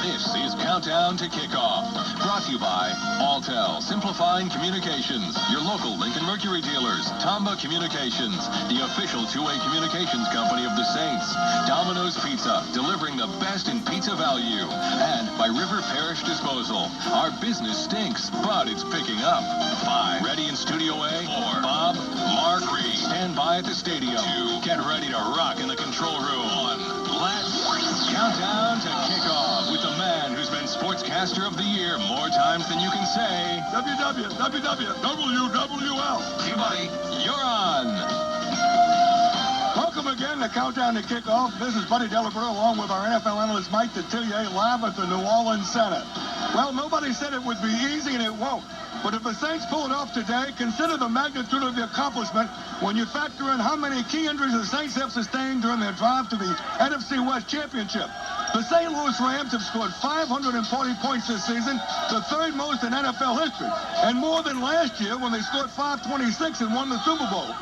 This is Countdown to Kickoff, brought to you by Alltel, simplifying communications, your local Lincoln Mercury dealers, Tamba Communications, the official two-way communications company of the Saints, Domino's Pizza, delivering the best in pizza value, and by River Parish Disposal. Our business stinks, but it's picking up. 5. Ready in Studio A? 4. Bob, Mark, 3. Stand by at the stadium. 2. Get ready to rock in the control room. 1. Let's countdown to kickoff with the man who's been Sportscaster of the Year more times than you can say. WWWWL. Buddy, you're on. Welcome again to Countdown to Kickoff. This is Buddy Diliberto along with our NFL analyst Mike Detillier live at the New Orleans Center. Well, nobody said it would be easy, and it won't. But if the Saints pull it off today, consider the magnitude of the accomplishment when you factor in how many key injuries the Saints have sustained during their drive to the NFC West Championship. The St. Louis Rams have scored 540 points this season, the third most in NFL history, and more than last year when they scored 526 and won the Super Bowl.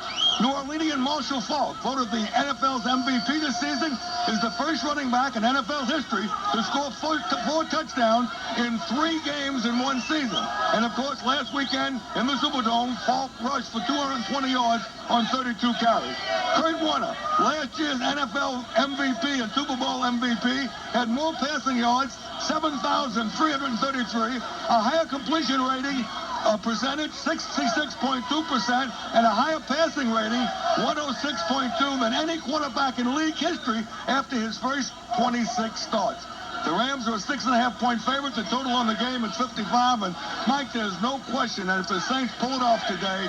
New Orleanian Marshall Faulk, voted the NFL's MVP this season, is the first running back in NFL history to score four touchdowns in 3 games in one season. And, of course, last weekend in the Superdome, Faulk rushed for 220 yards on 32 carries. Kurt Warner, last year's NFL MVP and Super Bowl MVP, had more passing yards, 7,333, a higher completion rating, percentage, 66.2%, and a higher passing rating, 106.2, than any quarterback in league history after his first 26 starts. The Rams are a 6.5-point favorite. The total on the game is 55. And, Mike, there's no question that if the Saints pull it off today,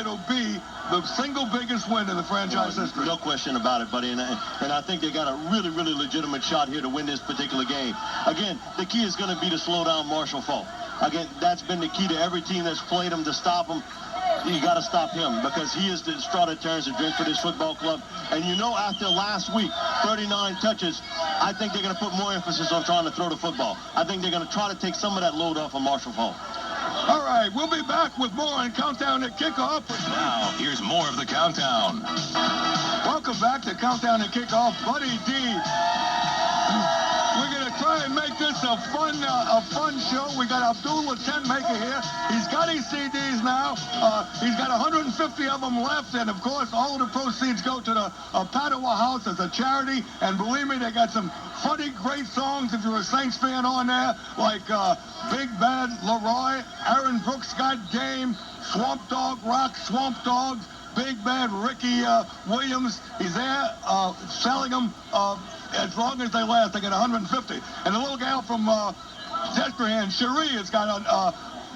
it'll be the single biggest win in the franchise history. No question about it, buddy. And I think they got a really, really legitimate shot here to win this particular game. Again, the key is going to be to slow down Marshall Faulk. Again, that's been the key to every team that's played him, to stop him. You got to stop him because he is the straw that turns the drink for this football club. And you know, after last week, 39 touches, I think they're going to put more emphasis on trying to throw the football. I think they're going to try to take some of that load off of Marshall Faulk. All right, we'll be back with more on Countdown to Kickoff. Now, here's more of the countdown. Welcome back to Countdown to Kickoff. Buddy D. We're going to try and make this a fun show. We got Abdul the Tentmaker here. He's got his CDs now. He's got 150 of them left. And, of course, all of the proceeds go to the Padua House as a charity. And believe me, they got some funny, great songs if you're a Saints fan on there, like Big Bad Leroy, Aaron Brooks Got Game, Swamp Dog Rock, Swamp Dogs, Big Bad Ricky Williams. He's there selling them as long as they last. They get 150. And the little gal from Desperahan, Cherie, has got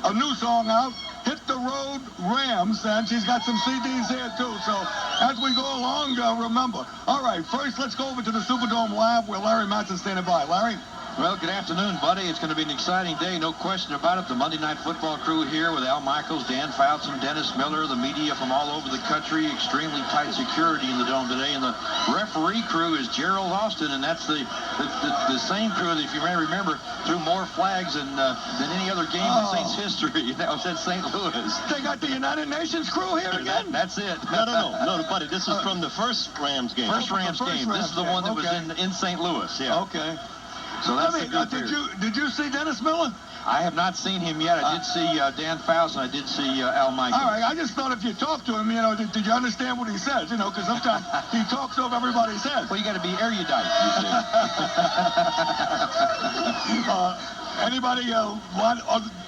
a new song out, Hit the Road Rams, and she's got some CDs there too. So as we go along, remember. All right, first let's go over to the Superdome Live where Larry Matson standing by. Larry? Well, good afternoon, buddy. It's going to be an exciting day, no question about it. The Monday Night Football crew here with Al Michaels, Dan Fouts, and Dennis Miller, the media from all over the country, extremely tight security in the Dome today. And the referee crew is Gerald Austin, and that's the same crew that, if you may remember, threw more flags than any other game in Saints history. That was at St. Louis. They got the United Nations crew here again? That's it. No, buddy, this is from the first Rams game. First Rams game. This is the one that was in St. Louis. Yeah. Okay. So that's the good did you see Dennis Miller? I have not seen him yet. I did see Dan Fouts, and I did see Al Michaels. All right, I just thought if you talk to him, did you understand what he says? Because sometimes he talks over everybody's head. Well, you got to be erudite, you see. Anybody,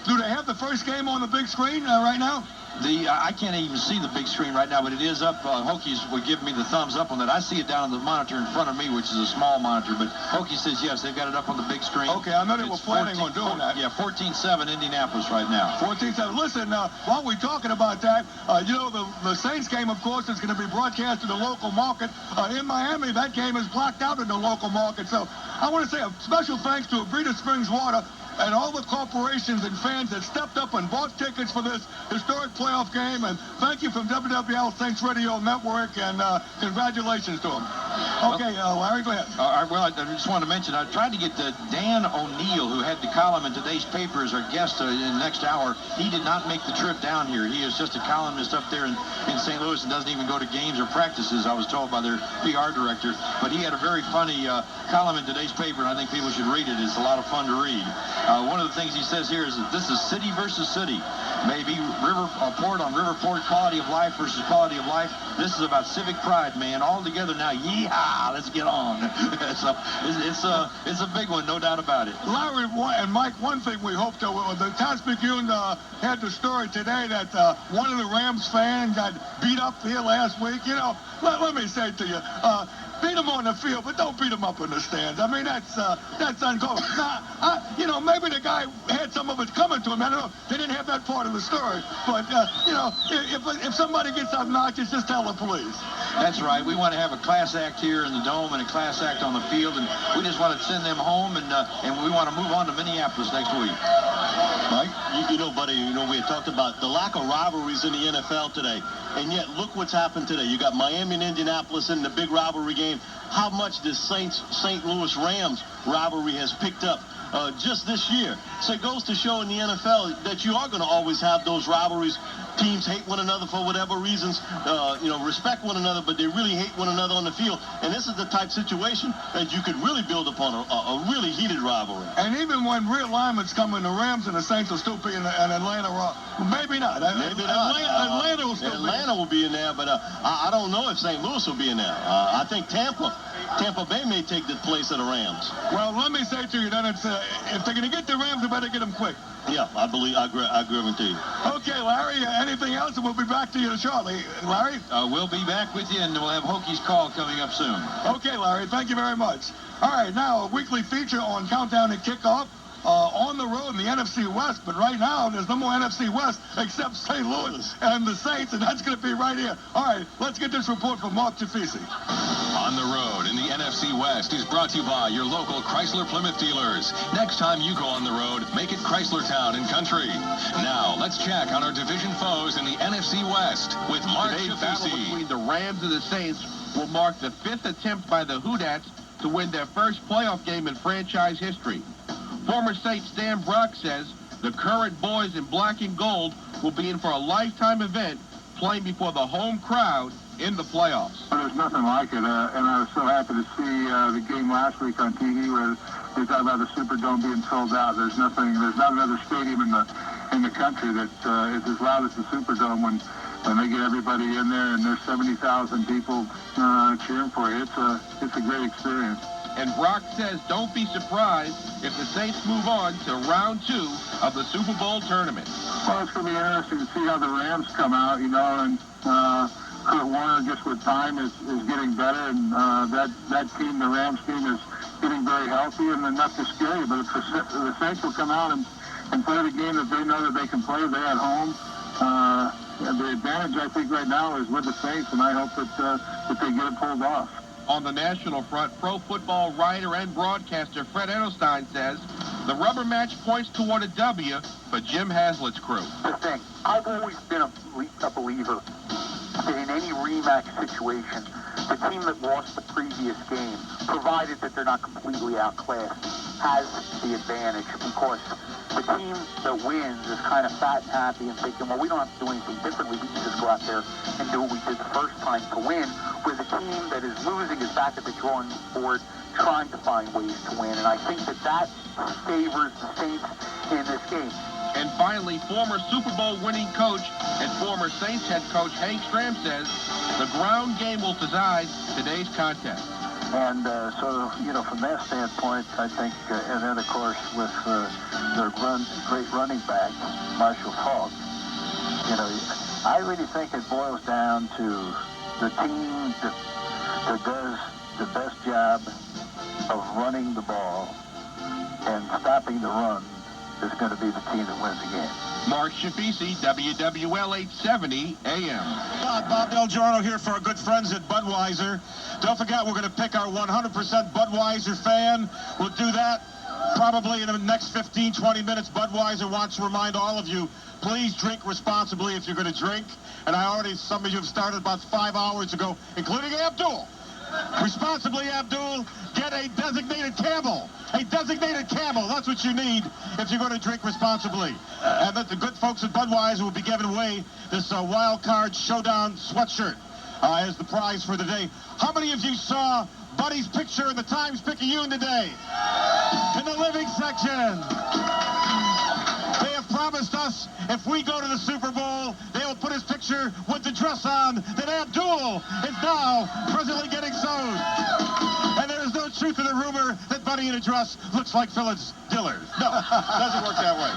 do they have the first game on the big screen right now? I can't even see the big screen right now, but it is up. Hokies would give me the thumbs up on that. I see it down on the monitor in front of me, which is a small monitor, but Hokie says yes, they've got it up on the big screen. Okay, I know they were planning on doing that. Yeah, 14-7 Indianapolis right now. 14-7. Listen, while we're talking about that, the Saints game, of course, is going to be broadcast in the local market. In Miami, that game is blocked out in the local market. So I want to say a special thanks to Abrita Springs Water and all the corporations and fans that stepped up and bought tickets for this historic playoff game. And thank you from WWL Saints Radio Network, and congratulations to them. Okay, Larry, go ahead. Well, I just wanted to mention, I tried to get Dan O'Neill, who had the column in today's paper, as our guest in the next hour. He did not make the trip down here. He is just a columnist up there in St. Louis and doesn't even go to games or practices, I was told by their PR director. But he had a very funny column in today's paper, and I think people should read it. It's a lot of fun to read. One of the things he says here is that this is city versus city. Maybe Riverport on Riverport, quality of life versus quality of life. This is about civic pride, man. All together now. Yeehaw! Let's get on. So it's a big one, no doubt about it. Larry and Mike, one thing we hope to, the Times-Picayune had the story today that one of the Rams fans got beat up here last week. You know, let me say to you, beat him on the field, but don't beat him up in the stands. I mean, that's uncalled. Now, you know, maybe the guy had some of it coming to him. I don't know. They didn't have that part of the story. But, you know, if somebody gets obnoxious, just tell the police. That's right. We want to have a class act here in the Dome and a class act on the field, and we just want to send them home, and we want to move on to Minneapolis next week. Mike? You know, buddy, we had talked about the lack of rivalries in the NFL today, and yet look what's happened today. You got Miami and Indianapolis in the big rivalry game. How much this St. Louis Rams rivalry has picked up just this year. So it goes to show in the NFL that you are going to always have those rivalries. Teams hate one another for whatever reasons, respect one another, but they really hate one another on the field. And this is the type of situation that you could really build upon a really heated rivalry. And even when realignments come in, the Rams and the Saints will still be in Atlanta. Maybe not. Maybe not. Atlanta will still Atlanta will be in there, but I don't know if St. Louis will be in there. I think Tampa Bay may take the place of the Rams. Well, let me say to you then, it's if they're going to get the Rams, they better get them quick. Yeah, I guarantee you. Okay, Larry, anything else, and we'll be back to you shortly. Larry? We'll be back with you, and we'll have Hokies Call coming up soon. Okay, Larry, thank you very much. All right, now a weekly feature on Countdown and Kickoff. On the road in the NFC West, but right now there's no more NFC West except St. Louis and the Saints, and that's going to be right here. All right, let's get this report from Marc Chifici. On the road in the NFC West is brought to you by your local Chrysler Plymouth dealers. Next time you go on the road, make it Chrysler Town and Country. Now, let's check on our division foes in the NFC West with Marc Today's battle Chifici. between the Rams and the Saints will mark the 5th attempt by the Hoodats to win their first playoff game in franchise history. Former Saint Stan Brock says the current boys in black and gold will be in for a lifetime event playing before the home crowd in the playoffs. Well, there's nothing like it, and I was so happy to see the game last week on TV where they talk about the Superdome being sold out. There's not another stadium in the country that is as loud as the Superdome when they get everybody in there and there's 70,000 people cheering for you. It's a great experience. And Brock says don't be surprised if the Saints move on to round 2 of the Super Bowl tournament. Well, it's going to be interesting to see how the Rams come out, and Kurt Warner, just with time, is getting better, and that team, the Rams team, is getting very healthy, and they're not too scary, but if the Saints will come out and play the game that they know that they can play, they're at home. The advantage, I think, right now is with the Saints, and I hope that they get it pulled off. On the national front, pro football writer and broadcaster Fred Edelstein says the rubber match points toward a W for Jim Haslett's crew. The thing, I've always been a believer that in any rematch situation, the team that lost the previous game, provided that they're not completely outclassed, has the advantage, because the team that wins is kind of fat and happy and thinking, well, we don't have to do anything differently. We can just go out there and do what we did the first time to win, where the team that is losing is back at the drawing board trying to find ways to win. And I think that favors the Saints in this game. And finally, former Super Bowl winning coach and former Saints head coach Hank Stram says the ground game will decide today's contest. And so, from that standpoint, I think, and then, of course, with their great running back, Marshall Faulk, I really think it boils down to the team that does the best job of running the ball and stopping the run is going to be the team that wins the game. Marc Chifici, WWL 870 AM. Bob Del Giorno here for our good friends at Budweiser. Don't forget, we're going to pick our 100% Budweiser fan. We'll do that probably in the next 15, 20 minutes. Budweiser wants to remind all of you, please drink responsibly if you're going to drink. And some of you have started about 5 hours ago, including Abdul. responsibly, Abdul. Get a designated camel. A designated camel. That's what you need if you're going to drink responsibly. And that the good folks at Budweiser will be giving away this wild card showdown sweatshirt as the prize for the day. How many of you saw Buddy's picture in the Times-Picayune today? In the living section. They have promised us if we go to the Super Bowl, they will put his picture with the dress on that Abdul is now presently getting sewed. And there is no truth to the rumor that Buddy in a dress looks like Phyllis Diller. No, doesn't work that way.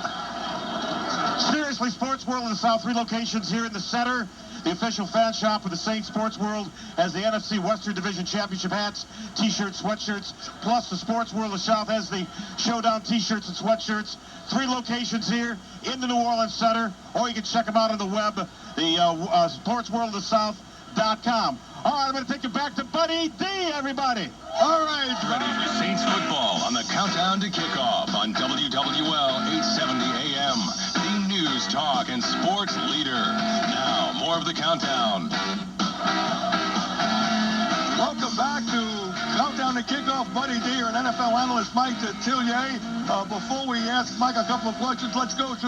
Seriously, Sports World in the South, 3 locations here in the center. The official fan shop of the Saints Sports World has the NFC Western Division Championship hats, T-shirts, sweatshirts, plus the Sports World of the South has the Showdown T-shirts and sweatshirts. 3 locations here in the New Orleans Center, or you can check them out on the web, the sportsworldofthesouth.com. All right, I'm going to take you back to Buddy D, everybody. All right. Ready for Saints football on the countdown to kickoff on WWL 870 AM. The news, talk, and sports leader. Now, more of the countdown. Welcome back to Countdown to Kickoff. Buddy D and NFL analyst Mike Detillier. Before we ask Mike a couple of questions, let's go to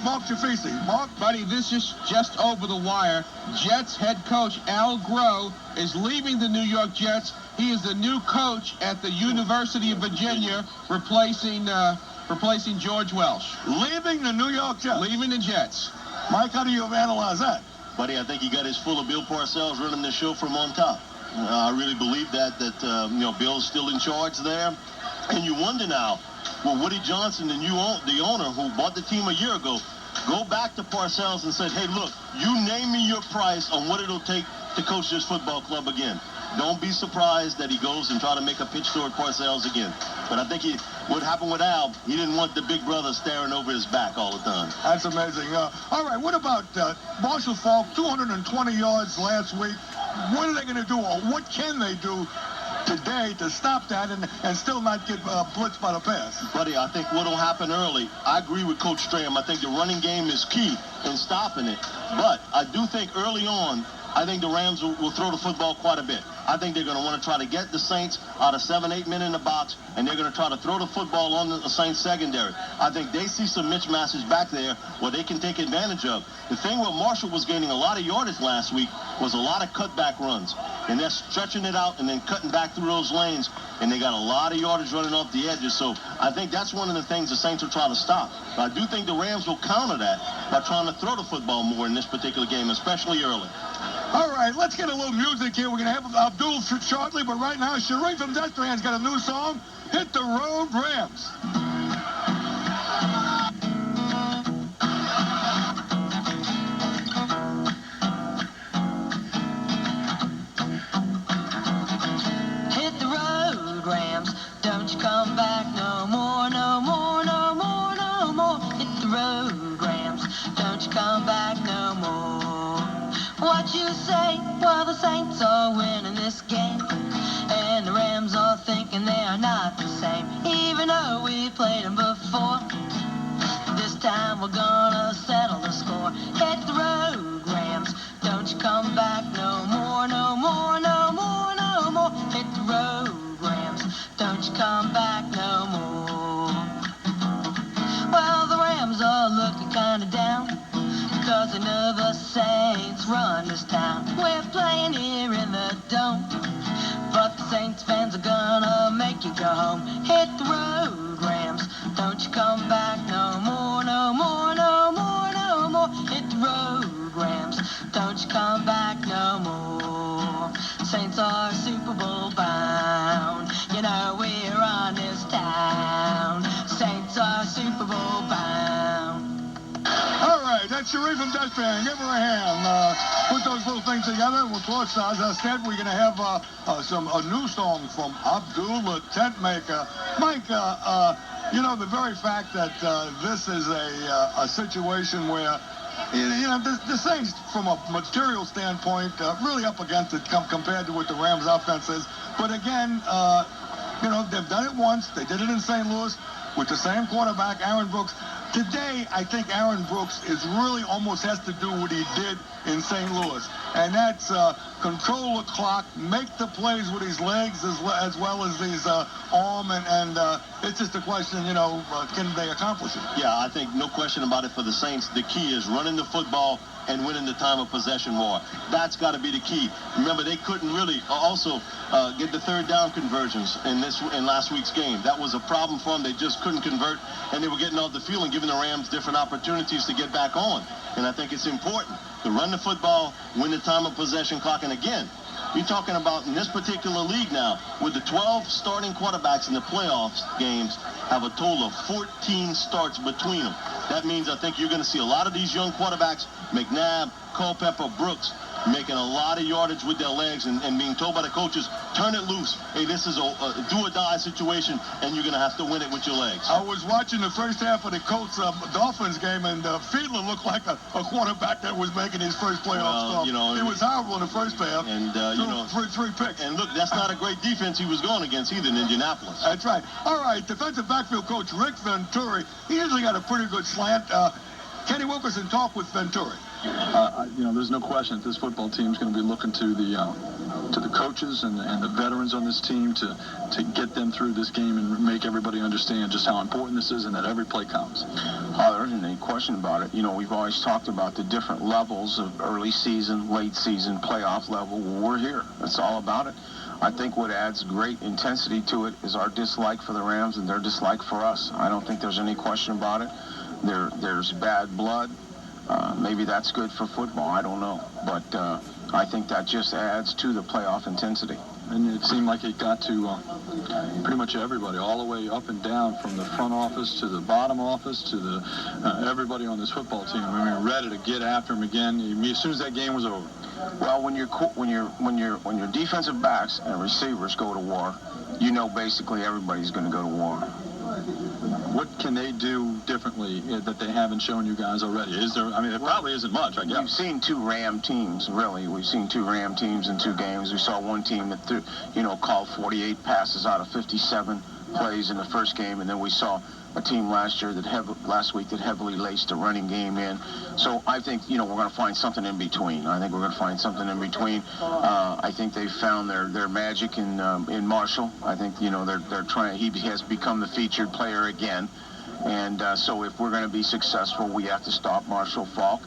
Marc Chifici. Mark? Buddy, this is just over the wire. Jets head coach Al Groh is leaving the New York Jets. He is the new coach at the University of Virginia, replacing George Welsh. Leaving the New York Jets. Leaving the Jets. Mike, how do you analyze that? Buddy, I think he got his full of Bill Parcells running the show from on top. I really believe that Bill's still in charge there. And you wonder now, well, Woody Johnson and the owner who bought the team a year ago, go back to Parcells and said, hey, look, you name me your price on what it'll take to coach this football club again. Don't be surprised that he goes and try to make a pitch toward Parcells again. But I think what happened with Al, he didn't want the big brother staring over his back all the time. That's amazing. All right, what about Marshall Faulk, 220 yards last week? What are they going to do, or what can they do today to stop that and still not get blitzed by the pass? Buddy, I think what will happen early, I agree with Coach Strahan. I think the running game is key in stopping it. But I do think early on, I think the Rams will throw the football quite a bit. I think they're going to want to try to get the Saints out of 7-8 men in the box, and they're going to try to throw the football on the Saints secondary. I think they see some mismatches back there where they can take advantage of. The thing where Marshall was gaining a lot of yardage last week was a lot of cutback runs. And they're stretching it out and then cutting back through those lanes, and they got a lot of yardage running off the edges. So I think that's one of the things the Saints will try to stop. But I do think the Rams will counter that by trying to throw the football more in this particular game, especially early. All right, let's get a little music here. We're going to have Abdul shortly, but right now, Sharif from Destran's got a new song, Hit the Road Rams. Hit the road, Rams. Don't you come back no more, no more, no more, no more. Hit the road, Rams. Don't you come back no more. What you say? Well, the Saints are winning this game, and the Rams are thinking they are not the same. Even though we played them before, this time we're gonna settle the score. Hit the road, Rams. Don't you come back no more, no more, no more, no more. Hit the road, Rams. Don't you come back no more. Well, the Rams are looking kind of down, because they know the Saints run this town. We're playing here in the dome, but the Saints fans are gonna make you go home. Hit the road, Rams. Don't you come back no more, no more, no more, no more. Hit the road, Rams. Don't you come back no more. Saints are Super Bowl bound. You know we're on this town. Saints are Super Bowl bound. All right, that's Sharif from Destran. Give her a hand. Put those little things together. Of course, as I said, we're going to have a new song from Abdul the Tentmaker. Mike, the very fact that this is a situation where, the Saints, from a material standpoint, really up against it compared to what the Rams' offense is. But again, they've done it once. They did it in St. Louis. with the same quarterback, Aaron Brooks. Today, I think Aaron Brooks is really almost has to do what he did in St. Louis, and that's control the clock, make the plays with his legs as well as his arm, and it's just a question, can they accomplish it? Yeah, I think no question about it for the Saints. The key is running the football and winning the time of possession war. That's got to be the key. Remember, they couldn't really also get the third down conversions in last week's game. That was a problem for them. They just couldn't convert, and they were getting off the field and giving the Rams different opportunities to get back on. And I think it's important to run the football, win the time of possession clock. And again, you're talking about in this particular league now, with the 12 starting quarterbacks in the playoffs games have a total of 14 starts between them. That means I think you're going to see a lot of these young quarterbacks, McNabb, Culpepper, Brooks, making a lot of yardage with their legs and being told by the coaches, turn it loose. Hey, this is a do-or-die situation, and you're going to have to win it with your legs. I was watching the first half of the Colts Dolphins game, and Fiedler looked like a quarterback that was making his first playoff start. He was horrible in the first half. And, three picks. And look, that's not a great defense he was going against either in Indianapolis. That's right. All right, defensive backfield coach Rick Venturi, he usually got a pretty good slant. Kenny Wilkerson talked with Venturi. There's no question that this football team is going to be looking to the coaches and the veterans on this team to get them through this game and make everybody understand just how important this is and that every play counts. There isn't any question about it. We've always talked about the different levels of early season, late season, playoff level. Well, we're here. That's all about it. I think what adds great intensity to it is our dislike for the Rams and their dislike for us. I don't think there's any question about it. There's bad blood. Maybe that's good for football. I don't know. But I think that just adds to the playoff intensity. And it seemed like it got to pretty much everybody, all the way up and down, from the front office to the bottom office to the everybody on this football team. Ready to get after him again as soon as that game was over. Well, when your defensive backs and receivers go to war, basically everybody's going to go to war. What can they do differently that they haven't shown you guys already? Is there? It probably isn't much, I guess. We've seen two Ram teams, really. We've seen two Ram teams in two games. We saw one team that, called 48 passes out of 57 plays in the first game, and then we saw a team last week that heavily laced the running game in. So I think, we're going to find something in between. I think they've found their magic in Marshall. I think, they're trying. He has become the featured player again. And so if we're going to be successful, we have to stop Marshall Faulk.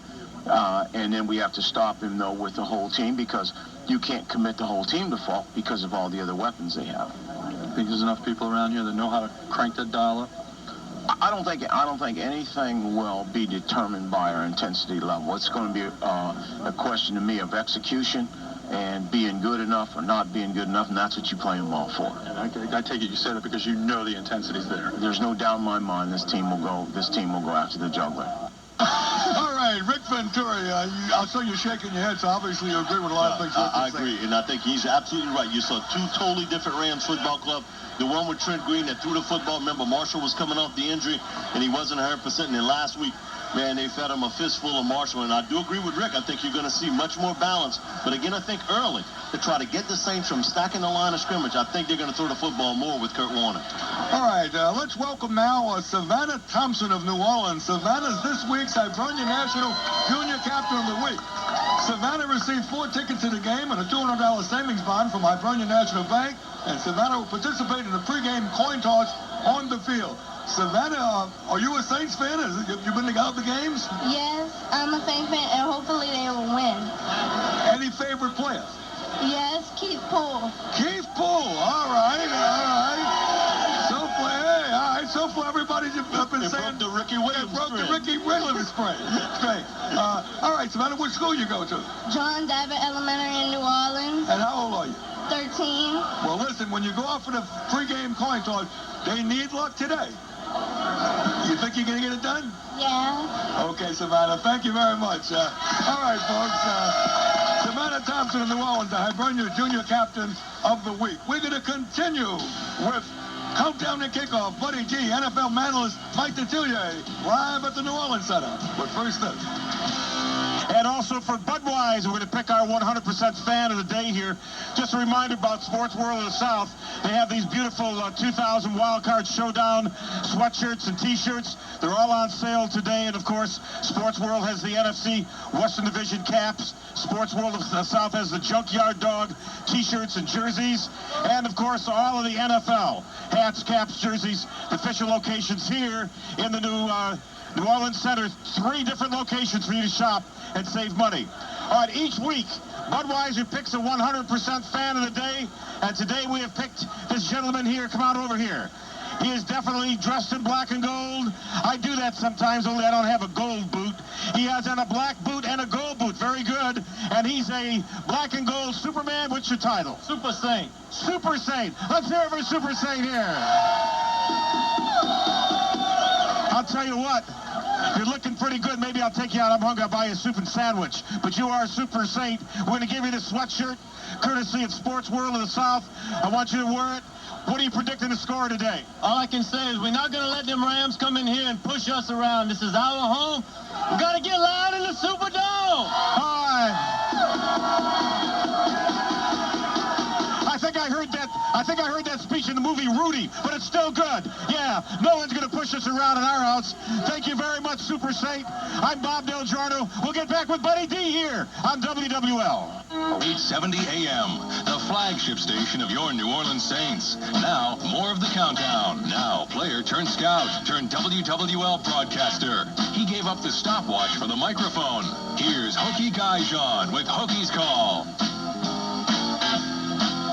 And then we have to stop him, though, with the whole team, because you can't commit the whole team to Faulk because of all the other weapons they have. I think there's enough people around here that know how to crank that dial up. I don't think anything will be determined by our intensity level. It's going to be a question to me of execution and being good enough or not being good enough, and that's what you play them all for. And I take it you said it because you know the intensity's there. There's no doubt in my mind this team will go after the juggler. All right, Rick Venturi, I saw you shaking your head, so obviously you agree with a lot of things. I agree, and I think he's absolutely right. You saw two totally different Rams football club. The one with Trent Green that threw the football. Remember, Marshall was coming off the injury, and he wasn't 100%. And then last week, man, they fed him a fistful of Marshall. And I do agree with Rick. I think you're going to see much more balance. But again, I think early, to try to get the Saints from stacking the line of scrimmage, I think they're going to throw the football more with Kurt Warner. All right, let's welcome now Savannah Thompson of New Orleans. Savannah's this week's Hibernia National Junior Captain of the Week. Savannah received 4 tickets to the game and a $200 savings bond from Hibernia National Bank, and Savannah will participate in the pregame coin toss on the field. Savannah, are you a Saints fan? Have you been to all the games? Yes, I'm a Saints fan, and hopefully they will win. Any favorite players? Yes, Keith Poole. Keith Poole, all right. So far, everybody's been saying the Ricky Williams spray. All right, Savannah, what school you go to? John David Elementary in New Orleans. And how old are you? 13. Well, listen, when you go out for the pregame coin toss, they need luck today. You think you're going to get it done? Yeah. Okay, Savannah, thank you very much. All right, folks. Savannah Thompson of New Orleans, the Hibernia Junior Captain of the Week. We're going to continue with Countdown and Kickoff. Buddy G, NFL analyst Mike Detillier, live at the New Orleans Center. But first this. And also for Budweiser, we're going to pick our 100% fan of the day here. Just a reminder about Sports World of the South. They have these beautiful 2000 Wildcard Showdown sweatshirts and T-shirts. They're all on sale today. And, of course, Sports World has the NFC Western Division caps. Sports World of the South has the Junkyard Dog T-shirts and jerseys. And, of course, all of the NFL hats, caps, jerseys. The official locations here in the New Orleans Center. 3 different locations for you to shop and save money. All right, each week, Budweiser picks a 100% fan of the day. And today we have picked this gentleman here. Come on over here. He is definitely dressed in black and gold. I do that sometimes, only I don't have a gold boot. He has on a black boot and a gold boot. Very good. And he's a black and gold Superman. What's your title? Super Saint. Super Saint. Let's hear it for Super Saint here. I'll tell you what. You're looking pretty good. Maybe I'll take you out. I'm hungry. I'll buy you a soup and sandwich. But you are a Super Saint. We're going to give you this sweatshirt, courtesy of Sports World of the South. I want you to wear it. What are you predicting the score today? All I can say is we're not going to let them Rams come in here and push us around. This is our home. We got to get loud in the Superdome. All right. I think I heard that speech in the movie Rudy, but it's still good. Yeah, no one's going to push us around in our house. Thank you very much, Super Saint. I'm Bob Del Giorno. We'll get back with Buddy D here on WWL. 870 AM, the flagship station of your New Orleans Saints. Now, more of the countdown. Now, player turned scout turned WWL broadcaster. He gave up the stopwatch for the microphone. Here's Hokie Gajan with Hokie's Call.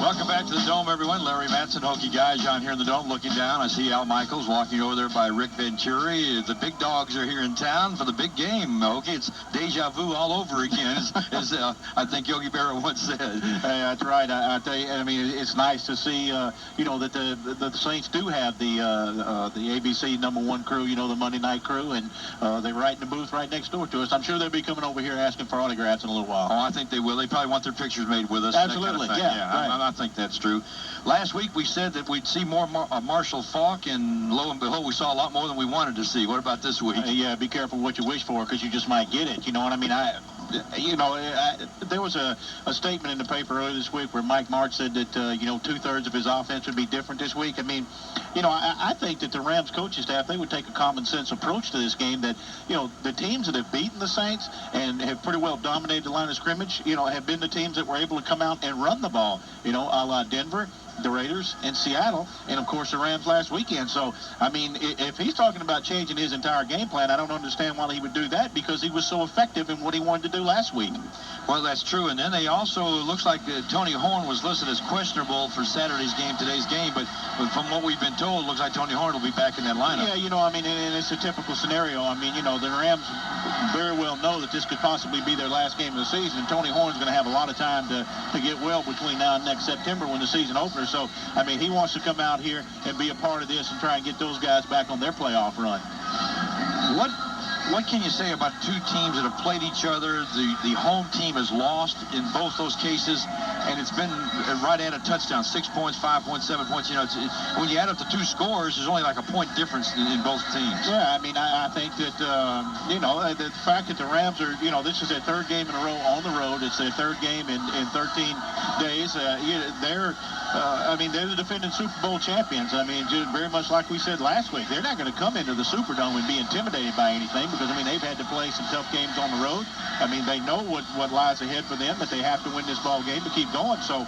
Welcome back to the Dome, everyone. Larry Matson, Hokie Gajan here in the Dome, looking down. I see Al Michaels walking over there by Rick Venturi. The big dogs are here in town for the big game. Okay, it's deja vu all over again, as I think Yogi Berra once said. Hey, that's right. I tell you, I mean, it's nice to see, that the Saints do have the ABC #1 crew, the Monday night crew, and they're right in the booth right next door to us. I'm sure they'll be coming over here asking for autographs in a little while. Oh, I think they will. They probably want their pictures made with us. Absolutely, that kind of yeah. Right. I think that's true. Last week we said that we'd see more Marshall Faulk, and lo and behold, we saw a lot more than we wanted to see. What about this week? Yeah, be careful what you wish for, because you just might get it. You know what I mean? There was a statement in the paper earlier this week where Mike March said that, 2/3 of his offense would be different this week. I mean, I think that the Rams coaching staff, they would take a common sense approach to this game that, the teams that have beaten the Saints and have pretty well dominated the line of scrimmage, have been the teams that were able to come out and run the ball, a la Denver, the Raiders, and Seattle, and, of course, the Rams last weekend. So, I mean, if he's talking about changing his entire game plan, I don't understand why he would do that, because he was so effective in what he wanted to do last week. Well, that's true. And then they also, looks like Tony Horn was listed as questionable for Saturday's game, today's game, but from what we've been told, looks like Tony Horn will be back in that lineup. Yeah, and it's a typical scenario. I mean, the Rams very well know that this could possibly be their last game of the season, and Tony Horn's going to have a lot of time to get well between now and next September when the season opens. So, I mean, he wants to come out here and be a part of this and try and get those guys back on their playoff run. What can you say about two teams that have played each other? The home team has lost in both those cases, and it's been right at a touchdown, 6 points, 5 points, 7 points. When you add up the two scores, there's only like a point difference in both teams. Yeah, I mean, I think that, the fact that the Rams are, this is their third game in a row on the road. It's their third game in 13 days. They're the defending Super Bowl champions. I mean, very much like we said last week, they're not going to come into the Superdome and be intimidated by anything, because, they've had to play some tough games on the road. They know what lies ahead for them, that they have to win this ball game to keep going. So,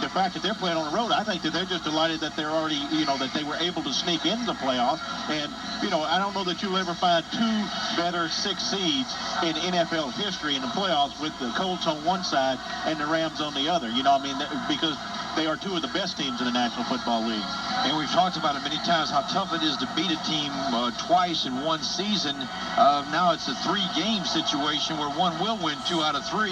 the fact that they're playing on the road, I think that they're just delighted that they're already, that they were able to sneak into the playoffs. And, I don't know that you'll ever find two better 6 seeds in NFL history in the playoffs, with the Colts on one side and the Rams on the other. Because they are two of the best teams in the National Football League. And we've talked about it many times, how tough it is to beat a team twice in one season. Now it's a 3-game situation where one will win 2 out of 3,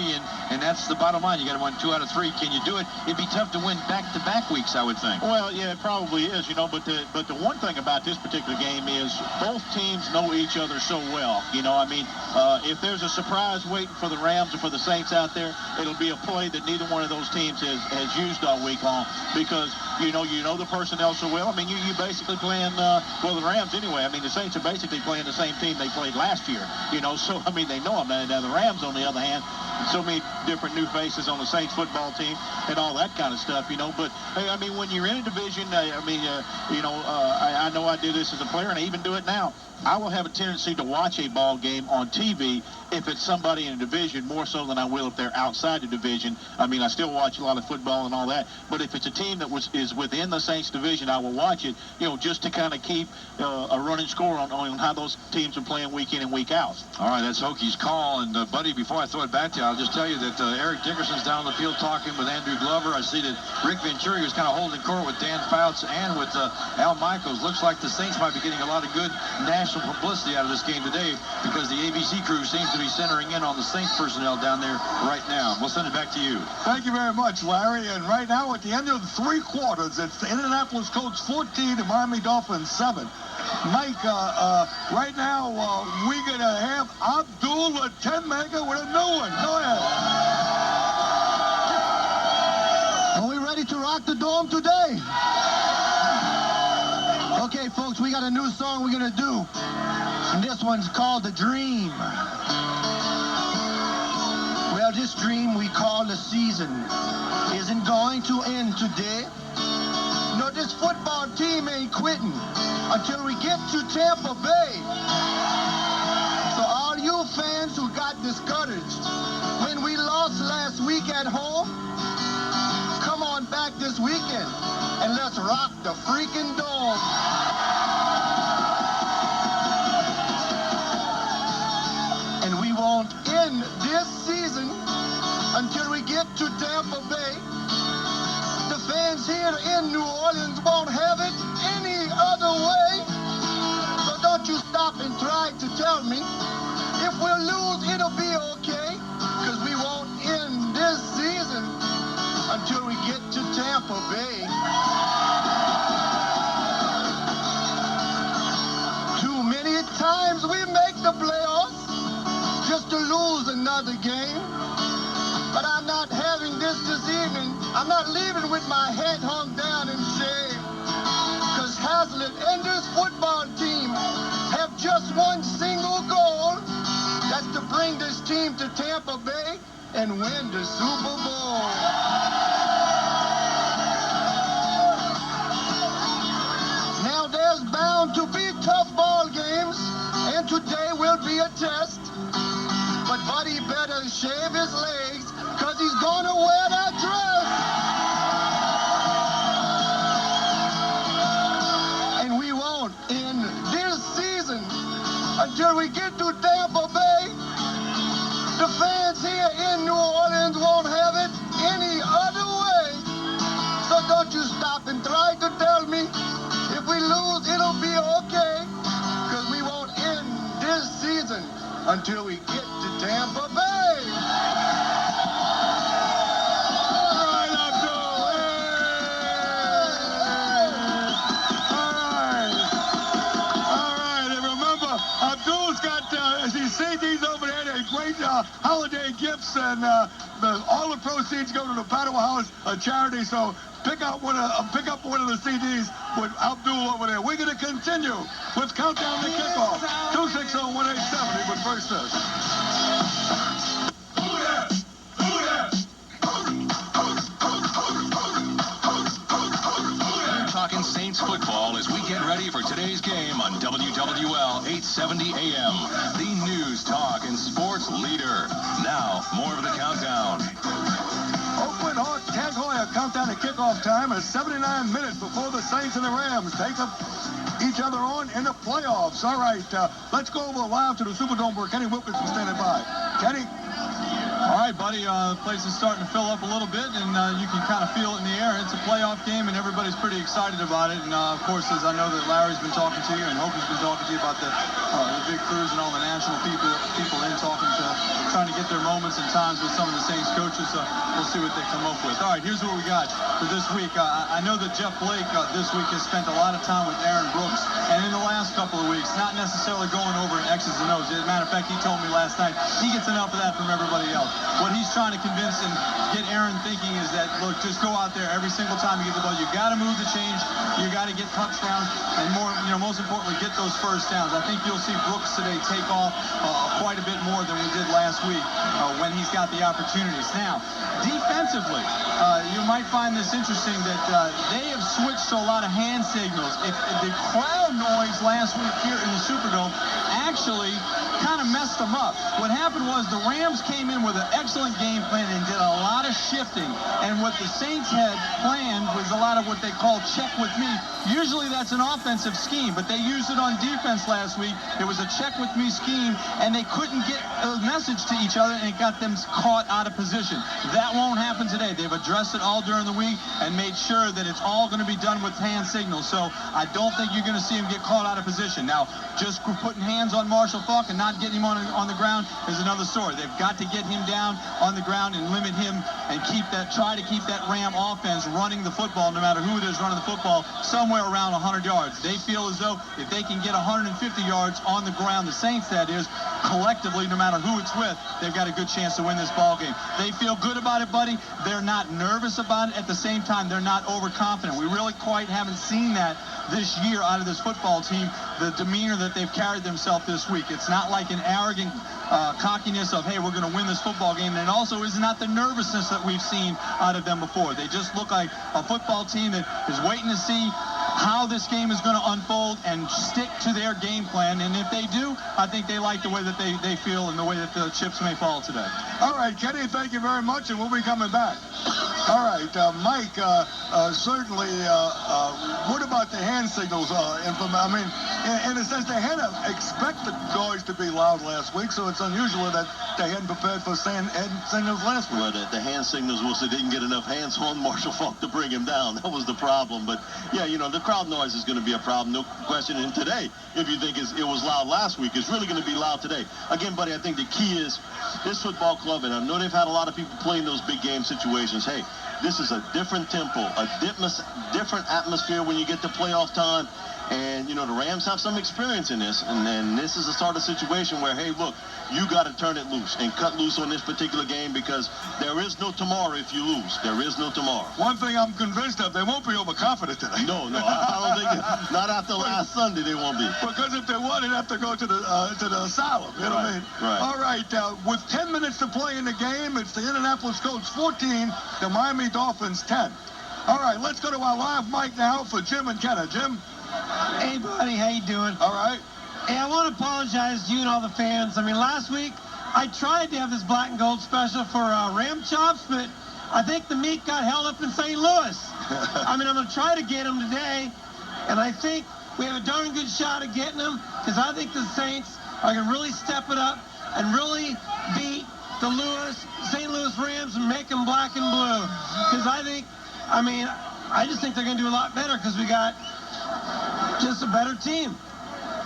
and that's the bottom line. You got to win 2 out of 3. Can you do it? It'd be tough to win back-to-back weeks, I would think. Well, yeah, it probably is, but the one thing about this particular game is both teams know each other so well. If there's a surprise waiting for the Rams or for the Saints out there, it'll be a play that neither one of those teams has used all week long, because you know the personnel so well. I mean, you basically playing, well, the Rams anyway. I mean, the Saints are basically playing the same team they played last year, you know, so, I mean, they know them. Now, the Rams, on the other hand, so many different new faces on the Saints football team and all that kind of stuff, you know. But, hey, I mean, when you're in a division, I know I do this as a player, and I even do it now. I will have a tendency to watch a ball game on TV if it's somebody in a division more so than I will if they're outside the division. I mean, I still watch a lot of football and all that, but if it's a team that is within the Saints division, I will watch it, you know, just to kind of keep a running score on how those teams are playing week in and week out. All right, that's Hokie's call. And, buddy, before I throw it back to you, I'll just tell you that Eric Dickerson's down the field talking with Andrew Glover. I see that Rick Venturi was kind of holding court with Dan Fouts and with Al Michaels. Looks like the Saints might be getting a lot of good national publicity out of this game today because the ABC crew seems to be centering in on the Saints personnel down there right now. We'll send it back to you. Thank you very much, Larry. And right now, at the end of 3 quarters, it's the Indianapolis Colts 14 to Miami Dolphins 7. Mike, right now, we're going to have Abdul the Tentmaker with a new one. Go ahead. Are we ready to rock the dome today? Okay, folks, we got a new song we're going to do. And this one's called The Dream. Well, this dream we call the season isn't going to end today. No, this football team ain't quitting until we get to Tampa Bay. So all you fans who got discouraged when we lost last week at home, come on back this weekend and let's rock the freaking dome. And we won't end this season until we get to Tampa Bay. The fans here in New Orleans won't have it any other way. So don't you stop and try to tell me if we'll lose, it'll be okay. Because we won't end this season until we get to Tampa Bay. Too many times we make the playoffs just to lose another game. But I'm not having this evening. I'm not leaving with my head hung down in shame. Because Hazlitt and this football team have just one single goal. That's to bring this team to Tampa Bay and win the Super Bowl. Now there's bound to be tough ball games, and today will be a test. But Buddy better shave his legs, cause he's gonna wear that dress. And we won't end this season until we get to Tampa Bay. The fans here in New Orleans won't have it any other way. So don't you stop and try to tell me if we lose, it'll be okay. Cause we won't end this season until we get to Tampa Bay. All right, Abdul. All right. And remember, Abdul's got these CDs over there. They're great holiday gifts, and all the proceeds go to the Battle House charity. So pick up one of the CDs with Abdul over there. We're going to continue with Countdown to Kickoff. 260-187. But first this. Talking Saints football as we get ready for today's game on WWL 870 AM, the news, talk, and sports leader. Now, more of the countdown. Oakland Hawks Tag Heuer countdown to kickoff time is 79 minutes before the Saints and the Rams take up each other on in the playoffs. All right, let's go over live to the Superdome where Kenny Wilkerson is standing by. Kenny? All right, buddy, the place is starting to fill up a little bit, and you can kind of feel it in the air. It's a playoff game, and everybody's pretty excited about it. And, of course, as I know that Larry's been talking to you and Hokie's been talking to you about the big crews and all the national people in trying to get their moments and times with some of the Saints coaches. So we'll see what they come up with. All right, here's what we got for this week. I know that Jeff Blake this week has spent a lot of time with Aaron Brooks, and in the last couple of weeks, not necessarily going over in X's and O's. As a matter of fact, he told me last night he gets enough of that from everybody else. What he's trying to convince and get Aaron thinking is that, look, just go out there every single time you get the ball. You got to move the change. You got to get touchdowns, and most importantly, get those first downs. I think you'll see Brooks today take off quite a bit more than we did last week when he's got the opportunities. Now, defensively, you might find this interesting that they have switched to a lot of hand signals. If the crowd noise last week here in the Superdome actually kind of messed them up. What happened was the Rams came in with an excellent game plan and did a lot of shifting. And what the Saints had planned was a lot of what they call check with me. Usually that's an offensive scheme, but they used it on defense last week. It was a check with me scheme, and they couldn't get a message to each other, and it got them caught out of position. That won't happen today. They've addressed it all during the week and made sure that it's all going to be done with hand signals. So I don't think you're going to see him get caught out of position. Now, just putting hands on Marshall Faulk and not getting him on the ground is another story. They've got to get him down on the ground and limit him and try to keep that Ram offense running the football, no matter who it is running the football, somewhere around 100 yards. They feel as though if they can get 150 yards on the ground, the Saints, that is, collectively, no matter who it's with, they've got a good chance to win this ball game. They feel good about it, buddy. They're not nervous about it. At the same time, they're not overconfident. We really quite haven't seen that this year out of this football team, the demeanor that they've carried themselves this week. It's not like an arrogant cockiness of, hey, we're going to win this football game. And it also is not the nervousness that we've seen out of them before. They just look like a football team that is waiting to see how this game is going to unfold and stick to their game plan. And if they do, I think they like the way that they feel and the way that the chips may fall today. All right, Kenny, thank you very much, and we'll be coming back. All right, Mike, certainly, what about the hand signals? I mean, in a sense, they had to expect the noise to be loud last week, so it's unusual that they hadn't prepared for hand signals last week. Well, the hand signals was they didn't get enough hands on Marshall Faulk to bring him down. That was the problem. But, yeah, the crowd noise is going to be a problem, no question. And today, if you think it was loud last week, it's really going to be loud today. Again, buddy, I think the key is this football club, and I know they've had a lot of people playing those big game situations. Hey, this is a different tempo, a different atmosphere when you get to playoff time. And, the Rams have some experience in this. And then this is a sort of situation where, hey, look, you got to turn it loose and cut loose on this particular game because there is no tomorrow if you lose. There is no tomorrow. One thing I'm convinced of, they won't be overconfident today. No, I don't think not after last Sunday they won't be. Because if they won, they'd have to go to the asylum. You know what I mean? Right. All right, with 10 minutes to play in the game, it's the Indianapolis Colts 14, the Miami Dolphins 10. All right, let's go to our live mic now for Jim and Kenna. Jim? Hey, buddy, how you doing? All right. Hey, I want to apologize to you and all the fans. I mean, last week, I tried to have this black and gold special for Ram Chops, but I think the meat got held up in St. Louis. I mean, I'm going to try to get them today, and I think we have a darn good shot at getting them because I think the Saints are going to really step it up and really beat the St. Louis Rams and make them black and blue. Because I just think they're going to do a lot better because we got just a better team.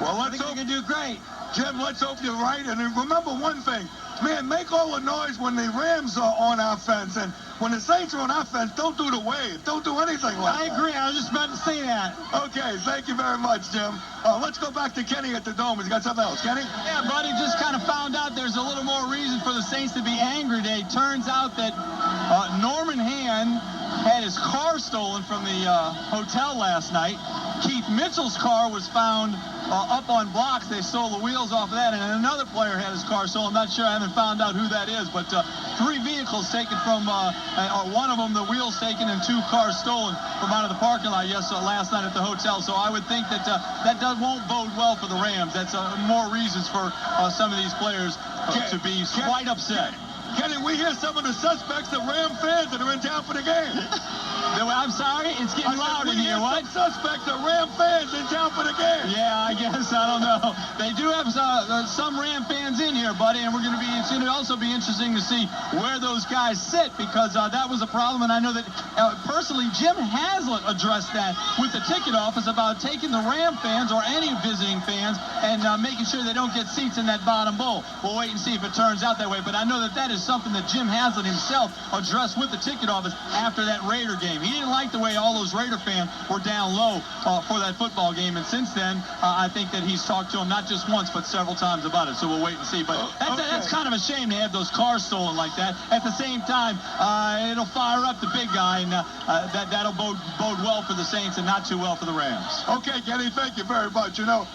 Well, I think they're going to do great. Jim, let's hope you're right. And remember one thing. Man, make all the noise when the Rams are on offense. And when the Saints are on offense, don't do the wave. Don't do anything like that. I agree. I was just about to say that. Okay, thank you very much, Jim. Let's go back to Kenny at the Dome. He's got something else. Kenny? Yeah, buddy, just kind of found out there's a little more reason for the Saints to be angry today. Turns out that Norman Hand had his car stolen from the hotel last night. Keith Mitchell's car was found up on blocks. They stole the wheels off of that, and another player had his car stolen. I'm not sure. I haven't found out who that is, but 3 vehicles taken from, or one of them, the wheels taken, and 2 cars stolen from out of the parking lot last night at the hotel. So I would think that won't bode well for the Rams. That's more reasons for some of these players to be quite upset. Kenny, we hear some of the suspects are Ram fans that are in town for the game. I'm sorry, it's getting loud in here. What? Some suspects are Ram fans in town for the game. Yeah, I guess. I don't know. know, they do have some Ram fans in here, buddy, and it's going to also be interesting to see where those guys sit, because that was a problem, and I know that personally Jim Haslett addressed that with the ticket office about taking the Ram fans or any visiting fans and making sure they don't get seats in that bottom bowl. We'll wait and see if it turns out that way, but I know that is something that Jim Haslett himself addressed with the ticket office after that Raider game. He didn't like the way all those Raider fans were down low for that football game, and since then I think that he's talked to him not just once but several times about it, so we'll wait and see. But that's kind of a shame to have those cars stolen like that. At the same time, it'll fire up the big guy, and that'll bode well for the Saints and not too well for the Rams. Okay, Kenny, thank you very much. You know,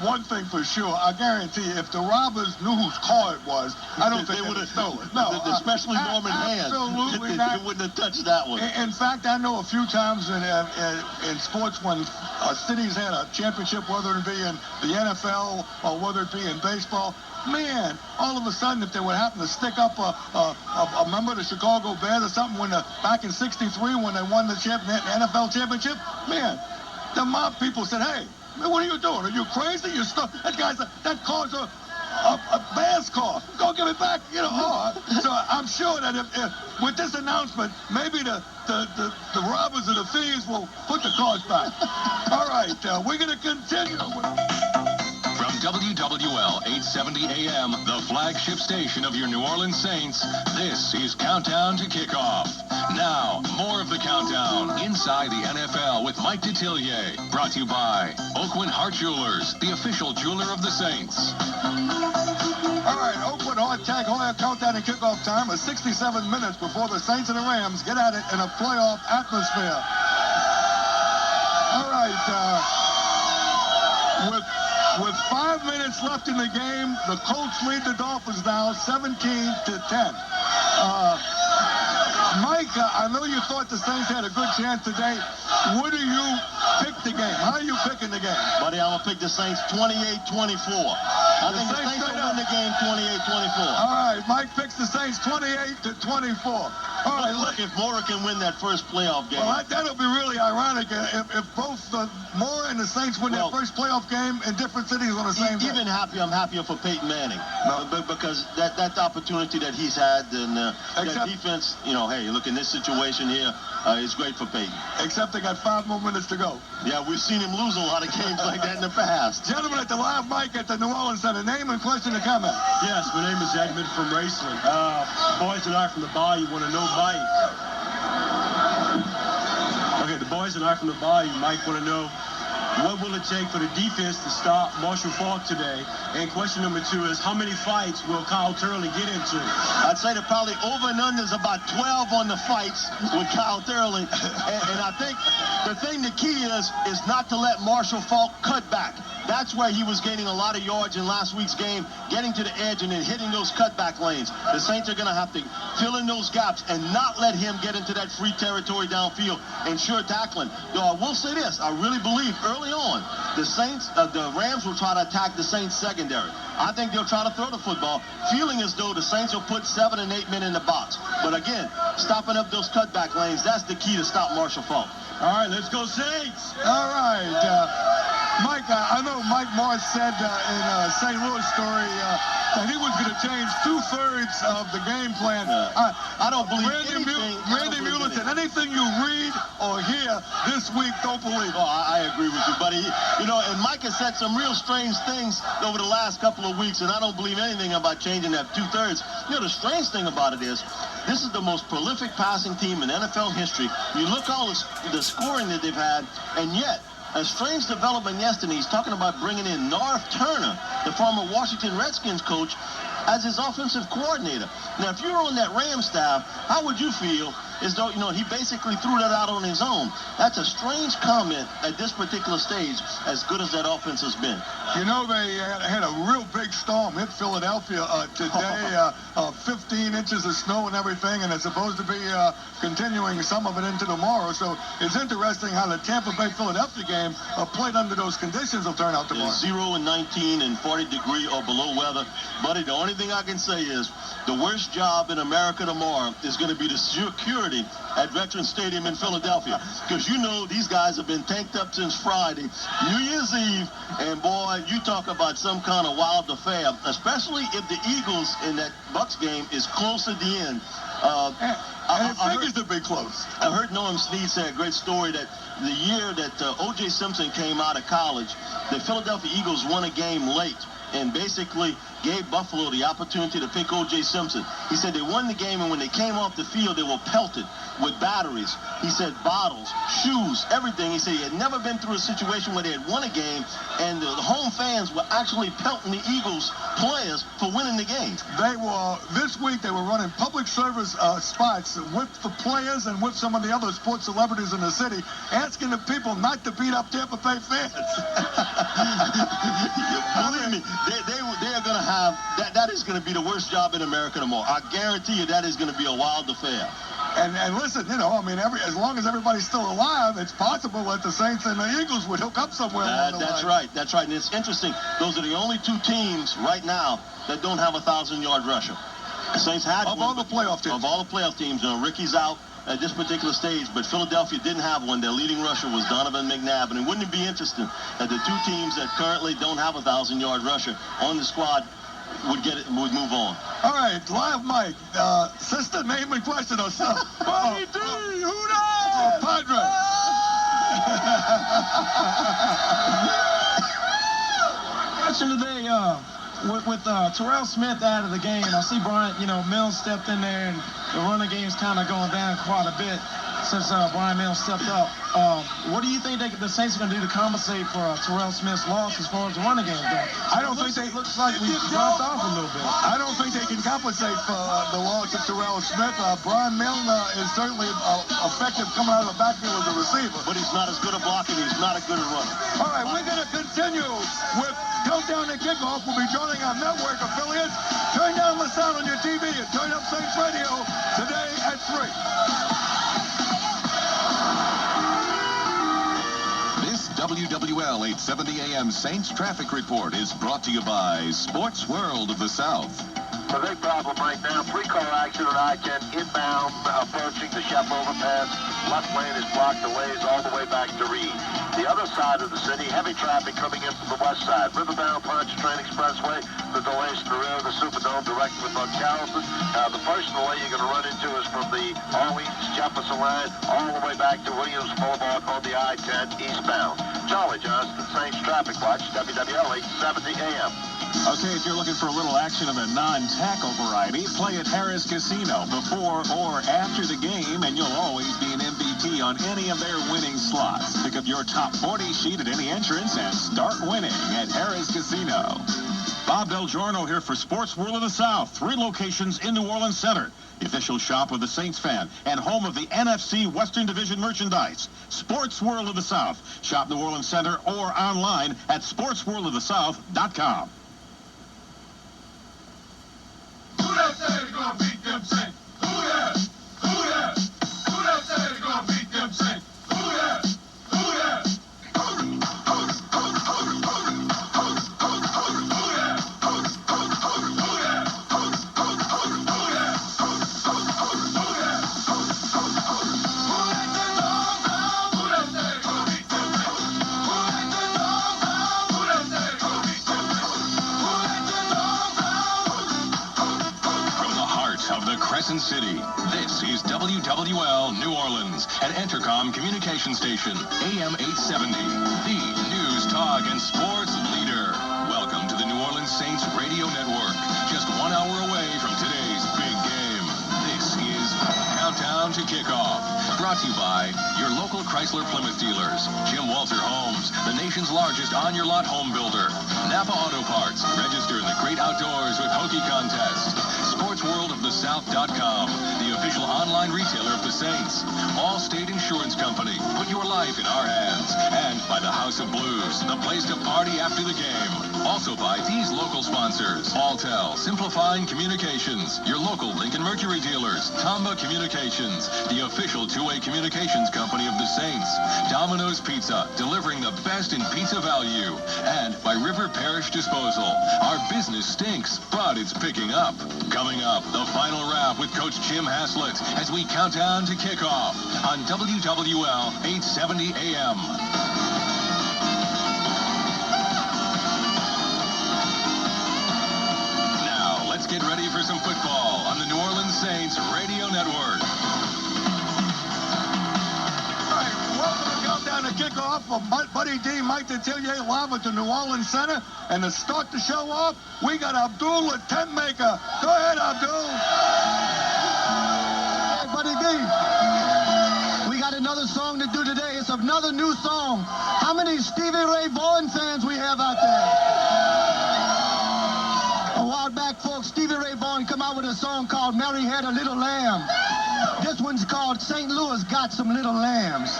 one thing for sure, I guarantee you, if the robbers knew whose car it was, I don't think they would have stolen it. No, especially Norman Hand. Absolutely not. They wouldn't have touched that one. In fact, I know a few times in sports when cities had a championship, whether it be in the NFL or whether it be in baseball, man, all of a sudden, if they would happen to stick up a member of the Chicago Bears or something back in '63 when they won the NFL championship, man, the mob people said, hey, man, what are you doing? Are you crazy? That car's a Bears car. Go give it back. You know. So I'm sure that if with this announcement, maybe the robbers or the thieves will put the cars back. All right, we're going to continue. From WWL 870 AM, the flagship station of your New Orleans Saints, this is Countdown to Kickoff. Now, more of the countdown inside the NFL with Mike Detillier. Brought to you by Oakwood Heart Jewelers, the official jeweler of the Saints. All right, Oakwood Heart Tag Heuer countdown and kickoff time is 67 minutes before the Saints and the Rams get at it in a playoff atmosphere. All right, with 5 minutes left in the game, the Colts lead the Dolphins now 17-10. Mike, I know you thought the Saints had a good chance today. What do you pick the game? How are you picking the game? Buddy, I'm going to pick the Saints 28-24. I think the Saints will win the game 28-24. All right, Mike picks the Saints 28-24. All right, look, if Mora can win that first playoff game. Well, that'll be really ironic if both Mora and the Saints win their first playoff game in different cities on the same day. I'm happier for Peyton Manning. Because that opportunity that he's had and that defense, you know, hey, look, in this situation here, it's great for Peyton. Except they got 5 more minutes to go. Yeah, we've seen him lose a lot of games like that in the past. Gentlemen at the live mic at the New Orleans Center, name and question to comment. Yes, my name is Edmund from Raceland. Boys and I from the Bayou want to know Mike. Okay, the boys and I from the Bayou, Mike, want to know what will it take for the defense to stop Marshall Faulk today? And question number 2 is, how many fights will Kyle Turley get into? I'd say that probably over and under is about 12 on the fights with Kyle Turley. And I think the key is not to let Marshall Faulk cut back. That's where he was gaining a lot of yards in last week's game, getting to the edge and then hitting those cutback lanes. The Saints are going to have to fill in those gaps and not let him get into that free territory downfield. Ensure tackling. Though I will say this, I really believe early on, the Rams will try to attack the Saints secondary. I think they'll try to throw the football, feeling as though the Saints will put 7 and 8 men in the box. But again, stopping up those cutback lanes, that's the key to stop Marshall Faulk. All right, let's go Saints. All right. Mike, I know Mike Morris said in St. Louis story that he was going to change 2/3 of the game plan. I don't believe anything. Randy Mueller said, anything you read or hear this week, don't believe. Oh, I agree with you, buddy. You know, and Mike has said some real strange things over the last couple of weeks, and I don't believe anything about changing that 2/3. You know, the strange thing about it is, this is the most prolific passing team in NFL history. You look all the scoring that they've had, and yet, a strange development yesterday, he's talking about bringing in North Turner, the former Washington Redskins coach, as his offensive coordinator. Now, if you're on that Rams staff, how would you feel as though, you know, he basically threw that out on his own? That's a strange comment at this particular stage, as good as that offense has been. You know, they had a real big storm hit Philadelphia today, 15 inches of snow and everything, and it's supposed to be continuing some of it into tomorrow. So it's interesting how the Tampa Bay-Philadelphia game played under those conditions will turn out tomorrow. 0 and 19 and 40-degree or below weather. Buddy, the only thing I can say is the worst job in America tomorrow is going to be to secure 6:30 at Veterans Stadium in Philadelphia. Because you know these guys have been tanked up since Friday, New Year's Eve, and boy, you talk about some kind of wild affair, especially if the Eagles in that Bucs game is close at the end. I figures to be close. I heard Noam Snead say a great story that the year that O.J. Simpson came out of college, the Philadelphia Eagles won a game late and basically gave Buffalo the opportunity to pick O.J. Simpson. He said they won the game, and when they came off the field, they were pelted with batteries. He said bottles, shoes, everything. He said he had never been through a situation where they had won a game, and the home fans were actually pelting the Eagles players for winning the game. They were, this week, they were running public service spots with the players and with some of the other sports celebrities in the city, asking the people not to beat up Tampa Bay fans. Believe me, they are going to have, that is going to be the worst job in America tomorrow. I guarantee you that is going to be a wild affair. And listen, you know, I mean, as long as everybody's still alive, it's possible that the Saints and the Eagles would hook up somewhere along the That's line. right. That's right. And it's interesting. Those are the only two teams right now that don't have a 1,000-yard rusher. The Saints had one. Of all the playoff teams. Of all the playoff teams, you know, Ricky's out at this particular stage, but Philadelphia didn't have one. Their leading rusher was Donovan McNabb. And wouldn't it be interesting that the two teams that currently don't have a 1,000-yard rusher on the squad would move on? All right, live mic. Sister, name and question or something. Buddy D, who that? Padre. Question today, with Terrell Smith out of the game, I see Brian, Mills stepped in there, and the running game's kind of going down quite a bit since Brian Mills stepped up. What do you think the Saints are going to do to compensate for Terrell Smith's loss as far as the running game goes? I don't think they looks like we dropped off a little bit. I don't think they can compensate for the loss of Terrell Smith. Brian Mills is certainly effective coming out of the backfield as a receiver. But he's not as good at blocking. He's not as good at running. All right, we're going to continue with Countdown to Kickoff. We'll be joining our network affiliates. Turn down the sound on your TV and turn up Saints Radio today at 3. This WWL 870 AM Saints Traffic Report is brought to you by Sports World of the South. The big problem right now, 3-car accident I-10 inbound approaching the Shep overpass. Left lane is blocked the ways all the way back to Reed. The other side of the city, heavy traffic coming in from the west side. Riverbound Pontchartrain Expressway, the delays to the rear of the Superdome directly with North Charleston. The first delay you're going to run into is from the Orleans Jefferson line all the way back to Williams Boulevard on the I-10 eastbound. Charlie Johnston, Saints Traffic Watch, WWL 870 AM. Okay, if you're looking for a little action of a non-tackle variety, play at Harrah's Casino before or after the game, and you'll always be an MVP on any of their winning slots. Pick up your top 40 sheet at any entrance and start winning at Harrah's Casino. Bob Del Giorno here for Sports World of the South. 3 locations in New Orleans Center. The official shop of the Saints fan and home of the NFC Western Division merchandise. Sports World of the South. Shop New Orleans Center or online at sportsworldofthesouth.com. Who that say they gonna beat them Saints? Who that? Who that? Who that say they gonna beat them Saints? Who that? Who that? Crescent City. This is WWL New Orleans, an Entercom communication station, AM 870, the news, talk, and sports leader. Welcome to the New Orleans Saints Radio Network, just 1 hour away from today's big game. This is Countdown to Kickoff, brought to you by your local Chrysler Plymouth dealers, Jim Walter Homes, the nation's largest on-your-lot home builder, Napa Auto Parts, register in the great outdoors with Hokie Contest, SportsWorldOfTheSouth.com, the official online retailer of the Saints, Allstate Insurance Company, put your life in our hands, and by the House of Blues, the place to party after the game. Also by these local sponsors: Alltel, simplifying communications. Your local Lincoln Mercury dealers. Tamba Communications, the official two-way communications company of the Saints. Domino's Pizza, delivering the best in pizza value. And by River Parish Disposal. Our business stinks, but it's picking up. Coming up, the final wrap with Coach Jim Haslett as we count down to kickoff on WWL 870 AM. Now, let's get ready for some football on the New Orleans Saints Radio Network. Down to kickoff of Buddy D, Mike Detillier live at the New Orleans Center. And to start the show off, we got Abdul the Tentmaker. Go ahead, Abdul. Hey, Buddy D. We got another song to do today. It's another new song. How many Stevie Ray Vaughan fans we have out there? A while back, folks, Stevie Ray Vaughan come out with a song called Mary Had a Little Lamb. This one's called St. Louis Got Some Little Lambs.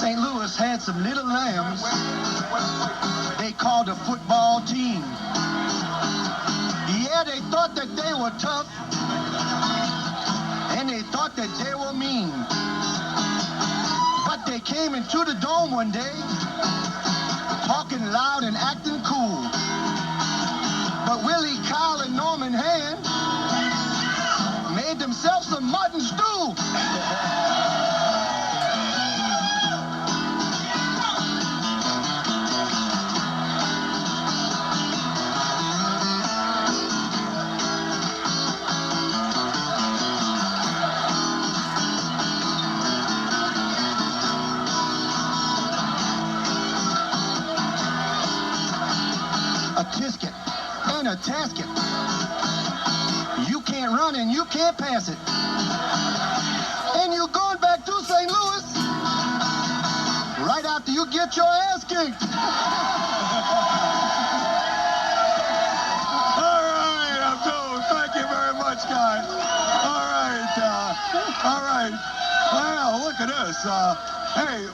St. Louis had some little lambs they called a football team. Yeah, they thought that they were tough, and they thought that they were mean. But they came into the dome one day, talking loud and acting cool. But Willie, Kyle, and Norman Hand made themselves some mutton stew. A tisket and a tasket. You can't run and you can't pass it. And you're going back to St. Louis right after you get your ass kicked. All right, Abdul. Thank you very much, guys. All right. Well, look at this. Hey,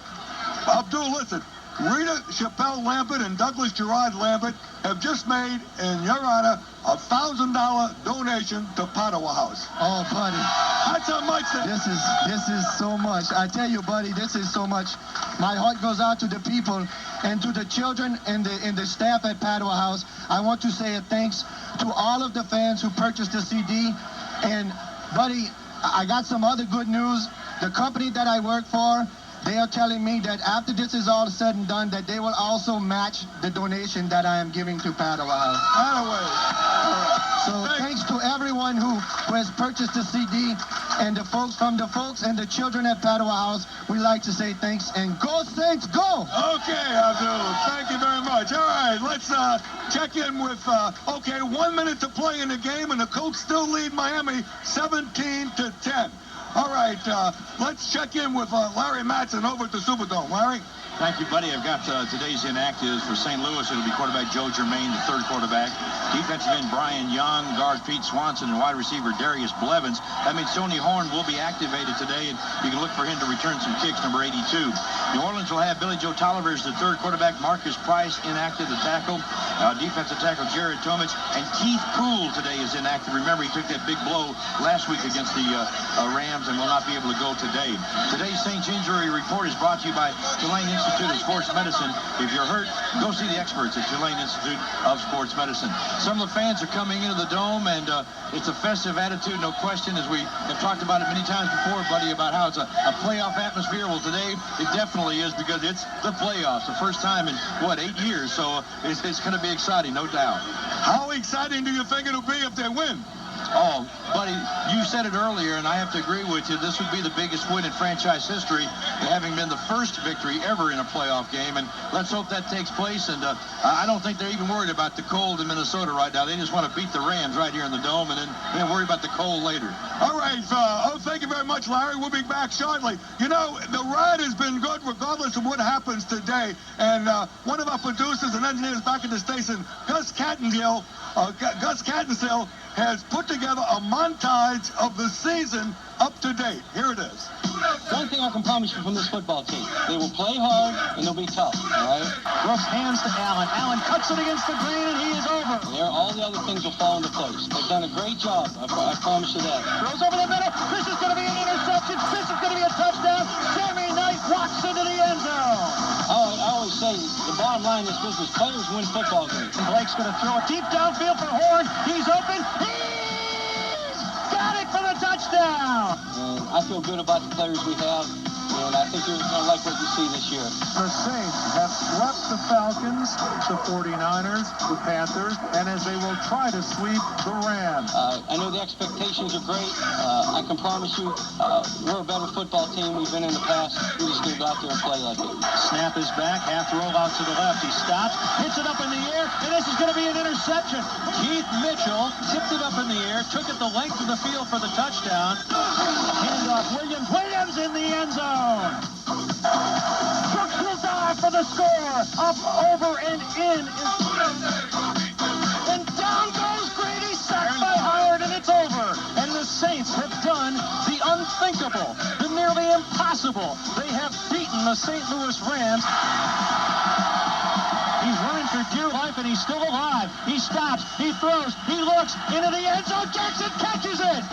Abdul, listen. Rita Chappelle Lambert and Douglas Gerard Lambert have just made, in your honor, a $1,000 donation to Padua House. Oh, buddy. That's how much. This is so much. I tell you, buddy, this is so much. My heart goes out to the people and to the children and the staff at Padua House. I want to say a thanks to all of the fans who purchased the CD. And, buddy, I got some other good news. The company that I work for, they are telling me that after this is all said and done, that they will also match the donation that I am giving to Padua House. So thanks to everyone who has purchased the CD, and the folks and the children at Padua House. We like to say thanks, and go Saints, go! Okay, Abdul, thank you very much. All right, let's check in with, 1 minute to play in the game, and the Colts still lead Miami 17-10. All right, let's check in with Larry Matson over at the Superdome. Larry? Thank you, buddy. I've got today's inactives for St. Louis. It'll be quarterback Joe Germain, the third quarterback. Defensive end Brian Young, guard Pete Swanson, and wide receiver Darius Blevins. That means Sonny Horn will be activated today, and you can look for him to return some kicks, number 82. New Orleans will have Billy Joe Tolliver as the third quarterback. Marcus Price inactive, the tackle. Defensive tackle Jared Tomich. And Keith Poole today is inactive. Remember, he took that big blow last week against the Rams and will not be able to go today. Today's Saints injury report is brought to you by Tulane Institute of Sports Medicine. If you're hurt, go see the experts at Tulane Institute of Sports Medicine. Some of the fans are coming into the Dome, and it's a festive attitude, no question, as we have talked about it many times before, buddy, about how it's a playoff atmosphere. Well, today it definitely is, because it's the playoffs, the first time in, 8 years, so it's going to be exciting, no doubt. How exciting do you think it'll be if they win? Oh, buddy, you said it earlier, and I have to agree with you. This would be the biggest win in franchise history, having been the first victory ever in a playoff game. And let's hope that takes place. And I don't think they're even worried about the cold in Minnesota right now. They just want to beat the Rams right here in the Dome and then worry about the cold later. All right. Thank you very much, Larry. We'll be back shortly. You know, the ride has been good regardless of what happens today. And one of our producers and engineers back at the station, Gus Cattengill, has put together a montage of the season up to date. Here it is. One thing I can promise you from this football team, they will play hard and they'll be tough, all right? Brooks hands to Allen. Allen cuts it against the green and he is over. There, all the other things will fall into place. They've done a great job, I promise you that. Throws over the middle. This is going to be an interception. This is going to be a touchdown. Sammy Knight walks into the end zone. I always say the bottom line in this business, players win football games. And Blake's going to throw it deep downfield for Horn. He's open. He's got it for the touchdown. And I feel good about the players we have, and I think you're going to like what you see this year. The Saints have swept the Falcons, the 49ers, the Panthers, and as they will try to sweep the Rams. I know the expectations are great. I can promise you we're a better football team we've been in the past. We just need to go out there and play like it. Snap is back, half roll out to the left. He stops, hits it up in the air, and this is going to be an interception. Keith Mitchell tipped it up in the air, took it the length of the field for the touchdown. Handoff Williams. Williams in the end zone. Brooks will dive for the score. Up, over, and in. And down goes Grady, sacked by Howard, and it's over. And the Saints have done the unthinkable, the nearly impossible. They have beaten the St. Louis Rams. He's running for dear life, and he's still alive. He stops, he throws, he looks into the end zone. Jackson catches it.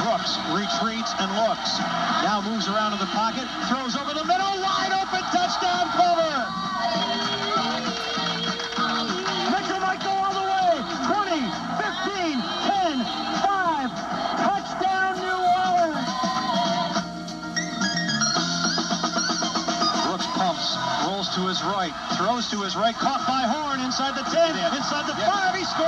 Brooks retreats and looks. Now moves around to the pocket, throws over the middle, wide open, touchdown cover. Mitchell might go all the way. 20, 15, 10, 5, touchdown New Orleans. Brooks pumps, rolls to his right, throws to his right, caught by Horn inside the 10, inside the 5, he scores.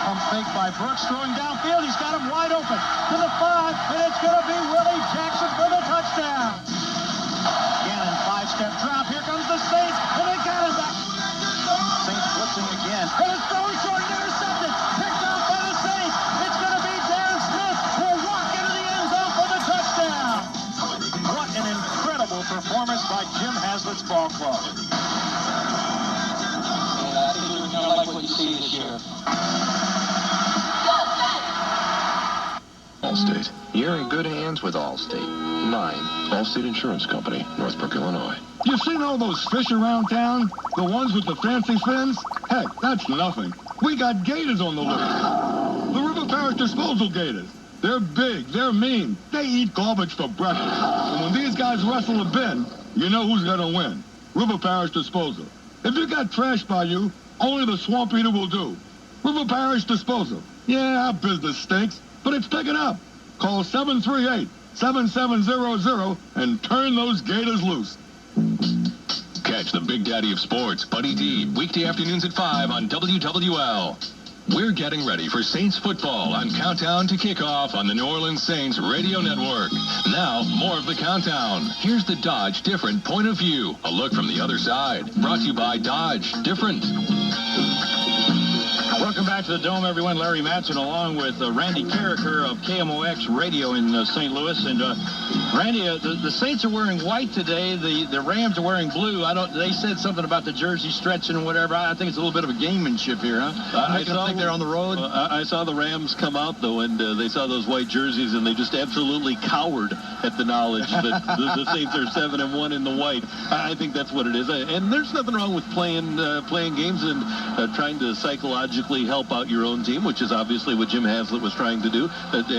Pump fake by Brooks, throwing downfield. He's got him wide open to the 5, and it's going to be Willie Jackson for the touchdown. Gannon, 5-step drop. Here comes the Saints, and they got him back. Saints blitzing again. And it's thrown short and intercepted. Picked off by the Saints. It's going to be Darren Smith who will walk into the end zone for the touchdown. What an incredible performance by Jim Haslett's ball club. I think you're going to like what you see this year. Allstate. You're in good hands with Allstate. 9, Allstate Insurance Company, Northbrook, Illinois. You seen all those fish around town? The ones with the fancy fins? Heck, that's nothing. We got gators on the loose. The River Parish Disposal Gators. They're big, they're mean. They eat garbage for breakfast. And when these guys wrestle a bin, you know who's gonna win. River Parish Disposal. If you got trash by you, only the swamp eater will do. River Parish Disposal. Yeah, our business stinks, but it's picking up. Call 738-7700 and turn those gators loose. Catch the Big Daddy of Sports, Buddy D, weekday afternoons at 5 on WWL. We're getting ready for Saints football on Countdown to Kickoff on the New Orleans Saints Radio Network. Now, more of the countdown. Here's the Dodge Different Point of View. A look from the other side. Brought to you by Dodge Different. Welcome back to the Dome, everyone. Larry Matson along with Randy Carricker of KMOX Radio in St. Louis. And Randy, the Saints are wearing white today. The Rams are wearing blue. They said something about the jersey stretching and whatever. I think it's a little bit of a gamemanship here, huh? I think they're on the road. I saw the Rams come out, though, and they saw those white jerseys, and they just absolutely cowered at the knowledge that the Saints are 7-1 in the white. I think that's what it is. And there's nothing wrong with playing games and trying to psychologically help out your own team, which is obviously what Jim Haslett was trying to do.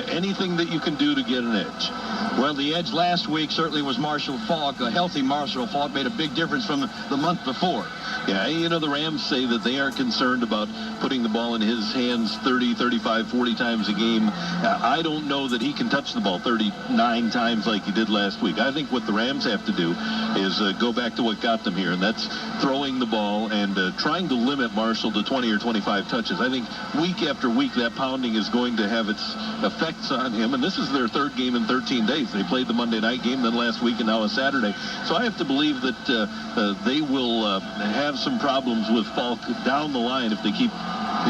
Anything that you can do to get an edge. Well, the edge last week certainly was Marshall Faulk. A healthy Marshall Faulk made a big difference from the month before. Yeah, you know, the Rams say that they aren't concerned about putting the ball in his hands 30, 35, 40 times a game. I don't know that he can touch the ball 39 times like he did last week. I think what the Rams have to do is go back to what got them here, and that's throwing the ball and trying to limit Marshall to 20 or 25 touches. I think week after week that pounding is going to have its effects on him, and this is their third game in 13 days. They played the Monday night game, then last week, and now a Saturday. So I have to believe that they will have some problems with Faulk down the line if they keep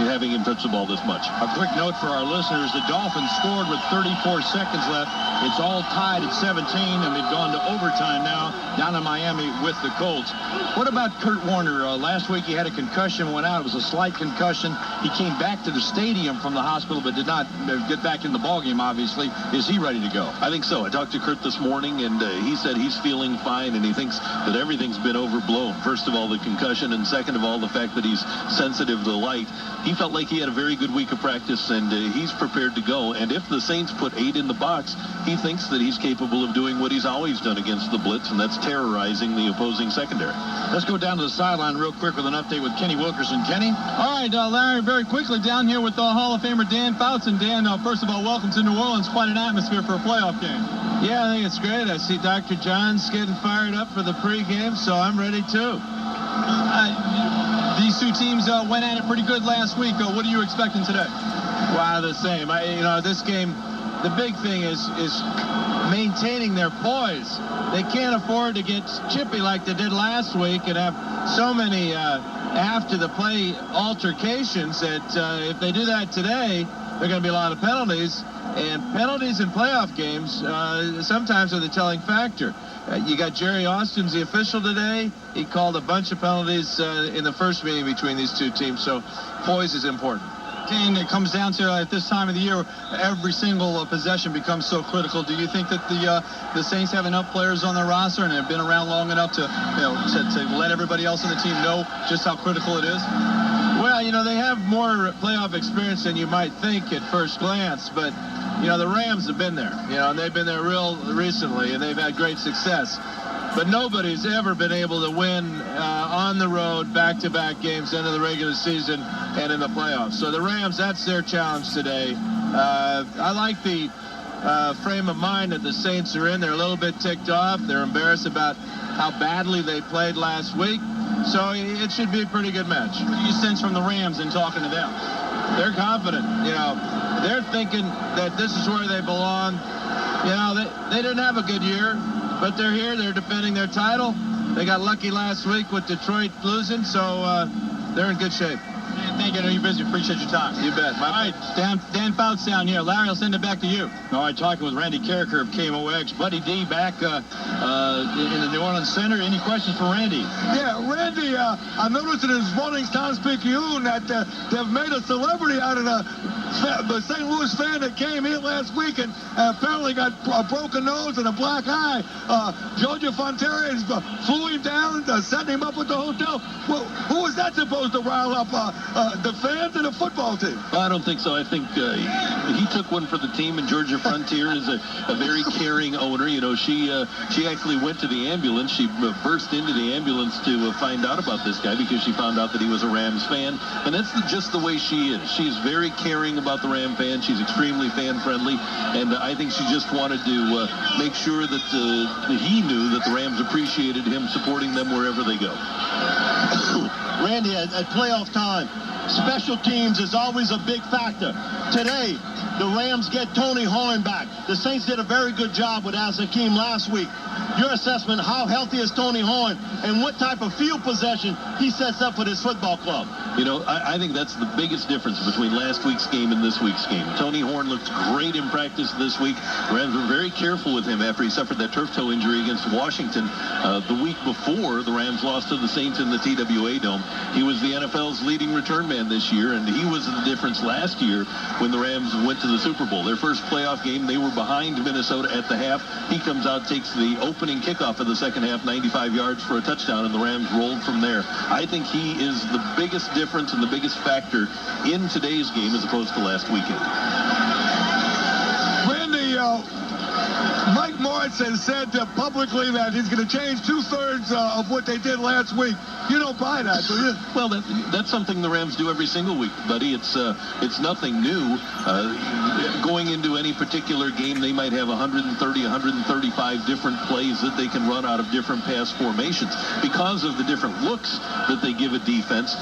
having him touch the ball this much. A quick note for our listeners, the Dolphins scored with 34 seconds left. It's all tied at 17, and they've gone to overtime now down in Miami with the Colts. What about Kurt Warner? Last week he had a concussion, went out. It was a slight concussion. He came back to the stadium from the hospital, but did not get back in the ballgame, obviously. Is he ready to go? I think so. I talked to Kurt this morning, and he said he's feeling fine, and he thinks that everything's been overblown. First of all, the concussion, and second of all, the fact that he's sensitive to light. He felt like he had a very good week of practice, and he's prepared to go. And if the Saints put 8 in the box, he thinks that he's capable of doing what he's always done against the blitz, and that's terrorizing the opposing secondary. Let's go down to the sideline real quick with an update with Kenny Wilkerson. Kenny? All right, Larry, very quickly down here with the Hall of Famer Dan Fouts. And Dan, first of all, welcome to New Orleans. Quite an atmosphere for a playoff game. Yeah, I think it's great. I see Dr. John's getting fired up for the pregame, so I'm ready too. These two teams went at it pretty good last week. What are you expecting today? Wow, the same. This game, the big thing is maintaining their poise. They can't afford to get chippy like they did last week and have so many after the play altercations that if they do that today, there are going to be a lot of penalties. And penalties in playoff games sometimes are the telling factor. You got Jerry Austin's the official today. He called a bunch of penalties in the first meeting between these two teams, so poise is important. And it comes down to at this time of the year, every single possession becomes so critical. Do you think that the Saints have enough players on their roster and have been around long enough to let everybody else on the team know just how critical it is? Well, they have more playoff experience than you might think at first glance, but the Rams have been there, and they've been there real recently, and they've had great success. But nobody's ever been able to win on the road back-to-back games into the regular season and in the playoffs. So the Rams, that's their challenge today. I like the frame of mind that the Saints are in. They're a little bit ticked off. They're embarrassed about how badly they played last week. So it should be a pretty good match. What do you sense from the Rams in talking to them? They're confident. They're thinking that this is where they belong. They didn't have a good year, but they're here. They're defending their title. They got lucky last week with Detroit losing, so they're in good shape. Thank you. I know you're busy. Appreciate your time. You bet. All right, Dan Fouts down here. Larry, I'll send it back to you. All right, talking with Randy Carricker of KMOX. Buddy D back in the New Orleans Center. Any questions for Randy? Yeah, Randy, I noticed in his morning's Times-Picayune that they've made a celebrity out of the St. Louis fan that came here last week and apparently got a broken nose and a black eye. Georgia Fontaine flew him down, set him up at the hotel. Well, who is that supposed to rile up? The fans and the football team? Well, I don't think so. I think he took one for the team, and Georgia Frontier is a very caring owner. She actually went to the ambulance. She burst into the ambulance to find out about this guy because she found out that he was a Rams fan, and that's just the way she is. She's very caring about the Ram fans. She's extremely fan-friendly, and I think she just wanted to make sure that he knew that the Rams appreciated him supporting them wherever they go. Randy, at playoff time, special teams is always a big factor. Today, the Rams get Tony Horn back. The Saints did a very good job with Al-Hakim last week. Your assessment, how healthy is Tony Horn, and what type of field possession he sets up for this football club? I think that's the biggest difference between last week's game and this week's game. Tony Horn looked great in practice this week. The Rams were very careful with him after he suffered that turf toe injury against Washington the week before the Rams lost to the Saints in the TWA Dome. He was the NFL's leading return man this year, and he was the difference last year when the Rams went to the Super Bowl. Their first playoff game, they were behind Minnesota at the half. He comes out, takes the opening kickoff of the second half, 95 yards for a touchdown, and the Rams rolled from there. I think he is the biggest difference and the biggest factor in today's game as opposed to last weekend. Randy, Mike Moritz has said publicly that he's going to change 2/3 of what they did last week. You don't buy that, do you? Well, that's something the Rams do every single week, buddy. It's nothing new. Going into any particular game, they might have 130, 135 different plays that they can run out of different pass formations. Because of the different looks that they give a defense,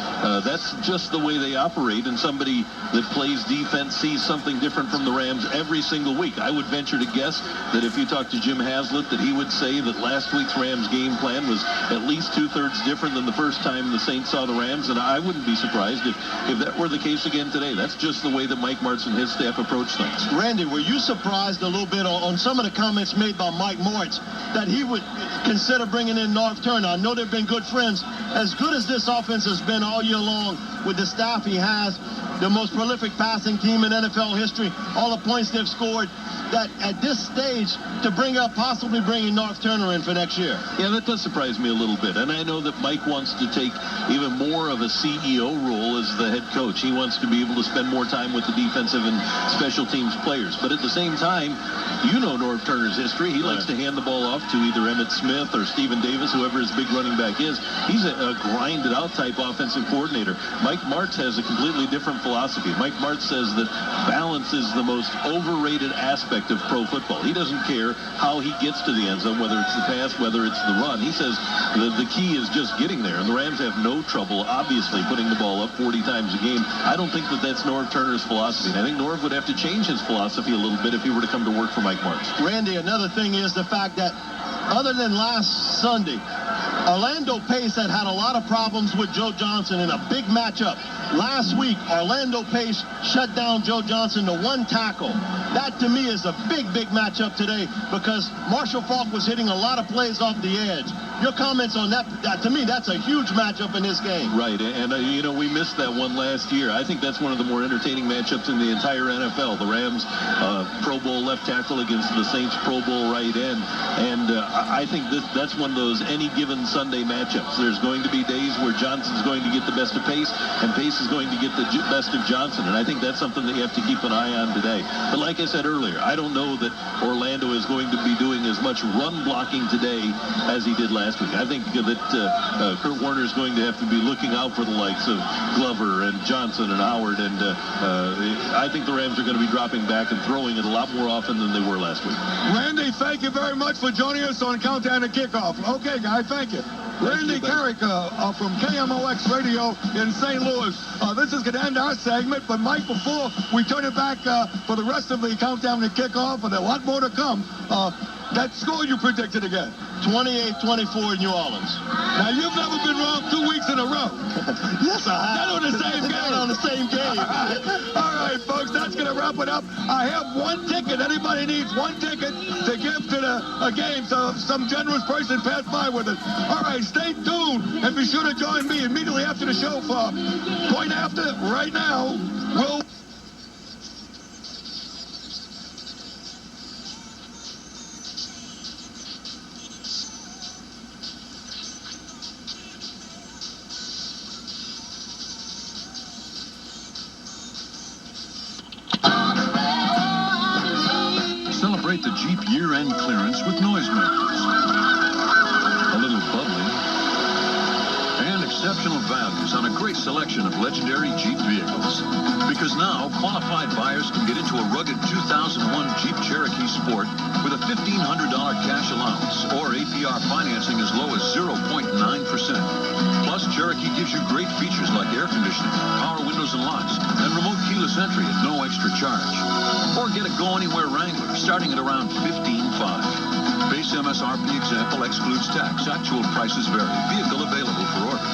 that's just the way they operate, and somebody that plays defense sees something different from the Rams every single week. I would venture to guess that if you talk to Jim Haslett, that he would say that last week's Rams game plan was at least 2/3 different than the first time the Saints saw the Rams, and I wouldn't be surprised if that were the case again today. That's just the way that Mike Martz and his staff approach things. Randy, were you surprised a little bit on some of the comments made by Mike Moritz that he would consider bringing in Norv Turner? I know they've been good friends. As good as this offense has been all year long with the staff he has, the most prolific passing team in NFL history, all the points they've scored, that at this stage to possibly bringing Norv Turner in for next year. Yeah, that does surprise me a little bit. And I know that Mike wants to take even more of a CEO role as the head coach. He wants to be able to spend more time with the defensive and special teams players. But at the same time, you know Norv Turner's history. He likes to hand the ball off to either Emmitt Smith or Stephen Davis, whoever his big running back is. He's a grinded-out type offensive coordinator. Mike Martz has a completely different philosophy. Mike Martz says that balance is the most overrated aspect of pro football. He doesn't care how he gets to the end zone, whether it's the pass, whether it's the run. He says the key is just getting there, and the Rams have no trouble, obviously, putting the ball up 40 times a game. I don't think that that's Norv Turner's philosophy, and I think Norv would have to change his philosophy a little bit if he were to come to work for Mike Martz. Randy, another thing is the fact that other than last Sunday, Orlando Pace had a lot of problems with Joe Johnson in a big matchup. Last week, Orlando Pace shut down Joe Johnson to 1 tackle. That, to me, is a big, big matchup today because Marshall Faulk was hitting a lot of plays off the edge. Your comments on that, to me, that's a huge matchup in this game. Right, and we missed that one last year. I think that's one of the more entertaining matchups in the entire NFL. The Rams Pro Bowl left tackle against the Saints Pro Bowl right end, and I think that's one of those any given Sunday matchups. There's going to be days where Johnson's going to get the best of Pace, and Pace is going to get the best of Johnson, and I think that's something that you have to keep an eye on today. But like I said earlier, I don't know that Orlando is going to be doing as much run blocking today as he did last week. I think that Kurt Warner is going to have to be looking out for the likes of Glover and Johnson and Howard, and I think the Rams are going to be dropping back and throwing it a lot more often than they were last week. Randy, thank you very much for joining us on Countdown to Kickoff. Okay, guys, thank you. Randy Carrick from KMOX Radio in St. Louis. This is going to end our segment, but Mike, before we turn it back for the rest of the Countdown to Kickoff, and a lot more to come, that score you predicted again. 28-24 New Orleans. Now, you've never been wrong 2 weeks in a row. Yes, I have. Not on the same game. Not on the same game. All right, folks, that's going to wrap it up. I have 1 ticket. Anybody needs 1 ticket to give to a game, so some generous person passed by with it. All right, stay tuned, and be sure to join me immediately after the show for Point After. Right now, we'll... Celebrate the Jeep year-end clearance with noisemakers. A little bubbly. And exceptional values on a great selection of legendary Jeep vehicles. Because now, qualified buyers can get into a rugged 2001 Jeep Cherokee Sport with a $1,500 cash allowance or APR financing as low as 0.9%. Plus, Cherokee gives you great features like air conditioning, power windows and locks, and remote keyless entry at no extra charge. Or get a go-anywhere Wrangler starting at around $15,500. Base MSRP example excludes tax. Actual prices vary. Vehicle available for order.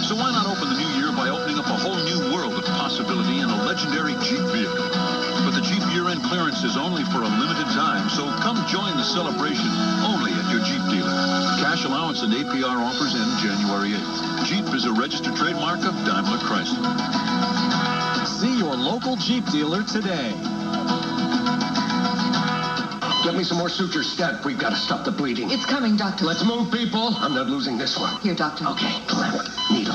So why not open the new year by opening up a whole new world of possibility in a legendary Jeep vehicle? But the Jeep year-end clearance is only for a limited time, so come join the celebration only at your Jeep dealer. Cash allowance and APR offers end January 8th. Jeep is a registered trademark of Daimler Chrysler. See your local Jeep dealer today. Get me some more sutures, Stat. We've got to stop the bleeding. It's coming, Doctor. Let's move, people. I'm not losing this one. Here, Doctor. Okay, clamp, needle.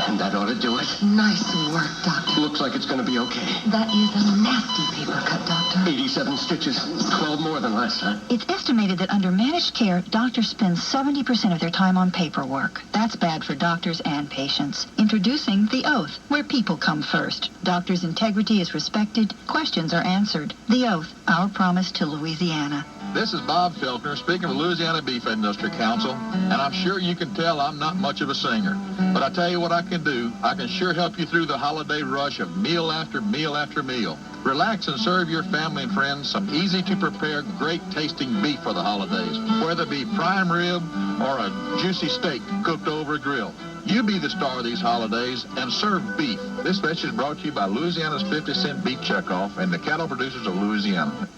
And that ought to do it. Nice work, Doctor. Looks like it's going to be okay. That is a nasty paper cut, Doctor. 87 stitches. 12 more than last time. It's estimated that under managed care, doctors spend 70% of their time on paperwork. That's bad for doctors and patients. Introducing The Oath, where people come first. Doctors' integrity is respected. Questions are answered. The Oath, our promise to Louisiana. This is Bob Felkner, speaking with Louisiana Beef Industry Council, and I'm sure you can tell I'm not much of a singer. But I tell you what I can do. I can sure help you through the holiday rush of meal after meal after meal. Relax and serve your family and friends some easy-to-prepare, great-tasting beef for the holidays, whether it be prime rib or a juicy steak cooked over a grill. You be the star of these holidays and serve beef. This message is brought to you by Louisiana's 50-cent beef checkoff and the cattle producers of Louisiana.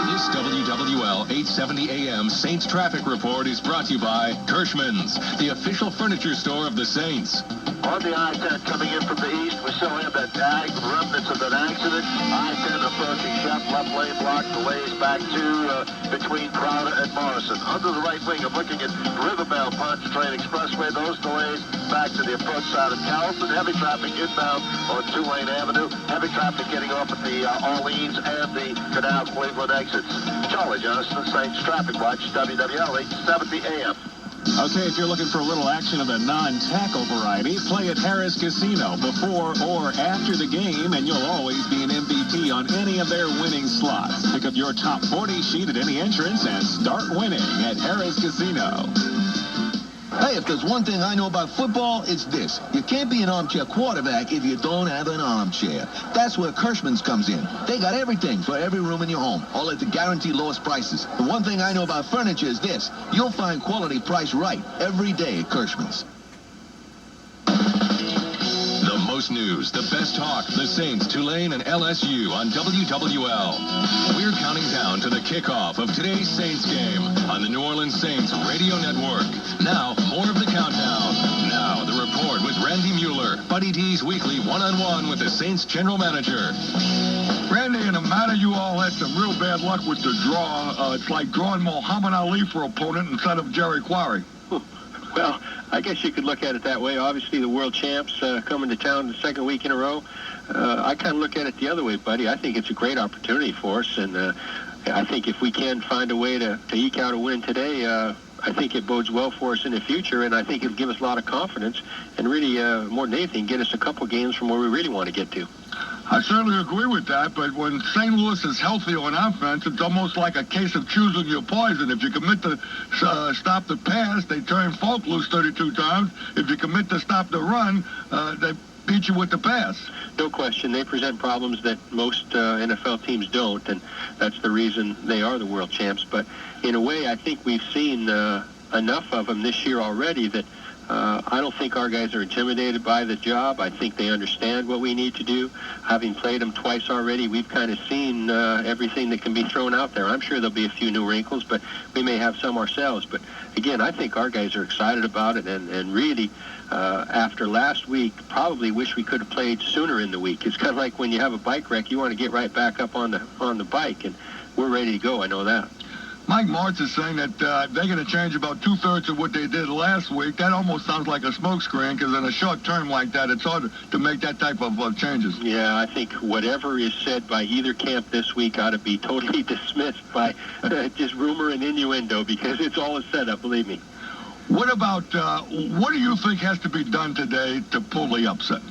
This WWL 870 AM Saints Traffic Report is brought to you by Kirschman's, the official furniture store of the Saints. On the I-10 coming in from the east, we still have that remnants of that accident. I-10 approaching Shep, left lane blocked, delays back to between Crowder and Morrison. Under the right wing, I'm looking at Riverbell Pontchartrain Expressway. Those delays back to the approach side of Carrollton. Heavy traffic inbound on Tulane Avenue. Heavy traffic getting off at the Orleans and the Canal Cleveland exits. Charlie Johnston, Saints Traffic Watch, WWL 870 AM. Okay, if you're looking for a little action of the non-tackle variety, play at Harris Casino before or after the game, and you'll always be an MVP on any of their winning slots. Pick up your top 40 sheet at any entrance and start winning at Harris Casino. Hey, if there's one thing I know about football, it's this. You can't be an armchair quarterback if you don't have an armchair. That's where Kirschman's comes in. They got everything for every room in your home, all at the guaranteed lowest prices. The one thing I know about furniture is this. You'll find quality priced right every day at Kirschman's. The most news, the best talk, the Saints, Tulane, and LSU on WWL. We're counting down to the kickoff of today's Saints game on the New Orleans Saints Radio Network. Now, more of the countdown. Now, the report with Randy Mueller, Buddy D's weekly one-on-one with the Saints general manager. Randy, in a matter you all had some real bad luck with the draw. It's like drawing Muhammad Ali for opponent instead of Jerry Quarry. Well, I guess you could look at it that way. Obviously, the world champs coming to town the second week in a row. I kind of look at it the other way, buddy. I think it's a great opportunity for us, and I think if we can find a way to eke out a win today, I think it bodes well for us in the future, and I think it'll give us a lot of confidence, and really, more than anything, get us a couple games from where we really want to get to. I certainly agree with that, but when St. Louis is healthy on offense, it's almost like a case of choosing your poison. If you commit to stop the pass, they turn Falk loose 32 times. If you commit to stop the run, they beat you with the pass. No question. They present problems that most NFL teams don't, and that's the reason they are the world champs. But in a way, I think we've seen enough of them this year already that I don't think our guys are intimidated by the job. I think they understand what we need to do. Having played them twice already, we've kind of seen everything that can be thrown out there. I'm sure there'll be a few new wrinkles, but we may have some ourselves. But again, I think our guys are excited about it, and really, after last week, probably wish we could have played sooner in the week. It's kind of like when you have a bike wreck, you want to get right back up on the bike, and we're ready to go. I know that. Mike Martz is saying that they're going to change about two-thirds of what they did last week. That almost sounds like a smokescreen, because in a short term like that, it's hard to make that type of changes. Yeah, I think whatever is said by either camp this week ought to be totally dismissed by just rumor and innuendo, because it's all a setup, believe me. What about, what do you think has to be done today to pull the upset?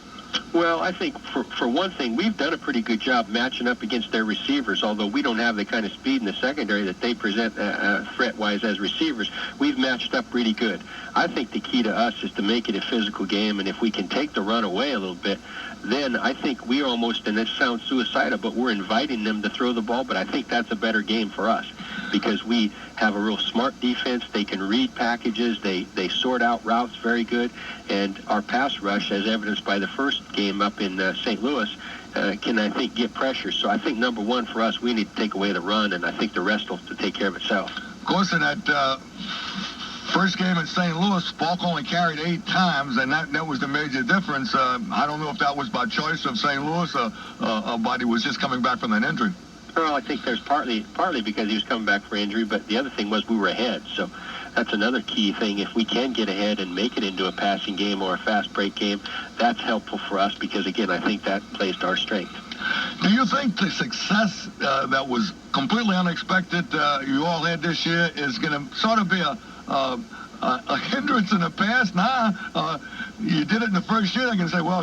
Well, I think for one thing, we've done a pretty good job matching up against their receivers, although we don't have the kind of speed in the secondary that they present threat-wise as receivers. We've matched up pretty good. I think the key to us is to make it a physical game, and if we can take the run away a little bit, then I think we almost, and this sounds suicidal, but we're inviting them to throw the ball, but I think that's a better game for us because we have a real smart defense. They can read packages. They sort out routes very good. And our pass rush, as evidenced by the first game up in St. Louis, can, I think, get pressure. So I think, number one, for us, we need to take away the run, and I think the rest will take care of itself. Of course, in that first game in St. Louis, Falk only carried 8 times, and that was the major difference. I don't know if that was by choice of St. Louis or Buddy was just coming back from an injury. Well, I think there's partly because he was coming back for injury, but the other thing was we were ahead. So that's another key thing. If we can get ahead and make it into a passing game or a fast break game, that's helpful for us because, again, I think that plays to our strength. Do you think the success that was completely unexpected you all had this year is going to sort of be a hindrance in the past? Now, you did it in the first year. They can say, well,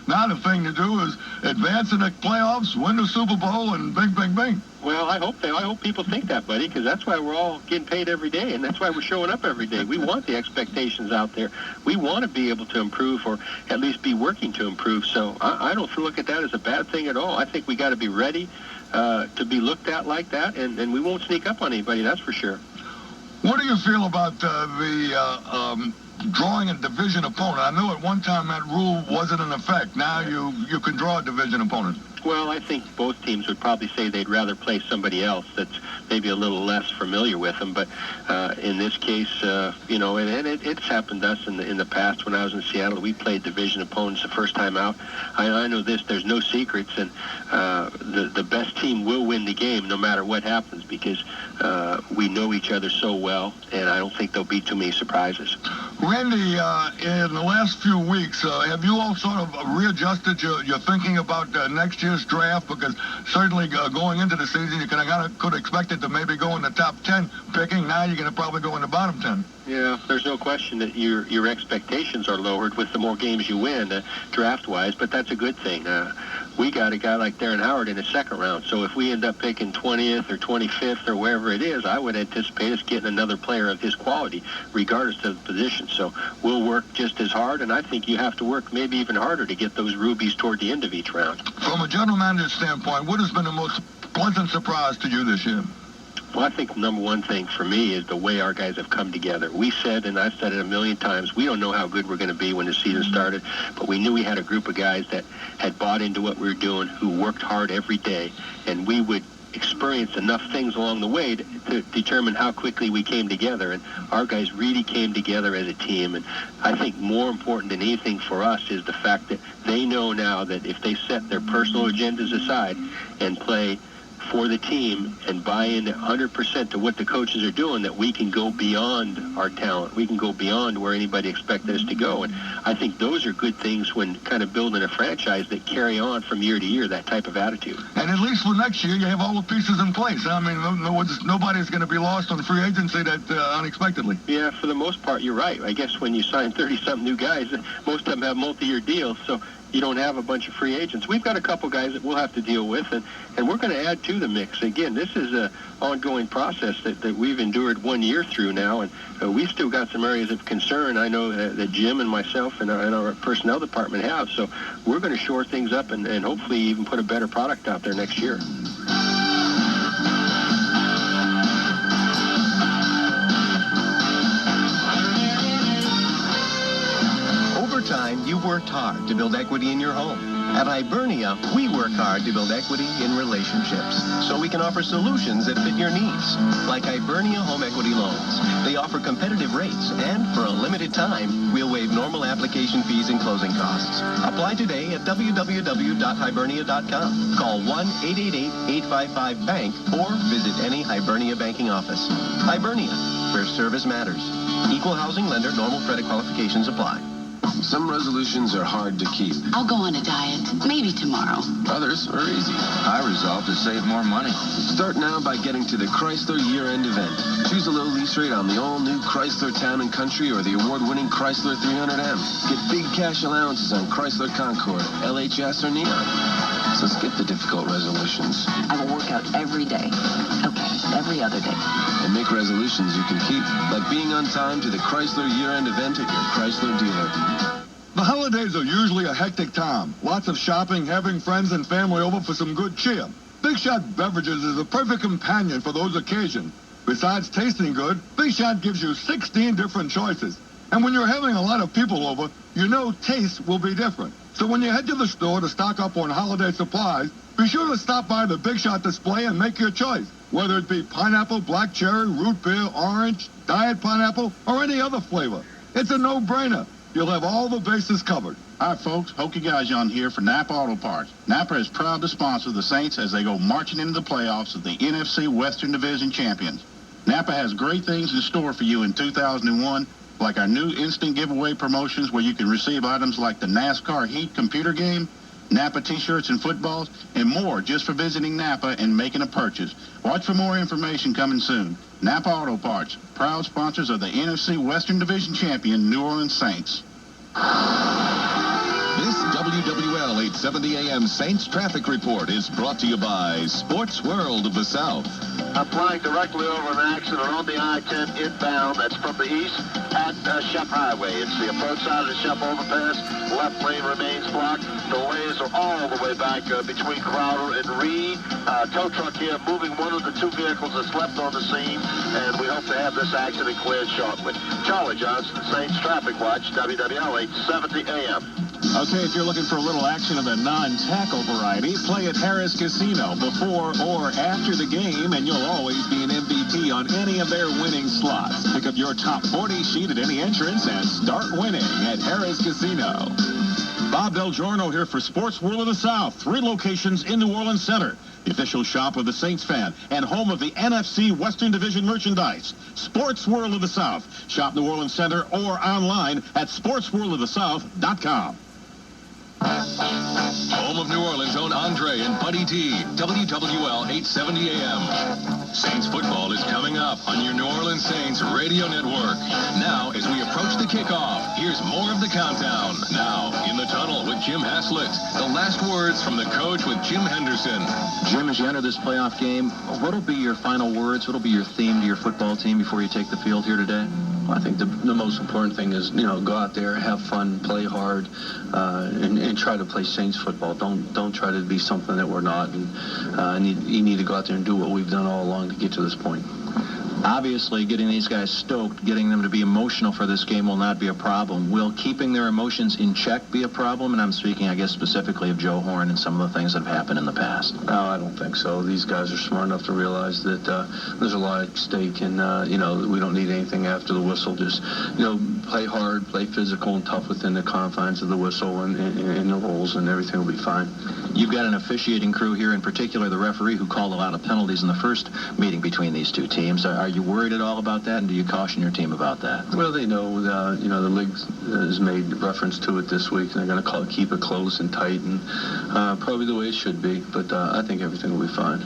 now the thing to do is advance in the playoffs, win the Super Bowl, and bing, bing, bing. Well, I hope people think that, buddy, because that's why we're all getting paid every day, and that's why we're showing up every day. We want the expectations out there. We want to be able to improve, or at least be working to improve. So I don't look at that as a bad thing at all. I think we got to be ready to be looked at like that, and we won't sneak up on anybody, that's for sure. What do you feel about the drawing a division opponent? I know at one time that rule wasn't in effect. Now you can draw a division opponent. Well, I think both teams would probably say they'd rather play somebody else that's maybe a little less familiar with them. But in this case, and it's happened to us in the past. When I was in Seattle, we played division opponents the first time out. I know this. There's no secrets, and the best team will win the game no matter what happens because we know each other so well, and I don't think there'll be too many surprises. Randy, in the last few weeks, have you all sort of readjusted your thinking about next year's draft? Because certainly going into the season, you could expect it to maybe go in the top 10 picking. Now you're going to probably go in the bottom 10. Yeah, there's no question that your expectations are lowered with the more games you win draft-wise, but that's a good thing. We got a guy like Darren Howard in the second round, so if we end up picking 20th or 25th or wherever it is, I would anticipate us getting another player of his quality, regardless of the position. So we'll work just as hard, and I think you have to work maybe even harder to get those rubies toward the end of each round. From a general manager's standpoint, what has been the most pleasant surprise to you this year? Well, I think the number one thing for me is the way our guys have come together. We said, and I've said it a million times, we don't know how good we're going to be when the season started, but we knew we had a group of guys that had bought into what we were doing, who worked hard every day, and we would experience enough things along the way to determine how quickly we came together. And our guys really came together as a team. And I think more important than anything for us is the fact that they know now that if they set their personal agendas aside and play for the team and buy in 100% to what the coaches are doing, that we can go beyond our talent. We can go beyond where anybody expected us to go. And I think those are good things when kind of building a franchise that carry on from year to year, that type of attitude. And at least for next year, you have all the pieces in place. I mean, nobody's going to be lost on free agency unexpectedly. Yeah, for the most part, you're right. I guess when you sign 30-something new guys, most of them have multi-year deals, so you don't have a bunch of free agents. We've got a couple guys that we'll have to deal with, and we're going to add to the mix. Again, this is an ongoing process that we've endured 1 year through now, and we've still got some areas of concern. I know that Jim and myself and our personnel department have, so we're going to shore things up and hopefully even put a better product out there next year. You've worked hard to build equity in your home. At Hibernia, we work hard to build equity in relationships so we can offer solutions that fit your needs, like Hibernia Home Equity Loans. They offer competitive rates, and for a limited time, we'll waive normal application fees and closing costs. Apply today at www.hibernia.com. Call 1-888-855-BANK or visit any Hibernia banking office. Hibernia, where service matters. Equal housing lender, normal credit qualifications apply. Some resolutions are hard to keep. I'll go on a diet, maybe tomorrow. Others are easy. I resolved to save more money. Start now by getting to the Chrysler year-end event. Choose a low lease rate on the all-new Chrysler Town & Country or the award-winning Chrysler 300M. Get big cash allowances on Chrysler Concorde, LHS, or Neon. So skip the difficult resolutions. I will work out every day. Okay, every other day. And make resolutions you can keep, like being on time to the Chrysler year-end event at your Chrysler dealer. The holidays are usually a hectic time. Lots of shopping, having friends and family over for some good cheer. Big Shot Beverages is a perfect companion for those occasions. Besides tasting good, Big Shot gives you 16 different choices. And when you're having a lot of people over, you know tastes will be different. So when you head to the store to stock up on holiday supplies, be sure to stop by the Big Shot display and make your choice. Whether it be pineapple, black cherry, root beer, orange, diet pineapple, or any other flavor. It's a no-brainer. you'll have all the bases covered. Hi, folks. Hokie Gajan here for Napa Auto Parts. Napa is proud to sponsor the Saints as they go marching into the playoffs of the NFC Western Division champions. Napa has great things in store for you in 2001, like our new instant giveaway promotions where you can receive items like the NASCAR Heat computer game, Napa t-shirts and footballs, and more just for visiting Napa and making a purchase. Watch for more information coming soon. Napa Auto Parts, proud sponsors of the NFC Western Division champion New Orleans Saints. This WWL 870 AM Saints Traffic Report is brought to you by Sports World of the South. I'm flying directly over an accident on the I-10 inbound. That's from the east at Shep Highway. It's the approach side of the Shep overpass. Left lane remains blocked. Delays are all the way back between Crowder and Reed. Tow truck here moving one of the two vehicles that's left on the scene, and we hope to have this accident cleared shortly. Charlie Johnson, Saints Traffic Watch, WWL 870 AM. Okay, if you're looking for a little action of the non-tackle variety, play at Harris Casino before or after the game, and you'll always be an MVP on any of their winning slots. Pick up your top 40 sheet at any entrance and start winning at Harris Casino. Bob Del Giorno here for Sports World of the South. 3 locations in New Orleans Center. The official shop of the Saints fan and home of the NFC Western Division merchandise. Sports World of the South. Shop New Orleans Center or online at sportsworldofthesouth.com. Home of New Orleans' own Andre and Buddy T, WWL 870 AM. Saints football is coming up on your New Orleans Saints radio network. Now, as we approach the kickoff, here's more of the countdown. Now, in the tunnel with Jim Haslett. The last words from the coach with Jim Henderson. Jim, as you enter this playoff game, what'll be your final words? What'll be your theme to your football team before you take the field here today? I think the most important thing is, go out there, have fun, play hard, and try to play Saints football. Don't try to be something that we're not. And you need to go out there and do what we've done all along to get to this point. Obviously, getting these guys stoked, getting them to be emotional for this game will not be a problem. Will keeping their emotions in check be a problem? And I'm speaking, I guess, specifically of Joe Horn and some of the things that have happened in the past. No, I don't think so. These guys are smart enough to realize that there's a lot at stake, and, we don't need anything after the whistle. Just, play hard, play physical and tough within the confines of the whistle and the rules, and everything will be fine. You've got an officiating crew here, in particular the referee who called a lot of penalties in the first meeting between these two teams. Are you worried at all about that, and do you caution your team about that? Well, they know, the league has made reference to it this week, and they're going to keep it close and tight, and probably the way it should be, but I think everything will be fine.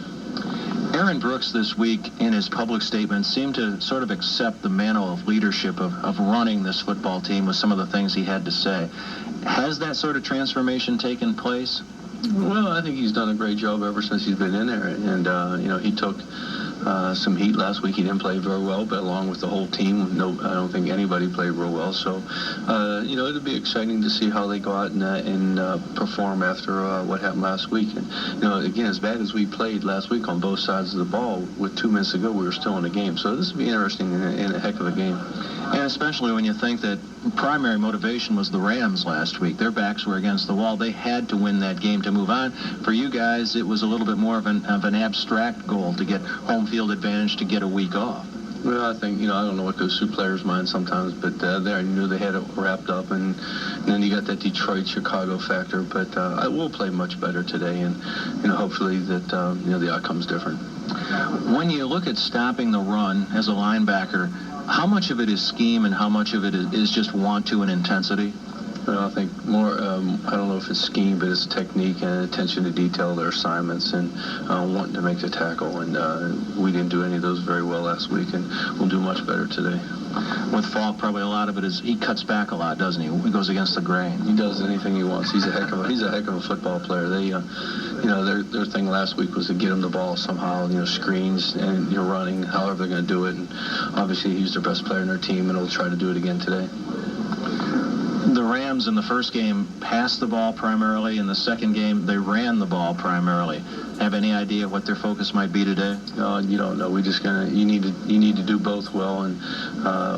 Aaron Brooks this week in his public statement seemed to sort of accept the mantle of leadership of running this football team with some of the things he had to say. Has that sort of transformation taken place? Well, I think he's done a great job ever since he's been in there, and he took some heat last week. He didn't play very well, but along with the whole team, I don't think anybody played real well. So, it'll be exciting to see how they go out and perform after what happened last week. And, again, as bad as we played last week on both sides of the ball, with 2 minutes to go, we were still in the game. So this will be interesting and a heck of a game. And especially when you think that primary motivation was the Rams last week. Their backs were against the wall. They had to win that game to move on. For you guys, it was a little bit more of an abstract goal to get home field advantage to get a week off. Well, I think, I don't know what goes through players' minds sometimes, but there, you knew they had it wrapped up, and then you got that Detroit-Chicago factor. But I will play much better today, and, hopefully that, the outcome's different. When you look at stopping the run as a linebacker, how much of it is scheme and how much of it is just want to and intensity? I think more, I don't know if it's scheme, but it's technique and attention to detail, their assignments, and wanting to make the tackle. And we didn't do any of those very well last week, and we'll do much better today. With Falk, probably a lot of it is he cuts back a lot, doesn't he? He goes against the grain. He does anything he wants. He's a heck of a football player. They, their thing last week was to get him the ball somehow, screens and running, however they're going to do it. And obviously, he's their best player in their team, and he'll try to do it again today. The Rams in the first game passed the ball primarily. In the second game, they ran the ball primarily. have any idea what their focus might be today? No, you don't know. We just you need to do both well, and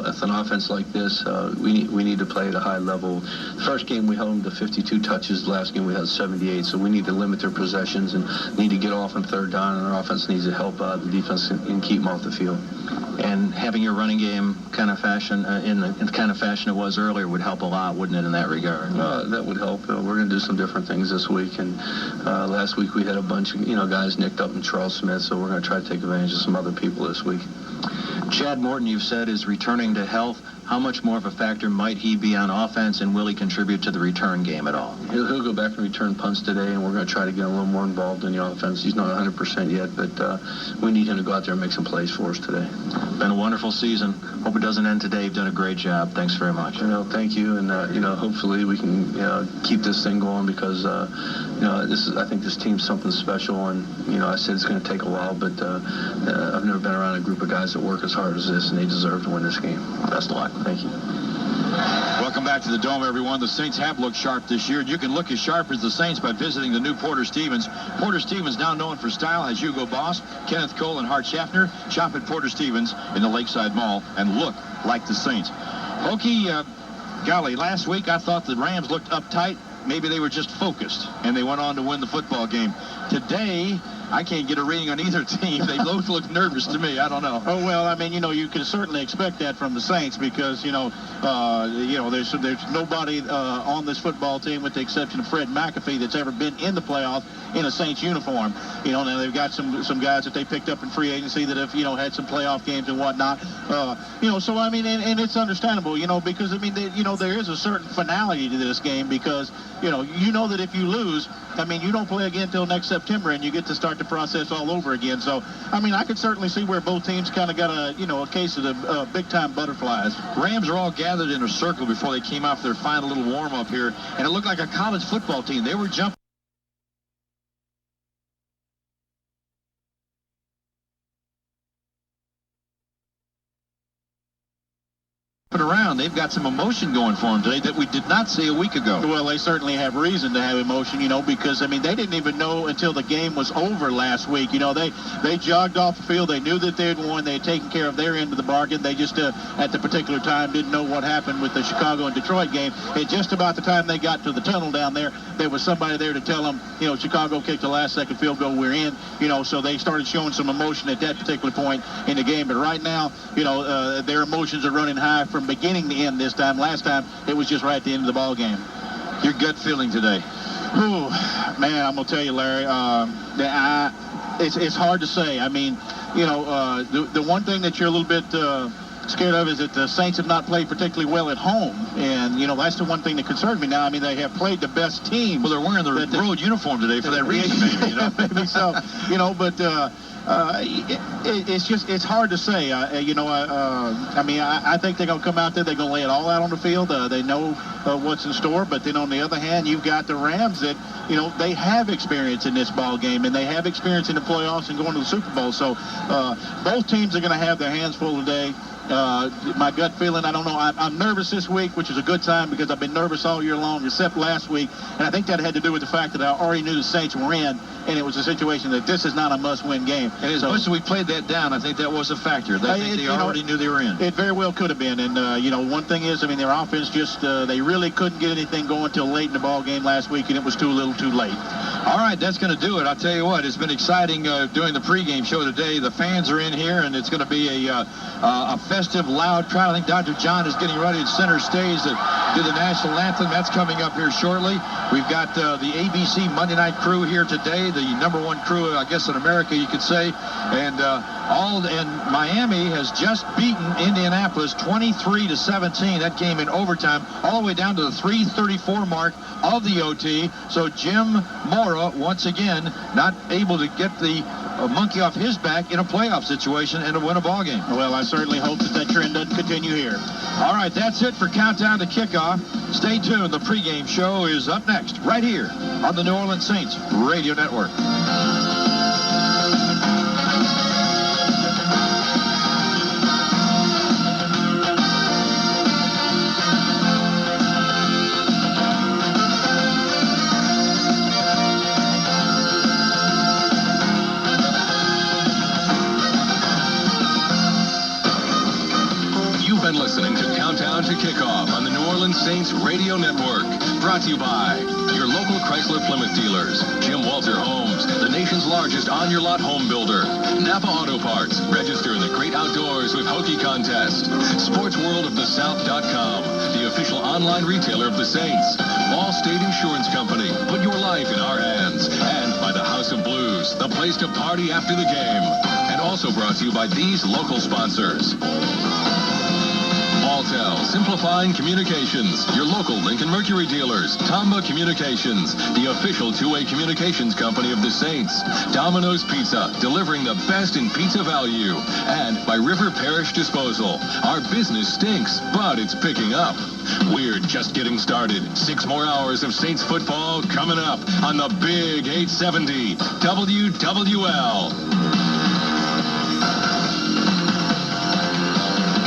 with an offense like this, we need to play at a high level. The first game we held them to 52 touches. The last game we had 78. So we need to limit their possessions and need to get off on third down, and our offense needs to help the defense and keep them off the field. And having your running game kind of fashion in the kind of fashion it was earlier would help a lot, wouldn't it, in that regard? That would help. We're going to do some different things this week, and last week we had a bunch of guys nicked up in Charles Smith, so we're going to try to take advantage of some other people this week. Chad Morton, you've said, is returning to health. How much more of a factor might he be on offense, and will he contribute to the return game at all? He'll go back and return punts today, and we're going to try to get a little more involved in the offense. He's not 100% yet, but we need him to go out there and make some plays for us today. Been a wonderful season. Hope it doesn't end today. You've done a great job. Thanks very much. Thank you, and hopefully we can keep this thing going because I think this team's something special, and I said it's going to take a while, but I've never been around a group of guys that work as hard as this, and they deserve to win this game. Best of luck. Thank you. Welcome back to the Dome, everyone. The Saints have looked sharp this year. You can look as sharp as the Saints by visiting the new Porter Stevens. Porter Stevens, now known for style, has Hugo Boss, Kenneth Cole, and Hart Schaffner. Shop at Porter Stevens in the Lakeside Mall and look like the Saints. Hokie, golly, last week I thought the Rams looked uptight. Maybe they were just focused, and they went on to win the football game. Today, I can't get a reading on either team. They both look nervous to me. I don't know. Oh, well, I mean, you can certainly expect that from the Saints because, there's nobody on this football team with the exception of Fred McAfee that's ever been in the playoffs in a Saints uniform. Now they've got some guys that they picked up in free agency that have, had some playoff games and whatnot. So, I mean, and it's understandable, because, I mean, there is a certain finality to this game because, that if you lose, I mean, you don't play again until next September and you get to start the process all over again. So, I mean, I could certainly see where both teams kind of got a case of the big-time butterflies. Rams are all gathered in a circle before they came off their final little warm-up here, and it looked like a college football team. They were jumping around. They've got some emotion going for them today that we did not see a week ago. Well, they certainly have reason to have emotion, because, I mean, they didn't even know until the game was over last week. They jogged off the field. They knew that they had won. They had taken care of their end of the bargain. They just, at the particular time, didn't know what happened with the Chicago and Detroit game. And just about the time they got to the tunnel down there, there was somebody there to tell them, Chicago kicked the last-second field goal. We're in. So they started showing some emotion at that particular point in the game. But right now, their emotions are running high from beginning to end this time. Last time, it was just right at the end of the ball game. Your gut feeling today? Ooh, man, I'm going to tell you, Larry, it's hard to say. I mean, the one thing that you're a little bit scared of is that the Saints have not played particularly well at home. And, that's the one thing that concerns me now. I mean, they have played the best team. Well, they're wearing the road uniform today for that reason, maybe, Maybe so, but... it's hard to say. I think they're going to come out there. They're going to lay it all out on the field. They know what's in store. But then on the other hand, you've got the Rams that, they have experience in this ball game, and they have experience in the playoffs and going to the Super Bowl. So both teams are going to have their hands full today. My gut feeling, I don't know. I'm nervous this week, which is a good sign because I've been nervous all year long, except last week. And I think that had to do with the fact that I already knew the Saints were in, and it was a situation that this is not a must-win game. And as much as we played that down, I think that was a factor. They already knew they were in. It very well could have been. And, one thing is, I mean, their offense just, they really couldn't get anything going until late in the ball game last week, and it was too little too late. All right, that's going to do it. I'll tell you what, it's been exciting doing the pregame show today. The fans are in here, and it's going to be a festive, loud crowd. I think Dr. John is getting ready at center stage to do the national anthem. That's coming up here shortly. We've got the ABC Monday Night crew here today, the #1 crew, I guess, in America, you could say. And Miami has just beaten Indianapolis 23-17. That game in overtime, all the way down to the 3:34 mark of the OT. So Jim Mora, once again, not able to get the monkey off his back in a playoff situation and to win a ball game. Well, I certainly hope that trend doesn't continue here. All right, that's it for Countdown to Kickoff. Stay tuned. The pregame show is up next, right here on the New Orleans Saints Radio Network. to kickoff on the New Orleans Saints Radio Network. Brought to you by your local Chrysler Plymouth dealers. Jim Walter Homes, the nation's largest on-your-lot home builder. Napa Auto Parts. Register in the great outdoors with Hokie Contest. SportsWorldOfTheSouth.com, the official online retailer of the Saints. Allstate Insurance Company. Put your life in our hands. And by the House of Blues, the place to party after the game. And also brought to you by these local sponsors. Alltel, simplifying communications. Your local Lincoln Mercury dealers. Tomba Communications, the official two-way communications company of the Saints. Domino's Pizza, delivering the best in pizza value. And by River Parish Disposal. Our business stinks, but it's picking up. We're just getting started. 6 more hours of Saints football coming up on the Big 870 WWL.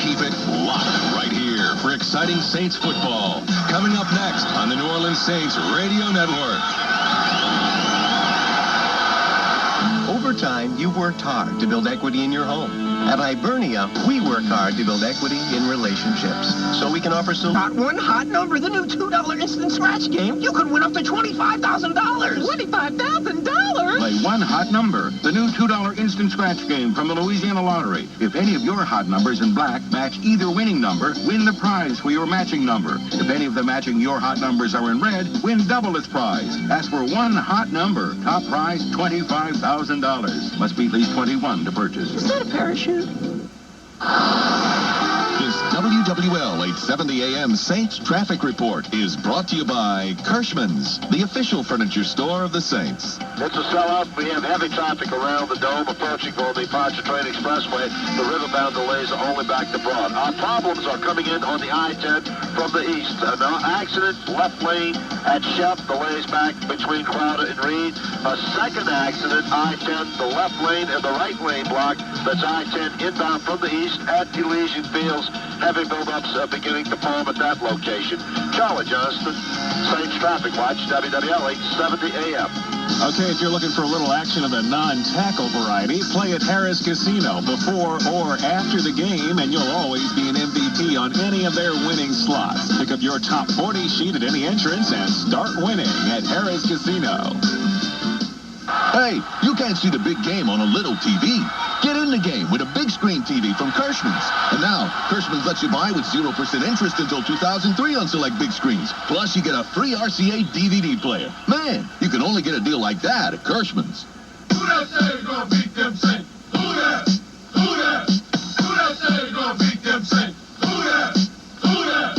Keep it locked right here for exciting Saints football. Coming up next on the New Orleans Saints Radio Network. Over time, you've worked hard to build equity in your home. At Hibernia, we work hard to build equity in relationships, so we can offer Not one hot number. The new $2 instant scratch game. You could win up to $25,000. $25,000? Play one hot number. The new $2 instant scratch game from the Louisiana Lottery. If any of your hot numbers in black match either winning number, win the prize for your matching number. If any of the matching your hot numbers are in red, win double its prize. Ask for one hot number. Top prize, $25,000. Must be at least 21 to purchase. Is that a parachute? This WWL 870 AM Saints Traffic Report is brought to you by Kirschman's, the official furniture store of the Saints. It's a sellout. We have heavy traffic around the dome approaching for the Pontchartrain Expressway. The riverbound delays are only back to Broad. Our problems are coming in on the I-10 from the east. An accident, left lane at Shep, delays back between Crowder and Reed. A second accident, I-10, the left lane and the right lane block. That's I-10 inbound from the east at Elysian Fields. Heavy buildups beginning to form at that location. Charlie Johnston, Saints Traffic Watch, WWL 870 AM. Okay, if you're looking for a little action of the non-tackle variety, play at Harris Casino before or after the game, and you'll always be an MVP on any of their winning slots. Pick up your top 40 sheet at any entrance and start winning at Harris Casino. Hey, you can't see the big game on a little TV. Get in the game with a big screen TV from Kirschman's. And now, Kirschman's lets you buy with 0% interest until 2003 on select big screens. Plus, you get a free RCA DVD player. Man, you can only get a deal like that at Kirschman's. Who that say gonna beat them Saints? Who that? Who that? Who that say gonna beat them Saints? Who that? Who that?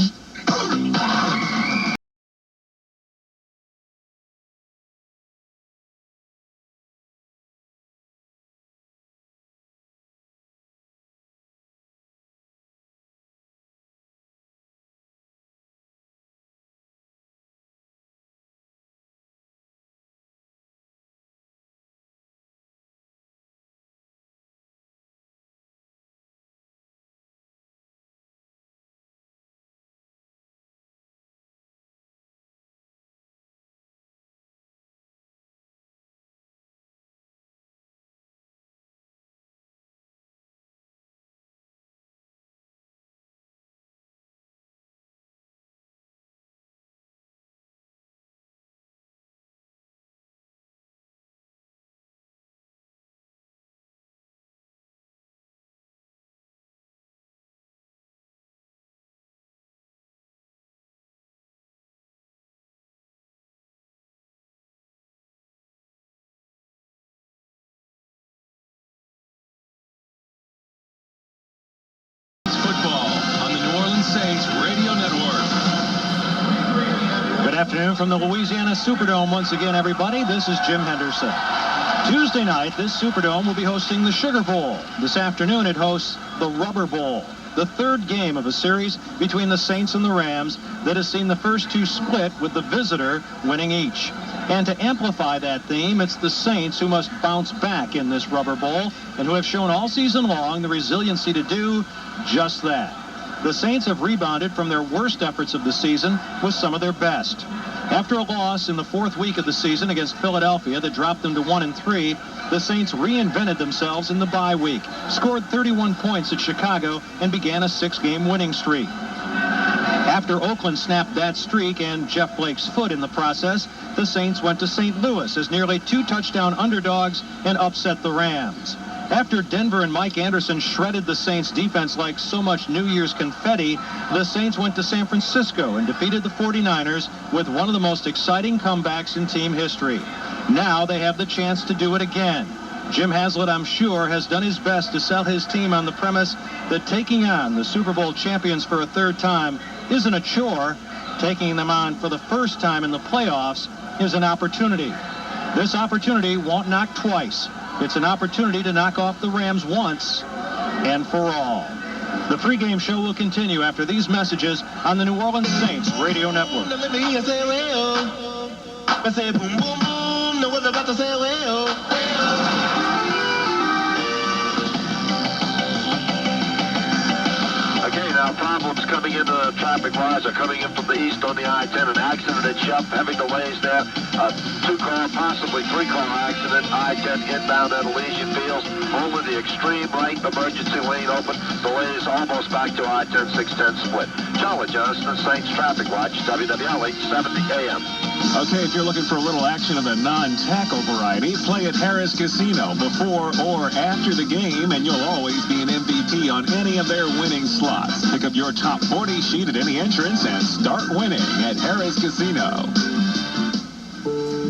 Saints Radio Network. Good afternoon from the Louisiana Superdome once again, everybody. This is Jim Henderson. Tuesday night, this Superdome will be hosting the Sugar Bowl. This afternoon, it hosts the Rubber Bowl, the third game of a series between the Saints and the Rams that has seen the first two split with the visitor winning each. And to amplify that theme, it's the Saints who must bounce back in this Rubber Bowl and who have shown all season long the resiliency to do just that. The Saints have rebounded from their worst efforts of the season with some of their best. After a loss in the fourth week of the season against Philadelphia that dropped them to 1-3, the Saints reinvented themselves in the bye week, scored 31 points at Chicago, and began a 6-game winning streak. After Oakland snapped that streak and Jeff Blake's foot in the process, the Saints went to St. Louis as nearly 2-touchdown underdogs and upset the Rams. After Denver and Mike Anderson shredded the Saints defense like so much New Year's confetti, the Saints went to San Francisco and defeated the 49ers with one of the most exciting comebacks in team history. Now they have the chance to do it again. Jim Haslett, I'm sure, has done his best to sell his team on the premise that taking on the Super Bowl champions for a third time isn't a chore. Taking them on for the first time in the playoffs is an opportunity. This opportunity won't knock twice. It's an opportunity to knock off the Rams once and for all. The pregame show will continue after these messages on the New Orleans Saints Radio Network. Okay, now problems coming into the traffic-wise are coming in from the east on the I-10. An accident at Shep, heavy delays there. A 2-car, possibly 3-car accident. I-10 inbound at Elysian Fields. Only the extreme right emergency lane open. Delays almost back to I-10 610 split. Charlie Johnston, Saints Traffic Watch, WWL 870 AM. Okay, if you're looking for a little action of the non-tackle variety, play at Harris Casino before or after the game, and you'll always be an MVP on any of their winning slots. Pick up your top 40 sheet at any entrance and start winning at Harris Casino.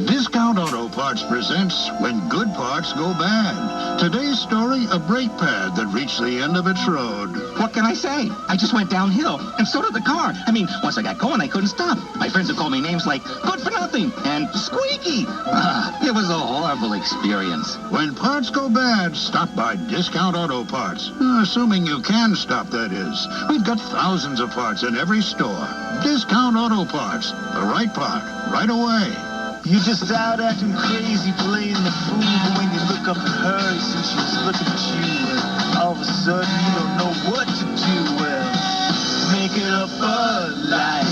Discount Auto Parts presents When Good Parts Go Bad. Today's story, a brake pad that reached the end of its road. What can I say? I just went downhill, and so did the car. I mean, once I got going, I couldn't stop. My friends would call me names like Good for Nothing and Squeaky. It was a horrible experience. When parts go bad, stop by Discount Auto Parts. Assuming you can stop, that is. We've got thousands of parts in every store. Discount Auto Parts. The right part, right away. You're just out acting crazy, playing the fool, but when you look up at her, you see she's looking at you, and all of a sudden you don't know what to do. Well, make it a Bud Light.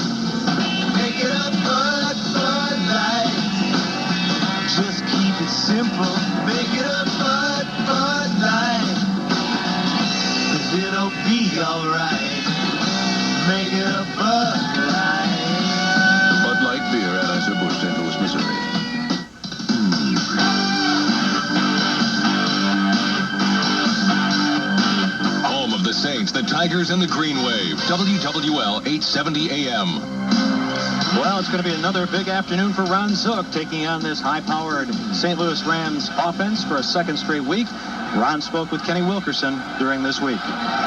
Make it a Bud Light. Just keep it simple. Make it a Bud Light. 'Cause it'll be alright. Make it a Bud Light. Bud Light beer, Anheuser-Busch, St. Louis, Missouri. Home of the Saints, the Tigers, and the Green Wave. WWL 870 AM. Well, it's going to be another big afternoon for Ron Zook, taking on this high-powered St. Louis Rams offense for a second straight week. Ron spoke with Kenny Wilkerson during this week.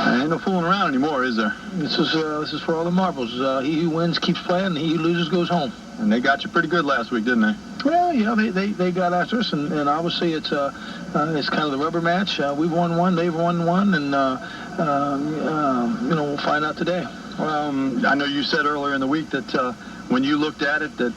There ain't no fooling around anymore, is there? This is for all the marbles. He who wins keeps playing, and he who loses goes home. And they got you pretty good last week, didn't they? Well, yeah, they got after us, and obviously it's kind of the rubber match. We've won one, they've won one, and we'll find out today. I know you said earlier in the week that when you looked at it, that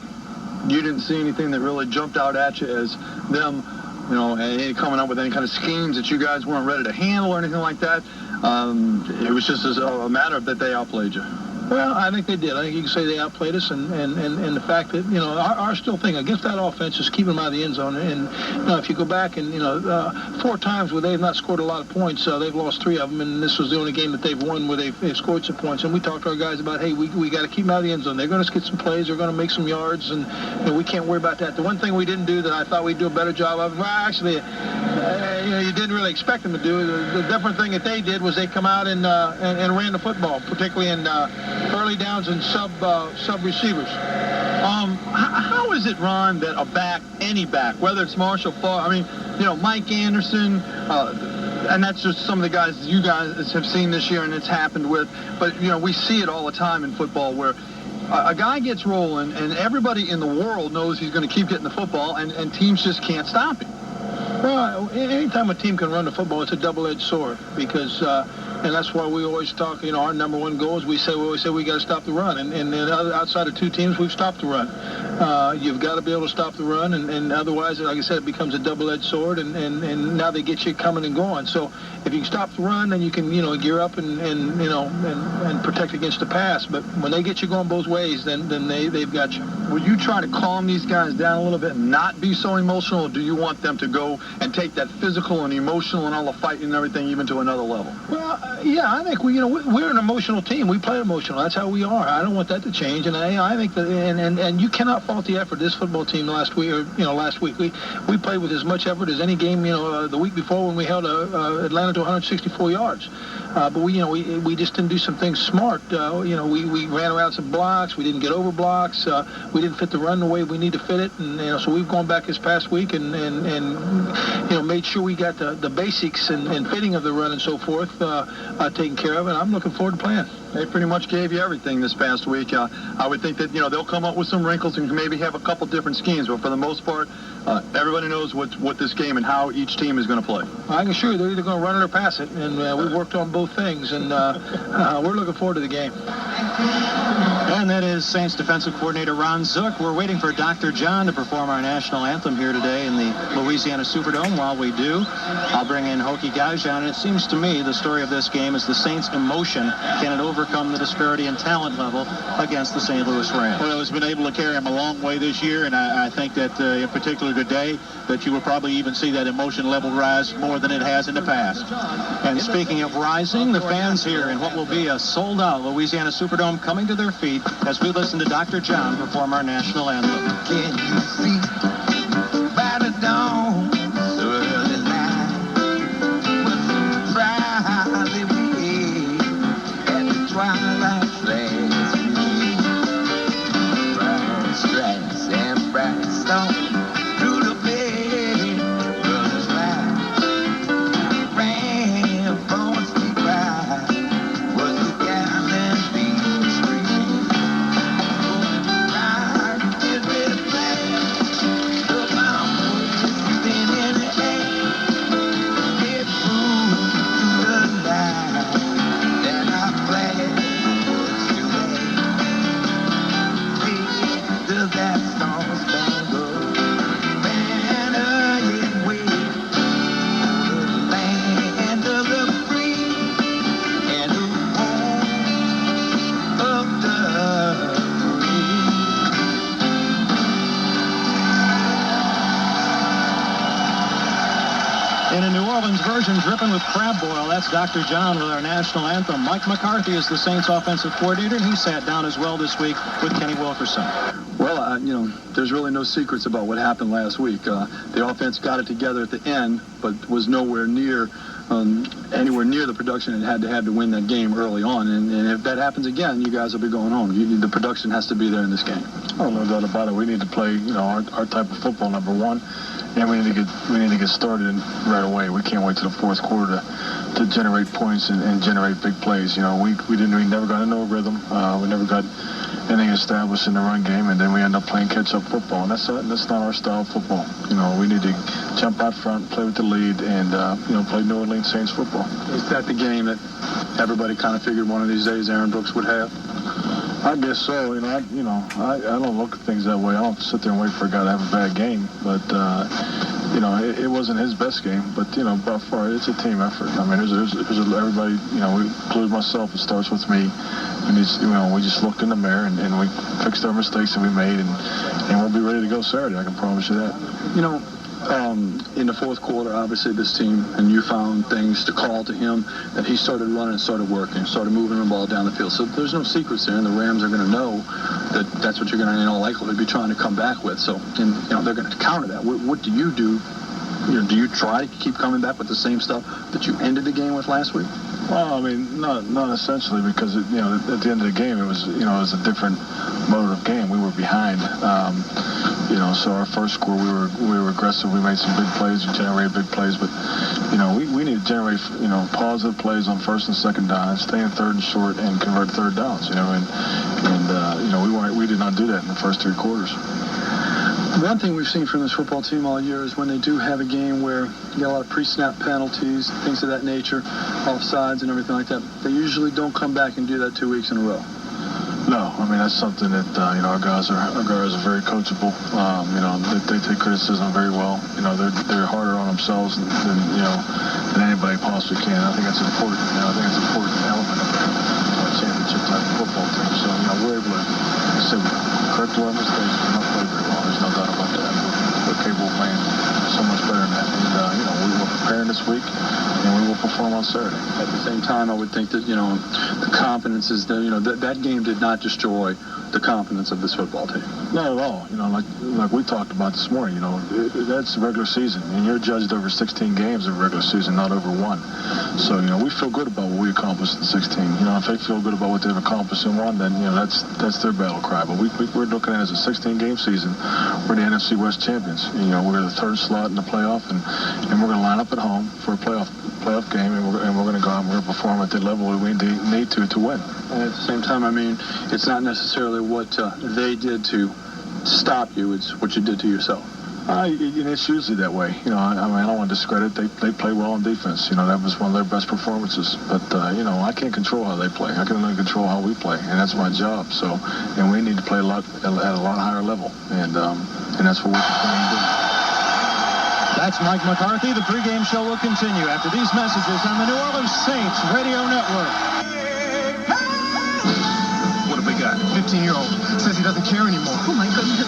you didn't see anything that really jumped out at you as them, and coming up with any kind of schemes that you guys weren't ready to handle or anything like that. It was just a matter of that they outplayed you. Well, I think they did. I think you can say they outplayed us, and the fact that, our still thing against that offense is keeping them out of the end zone. And, if you go back and, 4 times where they've not scored a lot of points, they've lost 3 of them, and this was the only game that they've won where they've scored some points. And we talked to our guys about, hey, we got to keep them out of the end zone. They're going to get some plays. They're going to make some yards, and we can't worry about that. The one thing we didn't do that I thought we'd do a better job of, well, actually, you didn't really expect them to do. The different thing that they did was they come out and ran the football, particularly in early downs and sub receivers. How is it, Ron, that any back, whether it's Marshall Faulk, Mike Anderson, and that's just some of the guys you guys have seen this year and it's happened with, but, we see it all the time in football where a guy gets rolling and everybody in the world knows he's going to keep getting the football and teams just can't stop him. Well, anytime a team can run the football, it's a double-edged sword because, and that's why we always talk, our number one goal is we always say we got to stop the run. And outside of 2 teams, we've stopped the run. You've got to be able to stop the run, and otherwise, like I said, it becomes a double-edged sword, and now they get you coming and going. So if you can stop the run, then you can, gear up and protect against the pass. But when they get you going both ways, then they've got you. Will you try to calm these guys down a little bit and not be so emotional, or do you want them to go and take that physical and emotional and all the fighting and everything even to another level? Well, Yeah, I think we're an emotional team. We play emotional. That's how we are. I don't want that to change. And I think that and you cannot fault the effort of this football team last week. We played with as much effort as any game. The week before when we held Atlanta to 164 yards. But we just didn't do some things smart. We ran around some blocks. We didn't get over blocks. We didn't fit the run the way we need to fit it. And so we've gone back this past week and made sure we got the basics and fitting of the run and so forth taken care of. And I'm looking forward to playing. They pretty much gave you everything this past week. I would think that they'll come up with some wrinkles and maybe have a couple different schemes, but for the most part, everybody knows what this game and how each team is going to play. I can assure you they're either going to run it or pass it, and we've worked on both things, and we're looking forward to the game. And that is Saints defensive coordinator Ron Zook. We're waiting for Dr. John to perform our national anthem here today in the Louisiana Superdome. While we do, I'll bring in Hokie Gajan, and it seems to me the story of this game is the Saints' emotion. Can it overcome the disparity in talent level against the St. Louis Rams? Well, it's been able to carry them a long way this year, and I think that in particular today, that you will probably even see that emotion level rise more than it has in the past. And speaking of rising, the fans here in what will be a sold-out Louisiana Superdome coming to their feet as we listen to Dr. John perform our national anthem. Can you see by the dawn's early light what proudly we at the twilight's last view, brown stripes and bright stone through the bed runners light, ran from a steep ride was the gallant beat street. In a New Orleans version dripping with crab boil, that's Dr. John with our national anthem. Mike McCarthy is the Saints offensive coordinator, and he sat down as well this week with Kenny Wilkerson. Well, there's really no secrets about what happened last week. The offense got it together at the end, but was nowhere near anywhere near the production it had to have to win that game early on. And if that happens again, you guys will be going home. The production has to be there in this game. Oh, no doubt about it. We need to play, our type of football, number one. And we need to get started right away. We can't wait till the fourth quarter to generate points and generate big plays. We never got into a rhythm. We never got anything established in the run game, and then we end up playing catch-up football. And that's not our style of football. We need to jump out front, play with the lead, and play New Orleans Saints football. Is that the game that everybody kind of figured one of these days Aaron Brooks would have? I guess so. I don't look at things that way. I don't sit there and wait for a guy to have a bad game. But it wasn't his best game. But by far, it's a team effort. I mean, there's everybody. We include myself. It starts with me. We just looked in the mirror and we fixed our mistakes that we made, and we'll be ready to go Saturday. I can promise you that. In the fourth quarter, obviously this team, and you found things to call to him, that he started running, started working, started moving the ball down the field. So there's no secrets there, and the Rams are going to know that that's what you're going to, in all likelihood, be trying to come back with. So, they're going to counter that. What do you do? Do you try to keep coming back with the same stuff that you ended the game with last week? Well, I mean, not essentially, because at the end of the game, it was a different mode of game. We were behind. So our first score, we were aggressive. We made some big plays. We generated big plays, but we need to generate positive plays on first and second down, stay in third and short, and convert third downs. We did not do that in the first three quarters. One thing we've seen from this football team all year is when they do have a game where you get a lot of pre-snap penalties, things of that nature, offsides and everything like that, they usually don't come back and do that 2 weeks in a row. No, I mean, that's something that our guys are very coachable. They take criticism very well. They're harder on themselves than anybody possibly can. I think that's important. I think it's an important element of a championship type of football team. So we're able to correct our mistakes. We're not playing very well. There's no doubt about that. We're capable of playing so much better than that. And we look preparing this week, and we will perform on Saturday. At the same time, I would think that, the confidence is that game did not destroy the confidence of this football team. Not at all. Like we talked about this morning, that's the regular season, and you're judged over 16 games of regular season, not over one. So, we feel good about what we accomplished in 16. If they feel good about what they've accomplished in one, then, that's their battle cry. But we're looking at it as a 16-game season. We're the NFC West champions. We're the third slot in the playoff, and we're going to line up at home for a playoff game, and we're going to go out and we're going to perform at the level we need to win. And at the same time, it's not necessarily what they did to stop you, it's what you did to yourself. It's usually that way. I don't want to discredit. They play well on defense. That was one of their best performances. But, I can't control how they play. I can only control how we play, and that's my job. So, and we need to play at a lot higher level, and that's what we're trying to do. That's Mike McCarthy. The pregame show will continue after these messages on the New Orleans Saints Radio Network. What have we got? 15-year-old says he doesn't care anymore. Oh, my goodness.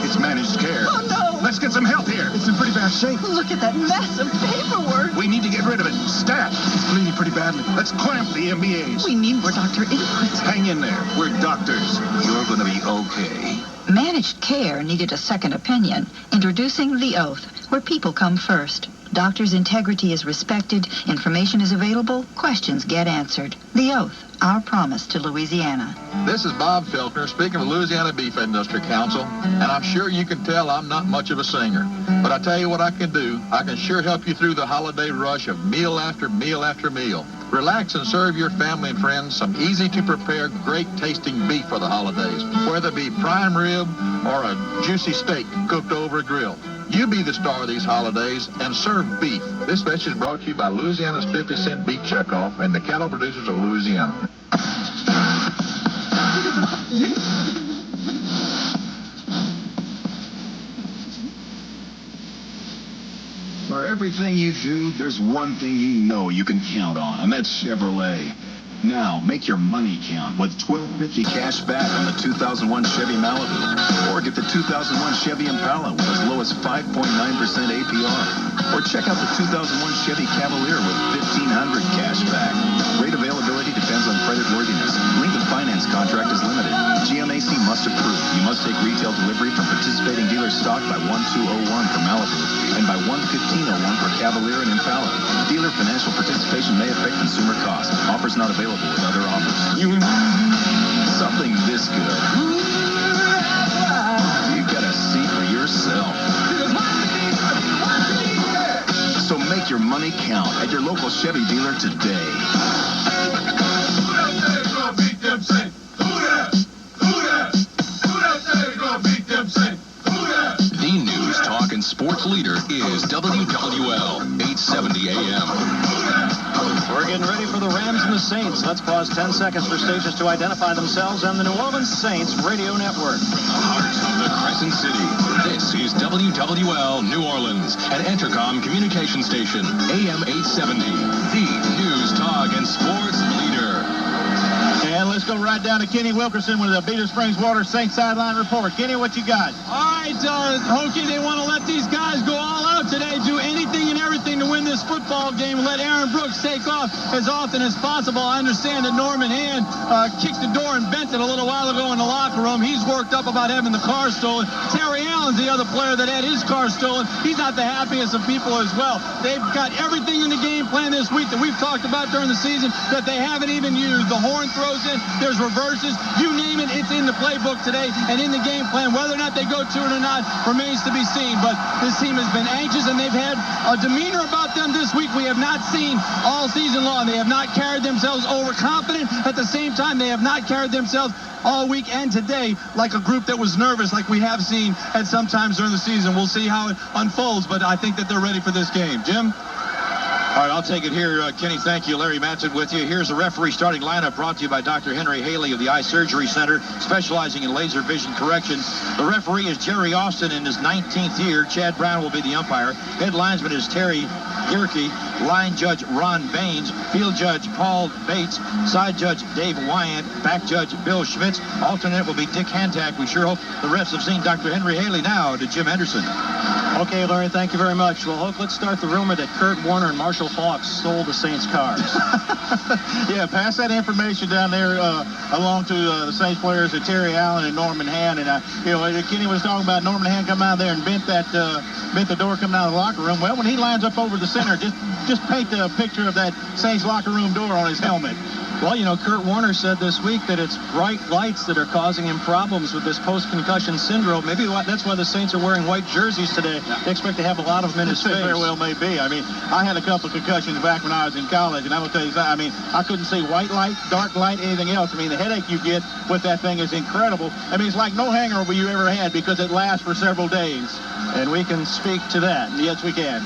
It's managed care. Oh, no. Let's get some help here. It's in pretty bad shape. Look at that mess of paperwork. We need to get rid of it. Stat. It's bleeding pretty badly. Let's clamp the MBAs. We need more doctor input. Hang in there. We're doctors. You're going to be okay. Managed care needed a second opinion. Introducing The Oath, where people come first. Doctors' integrity is respected, information is available, questions get answered. The Oath, our promise to Louisiana. This is Bob Felkner speaking of Louisiana Beef Industry Council, and I'm sure you can tell I'm not much of a singer. But I tell you what I can do. I can sure help you through the holiday rush of meal after meal after meal. Relax and serve your family and friends some easy-to-prepare, great-tasting beef for the holidays, whether it be prime rib or a juicy steak cooked over a grill. You be the star of these holidays and serve beef. This message is brought to you by Louisiana's 50-cent beef checkoff and the cattle producers of Louisiana. For everything you do, there's one thing you know you can count on, and that's Chevrolet. Now, make your money count with $12.50 cash back on the 2001 Chevy Malibu. Or get the 2001 Chevy Impala with as low as 5.9% APR. Or check out the 2001 Chevy Cavalier with $1,500 cash back. Rate availability depends on credit worthiness. Length of finance contract is limited. GMAC must approve. You must take retail delivery from participating dealer stock by 1201 for Malibu and by 11501 for Cavalier and Impala. Dealer financial participation may affect consumer costs. Offers not available with other offers. Something this good, you gotta see for yourself. So make your money count at your local Chevy dealer today. The news, talk, and sports leader is WWL 870 AM. We're getting ready for the Rams and the Saints. Let's pause 10 seconds for stations to identify themselves on the New Orleans Saints Radio Network. Heart of the Crescent City. This is WWL New Orleans, an Entercom communication station, AM 870. The news, talk, and sports leader. And let's go right down to Kenny Wilkerson with the Beater Springs Water Saints sideline report. Kenny, what you got? All right, Hokie, they want to let these guys go all out today, do anything and everything to win this football game, let Aaron Brooks take off as often as possible. I understand that Norman Hand kicked the door and bent it a little while ago in the locker room. He's worked up about having the car stolen. Terry Allen's the other player that had his car stolen. He's not the happiest of people as well. They've got everything in the game plan this week that we've talked about during the season that they haven't even used. The horn throws in, there's reverses, you name it, it's in the playbook today and in the game plan. Whether or not they go to it or not remains to be seen, but this team has been anxious and they've had a demeanor about them this week we have not seen all season long. They have not carried themselves overconfident. At the same time, they have not carried themselves all week and today like a group that was nervous like we have seen at some times during the season. We'll see how it unfolds, but I think that they're ready for this game. Jim? All right, I'll take it here. Kenny, thank you. Larry Matson with you. Here's the referee starting lineup brought to you by Dr. Henry Haley of the Eye Surgery Center, specializing in laser vision correction. The referee is Jerry Austin in his 19th year. Chad Brown will be the umpire. Head linesman is Terry Gierke. Line judge Ron Baines. Field judge Paul Bates. Side judge Dave Wyant. Back judge Bill Schmitz. Alternate will be Dick Hantak. We sure hope the refs have seen Dr. Henry Haley now to Jim Henderson. Okay, Larry, thank you very much. Well, Hoke, let's start the rumor that Kurt Warner and Marshall Faulk sold the Saints cars. Yeah, pass that information down there along to the Saints players at Terry Allen and Norman Hand. And, Kenny was talking about Norman Hand coming out there and bent the door coming out of the locker room. Well, when he lines up over the center, just paint a picture of that Saints locker room door on his helmet. Well, Kurt Warner said this week that it's bright lights that are causing him problems with this post-concussion syndrome. Maybe that's why the Saints are wearing white jerseys today. They expect to have a lot of them in his face. Very well may be. I mean, I had a couple of concussions back when I was in college, and I will tell you something. I mean, I couldn't see white light, dark light, anything else. I mean, the headache you get with that thing is incredible. I mean, it's like no hangover you ever had because it lasts for several days. And we can speak to that. Yes, we can.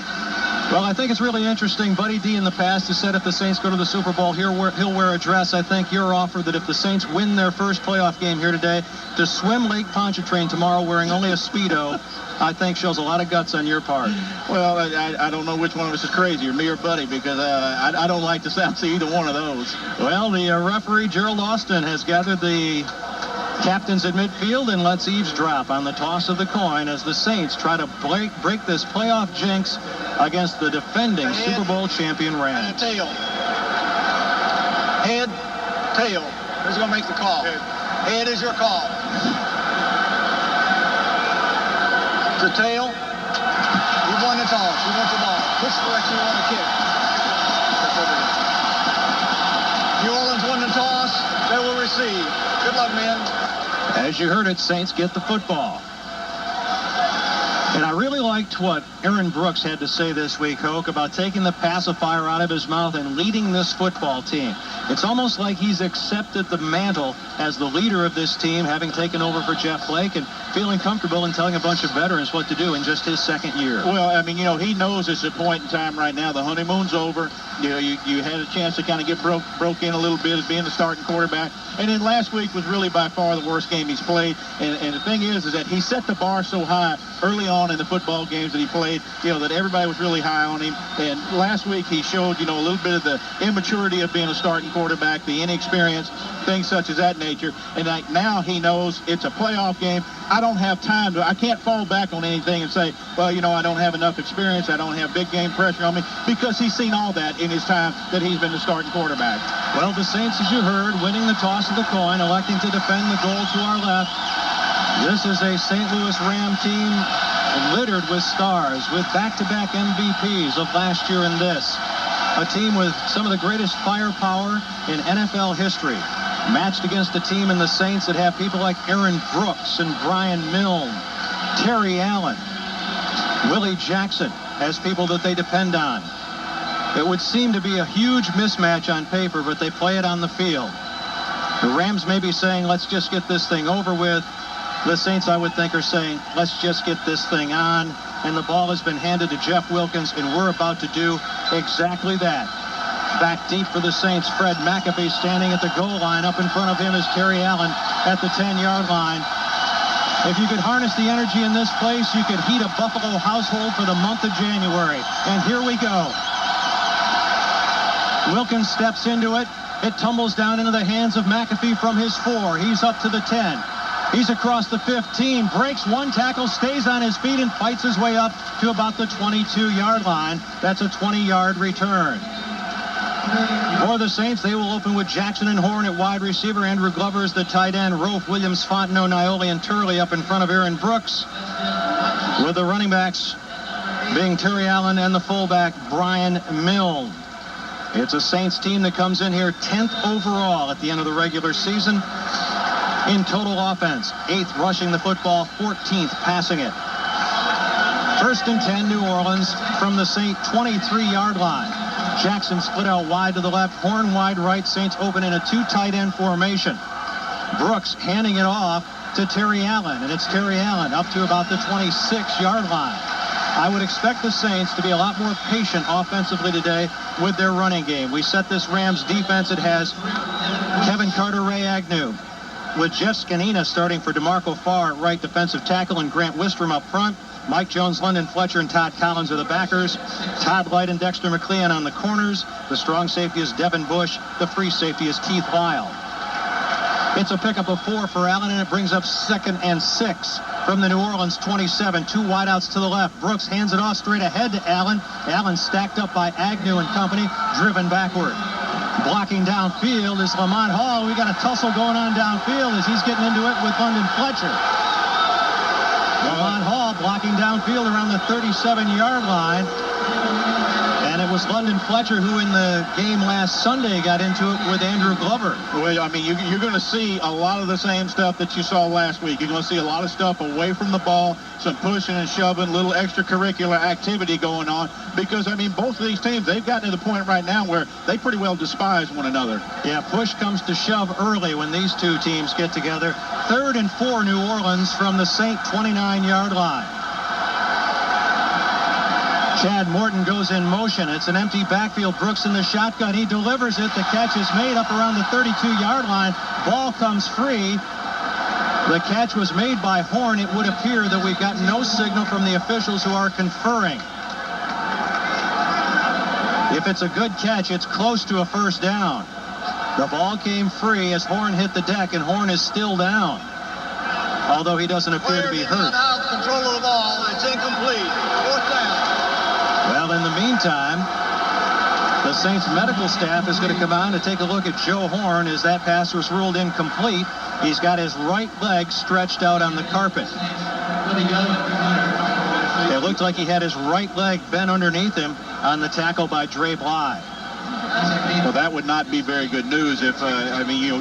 Well, I think it's really interesting. Buddy D in the past has said if the Saints go to the Super Bowl, he'll wear a dress. I think your offer that if the Saints win their first playoff game here today, to swim Lake Pontchartrain tomorrow wearing only a Speedo, I think shows a lot of guts on your part. Well, I don't know which one of us is crazier, me or Buddy, because I don't like to see either one of those. Well, the referee, Gerald Austin, has gathered the captains at midfield and lets eavesdrop on the toss of the coin as the Saints try to break this playoff jinx against the defending Super Bowl champion Rams. Tail. Head, tail. Who's going to make the call? Head is your call. The tail. You won the toss. You want the ball. Which direction you want to kick? New Orleans won the toss. They will receive. Good luck, men. As you heard it, Saints get the football. And I really liked what Aaron Brooks had to say this week, Hoke, about taking the pacifier out of his mouth and leading this football team. It's almost like he's accepted the mantle as the leader of this team, having taken over for Jeff Blake and feeling comfortable in telling a bunch of veterans what to do in just his second year. Well, I mean, he knows it's a point in time right now. The honeymoon's over. You had a chance to kind of get broke in a little bit as being the starting quarterback. And then last week was really by far the worst game he's played. And the thing is that he set the bar so high early on in the football games that he played, that everybody was really high on him. And last week he showed, a little bit of the immaturity of being a starting quarterback, the inexperience, things such as that nature. And now he knows it's a playoff game. I don't have time I can't fall back on anything and say, well, I don't have enough experience. I don't have big game pressure on me, because he's seen all that in his time that he's been the starting quarterback. Well, the Saints, as you heard, winning the toss of the coin, electing to defend the goal to our left. This is a St. Louis Ram team littered with stars, with back-to-back MVPs of last year and this. A team with some of the greatest firepower in NFL history, matched against a team in the Saints that have people like Aaron Brooks and Brian Milne, Terry Allen, Willie Jackson as people that they depend on. It would seem to be a huge mismatch on paper, but they play it on the field. The Rams may be saying, let's just get this thing over with. The Saints, I would think, are saying, let's just get this thing on. And the ball has been handed to Jeff Wilkins, and we're about to do exactly that. Back deep for the Saints, Fred McAfee standing at the goal line. Up in front of him is Terry Allen at the 10-yard line. If you could harness the energy in this place, you could heat a Buffalo household for the month of January. And here we go. Wilkins steps into it. It tumbles down into the hands of McAfee from his 4. He's up to the 10. He's across the 15, breaks one tackle, stays on his feet, and fights his way up to about the 22-yard line. That's a 20-yard return. For the Saints, they will open with Jackson and Horn at wide receiver. Andrew Glover is the tight end. Rofe, Williams, Fontenot, Nioli, and Turley up in front of Aaron Brooks, with the running backs being Terry Allen and the fullback Brian Milne. It's a Saints team that comes in here 10th overall at the end of the regular season in total offense. 8th rushing the football, 14th passing it. First and 10, New Orleans from the Saint 23-yard line. Jackson split out wide to the left, Horn wide right. Saints open in a 2 tight end formation. Brooks handing it off to Terry Allen, and it's Terry Allen up to about the 26-yard line. I would expect the Saints to be a lot more patient offensively today with their running game. We set this Rams defense. It has Kevin Carter, Ray Agnew, with Jeff Scanina starting for DeMarco Farr at right defensive tackle, and Grant Wistrom up front. Mike Jones, London Fletcher, and Todd Collins are the backers. Todd Light and Dexter McLeon on the corners. The strong safety is Devin Bush. The free safety is Keith Lyle. It's a pickup of 4 for Allen, and it brings up 2nd and 6. from the New Orleans 27. Two wideouts to the left. Brooks hands it off straight ahead to Allen. Allen stacked up by Agnew and company, driven backward. Blocking downfield is Lamont Hall. We got a tussle going on downfield as he's getting into it with London Fletcher. Lamont Hall blocking downfield around the 37-yard line. And it was London Fletcher who in the game last Sunday got into it with Andrew Glover. Well, I mean, you're going to see a lot of the same stuff that you saw last week. You're going to see a lot of stuff away from the ball, some pushing and shoving, little extracurricular activity going on. Because, I mean, both of these teams, they've gotten to the point right now where they pretty well despise one another. Yeah, push comes to shove early when these two teams get together. 3rd and 4 New Orleans from the Saint 29-yard line. Chad Morton goes in motion. It's an empty backfield. Brooks in the shotgun. He delivers it. The catch is made up around the 32-yard line. Ball comes free. The catch was made by Horn. It would appear that we've got no signal from the officials who are conferring. If it's a good catch, it's close to a first down. The ball came free as Horn hit the deck, and Horn is still down, although he doesn't appear to be hurt. Control of the ball. It's incomplete. 4th down. Well, in the meantime, the Saints medical staff is going to come on to take a look at Joe Horn as that pass was ruled incomplete. He's got his right leg stretched out on the carpet. It looked like he had his right leg bent underneath him on the tackle by Dre Bly. Well, that would not be very good news if,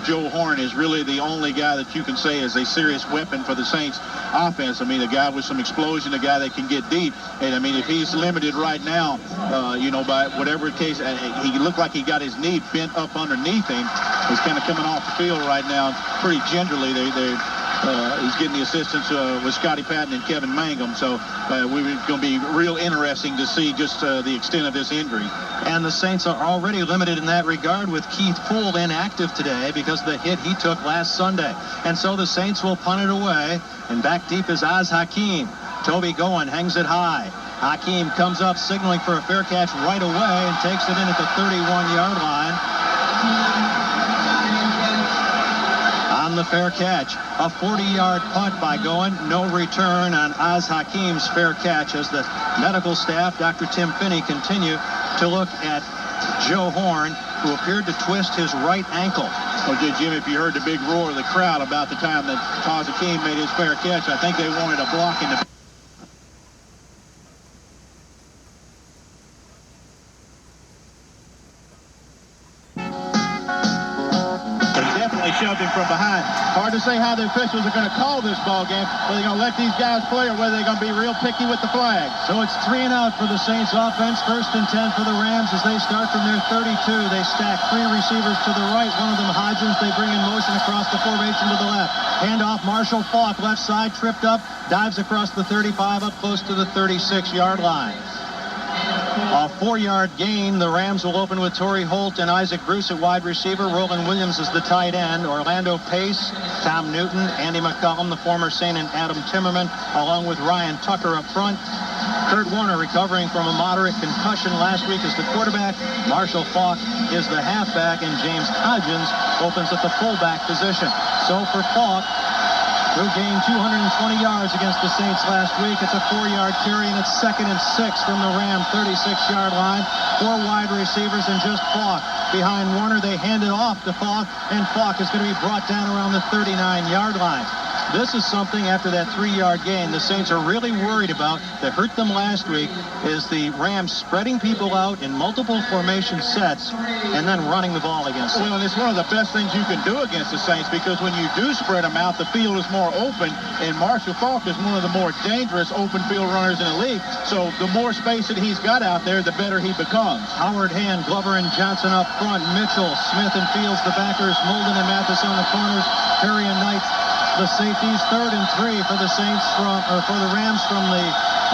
Joe Horn is really the only guy that you can say is a serious weapon for the Saints offense. I mean, a guy with some explosion, a guy that can get deep. And, I mean, if he's limited right now, by whatever case, he looked like he got his knee bent up underneath him. He's kind of coming off the field right now pretty gingerly. He's getting the assistance with Scotty Patton and Kevin Mangum. So we're going to be real interesting to see just the extent of this injury. And the Saints are already limited in that regard with Keith Poole inactive today because of the hit he took last Sunday. And so the Saints will punt it away. And back deep is Oz Hakeem. Toby Goen hangs it high. Hakeem comes up signaling for a fair catch right away and takes it in at the 31-yard line. On the fair catch, a 40-yard punt by Goen. No return on Oz Hakeem's fair catch as the medical staff, Dr. Tim Finney, continue to look at Joe Horn, who appeared to twist his right ankle. Well, Jim, if you heard the big roar of the crowd about the time that Oz Hakeem made his fair catch, I think they wanted a block in the... Shoved him from behind. Hard to say how the officials are going to call this ball game, whether they're going to let these guys play or whether they're going to be real picky with the flag. So it's 3 and out for the Saints offense. 1st and 10 for the Rams as they start from their 32. They stack 3 receivers to the right. One of them Hodgins. They bring in motion across the formation to the left. Handoff Marshall Faulk, left side, tripped up, dives across the 35 up close to the 36-yard line. A 4-yard gain. The Rams will open with Torrey Holt and Isaac Bruce at wide receiver. Roland Williams is the tight end. Orlando Pace, Tom Newton, Andy McCollum, the former Saint, and Adam Timmerman, along with Ryan Tucker up front. Kurt Warner recovering from a moderate concussion last week as the quarterback. Marshall Faulk is the halfback, and James Hodgins opens at the fullback position. So for Faulk, who gained 220 yards against the Saints last week. It's a 4-yard carry, and it's 2nd and 6 from the Ram 36-yard line. 4 wide receivers and just Faulk. Behind Warner, they hand it off to Faulk, and Faulk is going to be brought down around the 39-yard line. This is something after that 3-yard gain the Saints are really worried about that hurt them last week is the Rams spreading people out in multiple formation sets and then running the ball against them. Well, and it's one of the best things you can do against the Saints because when you do spread them out, the field is more open, and Marshall Faulk is one of the more dangerous open field runners in the league. So the more space that he's got out there, the better he becomes. Howard Hand, Glover, and Johnson up front. Mitchell, Smith, and Fields, the backers. Molden and Mathis on the corners. Perry and Knight, the safeties. 3rd and 3 for the Saints for the Rams from the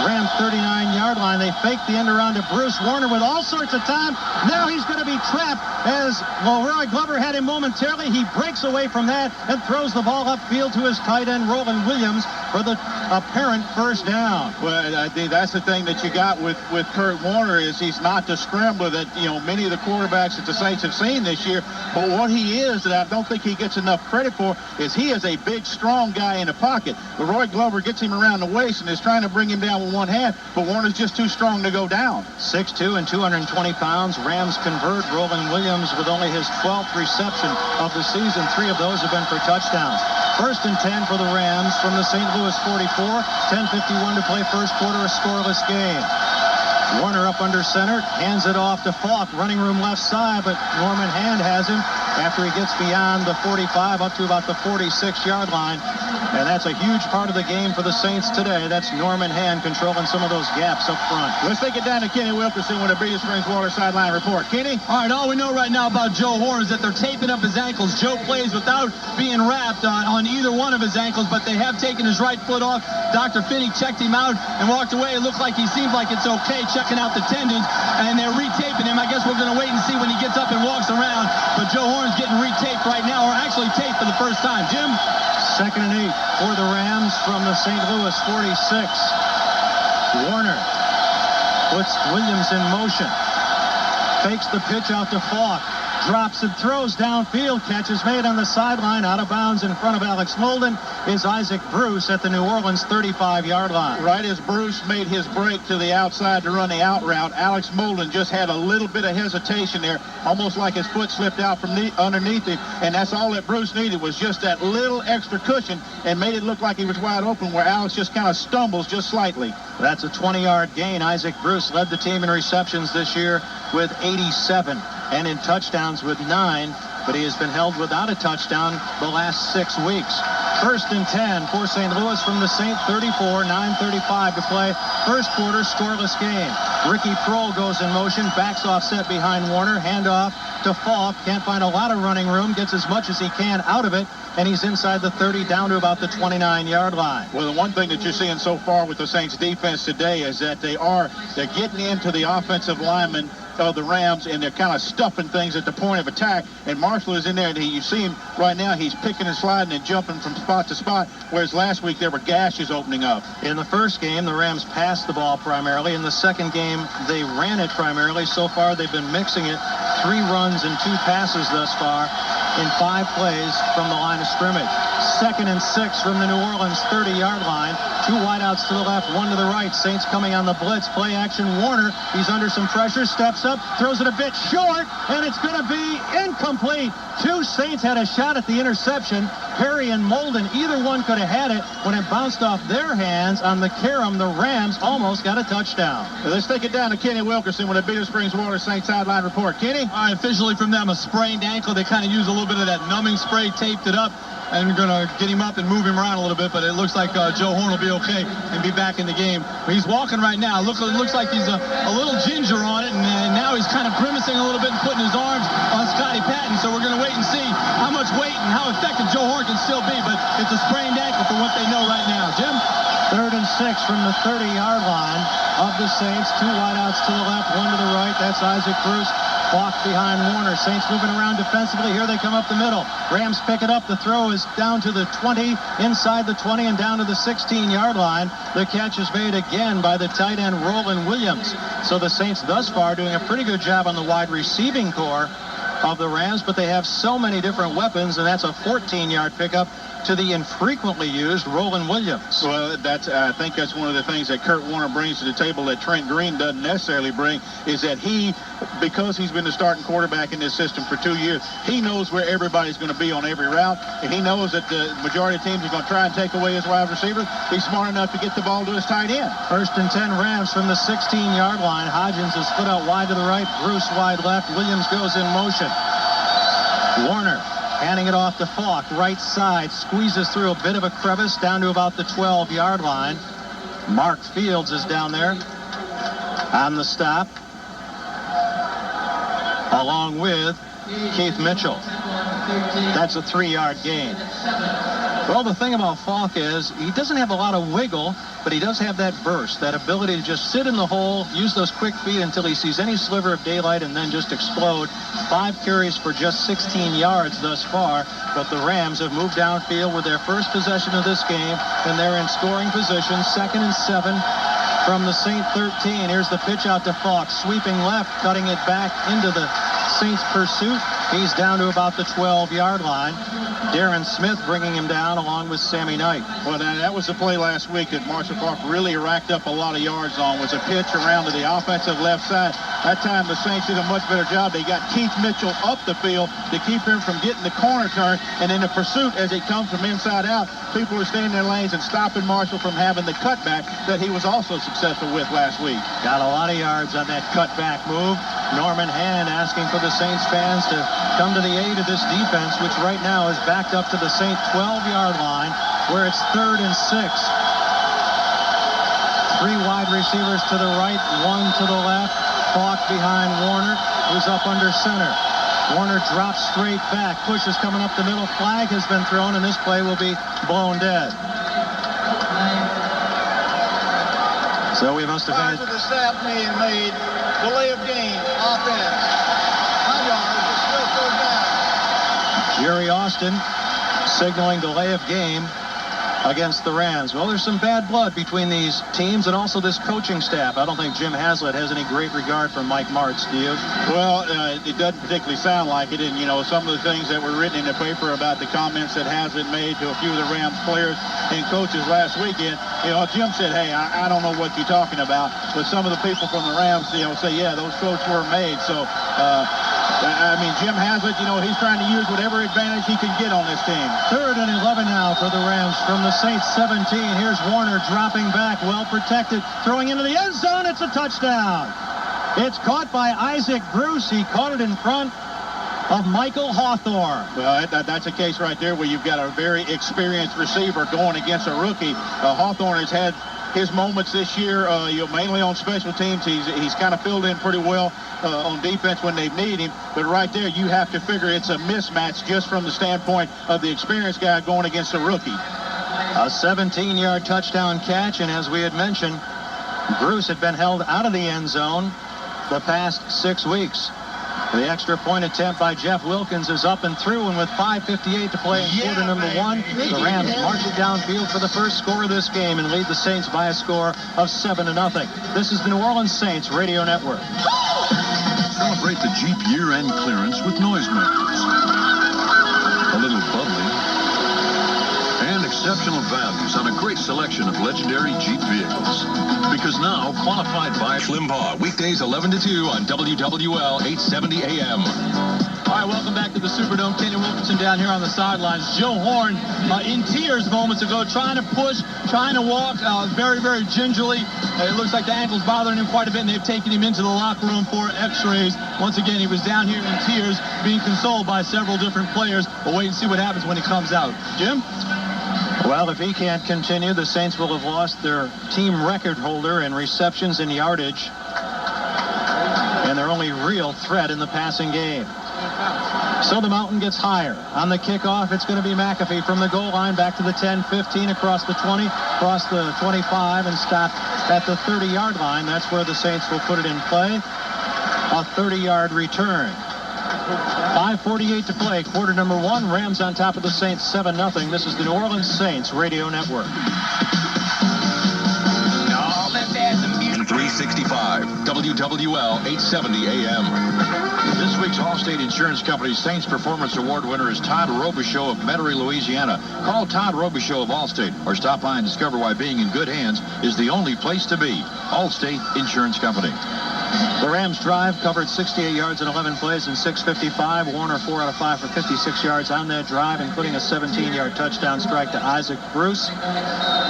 Ram 39-yard line. They fake the end around to Bruce Warner with all sorts of time. Now he's going to be trapped as Roy Glover had him momentarily. He breaks away from that and throws the ball upfield to his tight end, Roland Williams, for the apparent first down. Well, I think that's the thing that you got with Kurt Warner is he's not the scrambler that, many of the quarterbacks that the Saints have seen this year. But what he is that I don't think he gets enough credit for is he is a big, strong guy in the pocket. Leroy Glover gets him around the waist and is trying to bring him down with one hand, but Warner's just too strong to go down. 6'2" and 220 pounds. Rams convert. Roland Williams with only his 12th reception of the season. 3 of those have been for touchdowns. 1st and 10 for the Rams from the St. Louis 44. 10:51 to play first quarter, a scoreless game. Warner up under center, hands it off to Falk, running room left side, but Norman Hand has him after he gets beyond the 45 up to about the 46-yard line. And that's a huge part of the game for the Saints today. That's Norman Hand controlling some of those gaps up front. Let's take it down to Kenny Wilkerson with a Beta Springs Water sideline report. Kenny? All right, all we know right now about Joe Horn is that they're taping up his ankles. Joe plays without being wrapped on either one of his ankles, but they have taken his right foot off. Dr. Finney checked him out and walked away. It looked like he seems like it's okay, checking out the tendons, and they're retaping him. I guess we're going to wait and see when he gets up and walks around. But Joe Horn's getting retaped right now, or actually taped for the first time. Jim? 2nd and 8 for the Rams from the St. Louis 46. Warner puts Williams in motion. Fakes the pitch out to Falk. Drops and throws downfield. Catch is made on the sideline. Out of bounds in front of Alex Molden is Isaac Bruce at the New Orleans 35-yard line. Right as Bruce made his break to the outside to run the out route, Alex Molden just had a little bit of hesitation there, almost like his foot slipped out from underneath him, and that's all that Bruce needed was just that little extra cushion and made it look like he was wide open, where Alex just kind of stumbles just slightly. That's a 20-yard gain. Isaac Bruce led the team in receptions this year with 87 and in touchdowns with 9, but he has been held without a touchdown the last 6 weeks. 1st and 10 for St. Louis from the St. 34, 9:35 to play. First quarter, scoreless game. Ricky Prohl goes in motion, backs off set behind Warner, handoff to Falk. Can't find a lot of running room, gets as much as he can out of it, and he's inside the 30 down to about the 29-yard line. Well, the one thing that you're seeing so far with the Saints defense today is that they're getting into the offensive linemen of the Rams, and they're kind of stuffing things at the point of attack. And Marshall is in there, and you see him right now. He's picking and sliding and jumping from spot to spot, whereas last week there were gashes opening up. In the first game, the Rams passed the ball primarily. In the second game, they ran it primarily. So far, they've been mixing it. 3 runs and 2 passes thus far in 5 plays from the line of scrimmage. 2nd and 6 from the New Orleans 30-yard line. 2 wideouts to the left, 1 to the right. Saints coming on the blitz. Play action. Warner, he's under some pressure, steps up, throws it a bit short, and it's going to be incomplete. 2 Saints had a shot at the interception. Perry and Molden, either one could have had it. When it bounced off their hands on the carom, the Rams almost got a touchdown. Let's take it down to Kenny Wilkerson with a Beta Springs Water Saints sideline report. Kenny? All right, officially from them, a sprained ankle. They kind of used a little bit of that numbing spray, taped it up, and we're going to get him up and move him around a little bit, but it looks like Joe Horn will be okay and be back in the game. He's walking right now. It looks like he's a little ginger on it, and now he's kind of grimacing a little bit and putting his arms on Scotty Patton, so we're going to wait and see how much weight and how effective Joe Horn can still be, but it's a sprained ankle from what they know right now. Jim? 3rd and 6 from the 30-yard line of the Saints. 2 wideouts to the left, 1 to the right. That's Isaac Bruce. Blocked behind Warner. Saints moving around defensively. Here they come up the middle. Rams pick it up. The throw is down to the 20, inside the 20, and down to the 16-yard line. The catch is made again by the tight end Roland Williams. So the Saints thus far doing a pretty good job on the wide receiving core of the Rams, but they have so many different weapons, and that's a 14-yard pickup to the infrequently used Roland Williams. Well, I think that's one of the things that Kurt Warner brings to the table that Trent Green doesn't necessarily bring, is that because he's been the starting quarterback in this system for 2 years, he knows where everybody's going to be on every route, and he knows that the majority of teams are going to try and take away his wide receivers. He's smart enough to get the ball to his tight end. 1st and 10 Rams from the 16-yard line. Hodgins is split out wide to the right, Bruce wide left. Williams goes in motion. Warner handing it off to Falk, right side, squeezes through a bit of a crevice down to about the 12-yard line. Mark Fields is down there on the stop, along with Keith Mitchell. That's a 3-yard gain. Well, the thing about Falk is he doesn't have a lot of wiggle, but he does have that burst, that ability to just sit in the hole, use those quick feet until he sees any sliver of daylight, and then just explode. 5 carries for just 16 yards thus far, but the Rams have moved downfield with their first possession of this game, and they're in scoring position, 2nd and 7 from the Saint 13. Here's the pitch out to Falk, sweeping left, cutting it back into the Saints' pursuit. He's down to about the 12-yard line. Darren Smith bringing him down along with Sammy Knight. Well, that was the play last week that Marshall Falk really racked up a lot of yards on, was a pitch around to the offensive left side. That time the Saints did a much better job. They got Keith Mitchell up the field to keep him from getting the corner turn, and in the pursuit as he comes from inside out, people are staying in their lanes and stopping Marshall from having the cutback that he was also successful with last week. Got a lot of yards on that cutback move. Norman Hand asking for the Saints fans to come to the aid of this defense, which right now is backed up to the Saint 12-yard line, where it's 3rd and 6. 3 wide receivers to the right, 1 to the left. Falk behind Warner, who's up under center. Warner drops straight back. Push is coming up the middle. Flag has been thrown, and this play will be blown dead. So we must have had... Prior to the snap being made, delay of game, offense. 5 yards, it's still 3rd down. Jerry Austin signaling delay of game against the Rams. Well, there's some bad blood between these teams and also this coaching staff. I don't think Jim Haslett has any great regard for Mike Martz, do you? Well, it doesn't particularly sound like it. And, you know, some of the things that were written in the paper about the comments that Haslett made to a few of the Rams players and coaches last weekend, you know, Jim said, hey, I don't know what you're talking about. But some of the people from the Rams, you know, say, yeah, those quotes were made. So, I mean, Jim Haslett, you know, he's trying to use whatever advantage he can get on this team. 3rd and 11 now for the Rams from the Saints 17. Here's Warner dropping back, well protected, throwing into the end zone. It's a touchdown. It's caught by Isaac Bruce. He caught it in front of Michael Hawthorne. Well, that's a case right there where you've got a very experienced receiver going against a rookie. Hawthorne has had his moments this year, mainly on special teams. He's kind of filled in pretty well on defense when they need him. But right there, you have to figure it's a mismatch just from the standpoint of the experienced guy going against a rookie. A 17-yard touchdown catch, and as we had mentioned, Bruce had been held out of the end zone the past 6 weeks. The extra point attempt by Jeff Wilkins is up and through, and with 5:58 to play in quarter number 1, the Rams march it downfield for the first score of this game and lead the Saints by a score of 7-0. This is the New Orleans Saints Radio Network. Celebrate the Jeep year-end clearance with noisemakers. A little bubbly. And exceptional values on a great selection of legendary Jeep vehicles. Because now, qualified by Limbaugh, weekdays 11 to 2 on WWL 870 AM. All right, welcome back to the Superdome. Kenny Wilkerson down here on the sidelines. Joe Horn in tears moments ago, trying to push, trying to walk very, very gingerly. It looks like the ankle's bothering him quite a bit, and they've taken him into the locker room for x-rays. Once again, he was down here in tears, being consoled by several different players. We'll wait and see what happens when he comes out. Jim? Well, if he can't continue, the Saints will have lost their team record holder in receptions and yardage, and their only real threat in the passing game. So the mountain gets higher. On the kickoff, it's going to be McAfee from the goal line back to the 10, 15, across the 20, across the 25, and stop at the 30-yard line. That's where the Saints will put it in play. A 30-yard return. 5:48 to play, quarter number 1. Rams on top of the Saints 7-0. This is the New Orleans Saints Radio Network. And 365, WWL 870 AM. This week's Allstate Insurance Company Saints Performance Award winner is Todd Robichaux of Metairie, Louisiana. Call Todd Robichaux of Allstate or stop by and discover why being in good hands is the only place to be. Allstate Insurance Company. The Rams drive covered 68 yards in 11 plays in 6:55. Warner 4 out of 5 for 56 yards on that drive, including a 17-yard touchdown strike to Isaac Bruce.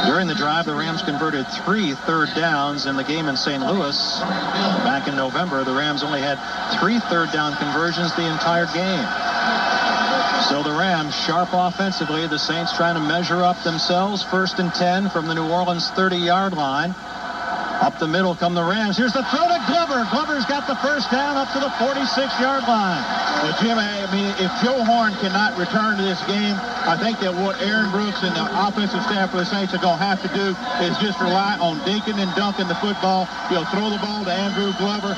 During the drive, the Rams converted 3 third downs in the game in St. Louis. Back in November, the Rams only had 3 third down conversions the entire game. So the Rams sharp offensively. The Saints trying to measure up themselves. 1st and 10 from the New Orleans 30-yard line. Up the middle come the Rams. Here's the throw to Glover. Glover's got the first down up to the 46-yard line. Well, Jim, I mean, if Joe Horn cannot return to this game, I think that what Aaron Brooks and the offensive staff for the Saints are going to have to do is just rely on dinking and dunking the football. Throw the ball to Andrew Glover.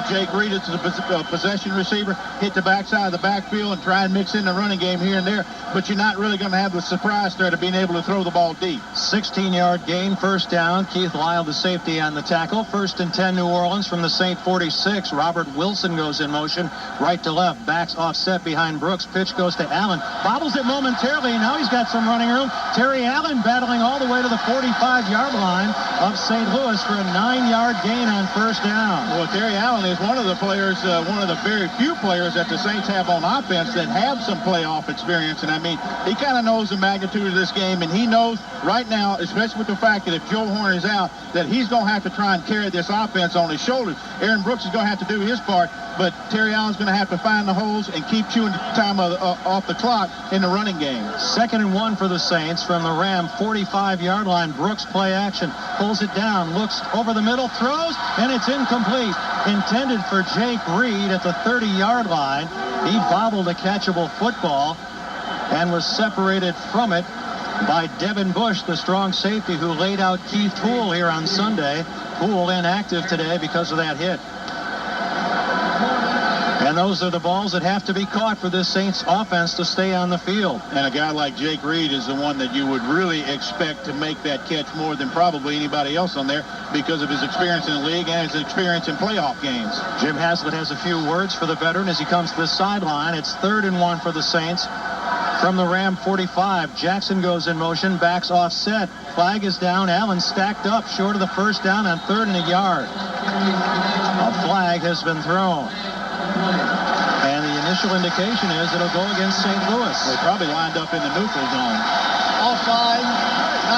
Jake Reed is a possession receiver. Hit the backside of the backfield and try and mix in the running game here and there. But you're not really going to have the surprise there to being able to throw the ball deep. 16-yard gain, first down. Keith Lyle, the safety on the tackle. 1st and 10 New Orleans from the Saint 46. Robert Wilson goes in motion. Right to left. Backs offset behind Brooks. Pitch goes to Allen. Bobbles it momentarily. Now he's got some running room. Terry Allen battling all the way to the 45-yard line of St. Louis for a 9-yard gain on first down. Well, Terry Allen is one of the players, one of the very few players that the Saints have on offense that have some playoff experience. And, I mean, he kind of knows the magnitude of this game, and he knows right now, especially with the fact that if Joe Horn is out, that he's going to have to try and carry this offense on his shoulders. Aaron Brooks is going to have to do his part, but Terry Allen's going to have to find the holes and keep chewing time off the clock in the running game. 2nd and 1 for the Saints from the Ram 45-yard line. Brooks play action, pulls it down, looks over the middle, throws, and it's incomplete. Intended for Jake Reed at the 30-yard line. He bobbled a catchable football and was separated from it by Devin Bush, the strong safety who laid out Keith Poole here on Sunday. Poole inactive today because of that hit. And those are the balls that have to be caught for this Saints offense to stay on the field. And a guy like Jake Reed is the one that you would really expect to make that catch more than probably anybody else on there because of his experience in the league and his experience in playoff games. Jim Haslett has a few words for the veteran as he comes to the sideline. It's 3rd and 1 for the Saints. From the Ram 45, Jackson goes in motion, backs offset. Flag is down. Allen stacked up short of the first down on 3rd and a yard. A flag has been thrown. And the initial indication is it'll go against St. Louis. They probably lined up in the neutral zone. Offside,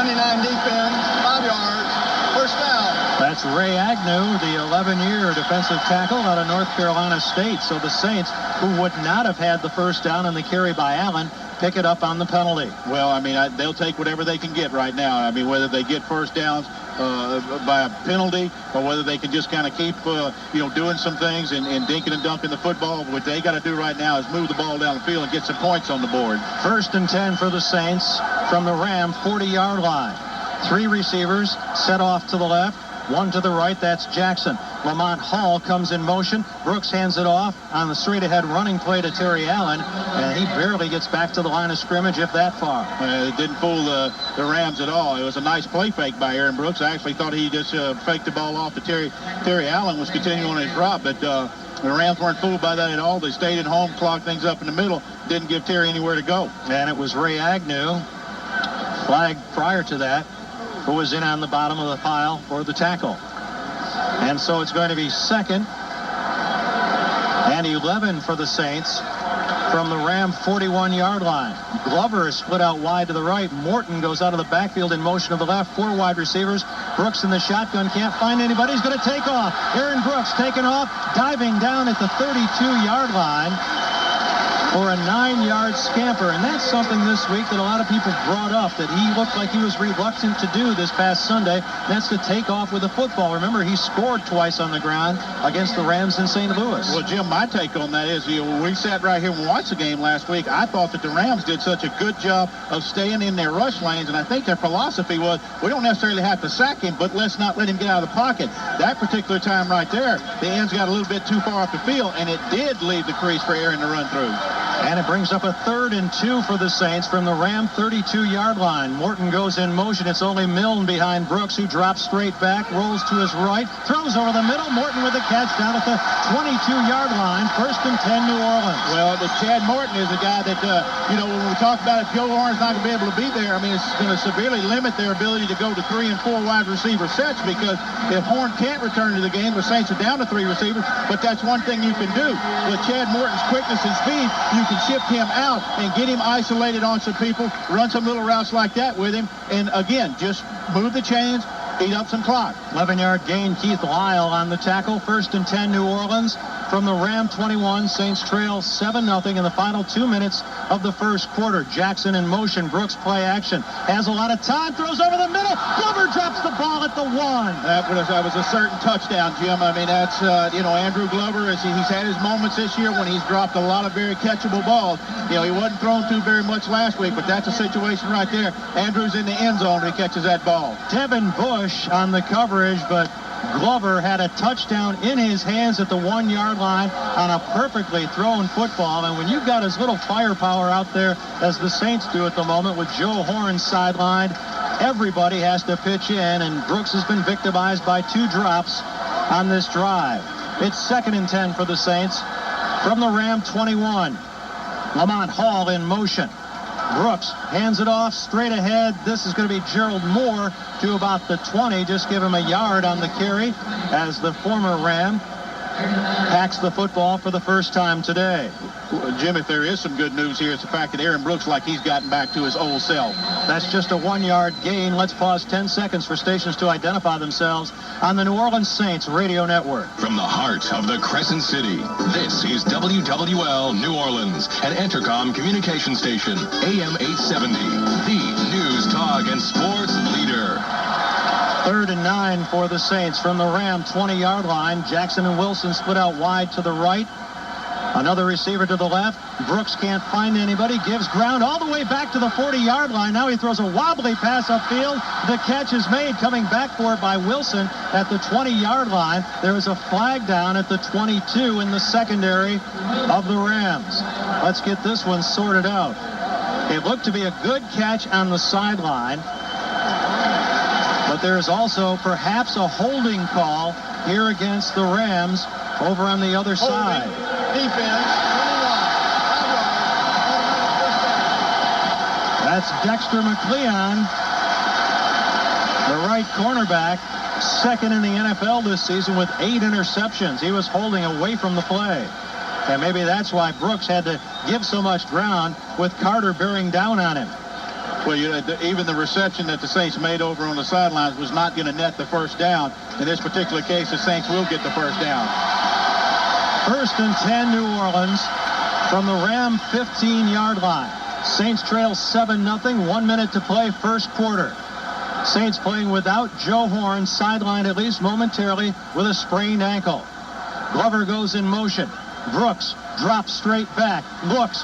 99 defense, 5 yards, first down. That's Ray Agnew, the 11-year defensive tackle out of North Carolina State. So the Saints, who would not have had the first down on the carry by Allen, pick it up on the penalty. Well, I mean, they'll take whatever they can get right now. I mean, whether they get first downs by a penalty or whether they can just kind of keep, doing some things and dinking and dunking the football. What they got to do right now is move the ball down the field and get some points on the board. 1st and 10 for the Saints from the Ram 40-yard line. 3 receivers set off to the left. 1 to the right, that's Jackson. Lamont Hall comes in motion. Brooks hands it off on the straight-ahead running play to Terry Allen, and he barely gets back to the line of scrimmage, if that far. It didn't fool the Rams at all. It was a nice play fake by Aaron Brooks. I actually thought he just faked the ball off to Terry Allen, was continuing on his drop, but the Rams weren't fooled by that at all. They stayed at home, clogged things up in the middle, didn't give Terry anywhere to go. And it was Ray Agnew, flagged prior to that, who was in on the bottom of the pile for the tackle. And so it's going to be 2nd and 11 for the Saints from the Ram 41-yard line. Glover is split out wide to the right. Morton goes out of the backfield in motion to the left. 4 wide receivers. Brooks in the shotgun, can't find anybody. He's going to take off. Aaron Brooks taking off, diving down at the 32-yard line for a 9-yard scamper. And that's something this week that a lot of people brought up that he looked like he was reluctant to do this past Sunday. That's to take off with the football. Remember, he scored twice on the ground against the Rams in St. Louis. Well, Jim, my take on that is, when we sat right here and watched the game last week, I thought that the Rams did such a good job of staying in their rush lanes, and I think their philosophy was, we don't necessarily have to sack him, but let's not let him get out of the pocket. That particular time right there, the ends got a little bit too far off the field, and it did leave the crease for Aaron to run through. And it brings up a 3rd and 2 for the Saints from the Ram 32-yard line. Morton goes in motion. It's only Milne behind Brooks, who drops straight back, rolls to his right, throws over the middle. Morton with a catch down at the 22-yard line. 1st and 10 New Orleans. Well, the Chad Morton is a guy that, when we talk about if Joe Horn's not going to be able to be there, I mean, it's going to severely limit their ability to go to 3 and 4 wide receiver sets, because if Horn can't return to the game, the Saints are down to 3 receivers, but that's one thing you can do. With Chad Morton's quickness and speed, you can shift him out and get him isolated on some people, run some little routes like that with him, and again, just move the chains, eat up some clock. 11-yard gain, Keith Lyle on the tackle. 1st and 10 New Orleans from the Ram 21. Saints trail 7-0 in the final 2 minutes of the first quarter. Jackson in motion. Brooks play action. Has a lot of time. Throws over the middle. Glover drops the ball at the 1. That was a certain touchdown, Jim. I mean, that's, Andrew Glover, he's had his moments this year when he's dropped a lot of very catchable balls. He wasn't thrown to very much last week, but that's a situation right there. Andrew's in the end zone when he catches that ball. Devin Bush on the coverage, but Glover had a touchdown in his hands at the 1-yard line on a perfectly thrown football. And when you've got as little firepower out there as the Saints do at the moment with Joe Horn sidelined, everybody has to pitch in, and Brooks has been victimized by 2 drops on this drive. It's 2nd and 10 for the Saints from the Ram 21. Lamont Hall in motion. Brooks hands it off straight ahead. This is going to be Gerald Moore to about the 20. Just give him a yard on the carry as the former Ram packs the football for the first time today. Jim, if there is some good news here, it's the fact that Aaron Brooks like he's gotten back to his old self. That's just a 1-yard gain. Let's pause 10 seconds for stations to identify themselves on the New Orleans Saints radio network. From the heart of the Crescent City, this is WWL New Orleans, an Entercom communication station, AM 870, the news, talk, and sports leader. 3rd and 9 for the Saints from the Ram 20-yard line. Jackson and Wilson split out wide to the right. Another receiver to the left. Brooks can't find anybody. Gives ground all the way back to the 40-yard line. Now he throws a wobbly pass upfield. The catch is made. Coming back for it by Wilson at the 20-yard line. There is a flag down at the 22 in the secondary of the Rams. Let's get this one sorted out. It looked to be a good catch on the sideline. But there is also perhaps a holding call here against the Rams over on the other side. Defense. That's Dexter McLeon, the right cornerback, 2nd in the NFL this season with 8 interceptions. He was holding away from the play. And maybe that's why Brooks had to give so much ground with Carter bearing down on him. Well, even the reception that the Saints made over on the sidelines was not going to net the first down. In this particular case, the Saints will get the first down. 1st and 10 New Orleans from the Ram 15-yard line. Saints trail 7-0, 1 minute to play, first quarter. Saints playing without Joe Horn, sidelined at least momentarily with a sprained ankle. Glover goes in motion. Brooks drops straight back, looks,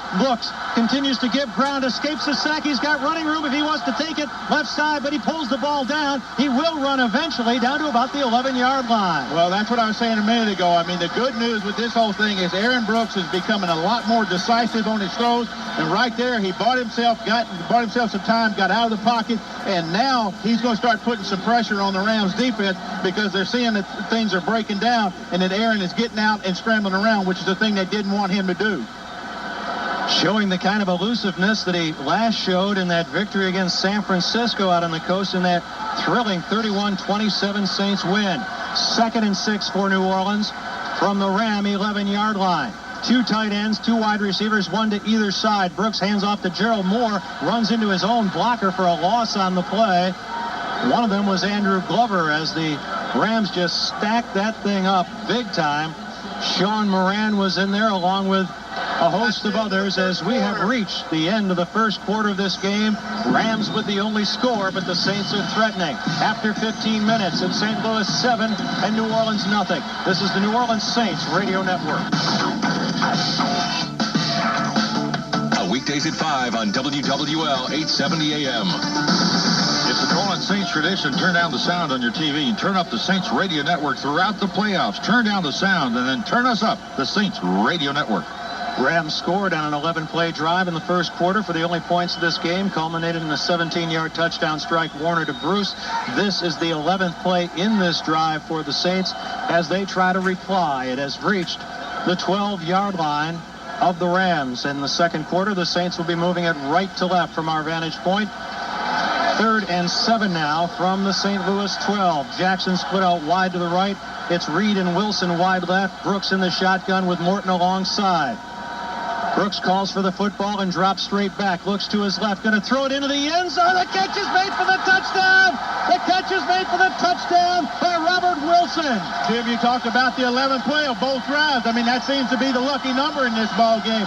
continues to give ground, escapes the sack. He's got running room if he wants to take it left side, but he pulls the ball down. He will run eventually down to about the 11-yard line. Well, that's what I was saying a minute ago. I mean, the good news with this whole thing is Aaron Brooks is becoming a lot more decisive on his throws, and right there he bought himself some time, got out of the pocket, and now he's going to start putting some pressure on the Rams defense because they're seeing that things are breaking down and that Aaron is getting out and scrambling around, which is the thing they didn't want him to do. Showing the kind of elusiveness that he last showed in that victory against San Francisco out on the coast in that thrilling 31-27 Saints win. 2nd and 6 for New Orleans from the Ram 11-yard line. 2 tight ends, 2 wide receivers, 1 to either side. Brooks hands off to Gerald Moore, runs into his own blocker for a loss on the play. One of them was Andrew Glover as the Rams just stacked that thing up big time. Sean Moran was in there along with a host of others as we have reached the end of the first quarter of this game. Rams with the only score, but the Saints are threatening. After 15 minutes, it's St. Louis 7 and New Orleans nothing. This is the New Orleans Saints Radio Network. Weekdays at 5 on WWL 870 AM. It's the New Orleans Saints tradition. Turn down the sound on your TV and turn up the Saints Radio Network throughout the playoffs. Turn down the sound and then turn us up, the Saints Radio Network. Rams scored on an 11-play drive in the first quarter for the only points of this game, culminated in a 17-yard touchdown strike, Warner to Bruce. This is the 11th play in this drive for the Saints as they try to reply. It has reached the 12-yard line of the Rams. In the second quarter, the Saints will be moving it right to left from our vantage point. 3rd and 7 now from the St. Louis 12. Jackson split out wide to the right. It's Reed and Wilson wide left. Brooks in the shotgun with Morton alongside. Brooks calls for the football and drops straight back. Looks to his left. Going to throw it into the end zone. The catch is made for the touchdown. The catch is made for the touchdown by Robert Robert Wilson. Jim, you talked about the 11th play of both drives. I mean, that seems to be the lucky number in this ball game.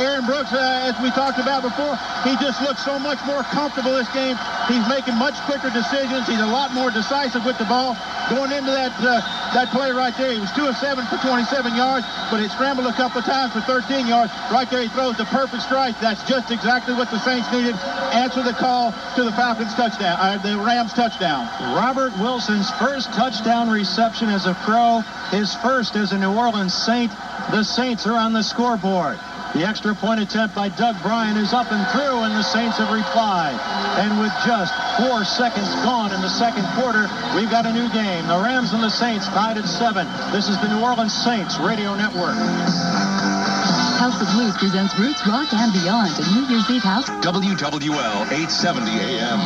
Aaron Brooks, as we talked about before, he just looks so much more comfortable this game. He's making much quicker decisions. He's a lot more decisive with the ball. Going into that play right there, he was 2 of 7 for 27 yards, but he scrambled a couple of times for 13 yards. Right there, he throws the perfect strike. That's just exactly what the Saints needed. Answer the call to the Falcons touchdown, the Rams touchdown. Robert Wilson's first touchdown reception as a Pro, his first as a New Orleans Saint. The Saints are on the scoreboard. The extra point attempt by Doug Bryan is up and through, and the Saints have replied. And with just 4 seconds gone in the second quarter, we've got a new game. The Rams and the Saints tied at 7. This is the New Orleans Saints Radio Network. House of Blues presents Roots Rock and Beyond, a New Year's Eve house. WWL 870 AM.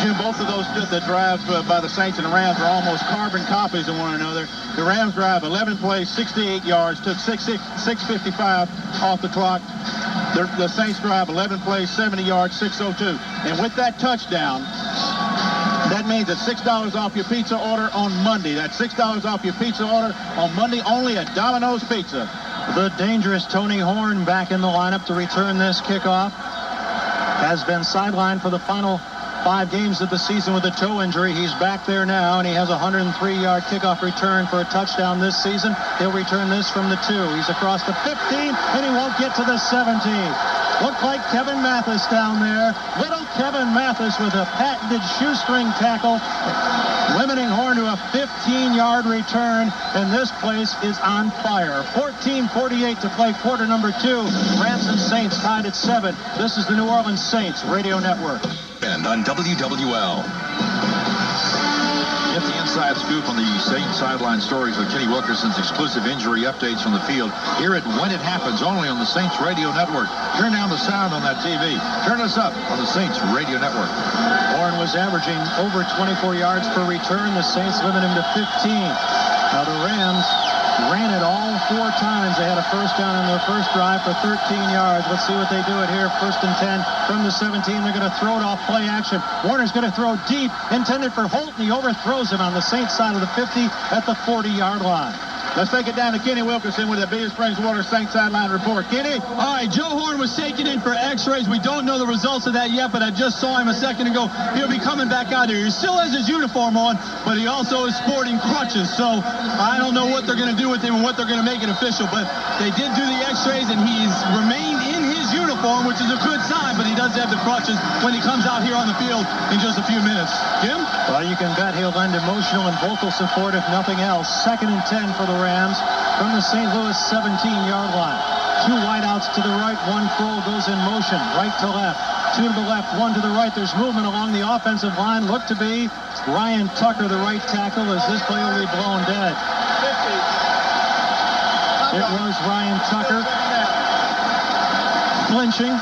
Jim, both of those the drives by the Saints and the Rams are almost carbon copies of one another. The Rams drive 11 plays, 68 yards, took 6:55 off the clock. The Saints drive 11 plays, 70 yards, 6:02. And with that touchdown, that means it's $6 off your pizza order on Monday. That's $6 off your pizza order on Monday only at Domino's Pizza. The dangerous Tony Horn back in the lineup to return this kickoff. Has been sidelined for the final 5 games of the season with a toe injury. He's back there now, and he has a 103-yard kickoff return for a touchdown this season. He'll return this from the 2. He's across the 15, and he won't get to the 17. Looked like Kevin Mathis down there. Little Kevin Mathis with a patented shoestring tackle, limiting Horn to a 15-yard return, and this place is on fire. 14:48 to play quarter number 2. Rams and Saints tied at 7. This is the New Orleans Saints Radio Network. And on WWL. Get the inside scoop on the Saints sideline stories with Kenny Wilkerson's exclusive injury updates from the field. Hear it when it happens, only on the Saints Radio Network. Turn down the sound on that TV. Turn us up on the Saints Radio Network. Horn was averaging over 24 yards per return. The Saints limit him to 15. Now the Rams ran it all 4 times. They had a first down on their first drive for 13 yards. Let's see what they do it here. 1st and 10 from the 17. They're going to throw it off play action. Warner's going to throw deep, intended for Holt, and he overthrows him on the Saints side of the 50 at the 40-yard line. Let's take it down to Kenny Wilkerson with the Big Springs Water Saints sideline report. Kenny? All right, Joe Horn was taken in for x-rays. We don't know the results of that yet, but I just saw him a second ago. He'll be coming back out here. He still has his uniform on, but he also is sporting crutches. So I don't know what they're going to do with him and what they're going to make it official, but they did do the x-rays, and he's remained in his uniform, which is a good sign, but he does have the crutches when he comes out here on the field in just a few minutes. Jim? Well, you can bet he'll lend emotional and vocal support, if nothing else. 2nd and 10 for the Rams from the St. Louis 17-yard line. 2 wideouts to the right, 1 full goes in motion, right to left. 2 to the left, 1 to the right. There's movement along the offensive line. Looked to be Ryan Tucker, the right tackle, as this play will be blown dead. It was Ryan Tucker flinching,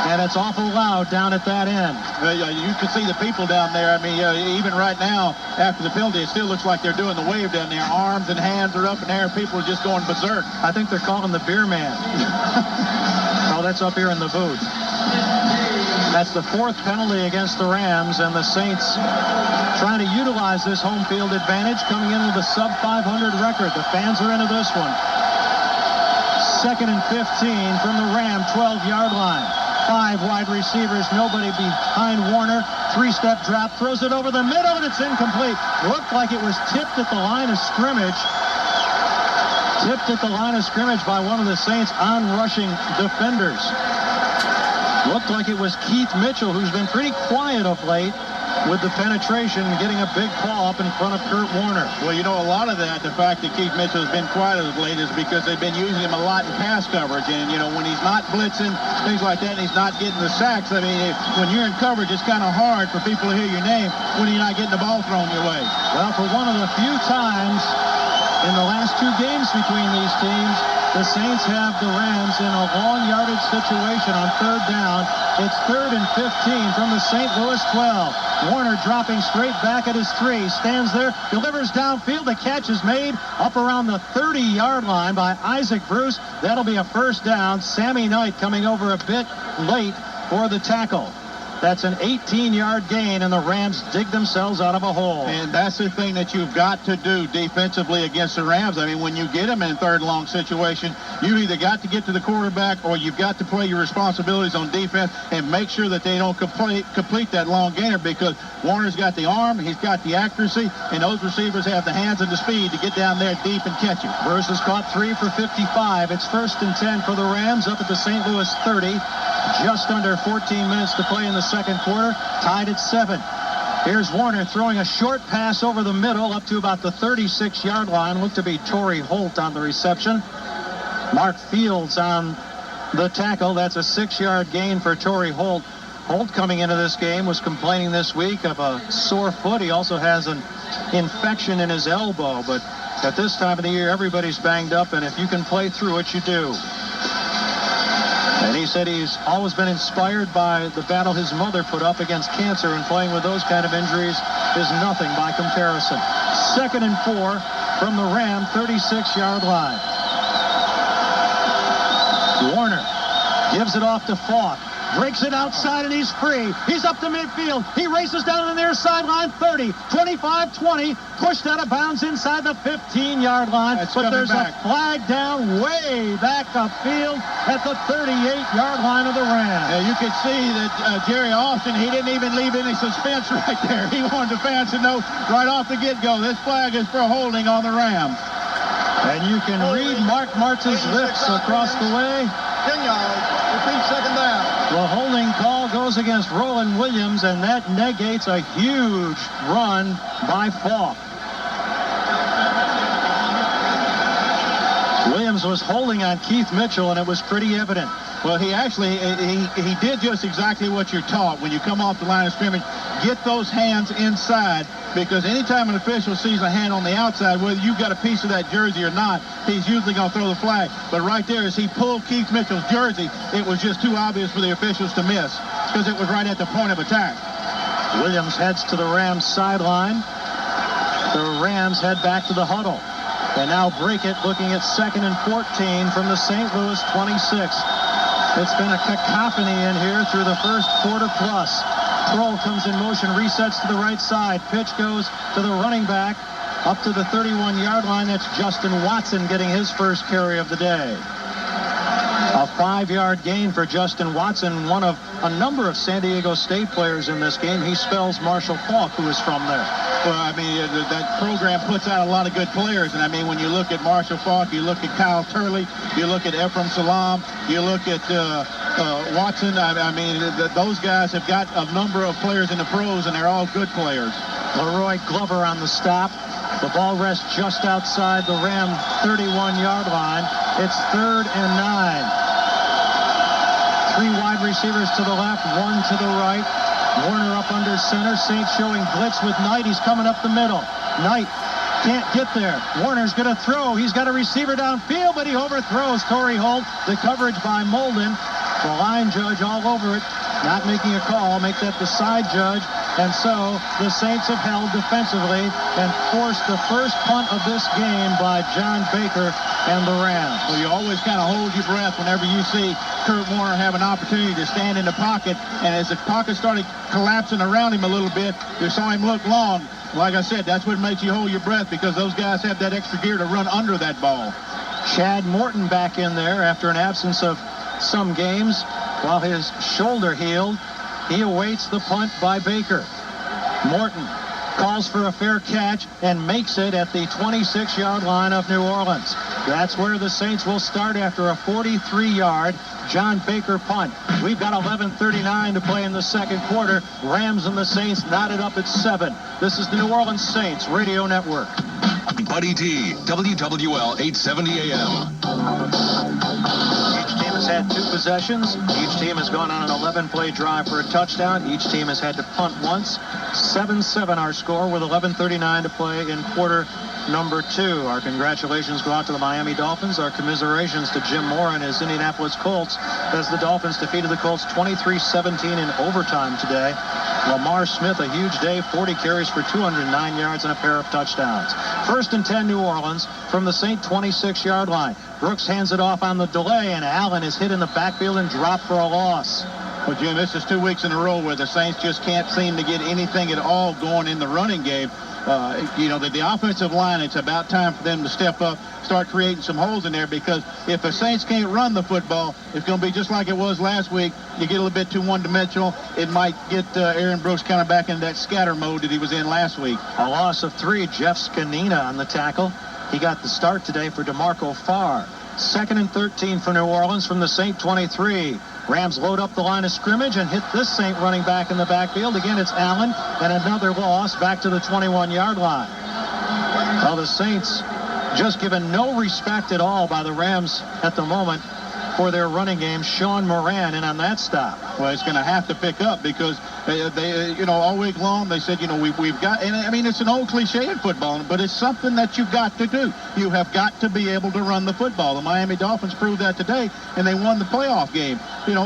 and it's awful loud down at that end. You can see the people down there. I mean, even right now, after the penalty, it still looks like they're doing the wave down there. Arms and hands are up in the air. People are just going berserk. I think they're calling the beer man. Oh, that's up here in the booth. That's the 4th penalty against the Rams, and the Saints trying to utilize this home field advantage, coming in with a sub-500 record. The fans are into this one. 2nd and 15 from the Ram 12-yard line. 5 wide receivers, nobody behind Warner. 3-step drop, throws it over the middle, and it's incomplete. Looked like it was tipped at the line of scrimmage. Tipped at the line of scrimmage by one of the Saints' on-rushing defenders. Looked like it was Keith Mitchell, who's been pretty quiet of late with the penetration, getting a big paw up in front of Kurt Warner. Well, you know, a lot of that, the fact that Keith Mitchell has been quiet of late, is because they've been using him a lot in pass coverage. And, you know, when he's not blitzing, things like that, and he's not getting the sacks, I mean, when you're in coverage, it's kind of hard for people to hear your name when you're not getting the ball thrown your way. Well, for one of the few times in the last 2 games between these teams, the Saints have the Rams in a long yardage situation on 3rd down. It's 3rd and 15 from the St. Louis 12. Warner dropping straight back at his 3. Stands there, delivers downfield. The catch is made up around the 30-yard line by Isaac Bruce. That'll be a 1st down. Sammy Knight coming over a bit late for the tackle. That's an 18-yard gain, and the Rams dig themselves out of a hole. And that's the thing that you've got to do defensively against the Rams. I mean, when you get them in third and long situation, you either got to get to the quarterback or you've got to play your responsibilities on defense and make sure that they don't complete that long gainer, because Warner's got the arm, he's got the accuracy, and those receivers have the hands and the speed to get down there deep and catch it. Bruce has caught 3 for 55. It's 1st and 10 for the Rams up at the St. Louis 30. Just under 14 minutes to play in the second quarter. Tied at 7. Here's Warner throwing a short pass over the middle up to about the 36-yard line. Looked to be Torrey Holt on the reception. Mark Fields on the tackle. That's a 6-yard gain for Torrey Holt. Holt, coming into this game, was complaining this week of a sore foot. He also has an infection in his elbow. But at this time of the year, everybody's banged up, and if you can play through it, you do. And he said he's always been inspired by the battle his mother put up against cancer, and playing with those kind of injuries is nothing by comparison. 2nd and 4 from the Ram 36-yard line. Warner gives it off to Falk. Breaks it outside, and he's free. He's up to midfield. He races down the near sideline. 30, 25, 20. Pushed out of bounds inside the 15-yard line. But there's a flag down way back upfield at the 38-yard line of the Rams. You can see that Jerry Austin, he didn't even leave any suspense right there. He wanted the fans to know right off the get-go, this flag is for holding on the Rams. And you can read Mark Martz's lips across the way. 10 yards, 15-second down. The holding call goes against Roland Williams, and that negates a huge run by Falk. Williams was holding on Keith Mitchell, and it was pretty evident. Well, he actually, he did just exactly what you're taught. When you come off the line of scrimmage, get those hands inside, because anytime an official sees a hand on the outside, whether you've got a piece of that jersey or not, he's usually going to throw the flag. But right there, as he pulled Keith Mitchell's jersey, it was just too obvious for the officials to miss, because it was right at the point of attack. Williams heads to the Rams sideline. The Rams head back to the huddle. They now break it, looking at 2nd and 14 from the St. Louis 26. It's been a cacophony in here through the first quarter plus. Kroll comes in motion, resets to the right side. Pitch goes to the running back up to the 31-yard line. That's Justin Watson getting his first carry of the day. A 5-yard gain for Justin Watson, one of a number of San Diego State players in this game. He spells Marshall Falk, who is from there. Well, I mean, that program puts out a lot of good players. And, I mean, when you look at Marshall Falk, you look at Kyle Turley, you look at Ephraim Salam, you look at Watson. I mean, those guys have got a number of players in the pros, and they're all good players. Leroy Glover on the stop. The ball rests just outside the Ram 31-yard line. It's 3rd and 9. 3 wide receivers to the left, 1 to the right. Warner up under center. Saints showing blitz with Knight. He's coming up the middle. Knight can't get there. Warner's going to throw. He's got a receiver downfield, but he overthrows Torrey Holt. The coverage by Molden. The line judge all over it, not making a call. Make that the side judge. And so the Saints have held defensively and forced the first punt of this game by John Baker and the Rams. Well, you always kind of hold your breath whenever you see Kurt Warner have an opportunity to stand in the pocket. And as the pocket started collapsing around him a little bit, you saw him look long. Like I said, that's what makes you hold your breath, because those guys have that extra gear to run under that ball. Chad Morton back in there after an absence of some games while his shoulder healed. He awaits the punt by Baker. Morton calls for a fair catch and makes it at the 26-yard line of New Orleans. That's where the Saints will start after a 43-yard John Baker punt. We've got 11:39 to play in the second quarter. Rams and the Saints knotted up at 7. This is the New Orleans Saints Radio Network. Buddy D, WWL 870 AM. Each team has had 2 possessions. Each team has gone on an 11-play drive for a touchdown. Each team has had to punt once. 7-7 our score with 11:39 to play in quarter number 2. Our congratulations go out to the Miami Dolphins. Our commiserations to Jim Moore and his Indianapolis Colts as the Dolphins defeated the Colts 23-17 in overtime today. Lamar Smith, a huge day, 40 carries for 209 yards and a pair of touchdowns. 1st and 10 New Orleans from the Saint 26-yard line. Brooks hands it off on the delay, and Allen is hit in the backfield and dropped for a loss. Well, Jim, this is 2 weeks in a row where the Saints just can't seem to get anything at all going in the running game. The offensive line, it's about time for them to step up, start creating some holes in there, because if the Saints can't run the football, it's going to be just like it was last week. You get a little bit too one-dimensional, it might get Aaron Brooks kind of back into that scatter mode that he was in last week. A loss of 3. Jeff Scanina on the tackle. He got the start today for DeMarco Farr. 2nd and 13 for New Orleans from the Saint 23. Rams load up the line of scrimmage and hit this Saint running back in the backfield. Again, it's Allen, and another loss back to the 21-yard line. Well, the Saints just given no respect at all by the Rams at the moment for their running game. Sean Moran in on that stop. Well, it's going to have to pick up, because they all week long they said, we've got, and I mean, it's an old cliche in football, but it's something that you've got to do. You have got to be able to run the football. The Miami Dolphins proved that today, and they won the playoff game.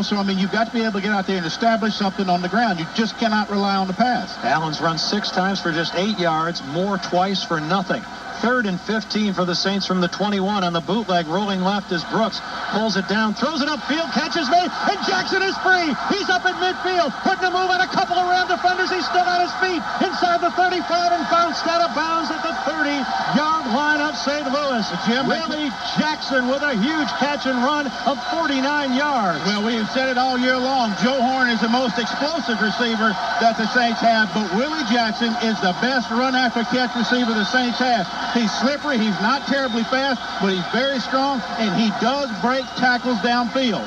So I mean, you've got to be able to get out there and establish something on the ground. You just cannot rely on the pass. Allen's run 6 times for just 8 yards, Moore twice for nothing. 3rd and 15 for the Saints from the 21 on the bootleg. Rolling left as Brooks pulls it down, throws it upfield, catches made, and Jackson is free. He's up at midfield, putting a move on a couple of Ram defenders. He's still on his feet inside the 35 and bounced out of bounds at the 30-yard line of St. Louis. Willie Jackson with a huge catch and run of 49 yards. Well, we have said it all year long. Joe Horn is the most explosive receiver that the Saints have, but Willie Jackson is the best run-after-catch receiver the Saints have. He's slippery, he's not terribly fast, but he's very strong, and he does break tackles downfield.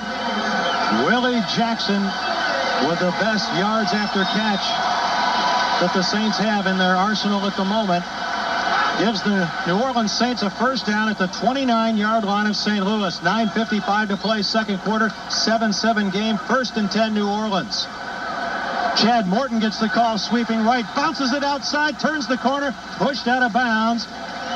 Willie Jackson with the best yards after catch that the Saints have in their arsenal at the moment. Gives the New Orleans Saints a first down at the 29-yard line of St. Louis. 9:55 to play, second quarter, 7-7 game, 1st and 10 New Orleans. Chad Morton gets the call, sweeping right, bounces it outside, turns the corner, pushed out of bounds,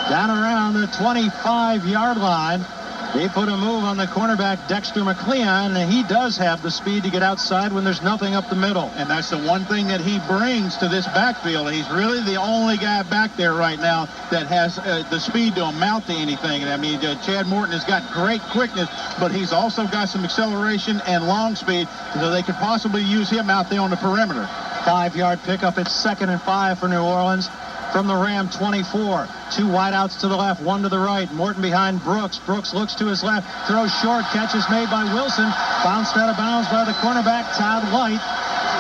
down around the 25-yard line. They put a move on the cornerback, Dexter McLeon, and he does have the speed to get outside when there's nothing up the middle. And that's the one thing that he brings to this backfield. He's really the only guy back there right now that has the speed to amount to anything. And I mean, Chad Morton has got great quickness, but he's also got some acceleration and long speed, so they could possibly use him out there on the perimeter. 5-yard pickup. It's 2nd and 5 for New Orleans. From the Ram 24, 2 wideouts to the left, 1 to the right. Morton behind Brooks. Brooks looks to his left, throws short, catch is made by Wilson. Bounced out of bounds by the cornerback, Todd White.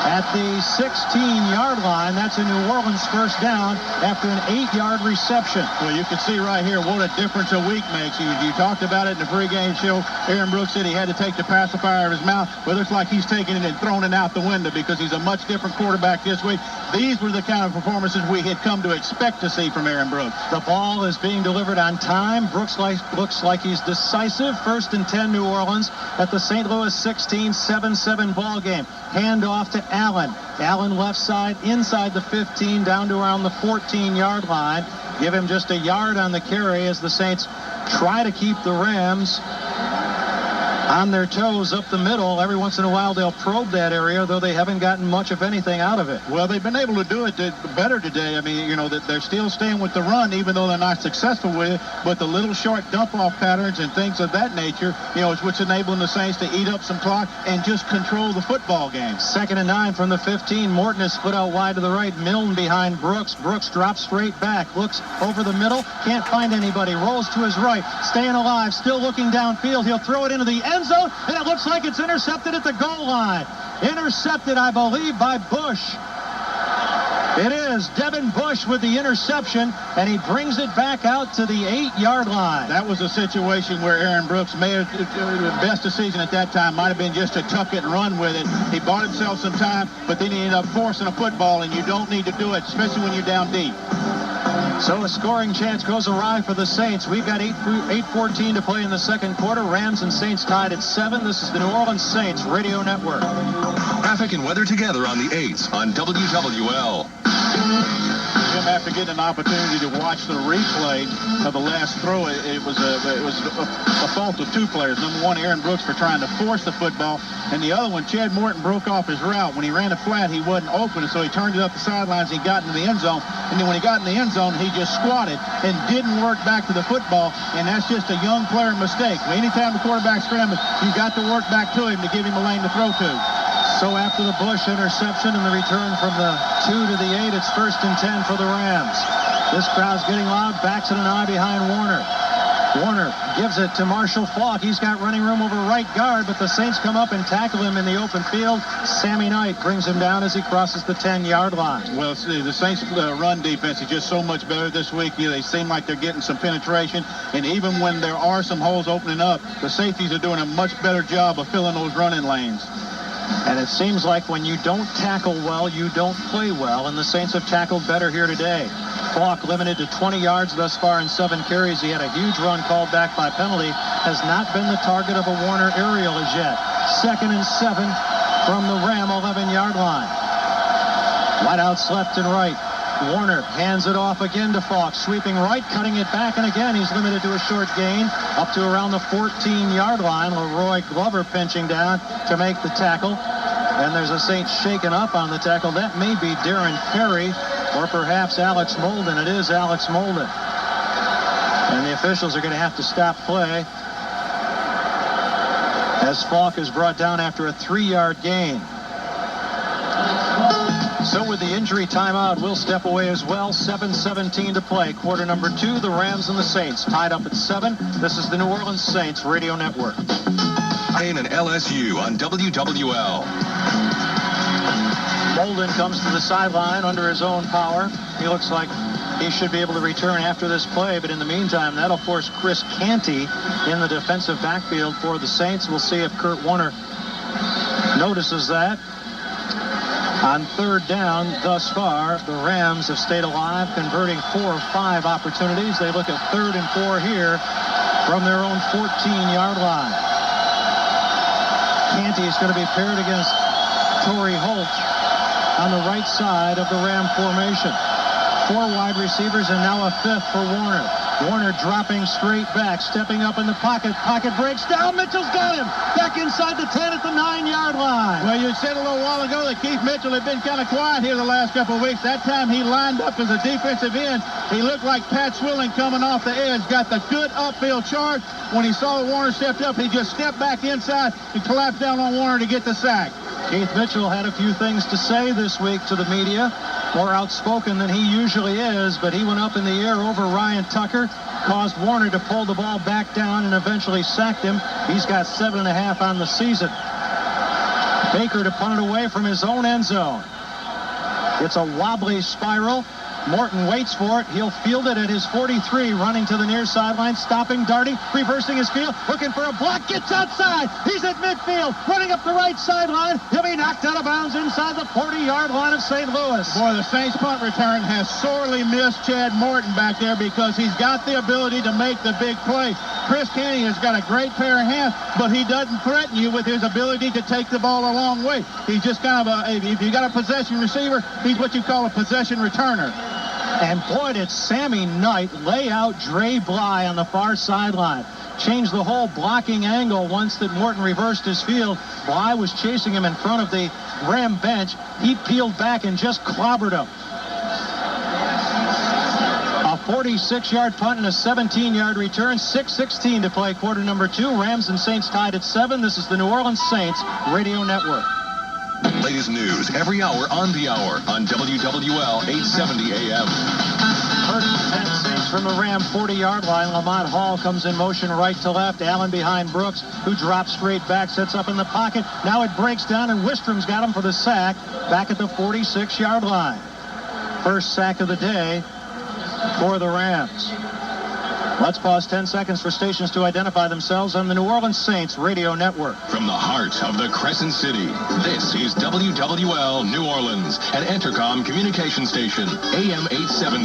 At the 16-yard line, that's a New Orleans first down after an 8-yard reception. Well, you can see right here what a difference a week makes. You talked about it in the pregame show. Aaron Brooks said he had to take the pacifier out of his mouth. Well, it looks like he's taking it and throwing it out the window, because he's a much different quarterback this week. These were the kind of performances we had come to expect to see from Aaron Brooks. The ball is being delivered on time. Brooks looks like he's decisive. 1st and 10 New Orleans at the St. Louis 16, 7-7 ball game. Hand off to Allen. Allen left side, inside the 15, down to around the 14-yard line. Give him just a yard on the carry as the Saints try to keep the Rams on their toes up the middle. Every once in a while they'll probe that area, though they haven't gotten much of anything out of it. Well, they've been able to do it better today. I mean, that they're still staying with the run, even though they're not successful with it. But the little short dump-off patterns and things of that nature, is what's enabling the Saints to eat up some clock and just control the football game. 2nd and 9 from the 15. Morton is split out wide to the right. Milne behind Brooks. Brooks drops straight back. Looks over the middle. Can't find anybody. Rolls to his right. Staying alive. Still looking downfield. He'll throw it into the end zone, and it looks like it's intercepted at the goal line. Intercepted, I believe, by Bush. It is Devin Bush with the interception, and he brings it back out to the 8-yard line. That was a situation where Aaron Brooks made the best decision at that time. Might have been just to tuck it and run with it. He bought himself some time, but then he ended up forcing a football, and you don't need to do it, especially when you're down deep. So a scoring chance goes awry for the Saints. We've got 8:14 to play in the second quarter. Rams and Saints tied at 7. This is the New Orleans Saints Radio Network. Traffic and weather together on the 8s on WWL. Jim, after getting an opportunity to watch the replay of the last throw, it was a fault of 2 players. Number one, Aaron Brooks for trying to force the football, and the other one, Chad Morton, broke off his route. When he ran it flat, he wasn't open, so he turned it up the sidelines. He got into the end zone, and then when he got in the end zone, he just squatted and didn't work back to the football, and that's just a young player mistake. Anytime the quarterback scrambles, you got to work back to him to give him a lane to throw to. So after the Bush interception and the return from the 2 to the 8, it's 1st and 10 for the Rams. This crowd's getting loud, backs it an eye behind Warner. Warner gives it to Marshall Faulk. He's got running room over right guard, but the Saints come up and tackle him in the open field. Sammy Knight brings him down as he crosses the 10-yard line. Well, the Saints' run defense is just so much better this week. They seem like they're getting some penetration, and even when there are some holes opening up, the safeties are doing a much better job of filling those running lanes. And it seems like when you don't tackle well, you don't play well, and the Saints have tackled better here today. Faulk limited to 20 yards thus far in 7 carries. He had a huge run called back by penalty. Has not been the target of a Warner aerial as yet. 2nd and 7 from the Ram 11-yard line. Wideouts left and right. Warner hands it off again to Faulk, sweeping right, cutting it back, and again he's limited to a short gain up to around the 14-yard line. Leroy Glover pinching down to make the tackle, and there's a Saint shaken up on the tackle. That may be Darren Perry or perhaps Alex Molden. It is Alex Molden, and the officials are going to have to stop play as Faulk is brought down after a 3-yard gain. So with the injury timeout, we'll step away as well. 7:17 to play. Quarter number 2, the Rams and the Saints tied up at 7. This is the New Orleans Saints Radio Network. Payne and LSU on WWL. Molden comes to the sideline under his own power. He looks like he should be able to return after this play, but in the meantime, that'll force Chris Canty in the defensive backfield for the Saints. We'll see if Kurt Warner notices that. On 3rd down, thus far, the Rams have stayed alive, converting 4 of 5 opportunities. They look at 3rd and 4 here from their own 14-yard line. Canty is going to be paired against Torrey Holt on the right side of the Ram formation. 4 wide receivers and now a 5th for Warner. Warner dropping straight back, stepping up in the pocket. Pocket breaks down. Mitchell's got him. Back inside the 10 at the 9-yard line. Well, you said a little while ago that Keith Mitchell had been kind of quiet here the last couple of weeks. That time he lined up as a defensive end. He looked like Pat Swilling coming off the edge. Got the good upfield charge. When he saw that Warner stepped up, he just stepped back inside and collapsed down on Warner to get the sack. Keith Mitchell had a few things to say this week to the media. More outspoken than he usually is, but he went up in the air over Ryan Tucker, caused Warner to pull the ball back down and eventually sacked him. He's got 7.5 on the season. Baker to punt it away from his own end zone. It's a wobbly spiral. Morton waits for it. He'll field it at his 43, running to the near sideline, stopping Darty, reversing his field, looking for a block, gets outside. He's at midfield, running up the right sideline. He'll be knocked out of bounds inside the 40-yard line of St. Louis. Boy, the Saints punt return has sorely missed Chad Morton back there because he's got the ability to make the big play. Chris Canty has got a great pair of hands, but he doesn't threaten you with his ability to take the ball a long way. He's just kind of if you got a possession receiver, he's what you call a possession returner. And boy, did Sammy Knight lay out Dre Bly on the far sideline. Changed the whole blocking angle once that Morton reversed his field. Bly was chasing him in front of the Ram bench. He peeled back and just clobbered him. A 46-yard punt and a 17-yard return. 6:16 to play quarter number 2. Rams and Saints tied at 7. This is the New Orleans Saints Radio Network. Latest news every hour on the hour on WWL 870 AM. First and 10 Saints from the Ram 40-yard line. Lamont Hall comes in motion right to left. Allen behind Brooks, who drops straight back, sets up in the pocket. Now it breaks down, and Wistrom's got him for the sack back at the 46-yard line. First sack of the day for the Rams. Let's pause 10 seconds for stations to identify themselves on the New Orleans Saints Radio Network. From the heart of the Crescent City, this is WWL New Orleans, an Entercom communication station, AM 870,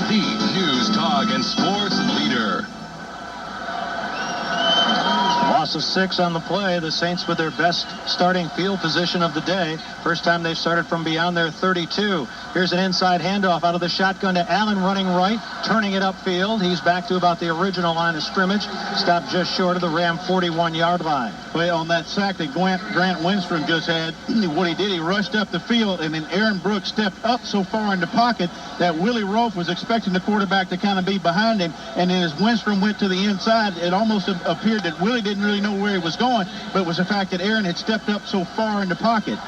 the news, talk, and sports leader. Loss of 6 on the play. The Saints with their best starting field position of the day. First time they've started from beyond their 32. Here's an inside handoff out of the shotgun to Allen running right, turning it upfield. He's back to about the original line of scrimmage. Stopped just short of the Ram 41-yard line. Well, on that sack that Grant Winstrom just had, what he did, he rushed up the field, and then Aaron Brooks stepped up so far in the pocket that Willie Rofe was expecting the quarterback to kind of be behind him. And then as Winstrom went to the inside, it almost appeared that Willie didn't really know where he was going, but it was the fact that Aaron had stepped up so far in the pocket.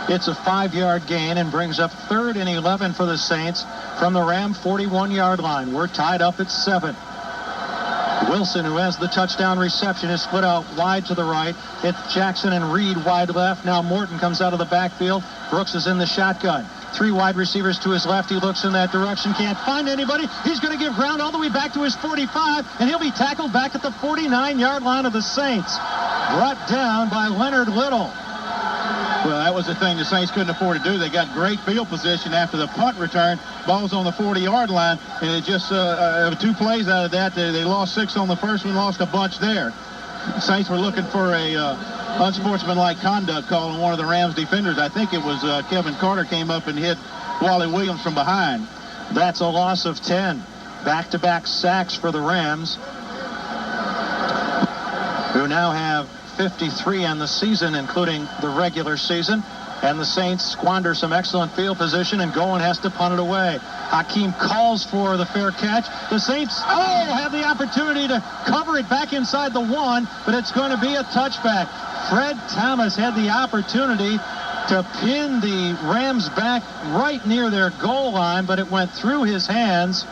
It's a 5-yard gain and brings up 3rd and 11 for the Saints from the Ram 41-yard line. We're tied up at 7. Wilson, who has the touchdown reception, is split out wide to the right. It's Jackson and Reed wide left. Now Morton comes out of the backfield. Brooks is in the shotgun. 3 wide receivers to his left. He looks in that direction. Can't find anybody. He's going to give ground all the way back to his 45, and he'll be tackled back at the 49-yard line of the Saints. Brought down by Leonard Little. Well, that was the thing the Saints couldn't afford to do. They got great field position after the punt return. Ball's on the 40-yard line, and it just 2 plays out of that. They lost 6 on the first one, lost a bunch there. The Saints were looking for a unsportsmanlike conduct call on one of the Rams defenders. I think it was Kevin Carter came up and hit Wally Williams from behind. That's a loss of 10. Back-to-back sacks for the Rams, who now have 53 on the season, including the regular season. And the Saints squander some excellent field position, and Goen has to punt it away. Hakeem calls for the fair catch. The Saints, have the opportunity to cover it back inside the 1, but it's going to be a touchback. Fred Thomas had the opportunity to pin the Rams back right near their goal line, but it went through his hands,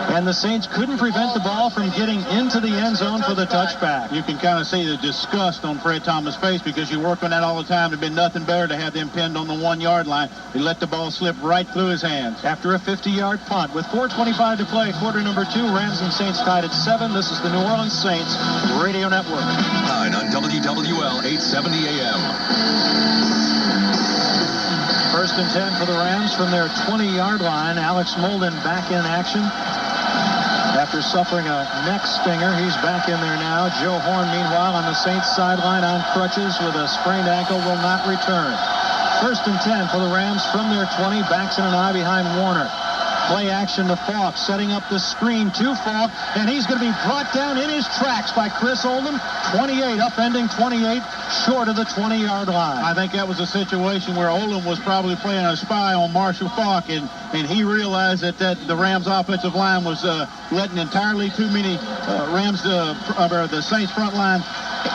and the Saints couldn't prevent the ball from getting into the end zone for the touchback. You can kind of see the disgust on Fred Thomas' face, because you work on that all the time. It'd been nothing better to have them pinned on the 1-yard line. He let the ball slip right through his hands. After a 50-yard punt with 4:25 to play, quarter number 2, Rams and Saints tied at 7. This is the New Orleans Saints Radio Network. 9 on WWL 870 AM. 1st and 10 for the Rams from their 20-yard line. Alex Molden back in action. After suffering a neck stinger, he's back in there now. Joe Horn, meanwhile, on the Saints sideline on crutches with a sprained ankle, will not return. 1st and 10 for the Rams from their 20. Backs in an eye behind Warner. Play action to Falk, setting up the screen to Falk, and he's going to be brought down in his tracks by Chris Oldham. 28, upending 28, short of the 20-yard line. I think that was a situation where Oldham was probably playing a spy on Marshall Falk, and he realized that the Rams offensive line was letting entirely too many the Saints front line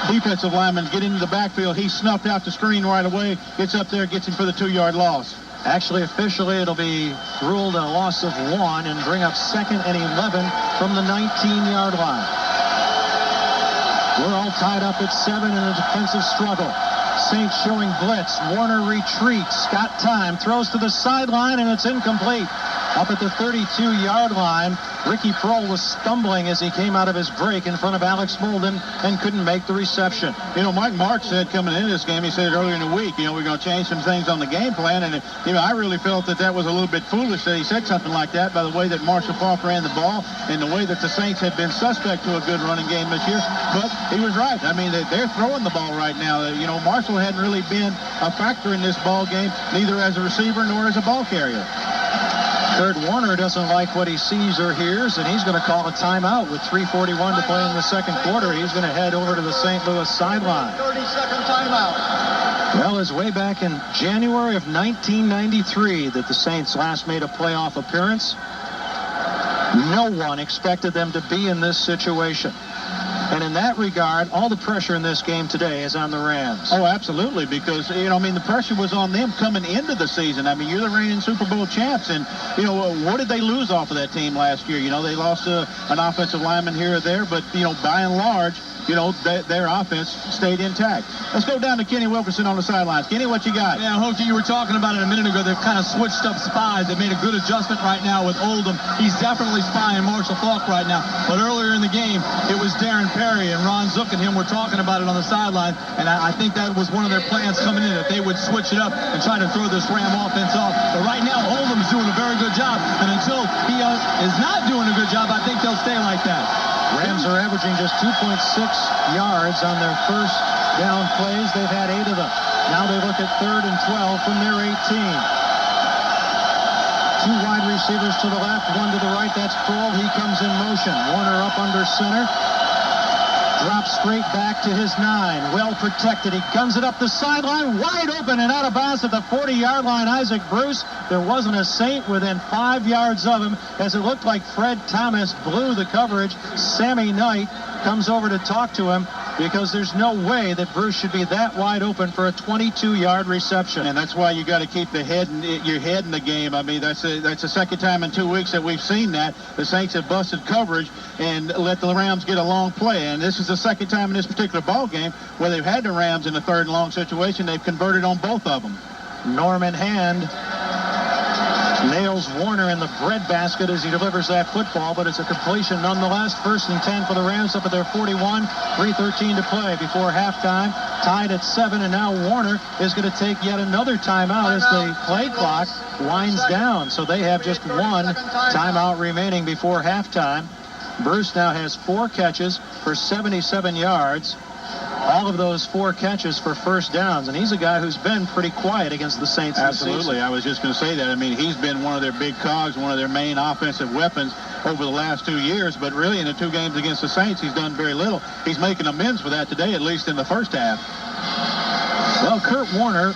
defensive linemen get into the backfield. He snuffed out the screen right away, gets up there, gets him for the 2-yard loss. Actually, officially, it'll be ruled a loss of 1 and bring up 2nd and 11 from the 19-yard line. We're all tied up at 7 in a defensive struggle. Saints showing blitz. Warner retreats. Got time. Throws to the sideline, and it's incomplete. Up at the 32-yard line, Ricky Prohl was stumbling as he came out of his break in front of Alex Molden and couldn't make the reception. You know, Mike Marks said coming into this game, he said earlier in the week, we're going to change some things on the game plan. And, I really felt that was a little bit foolish that he said something like that by the way that Marshall Falk ran the ball and the way that the Saints had been suspect to a good running game this year. But he was right. I mean, they're throwing the ball right now. Marshall hadn't really been a factor in this ball game, neither as a receiver nor as a ball carrier. Kurt Warner doesn't like what he sees or hears, and he's going to call a timeout with 3:41 to play in the second quarter. He's going to head over to the St. Louis sideline. 30-second timeout. Well, it's way back in January of 1993 that the Saints last made a playoff appearance. No one expected them to be in this situation. And in that regard, all the pressure in this game today is on the Rams. Oh, absolutely, because, the pressure was on them coming into the season. I mean, you're the reigning Super Bowl champs, and, what did they lose off of that team last year? They lost an offensive lineman here or there, but, by and large, their offense stayed intact. Let's go down to Kenny Wilkerson on the sidelines. Kenny, what you got? Yeah, Hokie, you were talking about it a minute ago. They've kind of switched up spies. They've made a good adjustment right now with Oldham. He's definitely spying Marshall Falk right now. But earlier in the game, it was Darren Perry and Ron Zook and him were talking about it on the sideline. And I think that was one of their plans coming in, that they would switch it up and try to throw this Ram offense off. But right now, Oldham's doing a very good job. And until he is not doing a good job, I think they'll stay like that. Rams are averaging just 2.6 yards on their first down plays. They've had 8 of them. Now they look at 3rd and 12 from their 18. 2 wide receivers to the left, 1 to the right. That's Prohl. He comes in motion. Warner up under center. Drops straight back to his 9. Well protected. He guns it up the sideline. Wide open and out of bounds at the 40-yard line. Isaac Bruce. There wasn't a Saint within 5 yards of him, as it looked like Fred Thomas blew the coverage. Sammy Knight comes over to talk to him. because there's no way that Bruce should be that wide open for a 22-yard reception. And that's why you got to keep your head in the game. I mean, that's the second time in 2 weeks that we've seen that. The Saints have busted coverage and let the Rams get a long play. And this is the second time in this particular ball game where they've had the Rams in the third and long situation. They've converted on both of them. Norman Hand nails Warner in the breadbasket as he delivers that football, but it's a completion nonetheless. 1st and 10 for the Rams up at their 41. 3:13 to play before halftime. Tied at 7, and now Warner is going to take yet another timeout as the play clock winds down. So they have just one timeout remaining before halftime. Bruce now has 4 catches for 77 yards. All of those 4 catches for first downs, and he's a guy who's been pretty quiet against the Saints. Absolutely. I was just going to say that. I mean, he's been one of their big cogs, one of their main offensive weapons over the last 2 years, but really in the 2 games against the Saints, he's done very little. He's making amends for that today, at least in the first half. Well, Kurt Warner,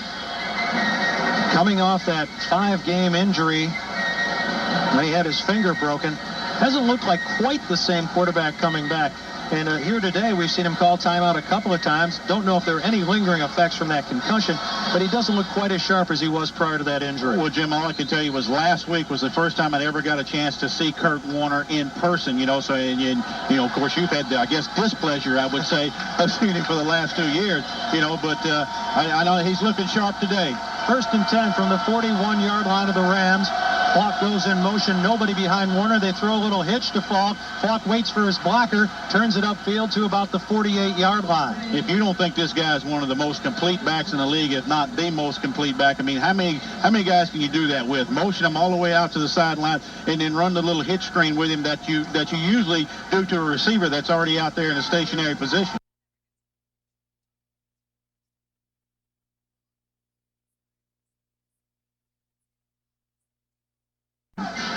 coming off that 5-game injury, he had his finger broken, hasn't looked like quite the same quarterback coming back. And here today, we've seen him call timeout a couple of times. Don't know if there are any lingering effects from that concussion, but he doesn't look quite as sharp as he was prior to that injury. Well, Jim, all I can tell you was last week was the first time I'd ever got a chance to see Kurt Warner in person, you know. So, and you know, of course, you've had, I guess, displeasure, I would say, of seeing him for the last 2 years, you know, but I know he's looking sharp today. 1st and 10 from the 41-yard line of the Rams. Falk goes in motion, nobody behind Warner. They throw a little hitch to Falk. Falk waits for his blocker, turns it upfield to about the 48-yard line. If you don't think this guy is one of the most complete backs in the league, if not the most complete back, I mean, how many guys can you do that with? Motion him all the way out to the sideline and then run the little hitch screen with him that you usually do to a receiver that's already out there in a stationary position.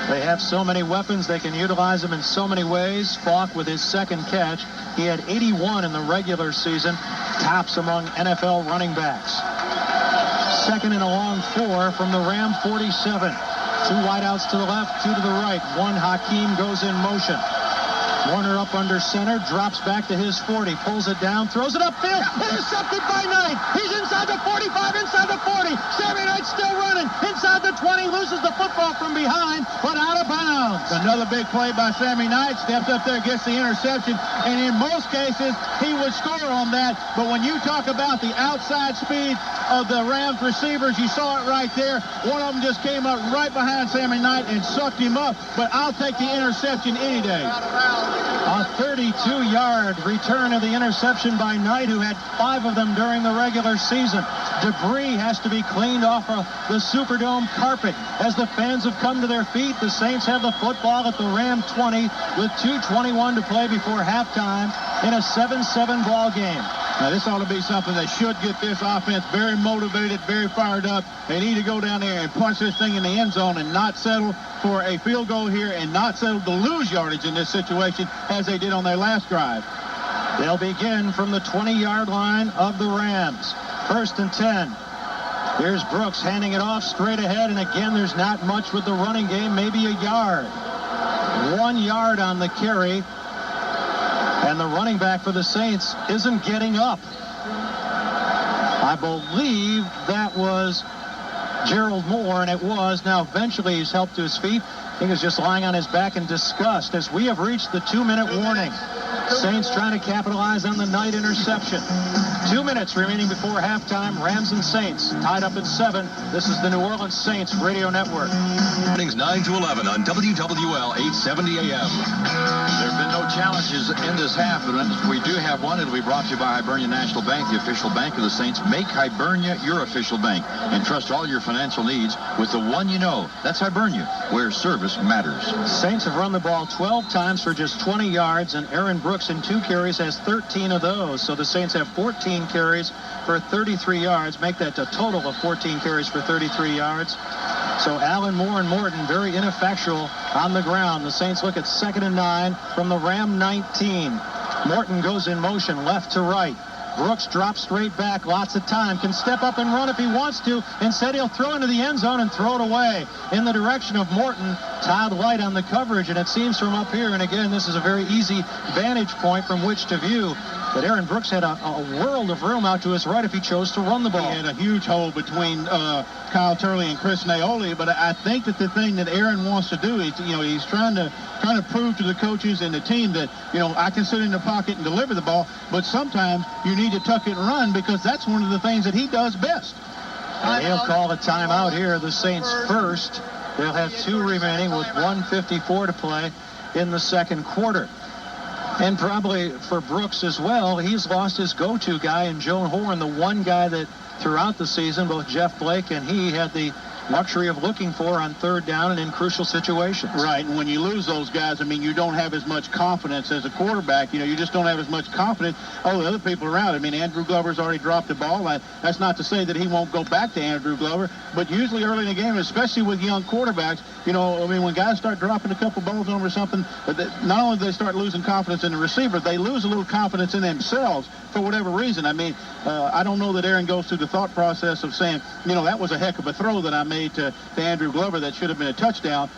They have so many weapons, they can utilize them in so many ways. Falk with his 2nd catch. He had 81 in the regular season, tops among NFL running backs. 2nd and a long 4 from the Ram 47. 2 wideouts to the left, 2 to the right. 1 Hakeem goes in motion. Warner up under center, drops back to his 40, pulls it down, throws it upfield, intercepted by Knight. He's inside the 45, inside the 40. Sammy Knight still running, inside the 20, loses the football from behind, but out of bounds. Another big play by Sammy Knight, steps up there, gets the interception, and in most cases, he would score on that. But when you talk about the outside speed of the Rams receivers, you saw it right there. One of them just came up right behind Sammy Knight and sucked him up, but I'll take the interception any day. A 32-yard return of the interception by Knight, who had 5 of them during the regular season. Debris has to be cleaned off of the Superdome carpet. As the fans have come to their feet, the Saints have the football at the Ram 20 with 2:21 to play before halftime in a 7-7 ball game. Now, this ought to be something that should get this offense very motivated, very fired up. They need to go down there and punch this thing in the end zone and not settle for a field goal here and not settle to lose yardage in this situation as they did on their last drive. They'll begin from the 20-yard line of the Rams. 1st and 10. Here's Brooks handing it off straight ahead, and again, there's not much with the running game, maybe a yard. 1 yard on the carry. And the running back for the Saints isn't getting up. I believe that was Gerald Moore, and it was. Now, eventually, he's helped to his feet. I think he's just lying on his back in disgust as we have reached the 2-minute warning. Saints trying to capitalize on the Knight interception. 2 minutes remaining before halftime. Rams and Saints tied up at 7. This is the New Orleans Saints Radio Network. Mornings 9 to 11 on WWL 870 AM. There have been no challenges in this half, but we do have one. It'll be brought to you by Hibernia National Bank, the official bank of the Saints. Make Hibernia your official bank and trust all your financial needs with the one you know. That's Hibernia, where service matters. Saints have run the ball 12 times for just 20 yards, and Aaron Brooks in 2 carries has 13 of those. So the Saints have 14 carries for 33 yards. Make that a total of 14 carries for 33 yards. So Allen Moore and Morton very ineffectual on the ground. The Saints look at 2nd and 9 from the Ram 19. Morton goes in motion left to right. Brooks drops straight back, lots of time, can step up and run if he wants to. Instead, he'll throw into the end zone and throw it away in the direction of Morton Todd Light on the coverage, and it seems from up here, and again, this is a very easy vantage point from which to view, that Aaron Brooks had a world of room out to his right if he chose to run the ball. He had a huge hole between Kyle Turley and Chris Naoli, but I think that the thing that Aaron wants to do is, he's trying to prove to the coaches and the team that, I can sit in the pocket and deliver the ball, but sometimes you need to tuck it and run, because that's one of the things that he does best. And he'll call a timeout here. The Saints first. They'll have 2 remaining with 1:54 to play in the second quarter. And probably for Brooks as well, he's lost his go-to guy in Joe Horn, the one guy that throughout the season, both Jeff Blake and he had the luxury of looking for on third down and in crucial situations. Right, and when you lose those guys, you don't have as much confidence as a quarterback. You just don't have as much confidence. Oh, the other people around. Andrew Glover's already dropped the ball. That's not to say that he won't go back to Andrew Glover, but usually early in the game, especially with young quarterbacks, when guys start dropping a couple balls on them or something, not only do they start losing confidence in the receiver, they lose a little confidence in themselves for whatever reason. I don't know that Aaron goes through the thought process of saying, that was a heck of a throw that I made to Andrew Glover that should have been a touchdown,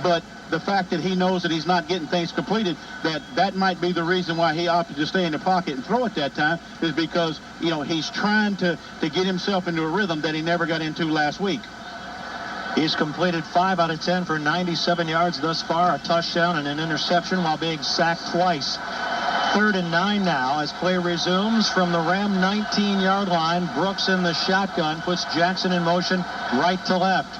but the fact that he knows that he's not getting things completed, that might be the reason why he opted to stay in the pocket and throw at that time, is because, he's trying to get himself into a rhythm that he never got into last week. He's completed 5 out of 10 for 97 yards thus far, a touchdown and an interception while being sacked twice. 3rd and 9 now as play resumes from the Ram 19-yard line. Brooks in the shotgun, puts Jackson in motion right to left.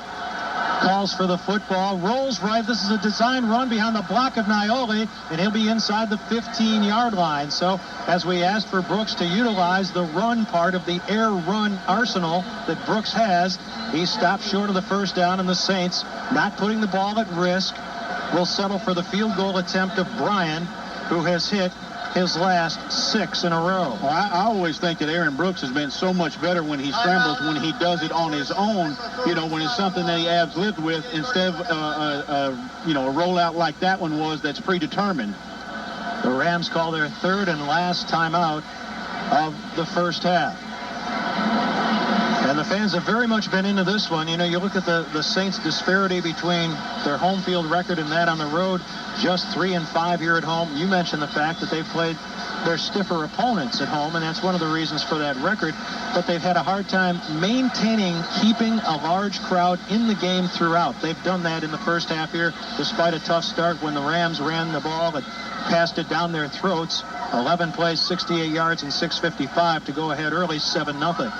Calls for the football, rolls right. This is a design run behind the block of Naoli, and he'll be inside the 15-yard line. So as we asked for Brooks to utilize the run part of the air run arsenal that Brooks has, he stopped short of the first down, and the Saints, not putting the ball at risk, will settle for the field goal attempt of Bryan, who has hit his last 6 in a row. Well, I always think that Aaron Brooks has been so much better when he scrambles, when he does it on his own, when it's something that he has lived with, instead of, a rollout like that one was that's predetermined. The Rams call their 3rd and last timeout of the first half. And the fans have very much been into this one. You look at the Saints' disparity between their home field record and that on the road, just 3-5 here at home. You mentioned the fact that they've played their stiffer opponents at home, and that's one of the reasons for that record. But they've had a hard time keeping a large crowd in the game throughout. They've done that in the first half here, despite a tough start when the Rams ran the ball and passed it down their throats. 11 plays, 68 yards, and 6:55 to go ahead early, 7-0.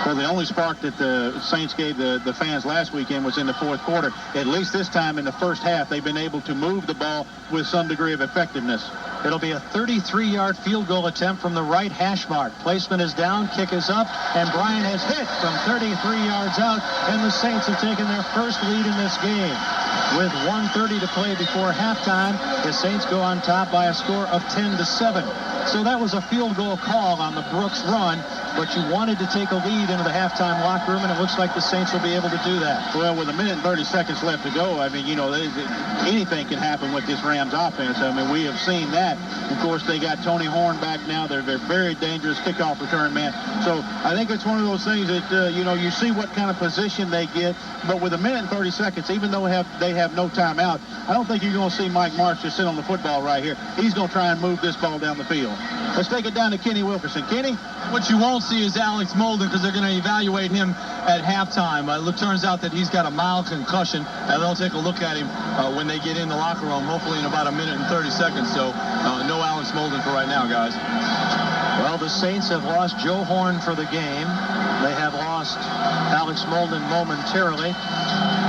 Well, the only spark that the Saints gave the fans last weekend was in the fourth quarter. At least this time in the first half, they've been able to move the ball with some degree of effectiveness. It'll be a 33-yard field goal attempt from the right hash mark. Placement is down, kick is up, and Bryan has hit from 33 yards out, and the Saints have taken their first lead in this game. With 1:30 to play before halftime, the Saints go on top by a score of 10-7. So that was a field goal call on the Brooks run, but you wanted to take a lead into the halftime locker room, and it looks like the Saints will be able to do that. Well, with 1 minute and 30 seconds left to go, anything can happen with this Rams offense. We have seen that. Of course, they got Tony Horn back now. They're very dangerous kickoff return man. So I think it's one of those things that, you see what kind of position they get, but with 1 minute and 30 seconds, even though they have no timeout, I don't think you're going to see Mike March just sit on the football right here. He's going to try and move this ball down the field. Let's take it down to Kenny Wilkerson. Kenny? What you won't see is Alex Molden, because they're going to evaluate him at halftime. It turns out that he's got a mild concussion, and they'll take a look at him when they get in the locker room, hopefully in about 1 minute and 30 seconds. So no Alex Molden for right now, guys. Well, the Saints have lost Joe Horn for the game. They have lost Alex Molden momentarily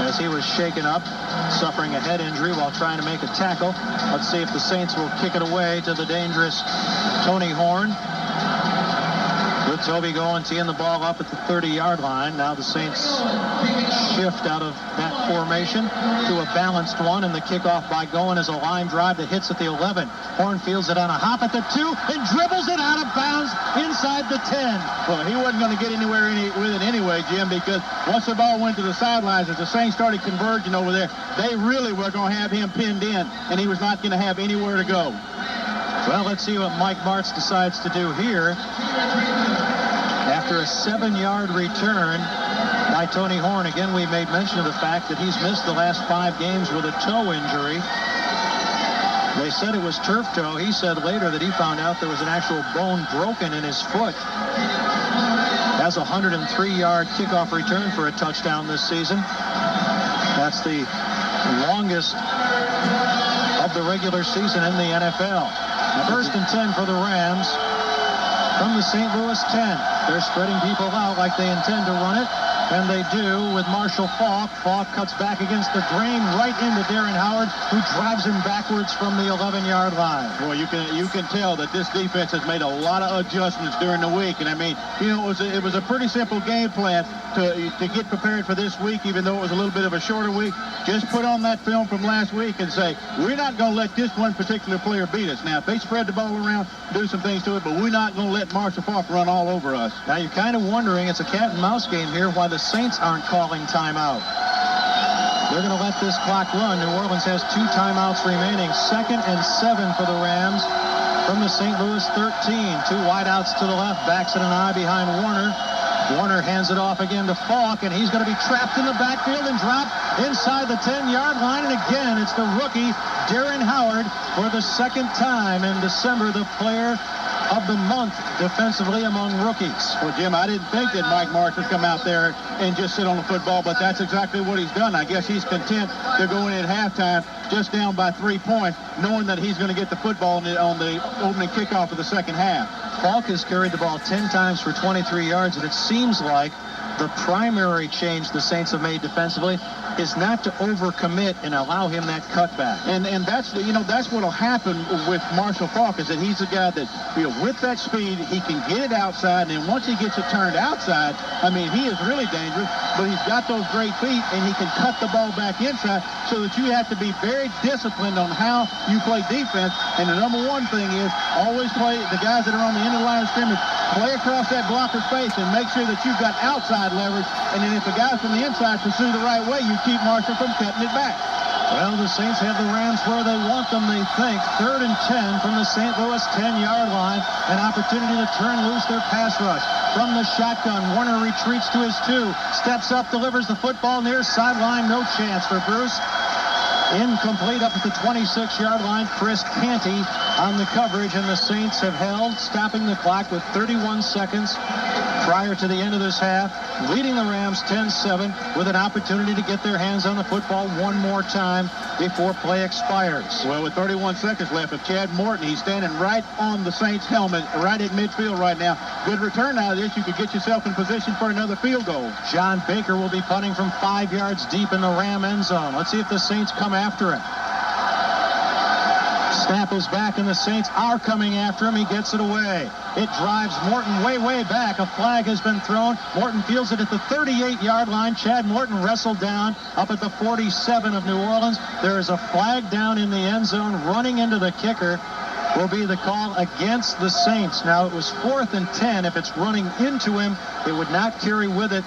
as he was shaken up, suffering a head injury while trying to make a tackle. Let's see if the Saints will kick it away to the dangerous Tony Horn. With Toby going, teeing the ball up at the 30-yard line. Now the Saints shift out of that formation to a balanced one, and the kickoff by Goen is a line drive that hits at the 11. Horn fields it on a hop at the 2 and dribbles it out of bounds inside the 10. Well, he wasn't going to get anywhere with it anyway, Jim, because once the ball went to the sidelines, as the Saints started converging over there, they really were going to have him pinned in, and he was not going to have anywhere to go. Well, let's see what Mike Martz decides to do here. After a 7-yard return, by Tony Horn. Again, we made mention of the fact that he's missed the last 5 games with a toe injury. They said it was turf toe. He said later that he found out there was an actual bone broken in his foot. Has a 103-yard kickoff return for a touchdown this season. That's the longest of the regular season in the NFL. First and 10 for the Rams from the St. Louis 10. They're spreading people out like they intend to run it, and they do with Marshall Faulk. Faulk cuts back against the grain right into Darren Howard, who drives him backwards from the 11-yard line. Boy, you can tell that this defense has made a lot of adjustments during the week, and I mean, you know, it was a pretty simple game plan to get prepared for this week, even though it was a little bit of a shorter week. Just put on that film from last week and say, we're not going to let this one particular player beat us. Now, if they spread the ball around, do some things to it, but we're not going to let Marshall Faulk run all over us. Now, you're kind of wondering, it's a cat and mouse game here, why the Saints aren't calling timeout. They're going to let this clock run. New Orleans has 2 timeouts remaining. 2nd and 7 for the Rams from the St. Louis 13. 2 wideouts to the left, backs it an eye behind Warner. Warner hands it off again to Faulk, and he's going to be trapped in the backfield and dropped inside the 10-yard line. And again, it's the rookie, Darren Howard, for the 2nd time in December, the player of the month defensively among rookies. Well, Jim, I didn't think that Mike Marsh would come out there and just sit on the football, but that's exactly what he's done. I guess he's content to go in at halftime just down by 3 points, knowing that he's going to get the football on the opening kickoff of the second half. Faulk has carried the ball 10 times for 23 yards, and it seems like the primary change the Saints have made defensively is not to overcommit and allow him that cutback. And that's what'll happen with Marshall Faulk, is that he's a guy that, you know, with that speed, he can get it outside, and then once he gets it turned outside, I mean, he is really dangerous, but he's got those great feet, and he can cut the ball back inside, so that you have to be very disciplined on how you play defense. And the number one thing is always play the guys that are on the end of the line of scrimmage, play across that blocker's face and make sure that you've got outside leverage, and then if the guys from the inside pursue the right way, you keep Marshall from cutting it back. Well, the Saints have the Rams where they want them, they think. 3rd and 10 from the St. Louis 10-yard line. An opportunity to turn loose their pass rush. From the shotgun, Warner retreats to his 2. Steps up, delivers the football near sideline. No chance for Bruce. Incomplete up at the 26-yard line. Chris Canty on the coverage, and the Saints have held, stopping the clock with 31 seconds prior to the end of this half, leading the Rams 10-7 with an opportunity to get their hands on the football one more time before play expires. Well, with 31 seconds left of Chad Morton, he's standing right on the Saints' helmet, right at midfield right now. Good return out of this. You could get yourself in position for another field goal. John Baker will be punting from 5 yards deep in the Ram end zone. Let's see if the Saints come after him. Snap is back, and the Saints are coming after him. He gets it away. It drives Morton way, way back. A flag has been thrown. Morton fields it at the 38-yard line. Chad Morton wrestled down up at the 47 of New Orleans. There is a flag down in the end zone. Running into the kicker will be the call against the Saints. Now, it was 4th and 10. If it's running into him, it would not carry with it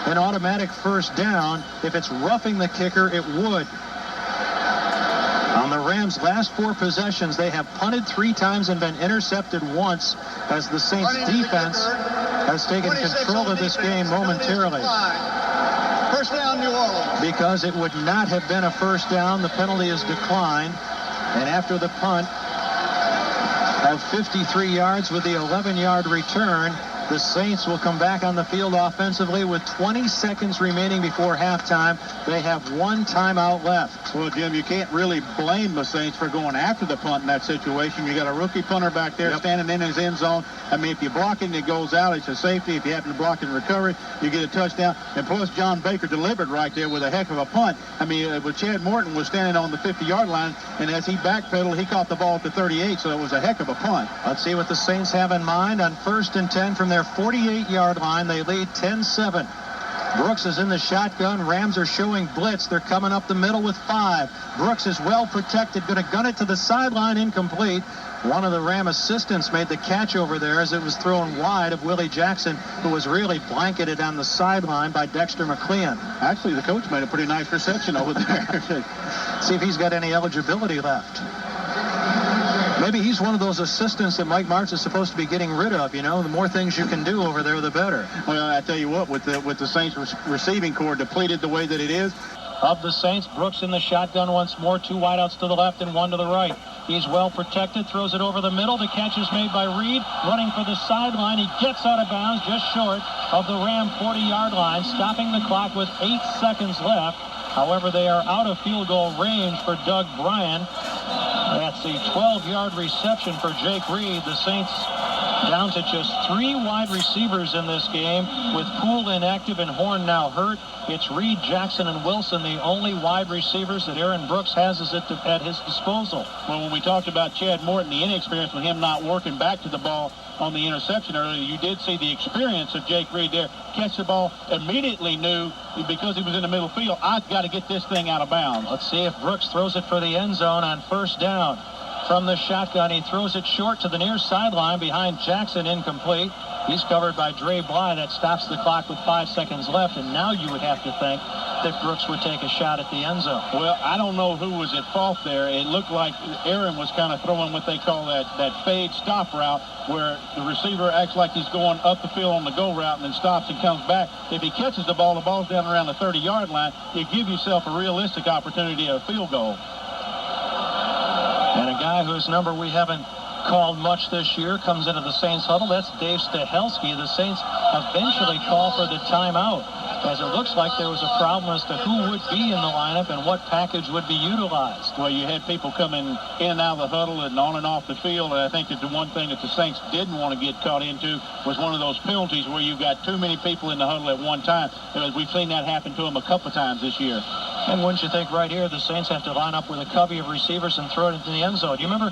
an automatic first down. If it's roughing the kicker, it would. On the Rams' last 4 possessions, they have punted 3 times and been intercepted once, as the Saints defense has taken control of this game momentarily. First down, New Orleans. Because it would not have been a first down, the penalty is declined. And after the punt of 53 yards with the 11-yard return, the Saints will come back on the field offensively with 20 seconds remaining before halftime. They have 1 timeout left. Well, Jim, you can't really blame the Saints for going after the punt in that situation. You got a rookie punter back there standing in his end zone. I mean, if you block it and it goes out, it's a safety. If you happen to block it in recovery, you get a touchdown. And plus, John Baker delivered right there with a heck of a punt. I mean, with Chad Morton was standing on the 50-yard line, and as he backpedaled, he caught the ball at the 38, so it was a heck of a punt. Let's see what the Saints have in mind. On 1st and 10 from their 48-yard line, they lead 10-7. Brooks is in the shotgun. Rams are showing blitz. They're coming up the middle with 5. Brooks is well protected. Going to gun it to the sideline, incomplete. One of the Ram assistants made the catch over there as it was thrown wide of Willie Jackson, who was really blanketed on the sideline by Dexter McLean. Actually, the coach made a pretty nice reception over there. See if he's got any eligibility left. Maybe he's one of those assistants that Mike Martz is supposed to be getting rid of. You know, the more things you can do over there, the better. Well, I tell you what, with the Saints receiving corps depleted the way that it is. Of the Saints, Brooks in the shotgun once more. 2 wideouts to the left and 1 to the right. He's well protected, throws it over the middle. The catch is made by Reed, running for the sideline. He gets out of bounds just short of the Ram 40-yard line, stopping the clock with 8 seconds left. However, they are out of field goal range for Doug Bryan. That's a 12-yard reception for Jake Reed. The Saints down to just 3 wide receivers in this game, with Poole inactive and Horn now hurt. It's Reed, Jackson, and Wilson, the only wide receivers that Aaron Brooks has at his disposal. Well, when we talked about Chad Morton, the inexperience with him not working back to the ball on the interception earlier, you did see the experience of Jake Reed there. Catch the ball, immediately knew, because he was in the middle field, I've got to get this thing out of bounds. Let's see if Brooks throws it for the end zone on first down. From the shotgun, he throws it short to the near sideline behind Jackson, incomplete. He's covered by Dre Bly. That stops the clock with 5 seconds left, and now you would have to think that Brooks would take a shot at the end zone. Well, I don't know who was at fault there. It looked like Aaron was kind of throwing what they call that fade stop route, where the receiver acts like he's going up the field on the go route and then stops and comes back. If he catches the ball's down around the 30-yard line, you give yourself a realistic opportunity of a field goal. And a guy whose number we haven't called much this year comes into the Saints huddle. That's Dave Stahelski. The Saints eventually call for the timeout, as it looks like there was a problem as to who would be in the lineup and what package would be utilized. Well, you had people coming in and out of the huddle and on and off the field, and I think that the one thing that the Saints didn't want to get caught into was one of those penalties where you've got too many people in the huddle at one time. We've seen that happen to them a couple of times this year. And wouldn't you think right here the Saints have to line up with a covey of receivers and throw it into the end zone? Do you remember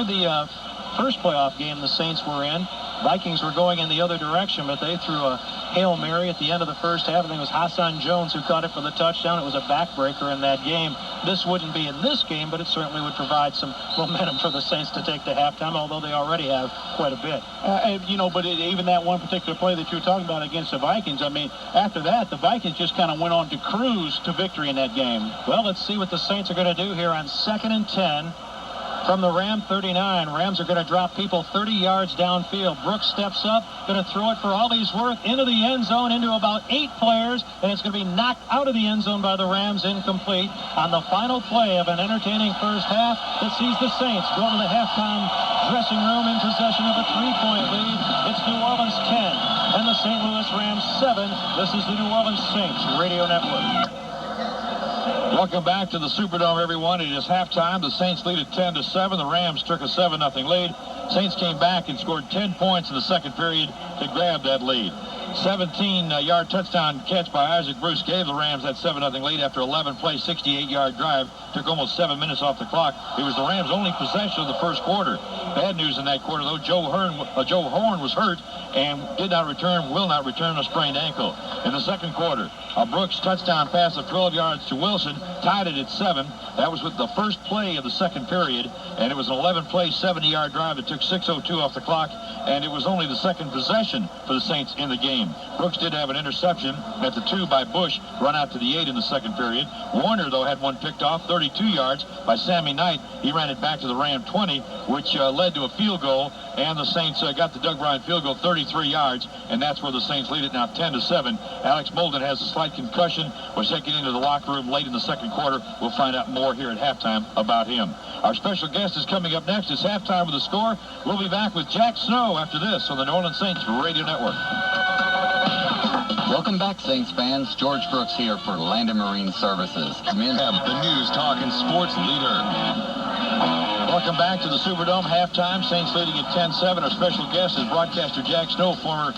the first playoff game the Saints were in? Vikings were going in the other direction, but they threw a Hail Mary at the end of the first half. I think it was Hassan Jones who caught it for the touchdown. It was a backbreaker in that game. This wouldn't be in this game, but it certainly would provide some momentum for the Saints to take to halftime, although they already have quite a bit. Even that one particular play that you were talking about against the Vikings, I mean, after that, the Vikings just kind of went on to cruise to victory in that game. Well, let's see what the Saints are going to do here on 2nd and 10. From the Ram 39, Rams are going to drop people 30 yards downfield. Brooks steps up, going to throw it for all he's worth into the end zone, into about 8 players, and it's going to be knocked out of the end zone by the Rams, incomplete. On the final play of an entertaining first half that sees the Saints go to the halftime dressing room in possession of a 3-point lead. It's New Orleans 10 and the St. Louis Rams 7. This is the New Orleans Saints Radio Network. Welcome back to the Superdome, everyone. It is halftime. The Saints lead at 10-7. The Rams took a 7-0 lead. Saints came back and scored 10 points in the second period to grab that lead. 17-yard touchdown catch by Isaac Bruce gave the Rams that 7-0 lead after 11-play, 68-yard drive. Took almost 7 minutes off the clock. It was the Rams' only possession of the first quarter. Bad news in that quarter, though. Joe Horn was hurt and will not return a sprained ankle. In the second quarter, a Brooks touchdown pass of 12 yards to Wilson tied it at 7. That was with the first play of the second period, and it was an 11-play, 70-yard drive that took 6:02 off the clock, and it was only the second possession for the Saints in the game. Brooks did have an interception at the 2 by Bush, run out to the 8 in the second period. Warner, though, had one picked off, 32 yards by Sammy Knight. He ran it back to the Ram 20, which led to a field goal, and the Saints got the Doug Bryan field goal 33 yards, and that's where the Saints lead it now 10-7. Alex Molden has a slight concussion, was taken into the locker room late in the second quarter. We'll find out more here at halftime about him. Our special guest is coming up next. It's halftime with the score. We'll be back with Jack Snow after this on the New Orleans Saints Radio Network. Welcome back, Saints fans. George Brooks here for Land and Marine Services. The news, talk, and sports leader. Welcome back to the Superdome. Halftime. Saints leading at 10-7. Our special guest is broadcaster Jack Snow, former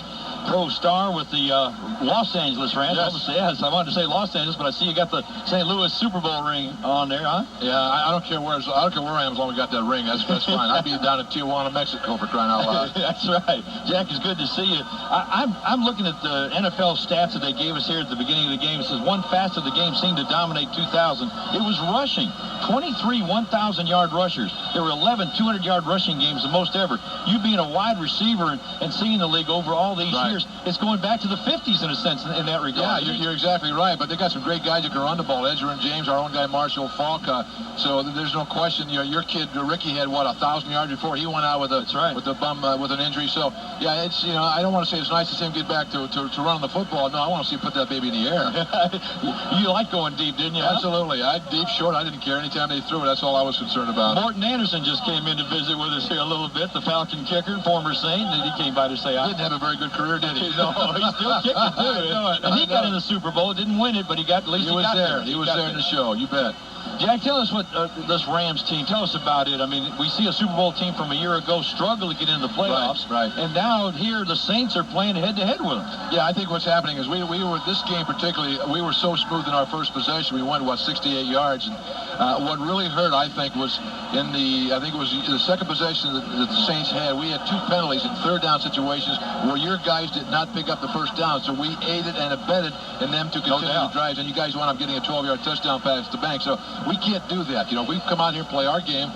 pro star with the Los Angeles Rams. Yes, I wanted to say Los Angeles, but I see you got the St. Louis Super Bowl ring on there, huh? Yeah, I don't care where I am as long as I got that ring. That's fine. I'd be down in Tijuana, Mexico for crying out loud. That's right. Jack, it's good to see you. I'm looking at the NFL stats that they gave us here at the beginning of the game. It says one facet of the game seemed to dominate 2000. It was rushing. 23 1,000-yard rushers. There were 11 200-yard rushing games, the most ever. You being a wide receiver and seeing the league over all these years, years. It's going back to the 50s in a sense in that regard. Yeah, you're exactly right. But they got some great guys that can run the ball. Ezra and James, our own guy Marshall Falk. So there's no question. Your kid Ricky had 1,000 yards before he went out with an injury. So yeah, it's I don't want to say it's nice to see him get back to run the football. No, I want to see him put that baby in the air. You liked going deep, didn't you? Absolutely. Deep, short, I didn't care. Anytime they threw it, that's all I was concerned about. Morton Anderson just came in to visit with us here a little bit, the Falcon kicker, former Saint, and he came by to say hi. Didn't have a very good career, did he? No, he's still kicking too. And he got in the Super Bowl, didn't win it, but he got at least he was there. He was there in the show. You bet. Jack, tell us what this Rams team, tell us about it. I mean, we see a Super Bowl team from a year ago struggle to get into the playoffs. Right. And now here the Saints are playing head-to-head with them. Yeah, I think what's happening is we were, this game particularly, we were so smooth in our first possession. We went, 68 yards. And what really hurt, I think, was in I think it was the second possession that the Saints had. We had 2 penalties in third down situations where your guys did not pick up the first down. So we aided and abetted in them to continue the drives. And you guys wound up getting a 12-yard touchdown pass to the bank. So we can't do that. We come out here and play our game,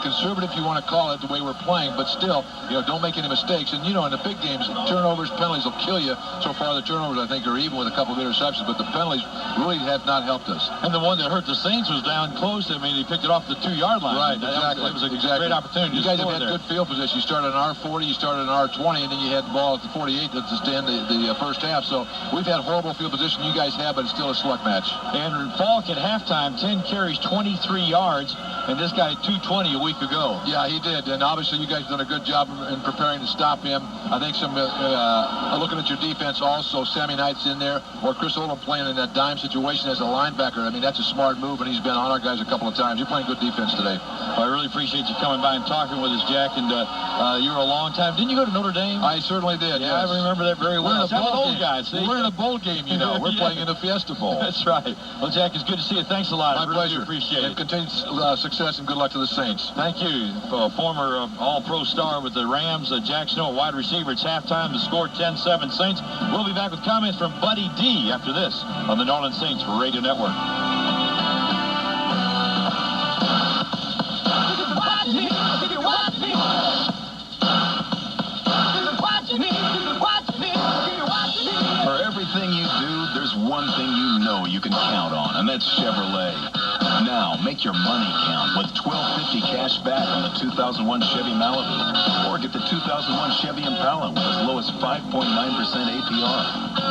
conservative if you want to call it, the way we're playing, but still, don't make any mistakes. And in the big games, turnovers, penalties will kill you. So far, the turnovers I think are even with a couple of interceptions, but the penalties really have not helped us. And the one that hurt the Saints was down close. I mean, he picked it off the 2-yard line. Right, exactly. It was a great opportunity. You guys have had good field position. You started on R40, you started on R20, and then you had the ball at the 48 to end the first half. So we've had horrible field position. You guys have, but it's still a slug match. And Falk at halftime, 10 carries, 23 yards, and this guy 220 a week ago. Yeah, he did, and obviously you guys done a good job in preparing to stop him. I think looking at your defense also, Sammy Knight's in there, or Chris Oldham playing in that dime situation as a linebacker. I mean, that's a smart move, and he's been on our guys a couple of times. You're playing good defense today. Well, I really appreciate you coming by and talking with us, Jack, and you were a long time. Didn't you go to Notre Dame? I certainly did, Yeah, yes. I remember that very well. We're in a bowl game, We're playing in the Fiesta Bowl. That's right. Well, Jack, it's good to see you. Thanks a lot. My pleasure. Really appreciate it. And continued success and good luck to the Saints. Thank you. Former All-Pro star with the Rams, Jack Snow, wide receiver. It's halftime. The score 10-7 Saints. We'll be back with comments from Buddy D after this on the New Orleans Saints Radio Network. For everything you do, there's one thing you can count on, and that's Chevrolet. Now, make your money count with $12.50 cash back on the 2001 Chevy Malibu, or get the 2001 Chevy Impala with as low as 5.9% APR,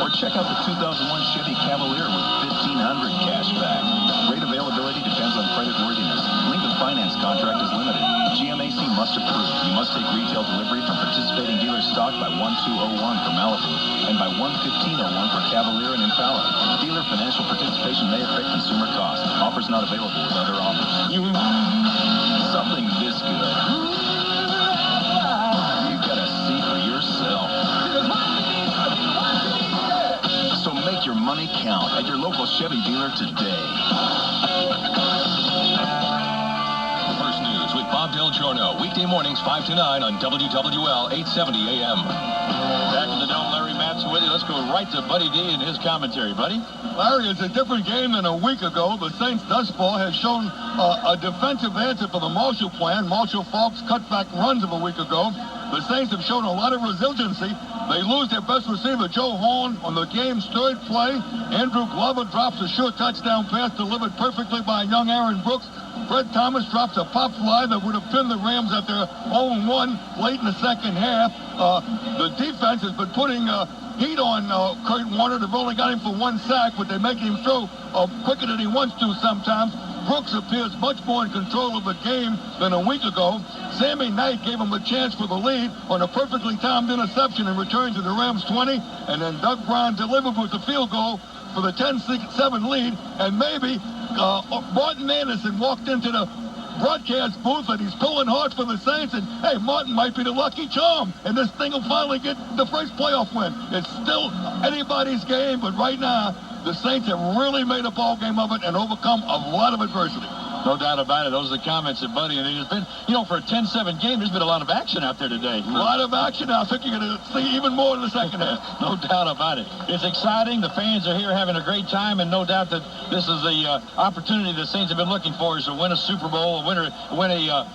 or check out the 2001 Chevy Cavalier with $1,500 cash back. Rate availability depends on credit worthiness. Length of finance contract is limited. GMAC must approve. You must take retail delivery from participating dealer stock by 1201 for Malibu and by 11501 for Cavalier and Impala. Dealer financial participation may affect consumer costs. Offers not available with other offers. Something this good, you gotta see for yourself. So make your money count at your local Chevy dealer today. First News with Bob Del Giorno, weekday mornings 5 to 9 on WWL 870 AM. Back in the dome, Larry Matson with you. Let's go right to Buddy D and his commentary. Buddy? Larry, it's a different game than a week ago. The Saints thus far have shown a defensive answer for the Marshall plan. Marshall Falk's cutback runs of a week ago. The Saints have shown a lot of resiliency. They lose their best receiver, Joe Horn, on the game's third play. Andrew Glover drops a short touchdown pass delivered perfectly by young Aaron Brooks. Fred Thomas drops a pop fly that would have pinned the Rams at their 0-1 late in the second half. The defense has been putting heat on Kurt Warner. They've only got him for 1 sack, but they make him throw quicker than he wants to sometimes. Brooks appears much more in control of the game than a week ago. Sammy Knight gave him a chance for the lead on a perfectly timed interception and return to the Rams 20. And then Doug Brown delivered with the field goal for the 10-7 lead. And maybe Martin Anderson walked into the broadcast booth and he's pulling hard for the Saints, and hey, Martin might be the lucky charm, and this thing will finally get the first playoff win. It's still anybody's game, but right now the Saints have really made a ball game of it and overcome a lot of adversity. No doubt about it. Those are the comments that Buddy, and there's been, for a 10-7 game, there's been a lot of action out there today. A lot of action. I think you're going to see even more in the second half. No doubt about it. It's exciting. The fans are here having a great time, and no doubt that this is the opportunity the Saints have been looking for, is to win a Super Bowl, win a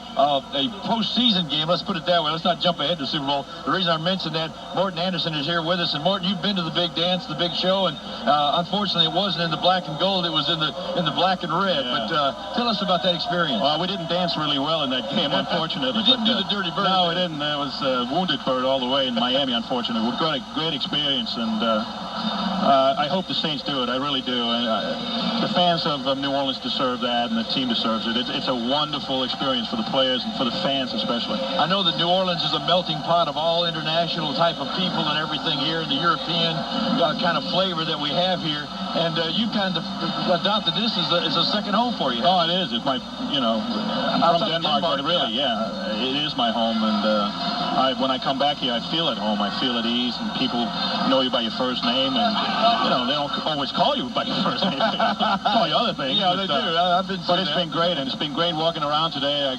postseason game. Let's put it that way. Let's not jump ahead to the Super Bowl. The reason I mentioned that, Morton Anderson is here with us, and Morton, you've been to the big dance, the big show, and unfortunately it wasn't in the black and gold. It was in the black and red. Yeah. But tell us about that experience. Well, we didn't dance really well in that game, unfortunately. You didn't do the Dirty Bird. No, we didn't. It was Wounded Bird all the way in Miami, unfortunately. We've got a great experience, and I hope the Saints do it. I really do. And the fans of New Orleans deserve that, and the team deserves it. It's a wonderful experience for the players and for the fans especially. I know that New Orleans is a melting pot of all international type of people and everything here, and the European kind of flavor that we have here. And you kind of adopted this as a second home for you. Oh, it is. It's my, I'm from Denmark, but really, yeah, it is my home. And when I come back here, I feel at home. I feel at ease, and people know you by your first name, and they don't always call you by your first name. Call you other things. Yeah, they do. But it's been great, and it's been great walking around today. I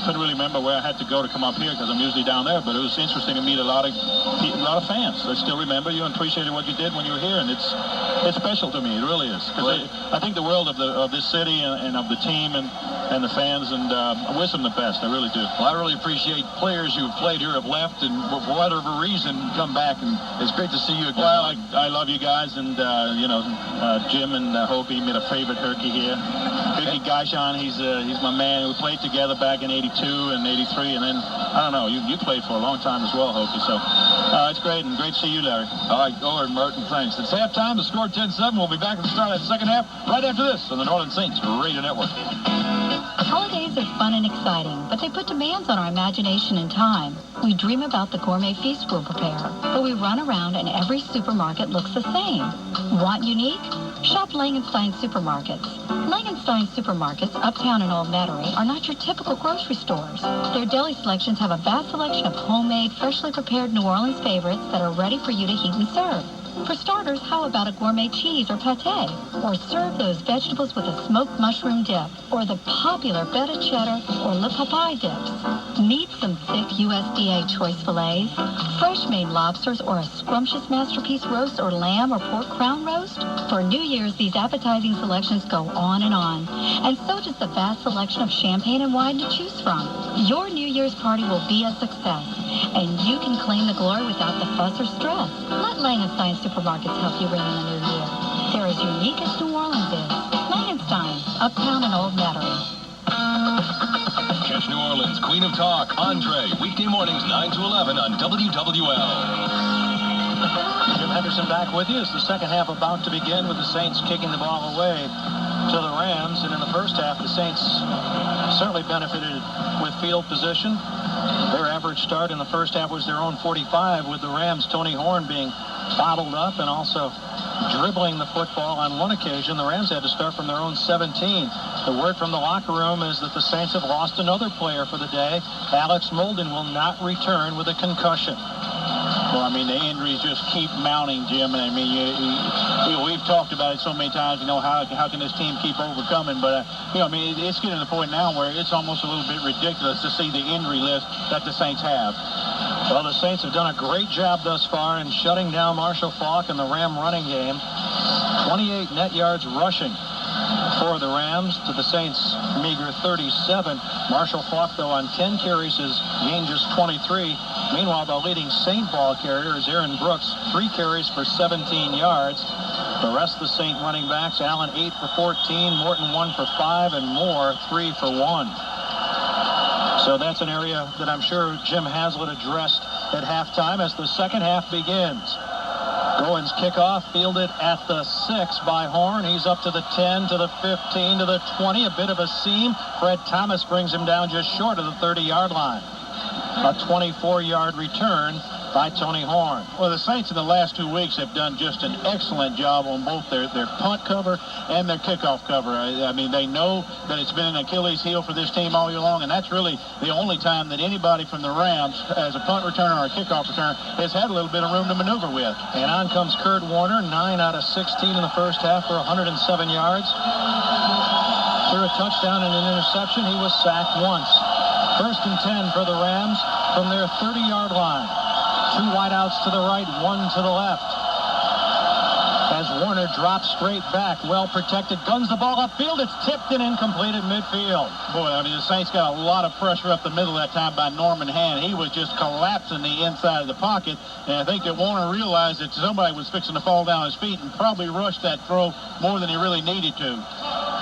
couldn't really remember where I had to go to come up here because I'm usually down there, but it was interesting to meet a lot of fans. I still remember you and appreciated what you did when you were here, and it's special to me. It really is. Because I think the world of this city and of the team and the fans, and I wish them the best. I really do. Well, I really appreciate players who have played here, have left, and for whatever reason come back, and it's great to see you again. Well, I love you guys, and Jim and Hokie made a favorite Hokie here. Hokie Gajan, he's my man. We played together back in '82 and '83, and then I don't know. You played for a long time as well, Hokie. So it's great, and great to see you, Larry. All right, go ahead, Martin. Thanks. It's halftime. The score 10-7. We'll be back at the start of the second half right after this on the New Orleans Saints Radio Network. Holidays are fun and exciting, but they put demands on our imagination and time. We dream about the gourmet feast we'll prepare, but we run around and every supermarket looks the same. Want unique? Shop Langenstein Supermarkets. Langenstein Supermarkets, uptown in Old Metairie, are not your typical grocery stores. Their deli selections have a vast selection of homemade, freshly prepared New Orleans favorites that are ready for you to heat and serve. For starters, how about a gourmet cheese or pâté? Or serve those vegetables with a smoked mushroom dip, or the popular feta cheddar or le papaye dips. Need some thick USDA choice fillets, fresh made lobsters, or a scrumptious masterpiece roast or lamb or pork crown roast? For New Year's, these appetizing selections go on. And so does the vast selection of champagne and wine to choose from. Your New Year's party will be a success, and you can claim the glory without the fuss or stress. Let Langenstein Supermarkets help you ring in the new year. They're as unique as New Orleans is. Langenstein, uptown in Old Metairie. Catch New Orleans Queen of Talk, Andre, weekday mornings 9 to 11 on WWL. Jim Henderson back with you as the second half about to begin, with the Saints kicking the ball away to the Rams. And in the first half, the Saints certainly benefited with field position. Their average start in the first half was their own 45, with the Rams' Tony Horn being bottled up and also dribbling the football on one occasion. The Rams had to start from their own 17. The word from the locker room is that the Saints have lost another player for the day. Alex Molden will not return with a concussion. Well, I mean, the injuries just keep mounting, Jim. And I mean, we've talked about it so many times, how can this team keep overcoming? But, it's getting to the point now where it's almost a little bit ridiculous to see the injury list that the Saints have. Well, the Saints have done a great job thus far in shutting down Marshall Faulk in the Ram running game. 28 net yards rushing for the Rams to the Saints' meager 37. Marshall Faulk, though, on 10 carries has gained just 23. Meanwhile, the leading Saint ball carrier is Aaron Brooks, 3 carries for 17 yards. The rest of the Saint running backs, Allen 8 for 14, Morton 1 for 5, and Moore 3 for 1. So that's an area that I'm sure Jim Haslett addressed at halftime as the second half begins. Goins kickoff, fielded at the 6 by Horn. He's up to the 10, to the 15, to the 20. A bit of a seam. Fred Thomas brings him down just short of the 30-yard line. A 24-yard return by Tony Horn. Well, the Saints in the last 2 weeks have done just an excellent job on both their punt cover and their kickoff cover. I mean, they know that it's been an Achilles heel for this team all year long, and that's really the only time that anybody from the Rams, as a punt returner or a kickoff returner, has had a little bit of room to maneuver with. And on comes Kurt Warner, 9 out of 16 in the first half for 107 yards. threw a touchdown and an interception. He was sacked once. 1st and 10 for the Rams from their 30-yard line. 2 wideouts to the right, 1 to the left. As Warner drops straight back, well protected, guns the ball upfield. It's tipped and incomplete at midfield. Boy, I mean, the Saints got a lot of pressure up the middle that time by Norman Hand. He was just collapsing the inside of the pocket, and I think that Warner realized that somebody was fixing to fall down his feet and probably rushed that throw more than he really needed to.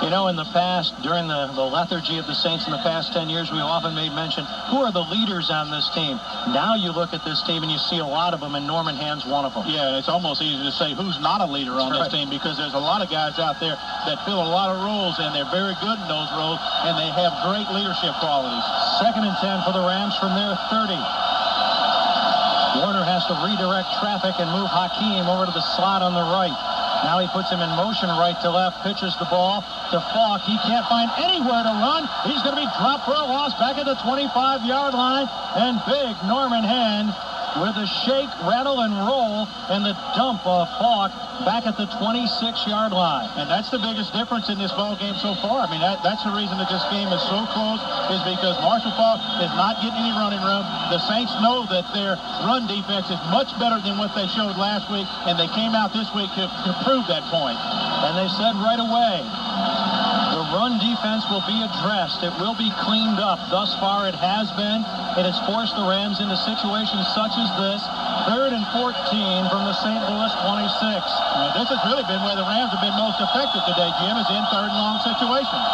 You know, in the past, during the lethargy of the Saints in the past 10 years, we've often made mention, who are the leaders on this team? Now you look at this team and you see a lot of them, and Norman Hand's one of them. Yeah, it's almost easy to say who's not a leader on this team, because there's a lot of guys out there that fill a lot of roles, and they're very good in those roles, and they have great leadership qualities. 2nd and 10 for the Rams from their 30. Warner has to redirect traffic and move Hakeem over to the slot on the right. Now he puts him in motion right to left, pitches the ball to Falk. He can't find anywhere to run. He's going to be dropped for a loss back at the 25-yard line. And big Norman Hand with a shake, rattle, and roll, and the dump of Falk back at the 26-yard line. And that's the biggest difference in this ball game so far. I mean, that's the reason that this game is so close, is because Marshall Falk is not getting any running room. The Saints know that their run defense is much better than what they showed last week, and they came out this week to prove that point. And they said right away, the run defense will be addressed. It will be cleaned up. Thus far, it has been. It has forced the Rams into situations such as this. 3rd and 14 from the St. Louis 26. This has really been where the Rams have been most effective today, Jim, is in 3rd and long situations.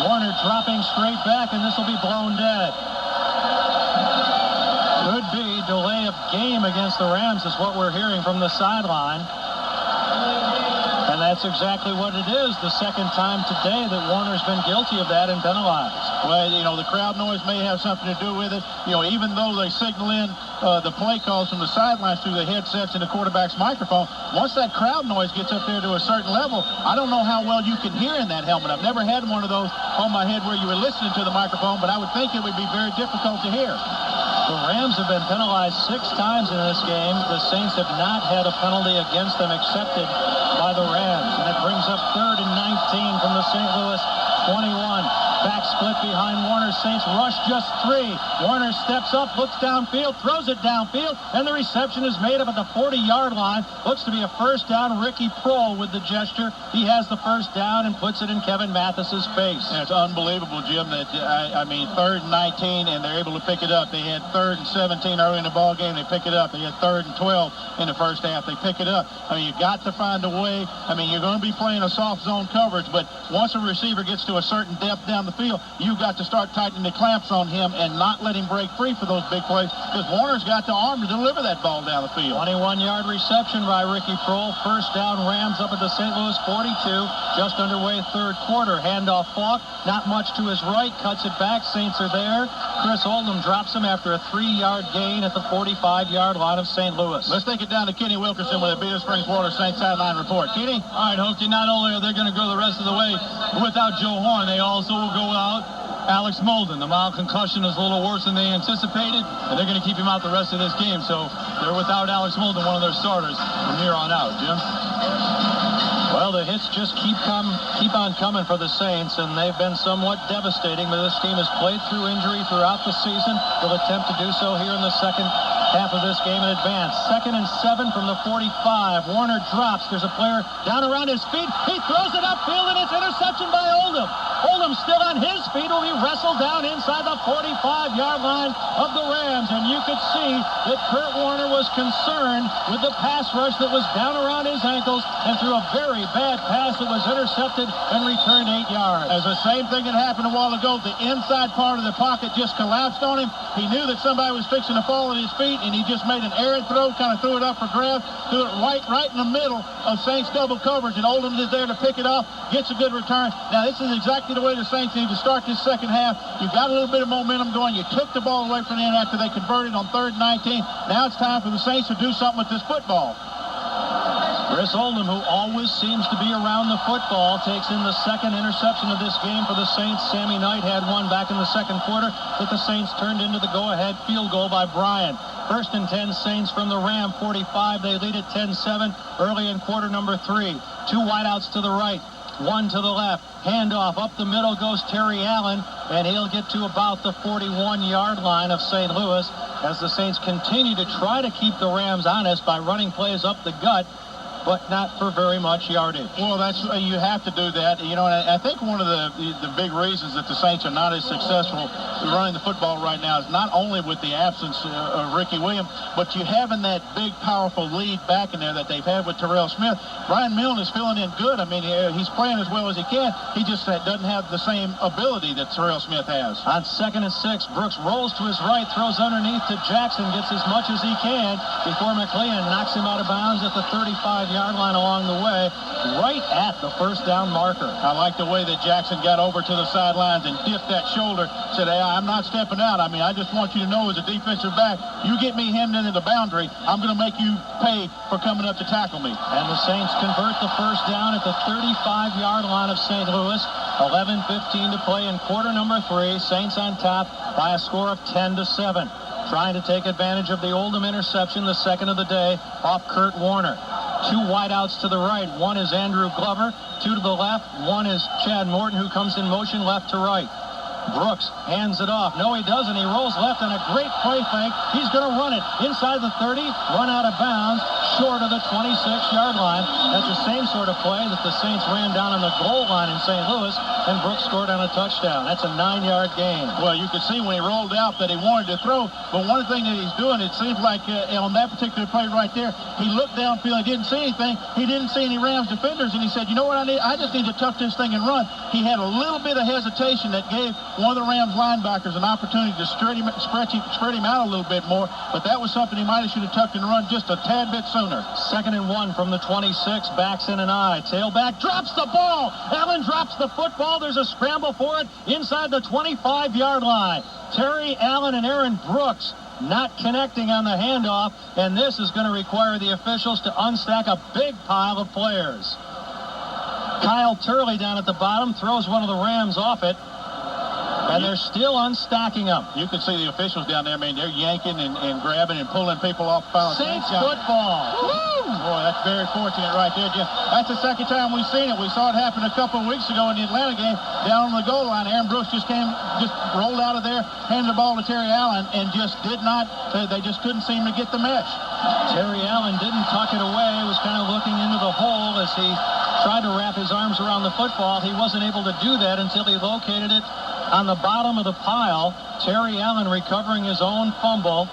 Warner dropping straight back, and this will be blown dead. Could be delay of game against the Rams is what we're hearing from the sideline. And that's exactly what it is. The second time today that Warner's been guilty of that and penalized. Well, you know, the crowd noise may have something to do with it. You know, even though they signal in the play calls from the sidelines through the headsets and the quarterback's microphone, once that crowd noise gets up there to a certain level, I don't know how well you can hear in that helmet. I've never had one of those on my head where you were listening to the microphone, but I would think it would be very difficult to hear. The Rams have been penalized 6 times in this game. The Saints have not had a penalty against them accepted by the Rams. And it brings up 3rd and 19 from the St. Louis 21. Back split behind Warner. Saints rush just 3. Warner steps up, looks downfield, throws it downfield, and the reception is made up at the 40-yard line. Looks to be a first down. Ricky Prohl with the gesture. He has the first down and puts it in Kevin Mathis's face. And it's unbelievable, Jim, that, I mean, 3rd and 19, and they're able to pick it up. They had 3rd and 17 early in the ball game. They pick it up. They had 3rd and 12 in the first half. They pick it up. I mean, you got to find a way. I mean, you're going to be playing a soft zone coverage, but once a receiver gets to a certain depth down the field, you've got to start tightening the clamps on him and not let him break free for those big plays, because Warner's got the arm to deliver that ball down the field. 21-yard reception by Ricky Prohl. First down, Rams up at the St. Louis 42. Just underway 3rd quarter. Handoff Falk. Not much to his right. Cuts it back. Saints are there. Chris Oldham drops him after a 3-yard gain at the 45-yard line of St. Louis. Let's take it down to Kenny Wilkerson with a Beaver Springs Water Saints sideline report. Kenny? All right, Hokie, not only are they going to go the rest of the way without Joe Horn, they also will go out Alex Molden. The mild concussion is a little worse than they anticipated, and they're going to keep him out the rest of this game. So they're without Alex Molden, one of their starters, from here on out. Jim? Well, the hits just keep on coming for the Saints, and they've been somewhat devastating, but this team has played through injury throughout the season. They'll attempt to do so here in the second half of this game in advance. 2nd and 7 from the 45. Warner drops. There's a player down around his feet. He throws it upfield, and it's interception by Oldham. Oldham still on his feet, will be wrestled down inside the 45-yard line of the Rams, and you could see that Kurt Warner was concerned with the pass rush that was down around his ankles, and threw a very bad pass that was intercepted and returned 8 yards. As the same thing that happened a while ago, the inside part of the pocket just collapsed on him. He knew that somebody was fixing to fall at his feet, and he just made an errant throw, kind of threw it up for grabs, threw it right in the middle of Saints double coverage, and Oldham is there to pick it off, gets a good return. Now, this is exactly the way the Saints need to start this second half. You got a little bit of momentum going. You took the ball away from them after they converted on 3rd and 19. Now it's time for the Saints to do something with this football. Chris Oldham, who always seems to be around the football, takes in the second interception of this game for the Saints. Sammy Knight had one back in the second quarter that the Saints turned into the go-ahead field goal by Bryant. 1st and 10 Saints from the Ram 45. They lead at 10-7 early in quarter number 3. 2 wideouts to the right. one to the left. Handoff up the middle goes Terry Allen, and he'll get to about the 41-yard line of St. Louis as the Saints continue to try to keep the Rams honest by running plays up the gut, but not for very much yardage. Well, that's you have to do that. You know, and I think one of the big reasons that the Saints are not as successful running the football right now is not only with the absence of Ricky Williams, but you having that big, powerful lead back in there that they've had with Terrell Smith. Brian Milne is filling in good. I mean, he's playing as well as he can. He just doesn't have the same ability that Terrell Smith has. On 2nd and 6, Brooks rolls to his right, throws underneath to Jackson, gets as much as he can before McLean knocks him out of bounds at the 35-yard line along the way, right at the first down marker. I like the way that Jackson got over to the sidelines and dipped that shoulder, said, hey, I'm not stepping out. I mean, I just want you to know as a defensive back, you get me hemmed into the boundary, I'm going to make you pay for coming up to tackle me. And the Saints convert the first down at the 35-yard line of St. Louis. 11:15 to play in quarter number 3. Saints on top by a score of 10-7. Trying to take advantage of the Oldham interception, the second of the day, off Kurt Warner. 2 wideouts to the right. One is Andrew Glover. 2 to the left. One is Chad Morton, who comes in motion left to right. Brooks hands it off. No, he doesn't. He rolls left on a great play fake. He's going to run it inside the 30, run out of bounds, short of the 26-yard line. That's the same sort of play that the Saints ran down on the goal line in St. Louis, and Brooks scored on a touchdown. That's a 9-yard gain. Well, you could see when he rolled out that he wanted to throw, but one thing that he's doing, it seems like on that particular play right there, he looked downfield, he didn't see anything, he didn't see any Rams defenders, and he said, you know what I need? I just need to tuck this thing and run. He had a little bit of hesitation that gave one of the Rams linebackers an opportunity to spread him out a little bit more, but that was something he might have should have tucked and run just a tad bit sooner. 2nd and 1 from the 26, backs in an eye. Tailback drops the ball. Allen drops the football. There's a scramble for it inside the 25-yard line. Terry Allen and Aaron Brooks not connecting on the handoff, and this is going to require the officials to unstack a big pile of players. Kyle Turley down at the bottom throws one of the Rams off it, and they're still unstacking them. You can see the officials down there. I mean, they're yanking and grabbing and pulling people off the pile. Saints football. Woo! Boy, that's very fortunate right there, Jim. That's the second time we've seen it. We saw it happen a couple of weeks ago in the Atlanta game down on the goal line. Aaron Brooks just rolled out of there, handed the ball to Terry Allen, and just they just couldn't seem to get the mesh. Terry Allen didn't tuck it away. He was kind of looking into the hole as he tried to wrap his arms around the football. He wasn't able to do that until he located it on the bottom of the pile. Terry Allen recovering his own fumble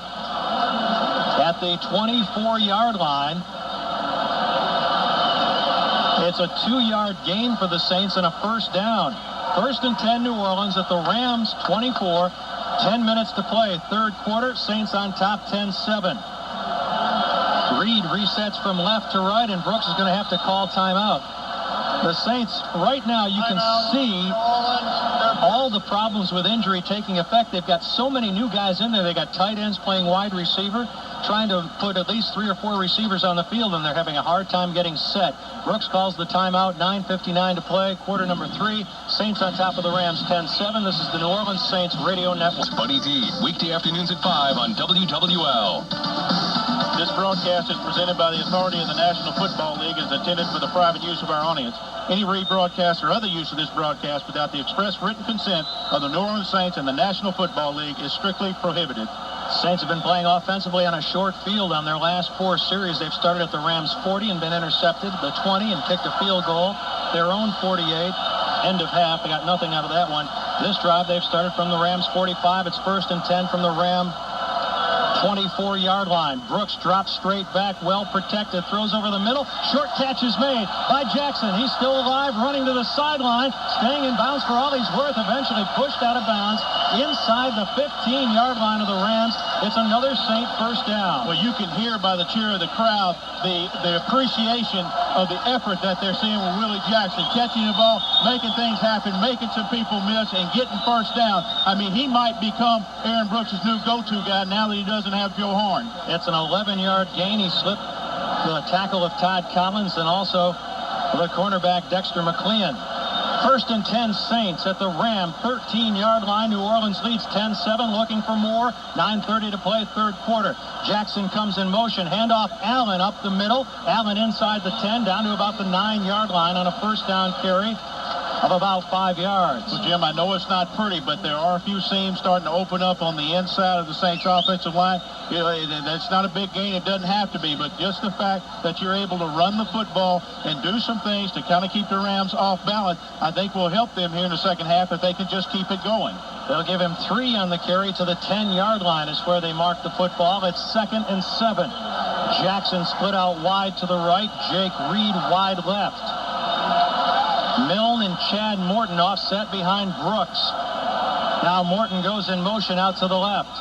at the 24-yard line. It's a 2-yard gain for the Saints and a first down. 1st and 10 New Orleans at the Rams 24. 10 minutes to play. Third quarter. Saints on top 10-7. Reed resets from left to right, and Brooks is going to have to call timeout. The Saints, right now, you can see all the problems with injury taking effect. They've got so many new guys in there. They got tight ends playing wide receiver, trying to put at least 3 or 4 receivers on the field, and they're having a hard time getting set. Brooks calls the timeout. 9:59 to play, quarter number 3. Saints on top of the Rams 10-7. This is the New Orleans Saints Radio Network. Buddy D, weekday afternoons at 5 on WWL. This broadcast is presented by the authority of the National Football League and is intended for the private use of our audience. Any rebroadcast or other use of this broadcast without the express written consent of the New Orleans Saints and the National Football League is strictly prohibited. Saints have been playing offensively on a short field on their last 4 series. They've started at the Rams 40 and been intercepted, the 20 and kicked a field goal, their own 48, end of half. They got nothing out of that one. This drive, they've started from the Rams 45. It's 1st and 10 from the Ram 24-yard line. Brooks drops straight back, well protected, throws over the middle. Short catch is made by Jackson. He's still alive, running to the sideline, staying in bounds for all he's worth, eventually pushed out of bounds inside the 15-yard line of the Rams. It's another Saint first down. Well, you can hear by the cheer of the crowd the appreciation of the effort that they're seeing with Willie Jackson, catching the ball, making things happen, making some people miss, and getting first down. I mean, he might become Aaron Brooks' new go-to guy now that he doesn't have Joe Horn. It's an 11-yard gain. He slipped the tackle of Todd Collins and also the cornerback Dexter McLean. First and 10 Saints at the Ram 13-yard line. New Orleans leads 10-7, looking for more. 9:30 to play, third quarter. Jackson comes in motion. Handoff Allen up the middle. Allen inside the 10, down to about the 9-yard line on a first down carry of about 5 yards. Well, Jim, I know it's not pretty, but there are a few seams starting to open up on the inside of the Saints offensive line. You know, it's not a big gain. It doesn't have to be, but just the fact that you're able to run the football and do some things to kind of keep the Rams off balance, I think will help them here in the second half if they can just keep it going. They'll give him 3 on the carry to the 10-yard line is where they mark the football. It's 2nd and 7. Jackson split out wide to the right. Jake Reed wide left. Milne and Chad Morton offset behind Brooks. Now Morton goes in motion out to the left.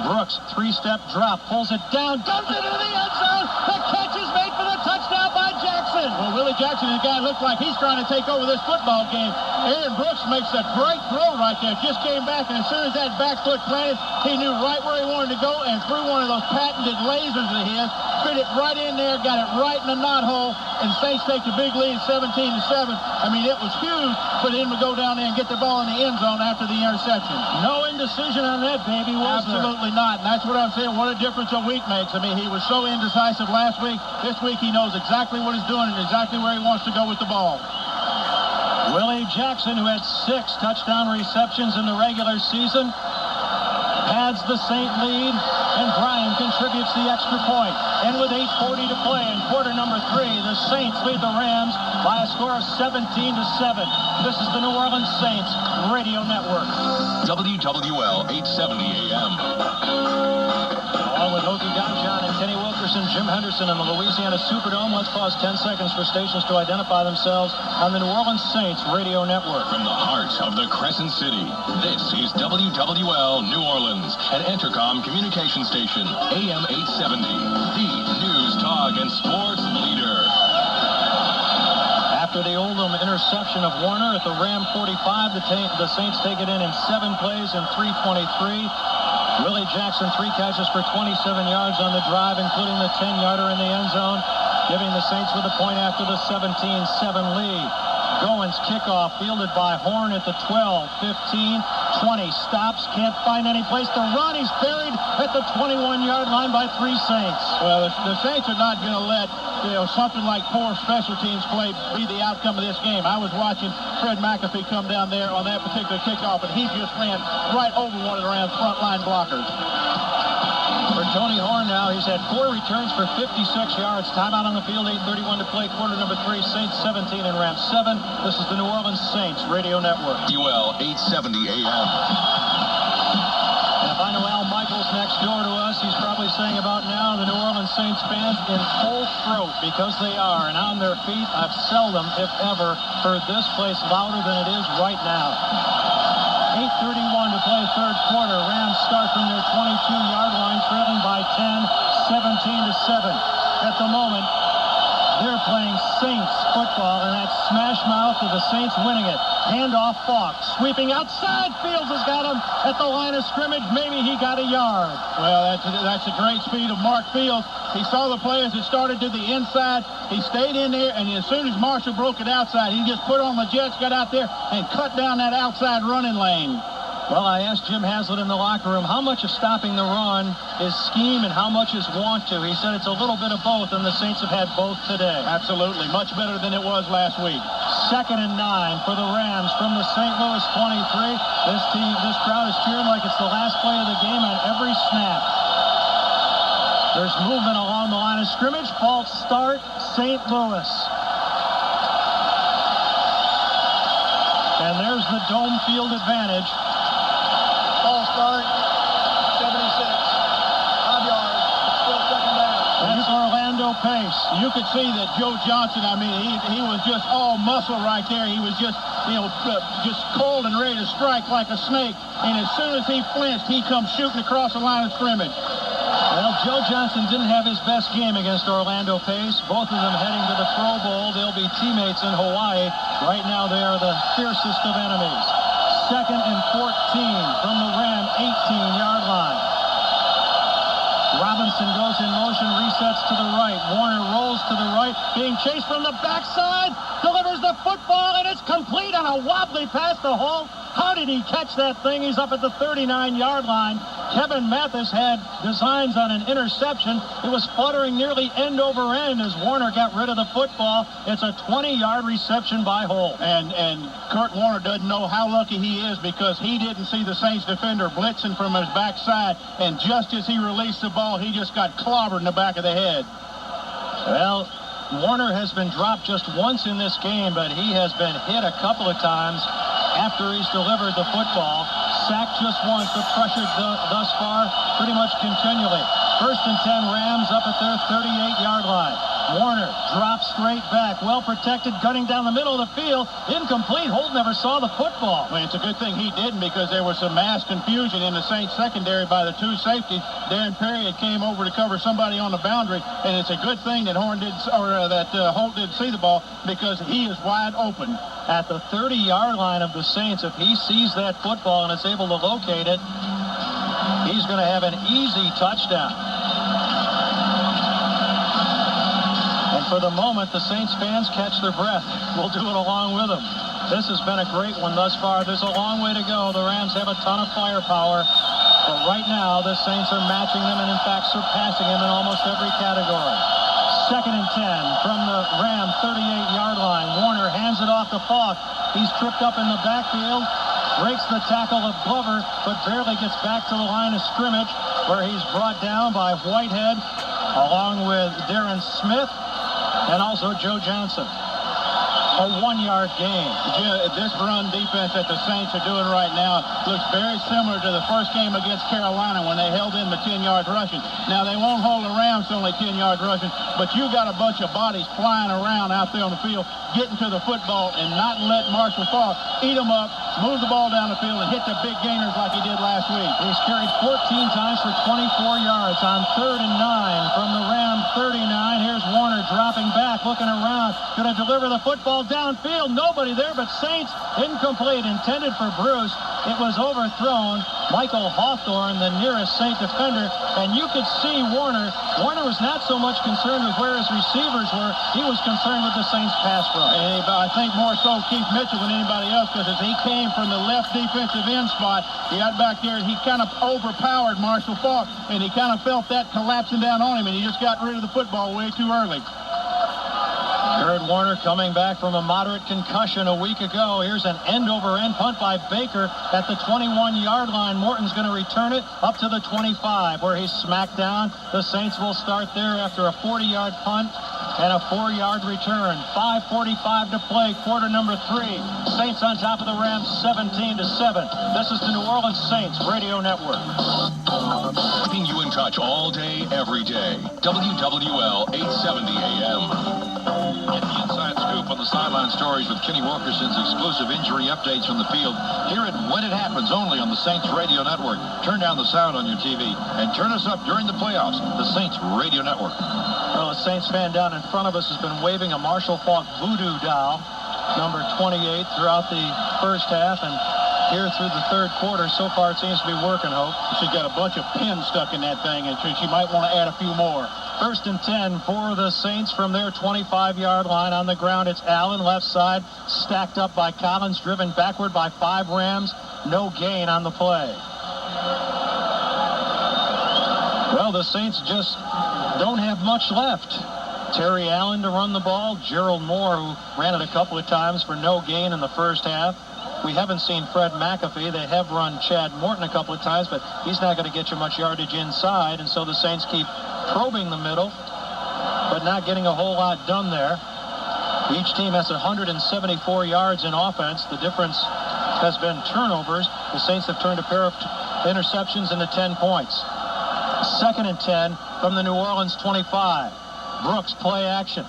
Brooks, 3-step drop, pulls it down, goes into the end zone. The catch is made for the touchdown by Jackson. Well, Willie Jackson, the guy looks like he's trying to take over this football game. Aaron Brooks makes a great throw right there. Just came back, and as soon as that back foot planted, he knew right where he wanted to go and threw one of those patented lasers of his, fit it right in there, got it right in the knot hole, and Saints take the big lead 17-7. I mean, it was huge for him to go down there and get the ball in the end zone after the interception. No indecision on that, baby, was there? Absolutely not, and that's what I'm saying. What a difference a week makes. I mean, he was so indecisive last week. This week he knows exactly what he's doing and exactly where he wants to go with the ball. Willie Jackson, who had 6 touchdown receptions in the regular season, adds the Saint lead, and Brian contributes the extra point. And with 8:40 to play in quarter number 3, the Saints lead the Rams by a score of 17-7. This is the New Orleans Saints Radio Network. WWL 870 AM. Along with Hokie Gajan and Kenny Wilkerson, Jim Henderson in the Louisiana Superdome. Let's pause 10 seconds for stations to identify themselves on the New Orleans Saints Radio Network. From the heart of the Crescent City, this is WWL New Orleans, an Entercom communication station, AM 870, the news, talk, and sports leader. After the Oldham interception of Warner at the Ram 45, the Saints take it in 7 plays and 3:23. Willie Jackson, 3 catches for 27 yards on the drive, including the 10-yarder in the end zone, giving the Saints with a point after the 17-7 lead. Goins kickoff fielded by Horn at the 12, 15, 20. Stops, can't find any place to run. He's buried at the 21-yard line by 3 Saints. Well, the Saints are not going to let something like poor special teams play be the outcome of this game. I was watching Fred McAfee come down there on that particular kickoff, and he just ran right over one of the Rams' front line blockers. For Tony Horn now, he's had 4 returns for 56 yards. Timeout on the field, 8:31 to play, quarter number 3. Saints 17 and Rams 7. This is the New Orleans Saints Radio Network. UL 870 AM. And if I know Al Michaels next door to us, he's probably saying about now the New Orleans Saints fans in full throat, because they are, and on their feet. I've seldom, if ever, heard this place louder than it is right now. 8:31 to play, third quarter. Rams start from their 22-yard line, trailing by 10, 17-7. At the moment, they're playing Saints football, and that smash mouth of the Saints winning it. Handoff Falk, sweeping outside. Fields has got him at the line of scrimmage. Maybe he got a yard. Well, that's a great speed of Mark Fields. He saw the play as it started to the inside. He stayed in there, and as soon as Marshall broke it outside, he just put on the jets, got out there, and cut down that outside running lane. Well, I asked Jim Haslett in the locker room how much of stopping the run is scheme and how much is want to. He said it's a little bit of both, and the Saints have had both today. Absolutely. Much better than it was last week. 2nd and 9 for the Rams from the St. Louis 23. This crowd is cheering like it's the last play of the game on every snap. There's movement along the line of scrimmage. False start, St. Louis. And there's the dome field advantage. False start, 76. 5 yards. Still second down. That's Orlando Pace. You could see that Joe Johnson, I mean, he was just all muscle right there. He was just, just cold and ready to strike like a snake. And as soon as he flinched, he comes shooting across the line of scrimmage. Well, Joe Johnson didn't have his best game against Orlando Pace. Both of them heading to the Pro Bowl. They'll be teammates in Hawaii. Right now, they are the fiercest of enemies. 2nd and 14 from the Ram 18-yard line. Robinson goes in motion, resets to the right. Warner rolls to the right, being chased from the backside, delivers the football, and it's complete on a wobbly past the hole. How did he catch that thing? He's up at the 39-yard line. Kevin Mathis had designs on an interception. It was fluttering nearly end over end as Warner got rid of the football. It's a 20-yard reception by Holt. And Kurt Warner doesn't know how lucky he is because he didn't see the Saints defender blitzing from his backside. And just as he released the ball, he just got clobbered in the back of the head. Well, Warner has been dropped just once in this game, but he has been hit a couple of times after he's delivered the football. Sacked just once, but pressured thus far pretty much continually. 1st and 10 Rams up at their 38-yard line. Warner drops straight back, well protected, gunning down the middle of the field. Incomplete. Holt never saw the football. Well, it's a good thing he didn't because there was some mass confusion in the Saints secondary by the two safeties. Darren Perry came over to cover somebody on the boundary, and it's a good thing that Holt didn't see the ball because he is wide open. At the 30-yard line of the Saints, if he sees that football and is able to locate it, he's going to have an easy touchdown. And for the moment, the Saints fans catch their breath. We'll do it along with them. This has been a great one thus far. There's a long way to go. The Rams have a ton of firepower. But right now, the Saints are matching them and, in fact, surpassing them in almost every category. 2nd and 10 from the Ram 38-yard line. Warner hands it off to Falk. He's tripped up in the backfield, breaks the tackle of Glover, but barely gets back to the line of scrimmage where he's brought down by Whitehead along with Darren Smith and also Joe Johnson. A 1-yard gain. This run defense that the Saints are doing right now looks very similar to the first game against Carolina when they held in the 10 yards rushing. Now, they won't hold the Rams to only 10 yards rushing, but you got a bunch of bodies flying around out there on the field, getting to the football and not let Marshall Falk eat them up, move the ball down the field, and hit the big gainers like he did last week. He's carried 14 times for 24 yards on 3rd and 9 from the Ram 39. Here's Warner dropping back, looking around, going to deliver the football downfield. Nobody there but Saints. Incomplete, intended for Bruce. It was overthrown. Michael Hawthorne, the nearest Saint defender, and you could see Warner. Warner was not so much concerned with where his receivers were. He was concerned with the Saints pass rush. I think more so Keith Mitchell than anybody else because as he came from the left defensive end spot, he got back there and he kind of overpowered Marshall Falk, and he kind of felt that collapsing down on him, and he just got rid of the football way too early. Kurt Warner coming back from a moderate concussion a week ago. Here's an end-over-end punt by Baker at the 21-yard line. Morton's going to return it up to the 25 where he's smacked down. The Saints will start there after a 40-yard punt and a 4-yard return. 5:45 to play, quarter number 3. Saints on top of the Rams 17-7. This is the New Orleans Saints Radio Network. Keeping you in touch all day, every day. WWL 870 AM. Get the inside scoop on the sideline stories with Kenny Wilkerson's exclusive injury updates from the field. Hear it when it happens only on the Saints Radio Network. Turn down the sound on your TV and turn us up during the playoffs. The Saints Radio Network. Well, a Saints fan down in front of us has been waving a Marshall Falk voodoo doll, number 28, throughout the first half. And here through the third quarter, so far it seems to be working, Hope. She's got a bunch of pins stuck in that thing, and she might want to add a few more. 1st and 10 for the Saints from their 25-yard line. On the ground, it's Allen, left side, stacked up by Collins, driven backward by 5 Rams. No gain on the play. Well, the Saints just don't have much left. Terry Allen to run the ball. Gerald Moore, who ran it a couple of times for no gain in the first half. We haven't seen Fred McAfee. They have run Chad Morton a couple of times, but he's not going to get you much yardage inside, and so the Saints keep probing the middle, but not getting a whole lot done there. Each team has 174 yards in offense. The difference has been turnovers. The Saints have turned a pair of interceptions into 10 points. 2nd and 10 from the New Orleans 25. Brooks, play action.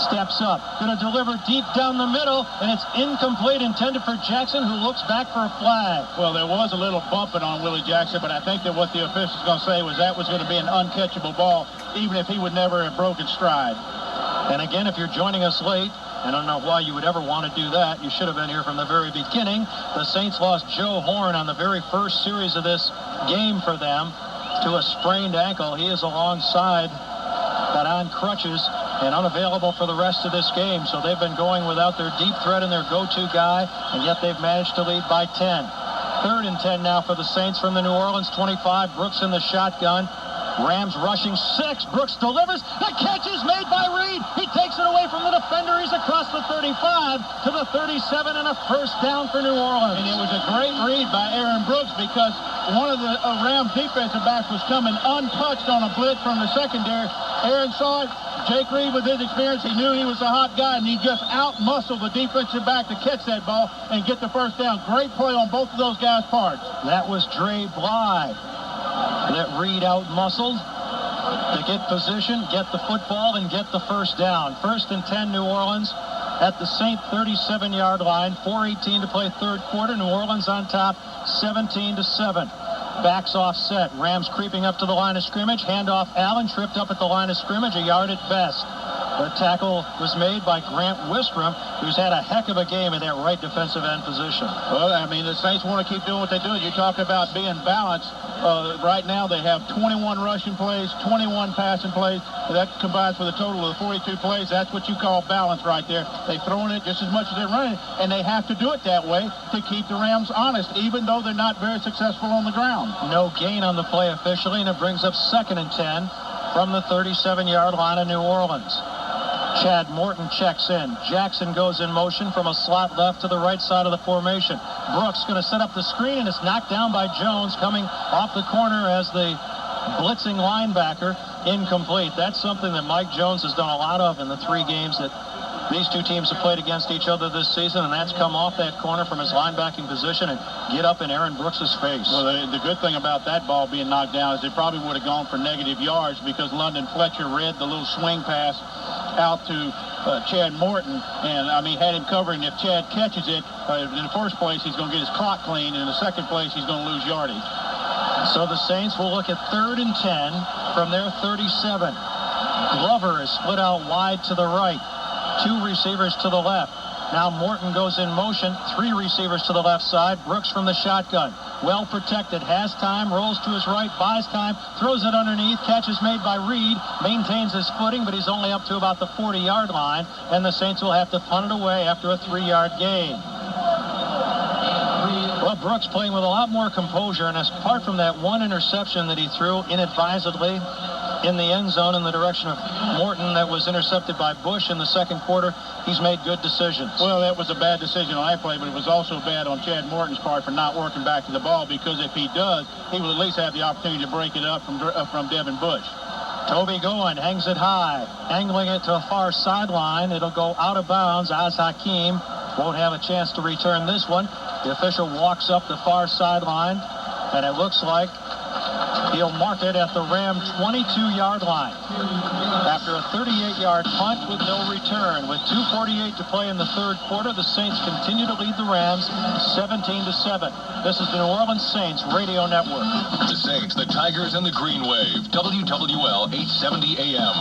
Steps up, going to deliver deep down the middle, and it's incomplete, intended for Jackson, who looks back for a flag. Well, there was a little bumping on Willie Jackson, but I think that what the official's going to say was that was going to be an uncatchable ball, even if he would never have broken stride. And again, if you're joining us late, I don't know why you would ever want to do that. You should have been here from the very beginning. The Saints lost Joe Horn on the very first series of this game for them to a sprained ankle. He is alongside, but on crutches, and unavailable for the rest of this game. So they've been going without their deep threat and their go-to guy, and yet they've managed to lead by 10. 3rd and 10 now for the Saints from the New Orleans 25. Brooks in the shotgun. Rams rushing 6. Brooks delivers. The catch is made by Reed. He takes it away from the defender. He's across the 35 to the 37 and a first down for New Orleans. And it was a great read by Aaron Brooks because one of the Rams defensive backs was coming untouched on a blitz from the secondary. Aaron saw it. Jake Reed, with his experience, he knew he was a hot guy, and he just out-muscled the defensive back to catch that ball and get the first down. Great play on both of those guys' parts. That was Dre Bly that Reed out-muscled to get position, get the football, and get the first down. 1st and 10, New Orleans at the Saint 37-yard line. 4:18 to play third quarter. New Orleans on top, 17-7. Backs offset. Rams creeping up to the line of scrimmage. Handoff Allen, tripped up at the line of scrimmage, a yard at best. The tackle was made by Grant Wistrom, who's had a heck of a game in that right defensive end position. Well, I mean, the Saints want to keep doing what they do. You talk about being balanced. Right now they have 21 rushing plays, 21 passing plays. That combines with a total of 42 plays. That's what you call balance right there. They're throwing it just as much as they're running, and they have to do it that way to keep the Rams honest, even though they're not very successful on the ground. No gain on the play officially, and it brings up 2nd and 10 from the 37-yard line of New Orleans. Chad Morton checks in. Jackson goes in motion from a slot left to the right side of the formation. Brooks going to set up the screen, and it's knocked down by Jones coming off the corner as the blitzing linebacker. Incomplete. That's something that Mike Jones has done a lot of in the 3 games that these two teams have played against each other this season, and that's come off that corner from his linebacking position and get up in Aaron Brooks' face. Well, the good thing about that ball being knocked down is it probably would have gone for negative yards because London Fletcher read the little swing pass out to Chad Morton, and I mean, had him covering. If Chad catches it, in the first place, he's going to get his clock clean, and in the second place, he's going to lose yardage. So the Saints will look at 3rd and 10 from their 37. Glover is split out wide to the right. 2 receivers to the left. Now Morton goes in motion. 3 receivers to the left side. Brooks from the shotgun. Well protected. Has time. Rolls to his right. Buys time. Throws it underneath. Catch is made by Reed. Maintains his footing, but he's only up to about the 40-yard line. And the Saints will have to punt it away after a 3-yard gain. Well, Brooks playing with a lot more composure. And apart from that one interception that he threw inadvisedly in the end zone in the direction of Morton that was intercepted by Bush in the second quarter, he's made good decisions. Well, that was a bad decision on that play, but it was also bad on Chad Morton's part for not working back to the ball, because if he does, he will at least have the opportunity to break it up from Devin Bush. Toby going, hangs it high, angling it to a far sideline. It'll go out of bounds. Az Hakim won't have a chance to return this one. The official walks up the far sideline, and it looks like he'll mark it at the Ram 22-yard line. After a 38-yard punt with no return, with 2:48 to play in the third quarter, the Saints continue to lead the Rams 17-7. This is the New Orleans Saints Radio Network. The Saints, the Tigers, and the Green Wave. WWL 870 AM.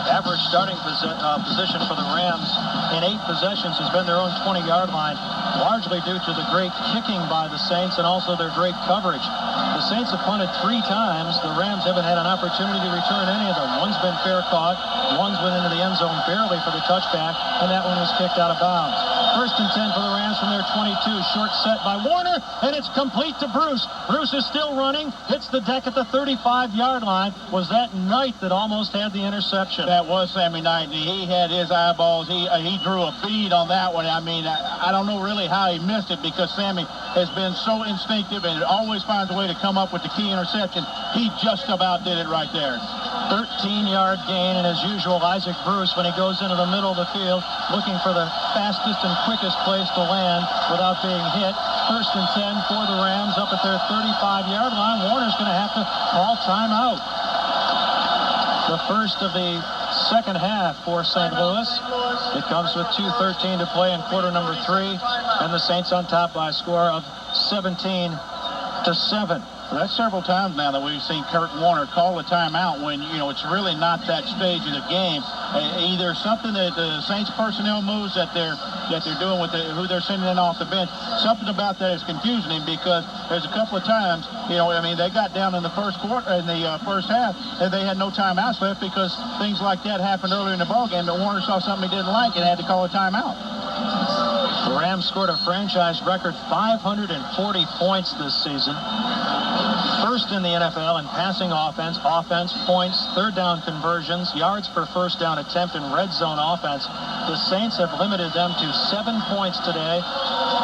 Average starting position for the Rams in 8 possessions has been their own 20-yard line, largely due to the great kicking by the Saints and also their great coverage. The Saints have punted 3 times. The Rams haven't had an opportunity to return any of them. One's been fair caught. One's went into the end zone barely for the touchback, and that one was kicked out of bounds. 1st and 10 for the Rams from their 22. Short set by Warner, and it's complete to Bruce. Bruce is still running, hits the deck at the 35-yard line. Was that Knight that almost had the interception? That was Sammy Knight. He had his eyeballs. He drew a bead on that one. I mean, I don't know really how he missed it, because Sammy has been so instinctive and always finds a way to come up with the key interception. He just about did it right there. 13-yard gain, and as usual, Isaac Bruce, when he goes into the middle of the field, looking for the fastest and quickest place to land without being hit. 1st and 10 for the Rams up at their 35-yard line. Warner's going to have to call timeout. The first of the second half for St. Louis. It comes with 2:13 to play in quarter number 3, and the Saints on top by a score of 17-7. Well, that's several times now that we've seen Kurt Warner call a timeout when, it's really not that stage of the game. Either something that the Saints personnel moves that they're doing with who they're sending in off the bench, something about that is confusing him, because there's a couple of times, they got down in the first half, and they had no timeouts left because things like that happened earlier in the ballgame, but Warner saw something he didn't like and had to call a timeout. The Rams scored a franchise record 540 points this season. First in the NFL in passing offense, points, third down conversions, yards per first down attempt, and red zone offense. The Saints have limited them to 7 points today.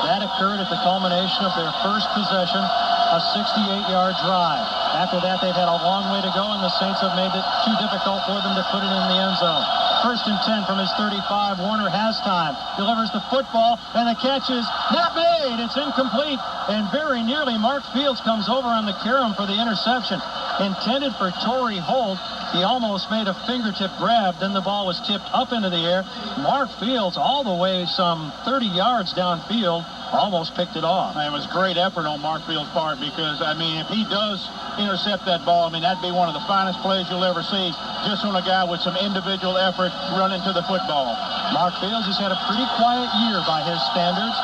That occurred at the culmination of their first possession, a 68-yard drive. After that, they've had a long way to go, and the Saints have made it too difficult for them to put it in the end zone. First and 10 from his 35. Warner has time, delivers the football, and the catch is not made. It's incomplete, and very nearly Mark Fields comes over on the carom for the interception. Intended for Torrey Holt. He almost made a fingertip grab. Then the ball was tipped up into the air. Mark Fields, all the way some 30 yards downfield, almost picked it off. It was great effort on Mark Fields' part, because, if he does intercept that ball, that'd be one of the finest plays you'll ever see, just on a guy with some individual effort running to the football. Mark Fields has had a pretty quiet year by his standards,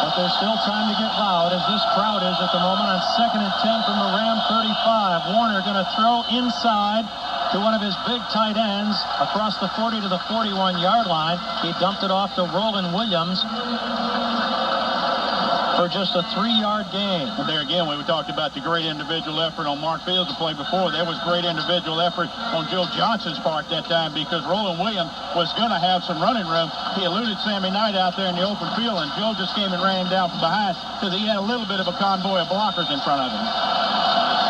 but there's still time to get loud, as this crowd is at the moment on 2nd and 10 from the Ram 35. Warner going to throw inside to one of his big tight ends across the 40 to the 41-yard line. He dumped it off to Roland Williams for just a 3-yard gain. Well, there again, we talked about the great individual effort on Mark Fields to play before. There was great individual effort on Joe Johnson's part that time, because Roland Williams was going to have some running room. He eluded Sammy Knight out there in the open field, and Joe just came and ran him down from behind because he had a little bit of a convoy of blockers in front of him.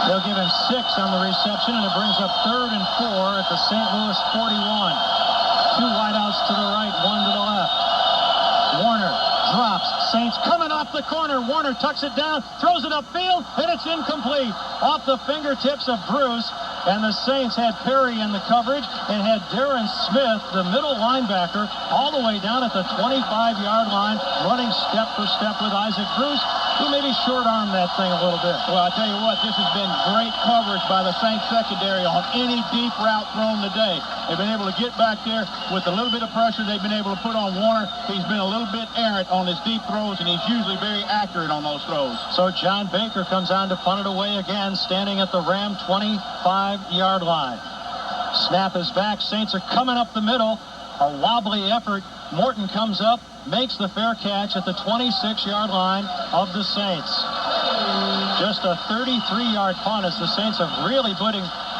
They'll give him 6 on the reception, and it brings up 3rd and 4 at the St. Louis 41. 2 wideouts to the right, 1 to the left. Warner drops. Saints coming off the corner. Warner tucks it down, throws it upfield, and it's incomplete. Off the fingertips of Bruce, and the Saints had Perry in the coverage and had Darren Smith, the middle linebacker, all the way down at the 25-yard line, running step for step with Isaac Bruce, who maybe short-armed that thing a little bit. Well, I tell you what, this has been great coverage by the Saints secondary on any deep route thrown today. They've been able to get back there with a little bit of pressure they've been able to put on Warner. He's been a little bit errant on his deep throws, and he's usually very accurate on those throws. So John Baker comes on to punt it away again, standing at the Ram 25-yard line. Snap is back. Saints are coming up the middle. A wobbly effort. Morton comes up, makes the fair catch at the 26-yard line of the Saints. Just a 33-yard punt, as the Saints have really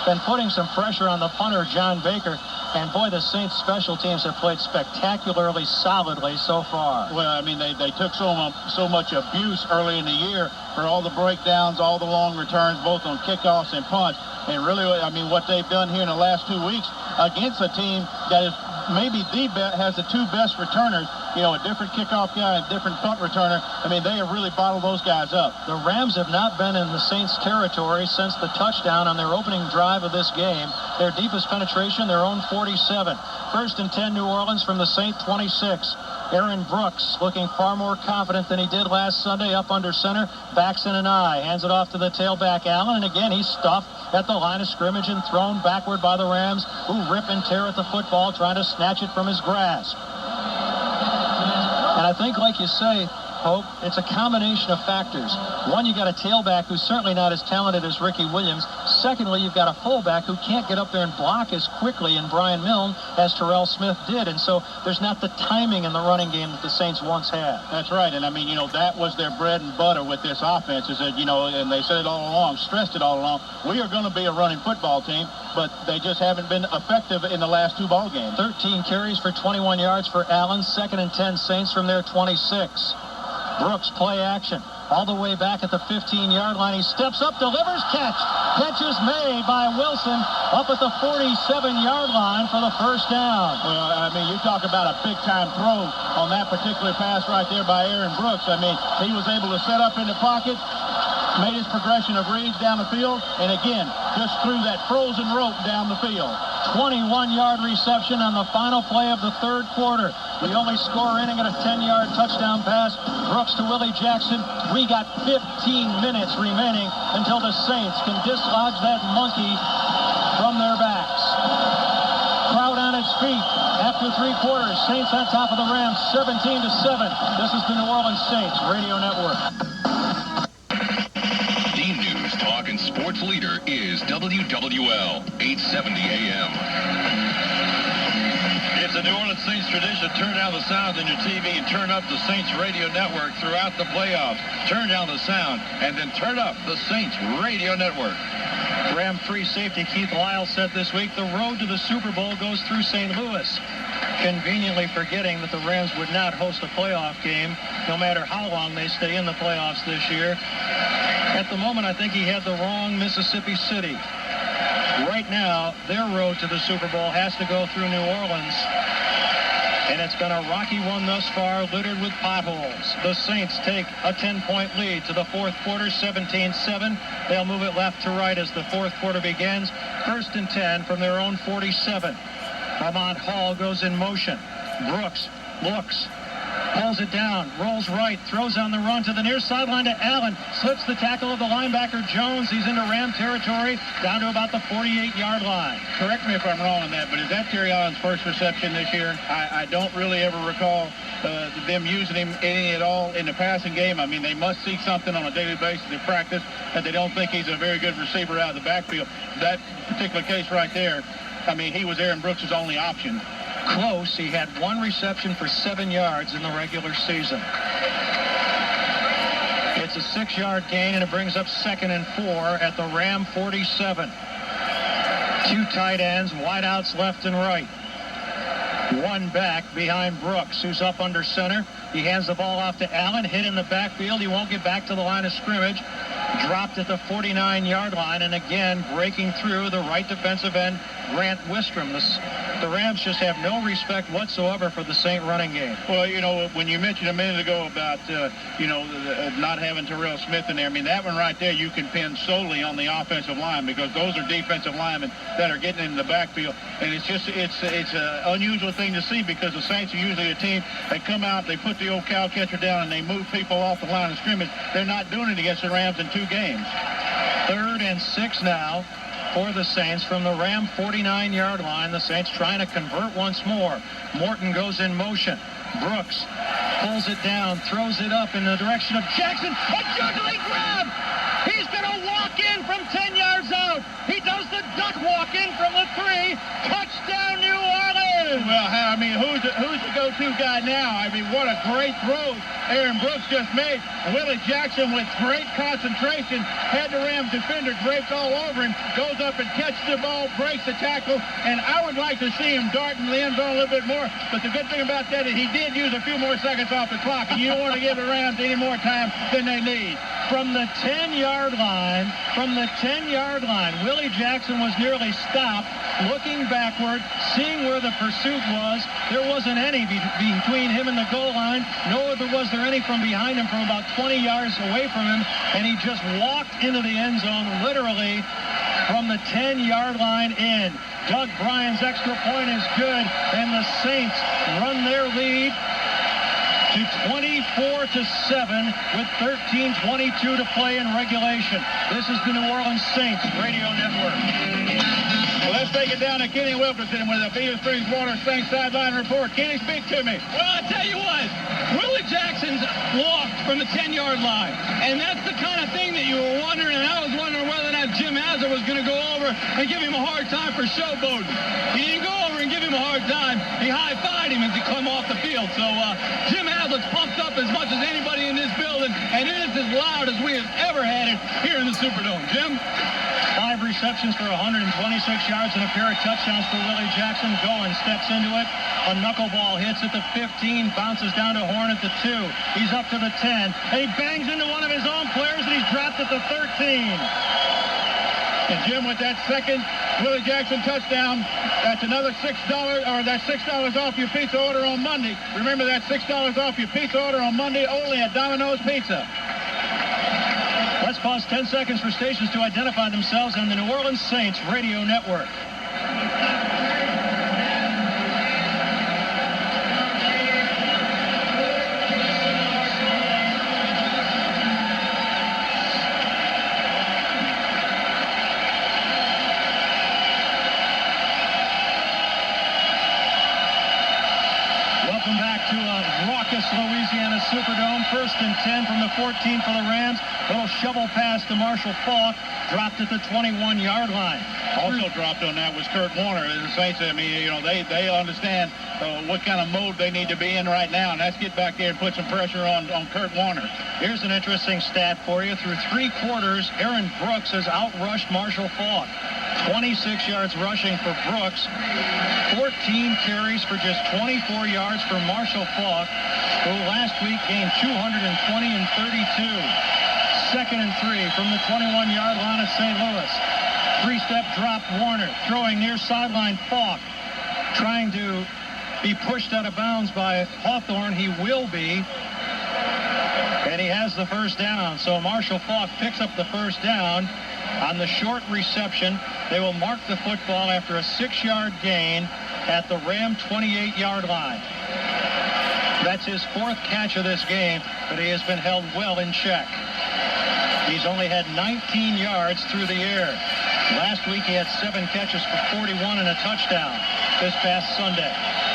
been putting some pressure on the punter, John Baker. And boy, the Saints special teams have played spectacularly solidly so far. Well, they took so much abuse early in the year for all the breakdowns, all the long returns, both on kickoffs and punts. And really, what they've done here in the last 2 weeks against a team that is maybe has the 2 best returners, a different kickoff guy and a different punt returner. They have really bottled those guys up. The Rams have not been in the Saints territory since the touchdown on their opening drive of this game. Their deepest penetration, their own 47. First and 10, New Orleans from the Saint 26. Aaron Brooks looking far more confident than he did last Sunday, up under center, backs in an eye, hands it off to the tailback Allen, and again he's stuffed at the line of scrimmage and thrown backward by the Rams, who rip and tear at the football, trying to snatch it from his grasp. And I think, like you say, Hope, it's a combination of factors. One, you got a tailback who's certainly not as talented as Ricky Williams. Secondly, you've got a fullback who can't get up there and block as quickly in Brian Milne as Terrell Smith did. And so there's not the timing in the running game that the Saints once had. That's right. And that was their bread and butter with this offense, is that, and they said it all along, stressed it all along, we are going to be a running football team, but they just haven't been effective in the last 2 ball games. 13 carries for 21 yards for Allen. 2nd and 10 Saints from their 26. Brooks, play action. All the way back at the 15-yard line. He steps up, delivers, catch. Catch is made by Wilson up at the 47-yard line for the first down. Well, you talk about a big-time throw on that particular pass right there by Aaron Brooks. He was able to set up in the pocket, made his progression of reads down the field, and again, just threw that frozen rope down the field. 21-yard reception on the final play of the third quarter. The only score inning at a 10-yard touchdown pass. Brooks to Willie Jackson. We got 15 minutes remaining until the Saints can dislodge that monkey from their backs. Crowd on its feet after three quarters. Saints on top of the Rams, 17-7. This is the New Orleans Saints Radio Network. The news, talk, and sports leader is WWL 870 AM. It's a New Orleans Saints tradition. Turn down the sound on your TV and turn up the Saints Radio Network throughout the playoffs. Turn down the sound and then turn up the Saints Radio Network. Ram free safety Keith Lyle said this week, the road to the Super Bowl goes through St. Louis. Conveniently forgetting that the Rams would not host a playoff game, no matter how long they stay in the playoffs this year. At the moment, I think he had the wrong Mississippi City. Right now, their road to the Super Bowl has to go through New Orleans. And it's been a rocky one thus far, littered with potholes. The Saints take a 10-point lead to the fourth quarter, 17-7. They'll move it left to right as the fourth quarter begins. 1st and 10 from their own 47. Vermont Hall goes in motion. Brooks looks, pulls it down, rolls right, throws on the run to the near sideline to Allen, slips the tackle of the linebacker Jones. He's into Ram territory, down to about the 48-yard line. Correct me if I'm wrong on that, but is that Terry Allen's first reception this year? I don't really ever recall them using him any at all in the passing game. I mean, they must see something on a daily basis in practice that they don't think he's a very good receiver out of the backfield. That particular case right there, I mean, he was Aaron Brooks' only option. Close. He had one reception for 7 yards in the regular season. It's a 6-yard gain, and it brings up 2nd and 4 at the Ram 47. Two tight ends, wideouts left and right. One back behind Brooks, who's up under center. He hands the ball off to Allen, hit in the backfield. He won't get back to the line of scrimmage. Dropped at the 49-yard line, and again, breaking through the right defensive end, Grant Wistrom. The Rams just have no respect whatsoever for the Saint running game. Well, you know, when you mentioned a minute ago about, not having Terrell Smith in there, I mean, that one right there you can pin solely on the offensive line because those are defensive linemen that are getting in the backfield. And it's an unusual thing to see because the Saints are usually a team that come out, they put the old cow catcher down, and they move people off the line of scrimmage. They're not doing it against the Rams in 2 games. 3rd and 6 now for the Saints from the Ram 49-yard line. The Saints trying to convert once more. Morton goes in motion. Brooks pulls it down, throws it up in the direction of Jackson. A juggling grab! He's going to walk in from 10 yards out. He does the duck walk in from the 3. Touchdown, New Orleans! Well, I mean, who's the go-to guy now? I mean, what a great throw Aaron Brooks just made. Willie Jackson with great concentration had the Rams defender draped all over him, goes up and catches the ball, breaks the tackle, and I would like to see him dart in the end zone a little bit more, but the good thing about that is he did use a few more seconds off the clock, and you don't want to give the Rams any more time than they need. From the 10-yard line, Willie Jackson was nearly stopped, looking backward, seeing where the pursuit was. There wasn't any between him and the goal line, nor was there any from behind him from about 20 yards away from him, and he just walked into the end zone literally from the 10-yard line in. Doug Bryan's extra point is good, and the Saints run their lead to 24-7 with 13:22 to play in regulation. This is the New Orleans Saints Radio Network. Well, let's take it down to Kenny Wilkerson with a Beaver Springs Water Saints sideline report. Kenny, speak to me. Well, I tell you what, Willie Jackson's walked from the 10-yard line, and that's the kind of thing that you were wondering, and I was wondering whether or not Jim Hazard was going to go over and give him a hard time for showboating. He didn't go over and give him a hard time. He high-fived him as he came off the field. So Jim Hazard's pumped up as much as anybody in this building, and it is as loud as we have ever had it here in the Superdome. Jim? 5 receptions for 126 yards and a pair of touchdowns for Willie Jackson. Goin steps into it. A knuckleball hits at the 15, bounces down to Horn at the 2. He's up to the 10, and he bangs into one of his own players, and he's dropped at the 13. And Jim, with that second Willie Jackson touchdown, that's another $6, or that's $6 off your pizza order on Monday. Remember, that's $6 off your pizza order on Monday only at Domino's Pizza. Let's pause 10 seconds for stations to identify themselves on the New Orleans Saints radio network. Welcome back to a raucous Louisiana Superdome. 1st and 10 from the 14 for the Rams. Little shovel pass to Marshall Faulk. Dropped at the 21-yard line. Also dropped on that was Kurt Warner. And the Saints, I mean, you know, they understand what kind of mode they need to be in right now. And let's get back there and put some pressure on Kurt Warner. Here's an interesting stat for you. Through 3 quarters, Aaron Brooks has outrushed Marshall Faulk. 26 yards rushing for Brooks. 14 carries for just 24 yards for Marshall Faulk, who last week gained 220 and 32. 2nd and 3 from the 21-yard line of St. Louis. 3-step drop Warner, throwing near sideline Faulk, trying to be pushed out of bounds by Hawthorne. He will be. And he has the first down. So Marshall Faulk picks up the first down on the short reception. They will mark the football after a 6-yard gain at the Ram 28-yard line. That's his 4th catch of this game, but he has been held well in check. He's only had 19 yards through the air. Last week he had 7 catches for 41 and a touchdown this past Sunday.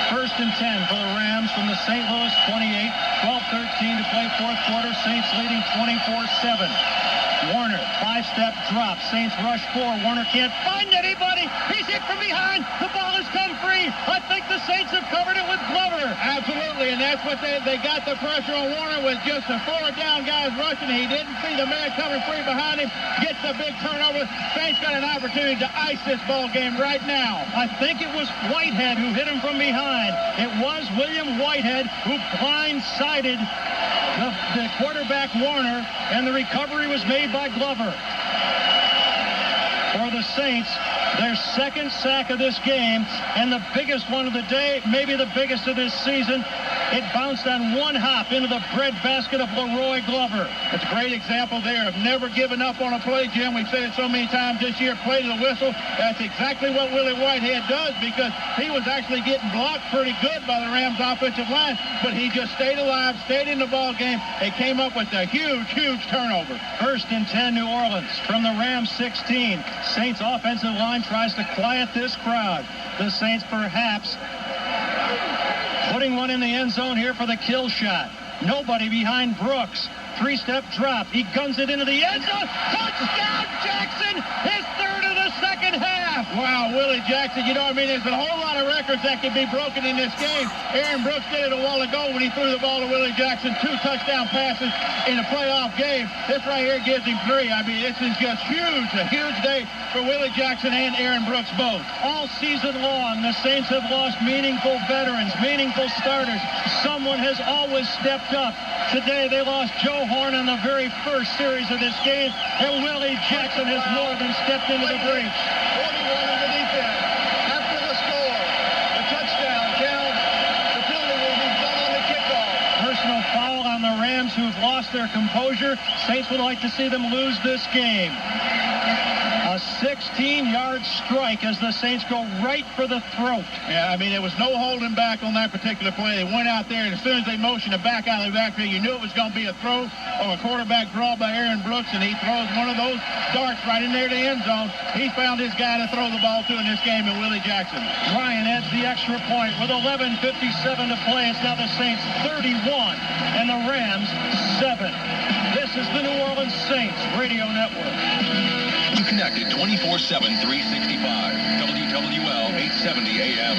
1st and 10 for the Rams from the St. Louis 28. 12-13 to play 4th quarter. Saints leading 24-7. Warner, 5-step drop. Saints rush 4. Warner can't find anybody. He's hit from behind. The ball has come free. I think the Saints have covered it with Glover. Absolutely, and that's what they got the pressure on Warner with just the 4 down guys rushing. He didn't see the man coming free behind him. Gets the big turnover. Saints got an opportunity to ice this ball game right now. I think it was Whitehead who hit him from behind. It was William Whitehead who blindsided the quarterback Warner, and the recovery was made by Glover. For the Saints, their 2nd sack of this game, and the biggest one of the day, maybe the biggest of this season. It bounced on one hop into the breadbasket of Leroy Glover. It's a great example there of never giving up on a play, Jim. We've said it so many times this year, play to the whistle. That's exactly what Willie Whitehead does, because he was actually getting blocked pretty good by the Rams offensive line, but he just stayed alive, stayed in the ball game, and came up with a huge turnover. 1st and 10 New Orleans from the Rams 16. Saints offensive line tries to quiet this crowd. The Saints perhaps putting one in the end zone here for the kill shot. Nobody behind Brooks. 3-step drop. He guns it into the end zone. Touchdown, Jackson! His 3rd of the 2nd half. Wow, Willie Jackson. You know what I mean? There's a whole lot of records that can be broken in this game. Aaron Brooks did it a while ago when he threw the ball to Willie Jackson. 2 touchdown passes in a playoff game. This right here gives him 3. I mean, this is just huge. A huge day for Willie Jackson and Aaron Brooks both. All season long, the Saints have lost meaningful veterans, meaningful starters. Someone has always stepped up. Today, they lost Joe Horn in the very first series of this game, and Willie Jackson has more than stepped into the breach. 41 underneath there. After the score, the touchdown count. Detillier will be done on the kickoff. Personal foul on the Rams, who've lost their composure. Saints would like to see them lose this game. A 16-yard strike as the Saints go right for the throat. Yeah, I mean, there was no holding back on that particular play. They went out there, and as soon as they motioned to back out of the backfield, you knew it was going to be a throw or a quarterback draw by Aaron Brooks, and he throws one of those darts right in there to the end zone. He found his guy to throw the ball to in this game, and Willie Jackson. Ryan adds the extra point with 11:57 to play. It's now the Saints 31 and the Rams 7. This is the New Orleans Saints Radio Network. You connected 24/7, 365. WWL 870 AM.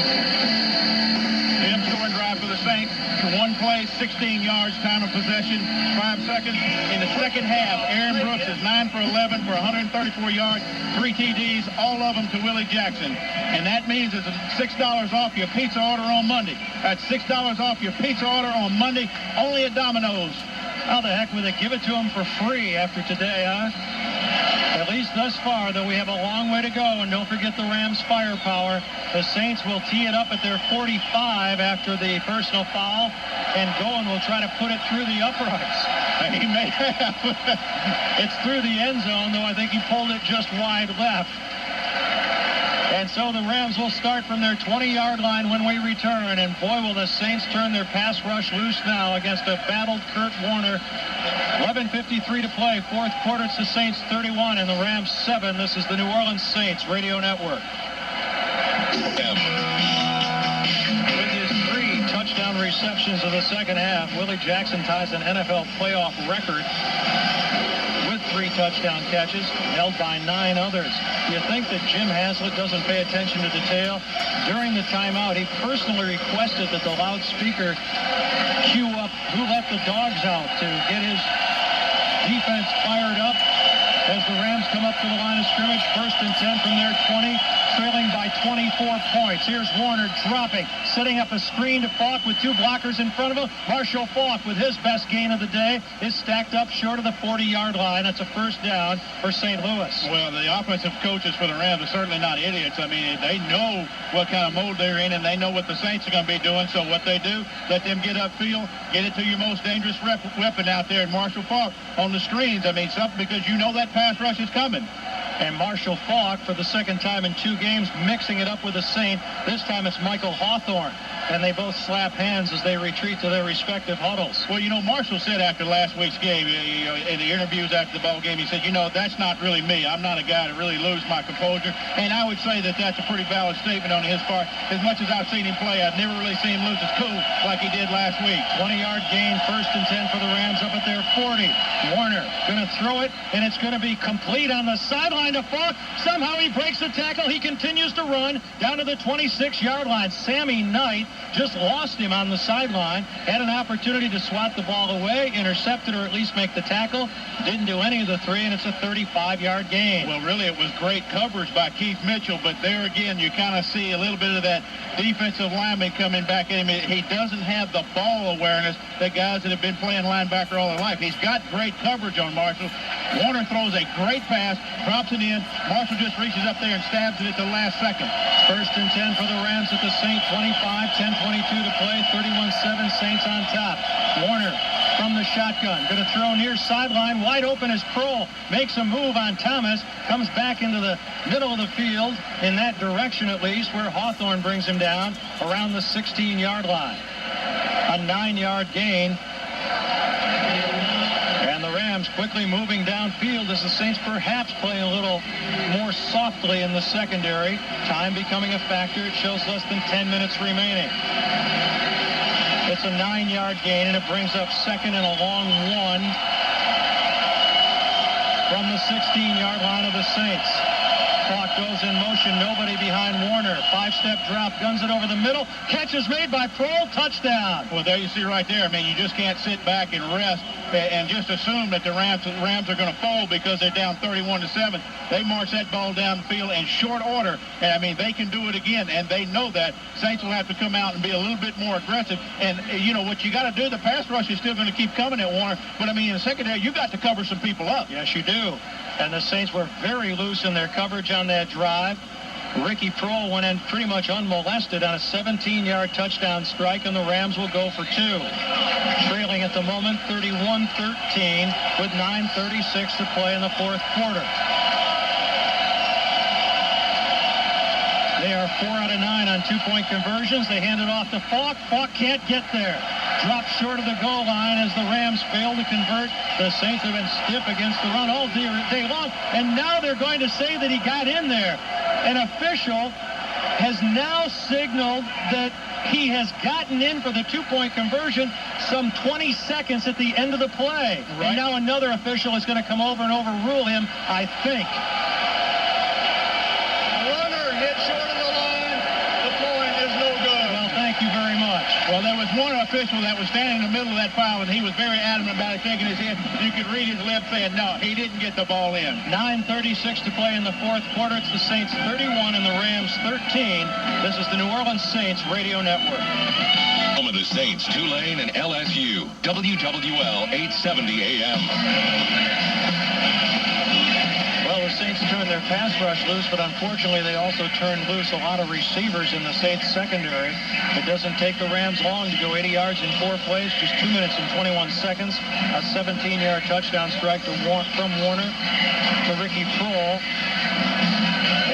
Jim, scoring drive for the Saints. One play, 16 yards, time of possession, 5 seconds. In the second half, Aaron Brooks is 9 for 11 for 134 yards, 3 TDs, all of them to Willie Jackson. And that means it's $6 off your pizza order on Monday. That's $6 off your pizza order on Monday, only at Domino's. How the heck would they give it to him for free after today, huh? At least thus far, though we have a long way to go, and don't forget the Rams' firepower. The Saints will tee it up at their 45 after the personal foul, and Goen will try to put it through the uprights. He may have. It's through the end zone, though I think he pulled it just wide left. And so the Rams will start from their 20-yard line when we return. And boy, will the Saints turn their pass rush loose now against a battled Kurt Warner. 11:53 to play. Fourth quarter, it's the Saints 31 and the Rams 7. This is the New Orleans Saints Radio Network. With his 3 touchdown receptions of the second half, Willie Jackson ties an NFL playoff record with 3 touchdown catches, held by 9 others. You think that Jim Haslett doesn't pay attention to detail? During the timeout, he personally requested that the loudspeaker cue up who let the dogs out to get his defense fired up as the Rams come up to the line of scrimmage. 1st and 10 from their 20, trailing by 24 points. Here's Warner dropping, setting up a screen to Falk with 2 blockers in front of him. Marshall Falk, with his best gain of the day, is stacked up short of the 40-yard line. That's a first down for St. Louis. Well, the offensive coaches for the Rams are certainly not idiots. I mean, they know what kind of mode they're in, and they know what the Saints are going to be doing. So what they do, let them get upfield, get it to your most dangerous weapon out there in Marshall Falk on the screens. I mean, something because you know that pass rush is coming. And Marshall Falk, for the second time in 2 games, mixing it up with a Saint. This time it's Michael Hawthorne. And they both slap hands as they retreat to their respective huddles. Well, you know, Marshall said after last week's game, in the interviews after the ball game, he said, you know, that's not really me. I'm not a guy to really lose my composure. And I would say that that's a pretty valid statement on his part. As much as I've seen him play, I've never really seen him lose his cool like he did last week. 20-yard gain, 1st and 10 for the Rams up at their 40. Warner going to throw it, and it's going to be complete on the sideline to Falk. Somehow he breaks the tackle. He continues to run down to the 26-yard line. Sammy Knight just lost him on the sideline. Had an opportunity to swat the ball away, intercepted or at least make the tackle. Didn't do any of the 3, and it's a 35-yard gain. Well, really, it was great coverage by Keith Mitchell, but there again, you kind of see a little bit of that defensive lineman coming back at him. He doesn't have the ball awareness that guys that have been playing linebacker all their life. He's got great coverage on Marshall. Warner throws a great pass, drops it in. Marshall just reaches up there and stabs it at the last second. 1st and 10 for the Rams at the Saint 25, 10:22 to play, 31-7, Saints on top. Warner from the shotgun, going to throw near sideline, wide open as Kroll makes a move on Thomas, comes back into the middle of the field, in that direction at least, where Hawthorne brings him down around the 16-yard line. A 9-yard gain. And the Rams quickly moving downfield as the Saints perhaps play a little more softly in the secondary. Time becoming a factor. It shows less than 10 minutes remaining. It's a 9-yard gain, and it brings up 2nd and a long 1 from the 16-yard line of the Saints. Clock goes in motion. Nobody behind Warner. 5-step drop. Guns it over the middle. Catch is made by Kroll. Touchdown. Well, there you see right there. I mean, you just can't sit back and rest and just assume that the Rams are going to fold because they're down 31-7. They march that ball down the field in short order. And, I mean, they can do it again, and they know that. Saints will have to come out and be a little bit more aggressive. And, you know, what you got to do, the pass rush is still going to keep coming at Warner. But, I mean, in the secondary, you got to cover some people up. Yes, you do. And the Saints were very loose in their coverage on that drive. Ricky Prohl went in pretty much unmolested on a 17-yard touchdown strike, and the Rams will go for 2. Trailing at the moment 31-13 with 9:36 to play in the 4th quarter. They are 4 out of 9 on 2-point conversions. They hand it off to Falk. Falk can't get there. Dropped short of the goal line as the Rams fail to convert. The Saints have been stiff against the run all day long, and now they're going to say that he got in there. An official has now signaled that he has gotten in for the 2-point conversion some 20 seconds at the end of the play. Right. And now another official is going to come over and overrule him, I think. Runner hit short of the line. The point is no good. Well, thank you very much. Well, there was one official that was standing in the middle of that foul, and he was very adamant about it, shaking his head. You could read his lips saying, no, he didn't get the ball in. 9:36 to play in the 4th quarter. It's the Saints 31 and the Rams 13. This is the New Orleans Saints Radio Network. Home of the Saints, Tulane and LSU. WWL 870 AM. Well, the Saints turned their pass rush loose, but unfortunately they also turned loose a lot of receivers in the Saints secondary. It doesn't take the Rams long to go 80 yards in 4 plays, just 2 minutes and 21 seconds. A 17-yard touchdown strike from Warner to Ricky Prohl.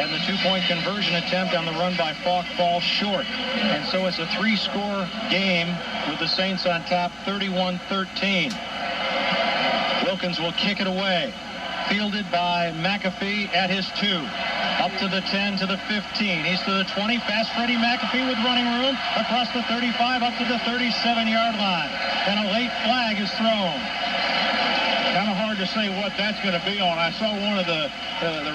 And the 2-point conversion attempt on the run by Falk falls short. And so it's a 3-score game with the Saints on top, 31-13. Wilkins will kick it away. Fielded by McAfee at his 2. Up to the 10, to the 15. He's to the 20. Fast Freddie McAfee with running room. Across the 35, up to the 37-yard line. And a late flag is thrown. Kind of hard to say what that's going to be on. I saw one of the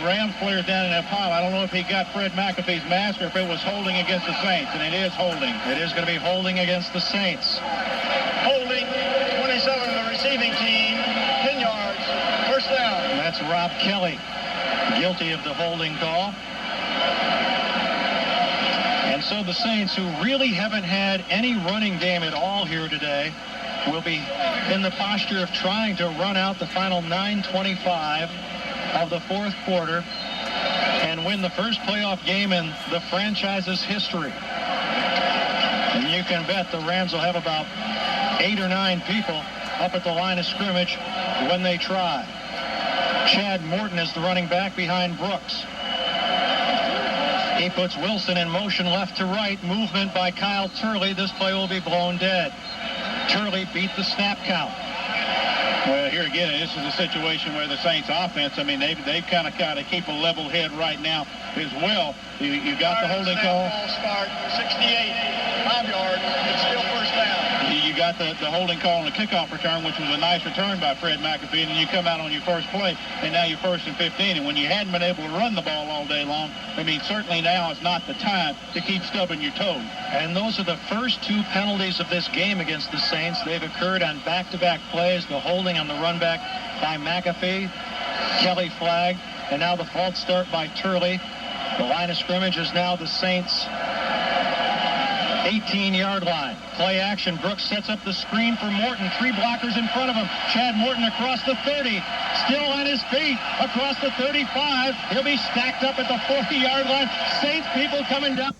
Rams players down in that pile. I don't know if he got Fred McAfee's mask or if it was holding against the Saints, and it is holding. It is going to be holding against the Saints. Holding, 27 of the receiving team, 10 yards, first down. And that's Rob Kelly, guilty of the holding call. And so the Saints, who really haven't had any running game at all here today, will be in the posture of trying to run out the final 9:25 of the 4th quarter and win the first playoff game in the franchise's history. And you can bet the Rams will have about 8 or 9 people up at the line of scrimmage when they try. Chad Morton is the running back behind Brooks. He puts Wilson in motion left to right. Movement by Kyle Turley. This play will be blown dead. Turley beat the snap count. Well, here again, this is a situation where the Saints offense, I mean, they've kind of got to keep a level head right now as well. You got the holding call. Start 68, 5 yards. It's still first down. You got the holding call on the kickoff return, which was a nice return by Fred McAfee, and then you come out on your first play, and now you're 1st and 15. And when you hadn't been able to run the ball all day long, I mean, certainly now is not the time to keep stubbing your toe. And those are the first 2 penalties of this game against the Saints. They've occurred on back-to-back plays. The holding on the run back by McAfee, Kelly flag, and now the false start by Turley. The line of scrimmage is now the Saints' 18-yard line. Play action. Brooks sets up the screen for Morton. 3 blockers in front of him. Chad Morton across the 30. Still on his feet. Across the 35. He'll be stacked up at the 40-yard line. Saints people coming down.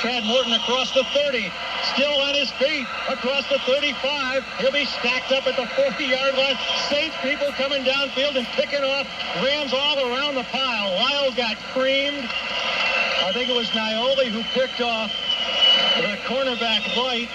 Chad Morton across the 30. Still on his feet. Across the 35. He'll be stacked up at the 40-yard line. Saints people coming downfield and picking off Rams all around the pile. Lyle got creamed. I think it was Nioli who picked off the cornerback Light.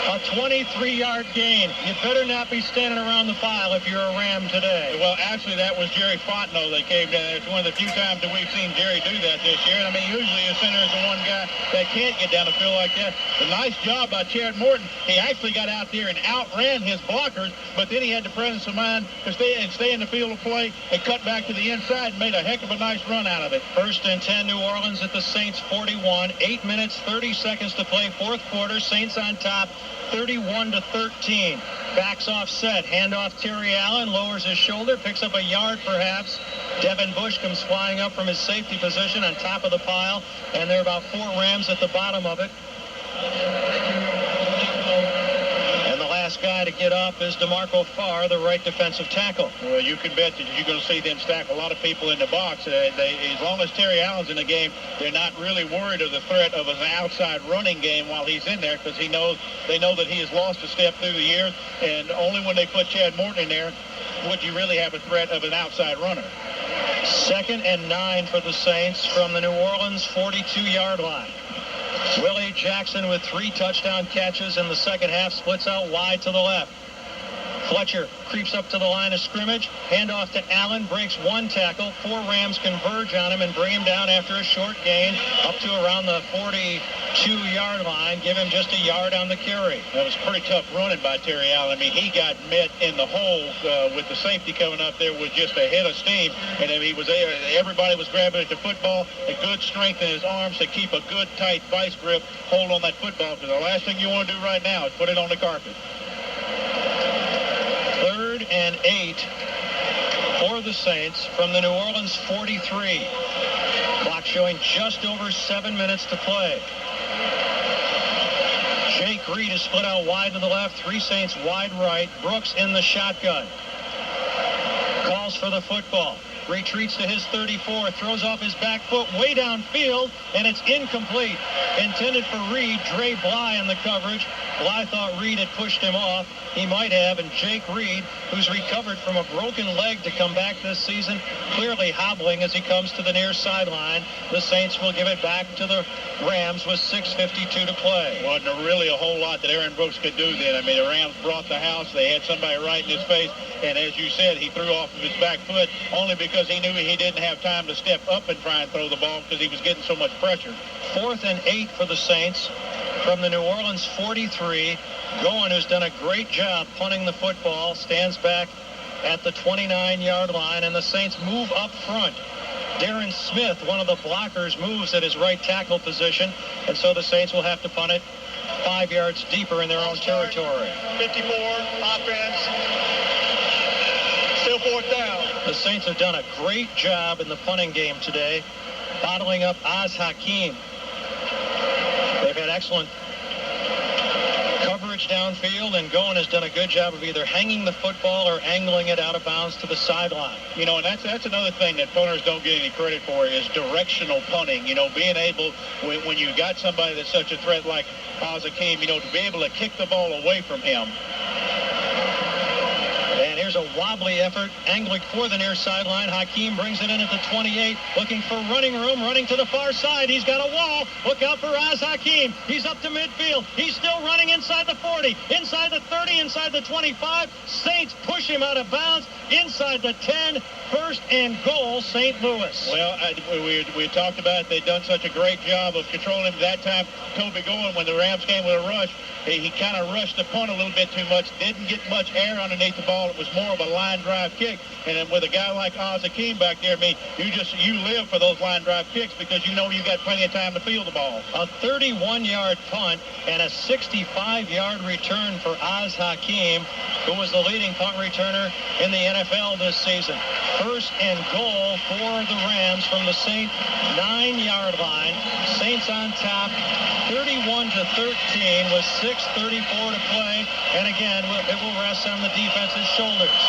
A 23-yard gain. You better not be standing around the pile if you're a Ram today. Well, actually, that was Jerry Fontenot that came down. It's one of the few times that we've seen Jerry do that this year. And I mean, usually the center is the one guy that can't get down the field like that. A nice job by Chad Morton. He actually got out there and outran his blockers, but then he had the presence of mind to stay in the field of play and cut back to the inside and made a heck of a nice run out of it. 1st and 10, New Orleans at the Saints 41. 8 minutes, 30 seconds to play, 4th quarter. Saints on top. 31-13. Backs off set. Handoff Terry Allen. Lowers his shoulder. Picks up a yard perhaps. Devin Bush comes flying up from his safety position on top of the pile. And there are about 4 Rams at the bottom of it. And the last guy to get up is DeMarco Farr, the right defensive tackle. Well, you can bet that you're going to see them stack a lot of people in the box. As long as Terry Allen's in the game, they're not really worried of the threat of an outside running game while he's in there, because they know that he has lost a step through the years, and only when they put Chad Morton in there would you really have a threat of an outside runner. 2nd and 9 for the Saints from the New Orleans 42-yard line. Willie Jackson with 3 touchdown catches in the second half, splits out wide to the left. Fletcher creeps up to the line of scrimmage. Handoff to Allen, breaks 1 tackle. 4 Rams converge on him and bring him down after a short gain up to around the 42-yard line. Give him just a yard on the carry. That was pretty tough running by Terry Allen. I mean, he got met in the hole with the safety coming up there with just a head of steam. And everybody was grabbing at the football. A good strength in his arms to keep a good, tight vice grip hold on that football. Because the last thing you want to do right now is put it on the carpet. 3rd and 8 for the Saints from the New Orleans 43. Clock showing just over 7 minutes to play. Jake Reed is split out wide to the left. 3 Saints wide right. Brooks in the shotgun. battles for the football. Retreats to his 34, throws off his back foot way downfield, and it's incomplete. Intended for Reed. Dre Bly in the coverage. Bly thought Reed had pushed him off. He might have, and Jake Reed, who's recovered from a broken leg to come back this season, clearly hobbling as he comes to the near sideline. The Saints will give it back to the Rams with 6:52 to play. Wasn't really a whole lot that Aaron Brooks could do then. I mean, the Rams brought the house. They had somebody right in his face, and as you said, he threw off of his back foot only because he knew he didn't have time to step up and try and throw the ball because he was getting so much pressure. 4th and 8 for the Saints from the New Orleans 43. Goen, who's done a great job punting the football, stands back at the 29-yard line, and the Saints move up front. Darren Smith, one of the blockers, moves at his right tackle position, and so the Saints will have to punt it 5 yards deeper in their own territory. 54, offense, still 4th down. The Saints have done a great job in the punting game today, bottling up Oz Hakeem. They've had excellent coverage downfield, and Goen has done a good job of either hanging the football or angling it out of bounds to the sideline. You know, and that's another thing that punters don't get any credit for is directional punting. You know, being able, when you got somebody that's such a threat like Oz Hakeem, you know, to be able to kick the ball away from him. And here's a wobbly effort, angling for the near sideline. Hakeem brings it in at the 28, looking for running room, running to the far side. He's got a wall. Look out for Oz Hakeem. He's up to midfield. He's still running inside the 40, inside the 30, inside the 25. Saints push him out of bounds, inside the 10. 1st and goal, St. Louis. Well, we talked about it. They've done such a great job of controlling him. That time, Toby Goen, when the Rams came with a rush, he kind of rushed the punt a little bit too much, didn't get much air underneath the ball. It was more of a line drive kick. And then with a guy like Oz Hakeem back there, I mean, you live for those line drive kicks because you know you got plenty of time to field the ball. A 31-yard punt and a 65-yard return for Oz Hakeem, who was the leading punt returner in the NFL this season. 1st and goal for the Rams from the Saint 9-yard line. Saints on top, 31-13 with 6:34 to play. And again, it will rest on the defense's shoulders.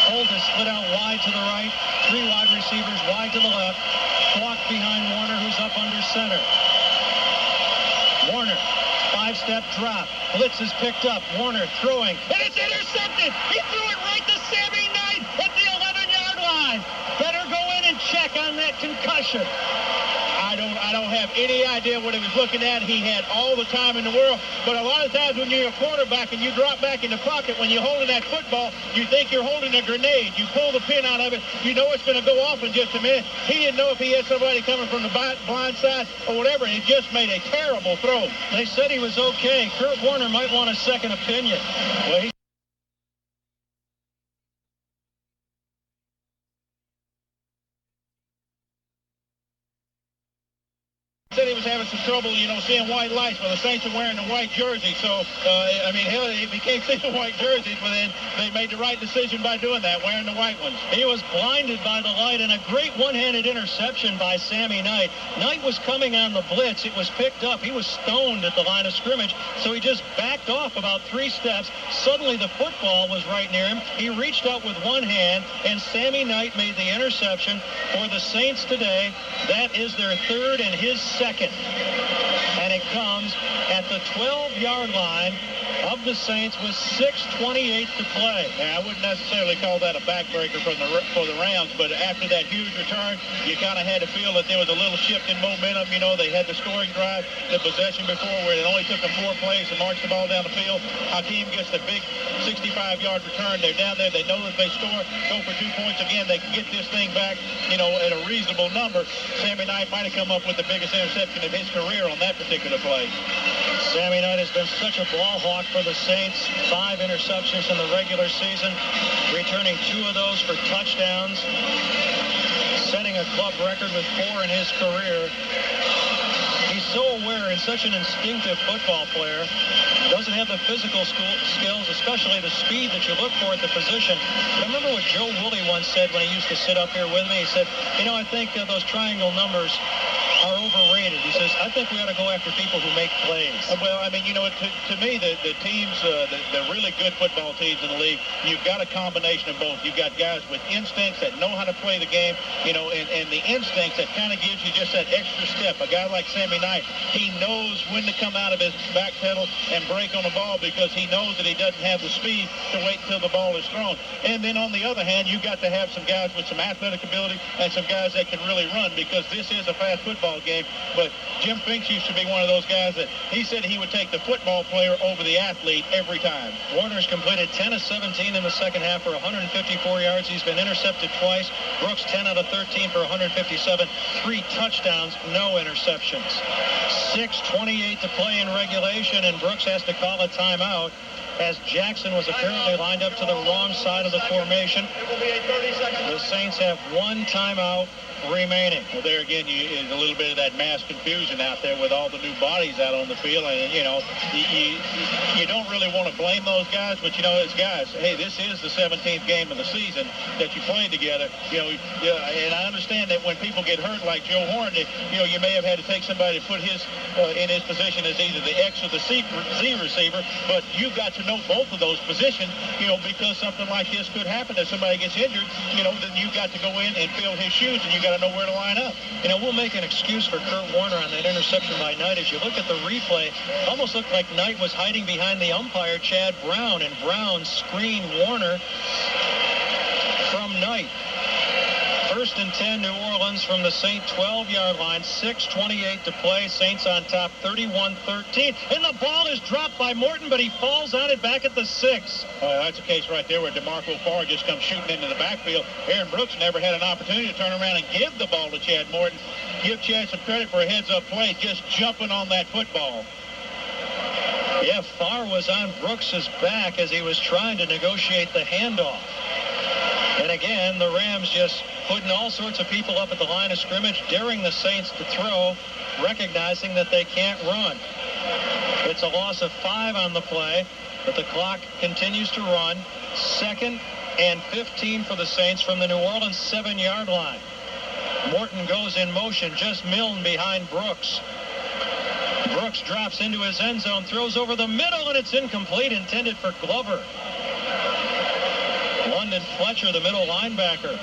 Holt is split out wide to the right. 3 wide receivers wide to the left. Clock behind Warner, who's up under center. Warner, 5-step drop. Blitz is picked up. Warner throwing, and it's intercepted. He threw it right to Sammy Knight at the 11-yard line. Better go in and check on that concussion. I don't have any idea what he was looking at. He had all the time in the world. But a lot of times when you're a quarterback and you drop back in the pocket, when you're holding that football, you think you're holding a grenade. You pull the pin out of it. You know it's going to go off in just a minute. He didn't know if he had somebody coming from the blind side or whatever, and he just made a terrible throw. They said he was okay. Kurt Warner might want a second opinion. Well, he said he was having some trouble, you know, seeing white lights. Well, the Saints are wearing the white jersey, so, I mean, if he can't see the white jerseys, well, then they made the right decision by doing that, wearing the white ones. He was blinded by the light, and a great one-handed interception by Sammy Knight. Knight was coming on the blitz. It was picked up. He was stoned at the line of scrimmage, so he just backed off about 3 steps. Suddenly, the football was right near him. He reached out with one hand, and Sammy Knight made the interception for the Saints today. That is their 3rd and his 2nd. And it comes at the 12-yard line of the Saints with 6:28 to play. Now, I wouldn't necessarily call that a backbreaker for the Rams, but after that huge return, you kind of had to feel that there was a little shift in momentum. You know, they had the scoring drive, the possession before where it only took them 4 plays to march the ball down the field. Hakeem gets the big 65-yard return. They're down there. They know that they go for 2 points again. They can get this thing back, you know, at a reasonable number. Sammy Knight might have come up with the biggest interception of his career on that particular play. Sammy Knight has been such a ball hawk for the Saints. 5 interceptions in the regular season, returning 2 of those for touchdowns, setting a club record with 4 in his career. He's so aware and such an instinctive football player. Doesn't have the physical skills, especially the speed that you look for at the position. I remember what Joe Woolley once said when he used to sit up here with me. He said, you know, I think those triangle numbers are overrated. He says, I think we ought to go after people who make plays. Well, I mean, you know, to me, the teams, the really good football teams in the league, you've got a combination of both. You've got guys with instincts that know how to play the game, you know, and the instincts that kind of gives you just that extra step. A guy like Sammy Knight, he knows when to come out of his back pedal and break on the ball because he knows that he doesn't have the speed to wait until the ball is thrown. And then on the other hand, you've got to have some guys with some athletic ability and some guys that can really run, because this is a fast football game. But Jim Finks used to be one of those guys that he said he would take the football player over the athlete every time. Warner's completed 10 of 17 in the second half for 154 yards. He's been intercepted twice. Brooks 10 out of 13 for 157. 3 touchdowns, no interceptions. 6:28 to play in regulation, and Brooks has to call a timeout as Jackson was apparently lined up to the wrong side of the formation. The Saints have 1 timeout remaining. Well, there again, is a little bit of that mass confusion out there with all the new bodies out on the field. And, you know, you don't really want to blame those guys, but, you know, as guys, hey, this is the 17th game of the season that you played together. You know, and I understand that when people get hurt like Joe Horn, you know, you may have had to take somebody to put his in his position as either the X or the Z receiver, but you've got to know both of those positions, you know, because something like this could happen. If somebody gets injured, you know, then you've got to go in and fill his shoes, and you got to know where to line up. You know, we'll make an excuse for Kurt Warner on that interception by Knight. As you look at the replay, almost looked like Knight was hiding behind the umpire, Chad Brown, and Brown screened Warner from Knight. 1st and 10, New Orleans from the Saint 12-yard line. 6:28 to play. Saints on top, 31-13. And the ball is dropped by Morton, but he falls on it back at the 6. That's a case right there where DeMarco Farr just comes shooting into the backfield. Aaron Brooks never had an opportunity to turn around and give the ball to Chad Morton. Give Chad some credit for a heads-up play, just jumping on that football. Yeah, Farr was on Brooks's back as he was trying to negotiate the handoff. And again, the Rams just putting all sorts of people up at the line of scrimmage, daring the Saints to throw, recognizing that they can't run. It's a loss of 5 on the play, but the clock continues to run. 2nd and 15 for the Saints from the New Orleans 7-yard line. Morton goes in motion, just Milne behind Brooks. Brooks drops into his end zone, throws over the middle, and it's incomplete, intended for Glover. London Fletcher, the middle linebacker,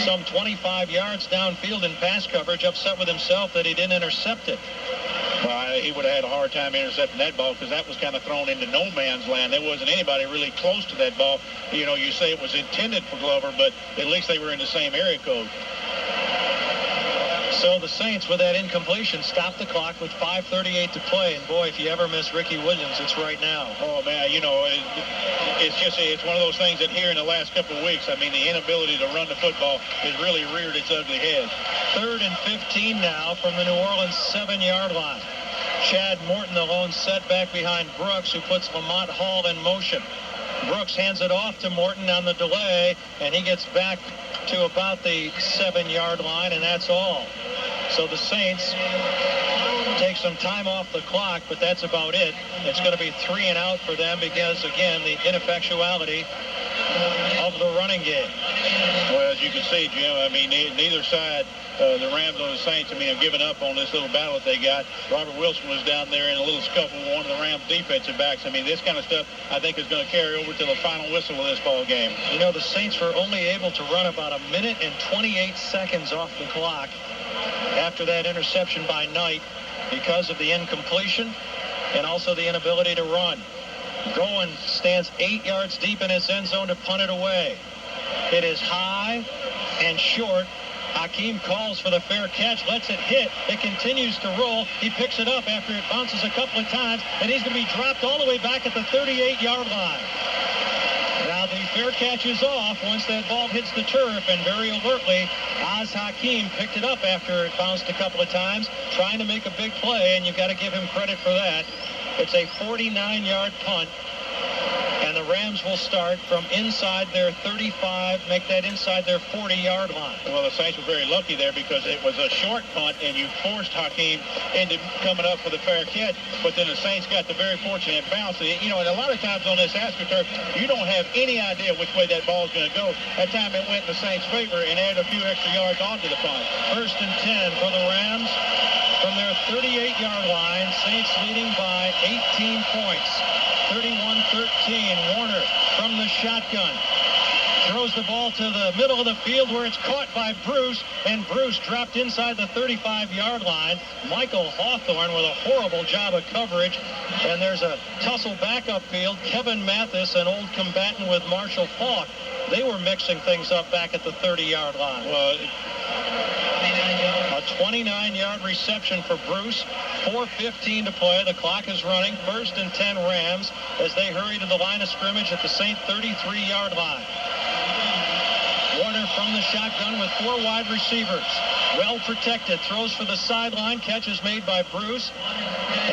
some 25 yards downfield in pass coverage, upset with himself that he didn't intercept it. Well, he would have had a hard time intercepting that ball because that was kind of thrown into no man's land. There wasn't anybody really close to that ball. You know, you say it was intended for Glover, but at least they were in the same area code. So the Saints, with that incompletion, stop the clock with 5:38 to play. And boy, if you ever miss Ricky Williams, it's right now. Oh man, you know, it's one of those things that here in the last couple of weeks, I mean, the inability to run the football has really reared its ugly head. 3rd and 15 now from the New Orleans 7-yard line. Chad Morton, the lone setback behind Brooks, who puts Lamont Hall in motion. Brooks hands it off to Morton on the delay, and he gets back to about the 7-yard line, and that's all. So the Saints take some time off the clock, but that's about it. It's going to be 3 and out for them because, again, the ineffectuality of the running game. Well, as you can see, Jim, I mean, neither side, the Rams or the Saints, I mean, have given up on this little battle that they got. Robert Wilson was down there in a little scuffle with one of the Rams defensive backs. I mean, this kind of stuff, I think, is going to carry over to the final whistle of this ball game. You know, the Saints were only able to run about 1 minute and 28 seconds off the clock after that interception by Knight because of the incompletion and also the inability to run. Goen stands 8 yards deep in his end zone to punt it away. It is high and short. Hakeem calls for the fair catch, lets it hit. It continues to roll. He picks it up after it bounces a couple of times, and he's going to be dropped all the way back at the 38-yard line. Now the fair catch is off once that ball hits the turf, and very alertly, Oz Hakeem picked it up after it bounced a couple of times, trying to make a big play, and you've got to give him credit for that. It's a 49-yard punt, and the Rams will start from inside their 35, make that inside their 40-yard line. Well, the Saints were very lucky there because it was a short punt, and you forced Hakeem into coming up for the fair catch, but then the Saints got the very fortunate bounce. You know, and a lot of times on this AstroTurf, you don't have any idea which way that ball's going to go. That time it went in the Saints' favor and added a few extra yards onto the punt. 1st and 10 for the Rams. from their 38-yard line. Saints leading by 18 points. 31-13. Warner from the shotgun. Throws the ball to the middle of the field where it's caught by Bruce, and Bruce dropped inside the 35-yard line. Michael Hawthorne with a horrible job of coverage, and there's a tussle back upfield. Kevin Mathis, an old combatant with Marshall Faulk, they were mixing things up back at the 30-yard line. Well, a 29-yard reception for Bruce. 4:15 to play. The clock is running. 1st and 10 Rams as they hurry to the line of scrimmage at the Saint 33-yard line. Warner from the shotgun with 4 wide receivers. Well protected. Throws for the sideline. Catch is made by Bruce.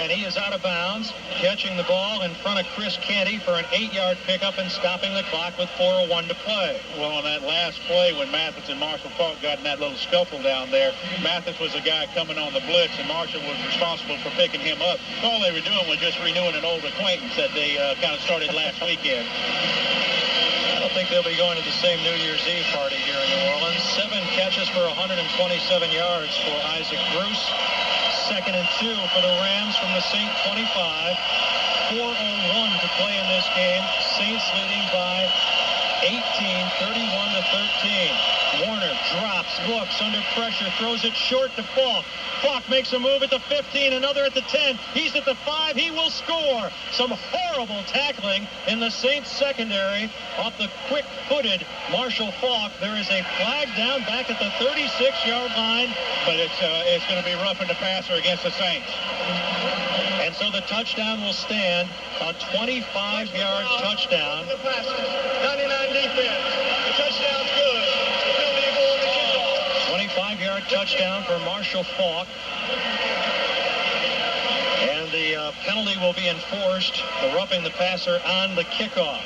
And he is out of bounds. Catching the ball in front of Chris Canty for an 8-yard pickup and stopping the clock with 4:01 to play. Well, on that last play when Mathis and Marshall Faulk got in that little scuffle down there, Mathis was the guy coming on the blitz, and Marshall was responsible for picking him up. All they were doing was just renewing an old acquaintance that they kind of started last weekend. I don't think they'll be going to the same New Year's Eve party here in New Orleans. 7 catches for 127 yards for Isaac Bruce. 2nd and 2 for the Rams from the Saint 25. 4:01 to play in this game. Saints leading by 18, 31-13. Warner drops, looks under pressure, throws it short to Faulk. Faulk makes a move at the 15, another at the 10. He's at the 5. He will score. Some horrible tackling in the Saints secondary off the quick-footed Marshall Faulk. There is a flag down back at the 36-yard line, but it's going to be roughing the passer against the Saints. And so the touchdown will stand, a 25-yard touchdown. 99 defense. The touchdown's good. 25-yard touchdown for Marshall Faulk. And the penalty will be enforced for roughing the passer on the kickoff.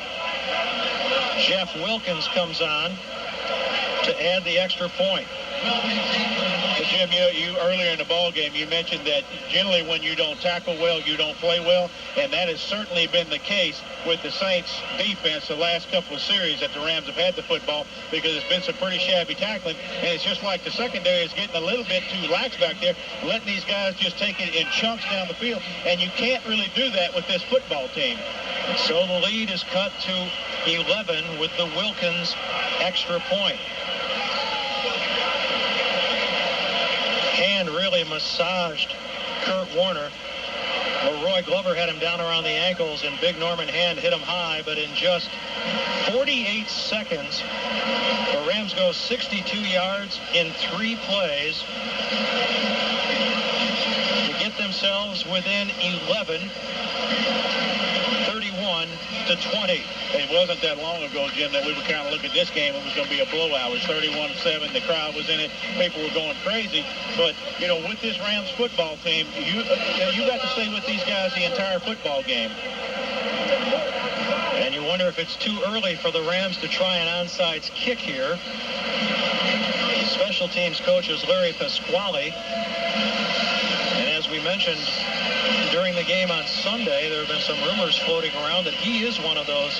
Jeff Wilkins comes on to add the extra point. But Jim, you earlier in the ball game, you mentioned that generally when you don't tackle well, you don't play well, and that has certainly been the case with the Saints defense the last couple of series that the Rams have had the football, because it's been some pretty shabby tackling, and it's just like the secondary is getting a little bit too lax back there, letting these guys just take it in chunks down the field, and you can't really do that with this football team. So the lead is cut to 11 with the Wilkins extra point. Hand really massaged Kurt Warner. Roy Glover had him down around the ankles, and Big Norman Hand hit him high, but in just 48 seconds, the Rams go 62 yards in 3 plays to get themselves within 11, 31-20. It wasn't that long ago, Jim, that we were kind of looking at this game. It was going to be a blowout. It was 31-7. The crowd was in it. People were going crazy. But, you know, with this Rams football team, you got to stay with these guys the entire football game. And you wonder if it's too early for the Rams to try an onside kick here. The special teams coach is Larry Pasquale. And as we mentioned during the game on Sunday, there have been some rumors floating around that he is one of those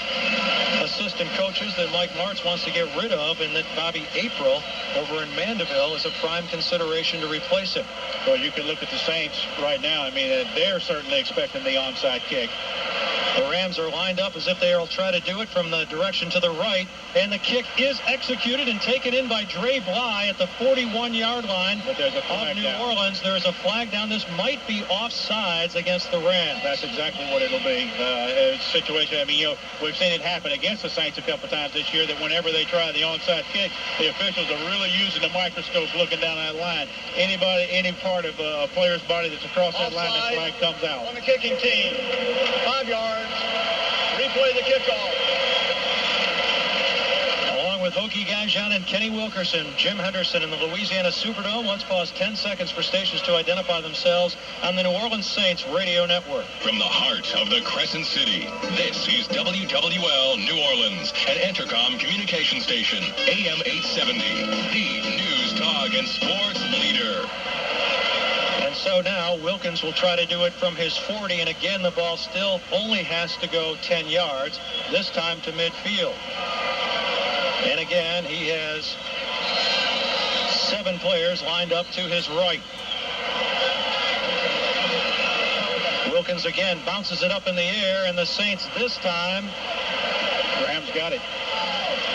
assistant coaches that Mike Martz wants to get rid of, and that Bobby April over in Mandeville is a prime consideration to replace him. Well, you can look at the Saints right now. I mean, they're certainly expecting the onside kick. The Rams are lined up as if they will try to do it from the direction to the right, and the kick is executed and taken in by Dre Bly at the 41-yard line but there's a flag of New down. Orleans. There is a flag down. This might be offsides against the Rams. That's exactly what it'll be. A situation. I mean, you know, we've seen it happen against the Saints a couple times this year, that whenever they try the onside kick, the officials are really using the microscope looking down that line. Any part of a player's body that's across that line, that flag comes out. On the kicking team, 5 yards. Replay the kickoff. Along with Hokie Gajan and Kenny Wilkerson, Jim Henderson in the Louisiana Superdome. Let's pause 10 seconds for stations to identify themselves on the New Orleans Saints radio network. From the heart of the Crescent City, this is WWL New Orleans, an Entercom communication station, AM 870, the news, talk, and sports leader. And so now Wilkins will try to do it from his 40, and again the ball still only has to go 10 yards, this time to midfield. And again he has 7 players lined up to his right. seconds again, bounces it up in the air, and the Saints this time, Rams got it,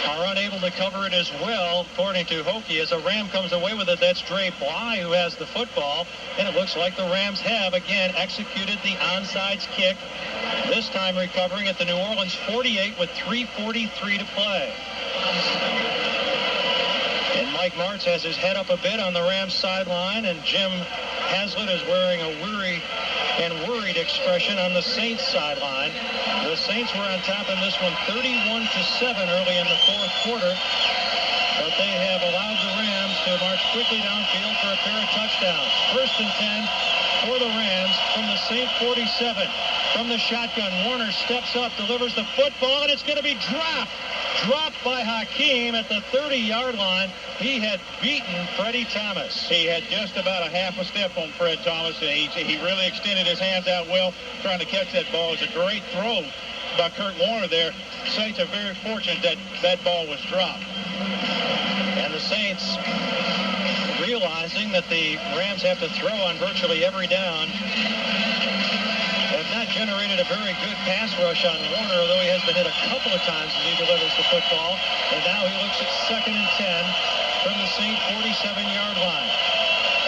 are unable to cover it as well, according to Hokie. As a Ram comes away with it, that's Dre Bly who has the football, and it looks like the Rams have, again, executed the onside kick, this time recovering at the New Orleans 48 with 3:43 to play. And Mike Martz has his head up a bit on the Rams sideline, and Jim Haslett is wearing a weary and worried expression on the Saints sideline. The Saints were on top in this one 31-7 early in the fourth quarter, but they have allowed the Rams to march quickly downfield for a pair of touchdowns. 1st and 10 for the Rams from the Saint 47. From the shotgun, Warner steps up, delivers the football, and it's going to be dropped. Dropped by Hakeem at the 30-yard line. He had beaten Freddie Thomas. He had just about a half a step on Fred Thomas, and he really extended his hands out well, trying to catch that ball. It was a great throw by Kurt Warner there. Saints are very fortunate that that ball was dropped. And the Saints, realizing that the Rams have to throw on virtually every down, have not generated a very good pass rush on Warner, although he has been hit a couple of times as he delivers the football. And now he looks at 2nd and 10 from the Saint 47-yard line.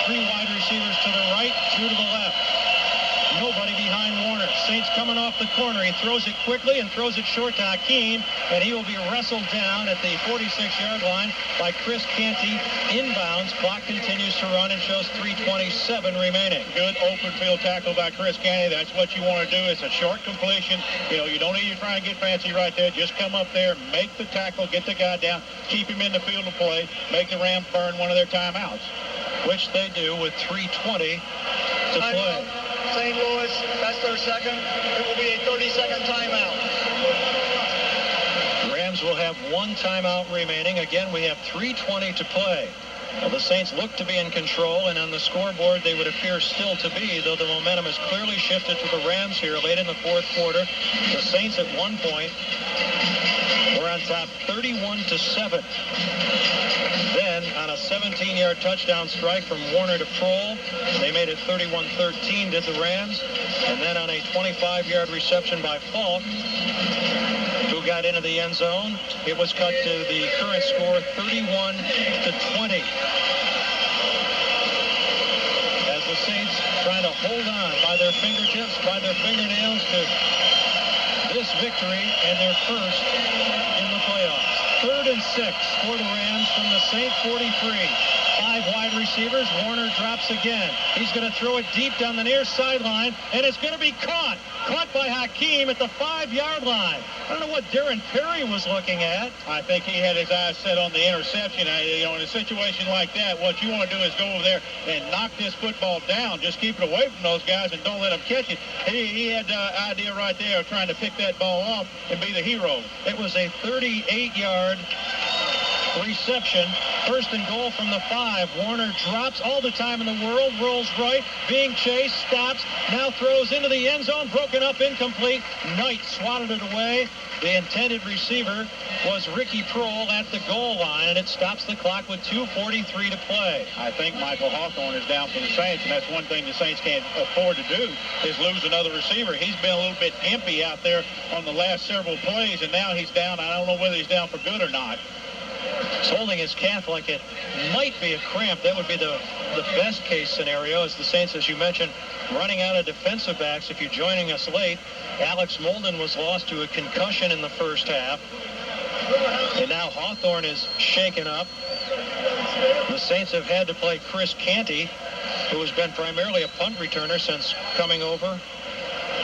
3 wide receivers to the right, 2 to the left. Nobody behind Warner. Saints coming off the corner. He throws it quickly and throws it short to Hakeem, and he will be wrestled down at the 46-yard line by Chris Canty. Inbounds. Clock continues to run and shows 3:27 remaining. Good open field tackle by Chris Canty. That's what you want to do. It's a short completion. You don't need to try and get fancy right there. Just come up there, make the tackle, get the guy down, keep him in the field of play, make the Rams burn one of their timeouts. Which they do with 3:20 to play. St. Louis, that's their second. It will be a 30-second timeout. The Rams will have 1 timeout remaining. Again, we have 3:20 to play. Well, the Saints look to be in control, and on the scoreboard they would appear still to be, though the momentum has clearly shifted to the Rams here late in the fourth quarter. The Saints at one point were on top 31-7. Then, on a 17-yard touchdown strike from Warner to Prohl, they made it 31-13, did the Rams. And then on a 25-yard reception by Falk, who got into the end zone, it was cut to the current score 31-20. As the Saints trying to hold on by their fingertips, by their fingernails to this victory and their first in the playoffs. 3rd and 6 for the Rams from the Saint 43. 5 wide receivers. Warner drops again. He's going to throw it deep down the near sideline, and it's going to be caught. Caught by Hakeem at the 5-yard line. I don't know what Darren Perry was looking at. I think he had his eyes set on the interception. In a situation like that, what you want to do is go over there and knock this football down. Just keep it away from those guys and don't let them catch it. He had the idea right there of trying to pick that ball off and be the hero. It was a 38-yard reception. 1st and goal from the 5. Warner drops all the time in the world, rolls right, being chased, stops, now throws into the end zone, broken up, incomplete. Knight swatted it away. The intended receiver was Ricky Prohl at the goal line, and it stops the clock with 2:43 to play. I think Michael Hawthorne is down for the Saints, and that's one thing the Saints can't afford to do is lose another receiver. He's been a little bit gimpy out there on the last several plays, and now he's down. I don't know whether he's down for good or not. He's holding his calf like it might be a cramp. That would be the best case scenario, as the Saints, as you mentioned, running out of defensive backs. If you're joining us late, Alex Molden was lost to a concussion in the first half. And now Hawthorne is shaken up. The Saints have had to play Chris Canty, who has been primarily a punt returner since coming over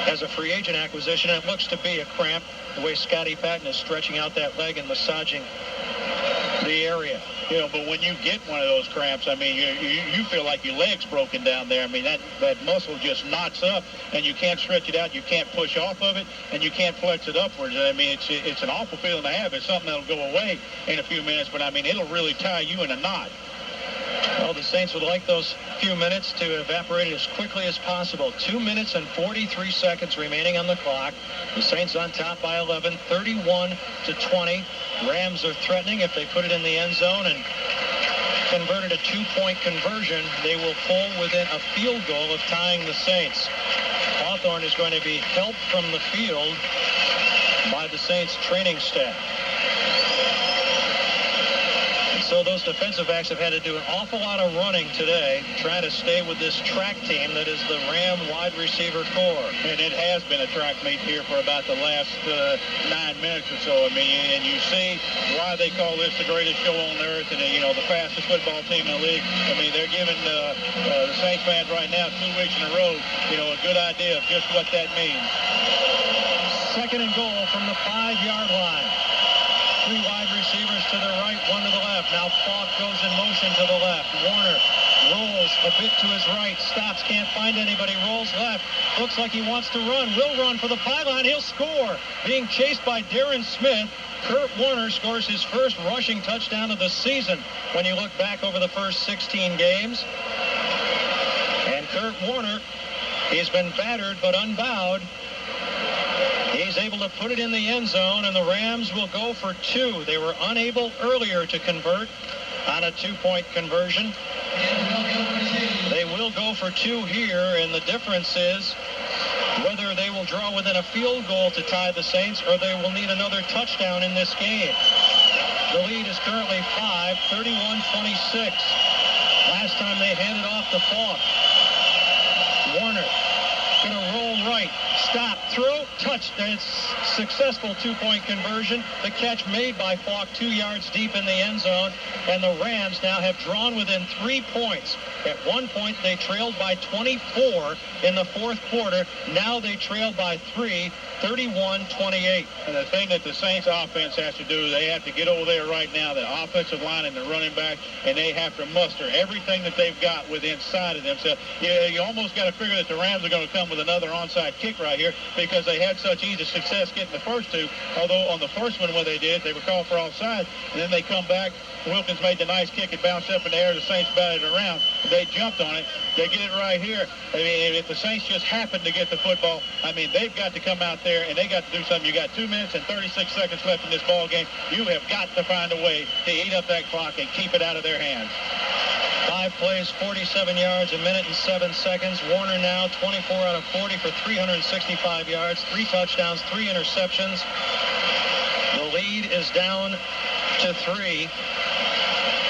as a free agent acquisition. It looks to be a cramp, the way Scotty Patton is stretching out that leg and massaging the area. But when you get one of those cramps, I mean, you feel like your leg's broken down there. I mean, that muscle just knots up, and you can't stretch it out. You can't push off of it, and you can't flex it upwards. I mean, it's an awful feeling to have. It's something that'll go away in a few minutes, but, I mean, it'll really tie you in a knot. Well, the Saints would like those few minutes to evaporate as quickly as possible. 2 minutes and 43 seconds remaining on the clock. The Saints on top by 11, 31-20. Rams are threatening. If they put it in the end zone and converted a 2-point conversion, they will pull within a field goal of tying the Saints. Hawthorne is going to be helped from the field by the Saints training staff. So those defensive backs have had to do an awful lot of running today, trying to stay with this track team that is the Ram wide receiver core. And it has been a track meet here for about the last 9 minutes or so. I mean, and you see why they call this the greatest show on earth and, you know, the fastest football team in the league. I mean, they're giving the Saints fans right now 2 weeks in a row, you know, a good idea of just what that means. 2nd and goal from the 5-yard line. 3 wide receivers to the right, 1 to the left. Now Falk goes in motion to the left. Warner rolls a bit to his right, stops, can't find anybody, rolls left. Looks like he wants to run, will run for the pylon, he'll score. Being chased by Darren Smith. Kurt Warner scores his first rushing touchdown of the season when you look back over the first 16 games. And Kurt Warner, he's been battered but unbowed. He's able to put it in the end zone, and the Rams will go for 2. They were unable earlier to convert on a 2-point conversion. They will go for 2 here, and the difference is whether they will draw within a field goal to tie the Saints or they will need another touchdown in this game. The lead is currently 5, 31-26. Last time they handed off to Falk. Warner going to roll right, stop, throw, touch. It's successful 2-point conversion. The catch made by Falk 2 yards deep in the end zone, and the Rams now have drawn within 3 points. At one point, they trailed by 24 in the 4th quarter. Now they trail by 3, 31-28. And the thing that the Saints offense has to do, they have to get over there right now, the offensive line and the running back, and they have to muster everything that they've got within inside of themselves. You almost got to figure that the Rams are going to come with another onside kick right here because they had such easy success getting the first 2. Although on the first one when they did, they were called for offside, and then they come back. Wilkins made the nice kick. It bounced up in the air. The Saints batted it around. They jumped on it. They get it right here. I mean, if the Saints just happen to get the football, I mean, they've got to come out there, and they got to do something. You got 2 minutes and 36 seconds left in this ball game. You have got to find a way to eat up that clock and keep it out of their hands. 5 plays, 47 yards, 1 minute and 7 seconds. Warner now 24 out of 40 for 365 yards, 3 touchdowns, 3 interceptions. The lead is down to 3,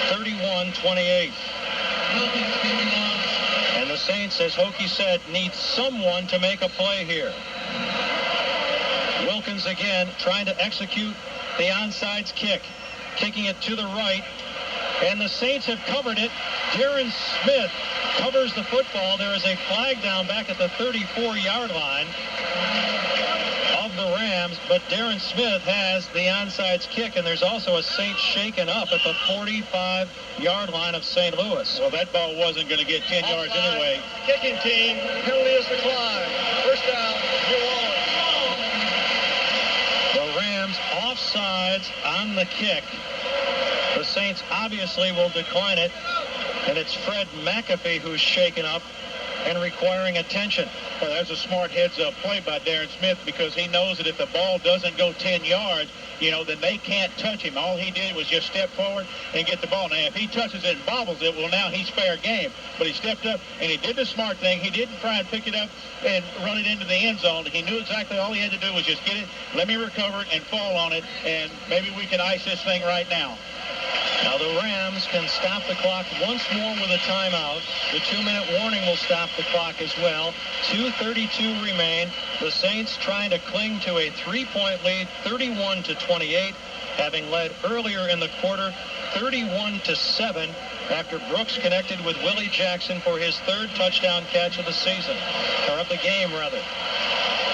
31-28. And the Saints, as Hokie said, need someone to make a play here. Wilkins again trying to execute the onside kick, kicking it to the right. And the Saints have covered it. Darren Smith covers the football. There is a flag down back at the 34-yard line of the Rams, but Darren Smith has the onside kick, and there's also a Saints shaken up at the 45-yard line of St. Louis. Well, that ball wasn't going to get 10 yards anyway. Kicking team, penalty is declined. First down, New Orleans. The Rams offsides on the kick. The Saints obviously will decline it, and it's Fred McAfee who's shaken up and requiring attention. Well, that's a smart heads-up play by Darren Smith because he knows that if the ball doesn't go 10 yards, you know, then they can't touch him. All he did was just step forward and get the ball. Now, if he touches it and bobbles it, well, now he's fair game. But he stepped up, and he did the smart thing. He didn't try and pick it up and run it into the end zone. He knew exactly all he had to do was just get it, let me recover it, and fall on it, and maybe we can ice this thing right now. Now the Rams can stop the clock once more with a timeout. The 2-minute warning will stop the clock as well. 2:32 remain. The Saints trying to cling to a 3-point lead, 31-28, having led earlier in the quarter, 31-7, after Brooks connected with Willie Jackson for his 3rd touchdown catch of the season, or of the game rather.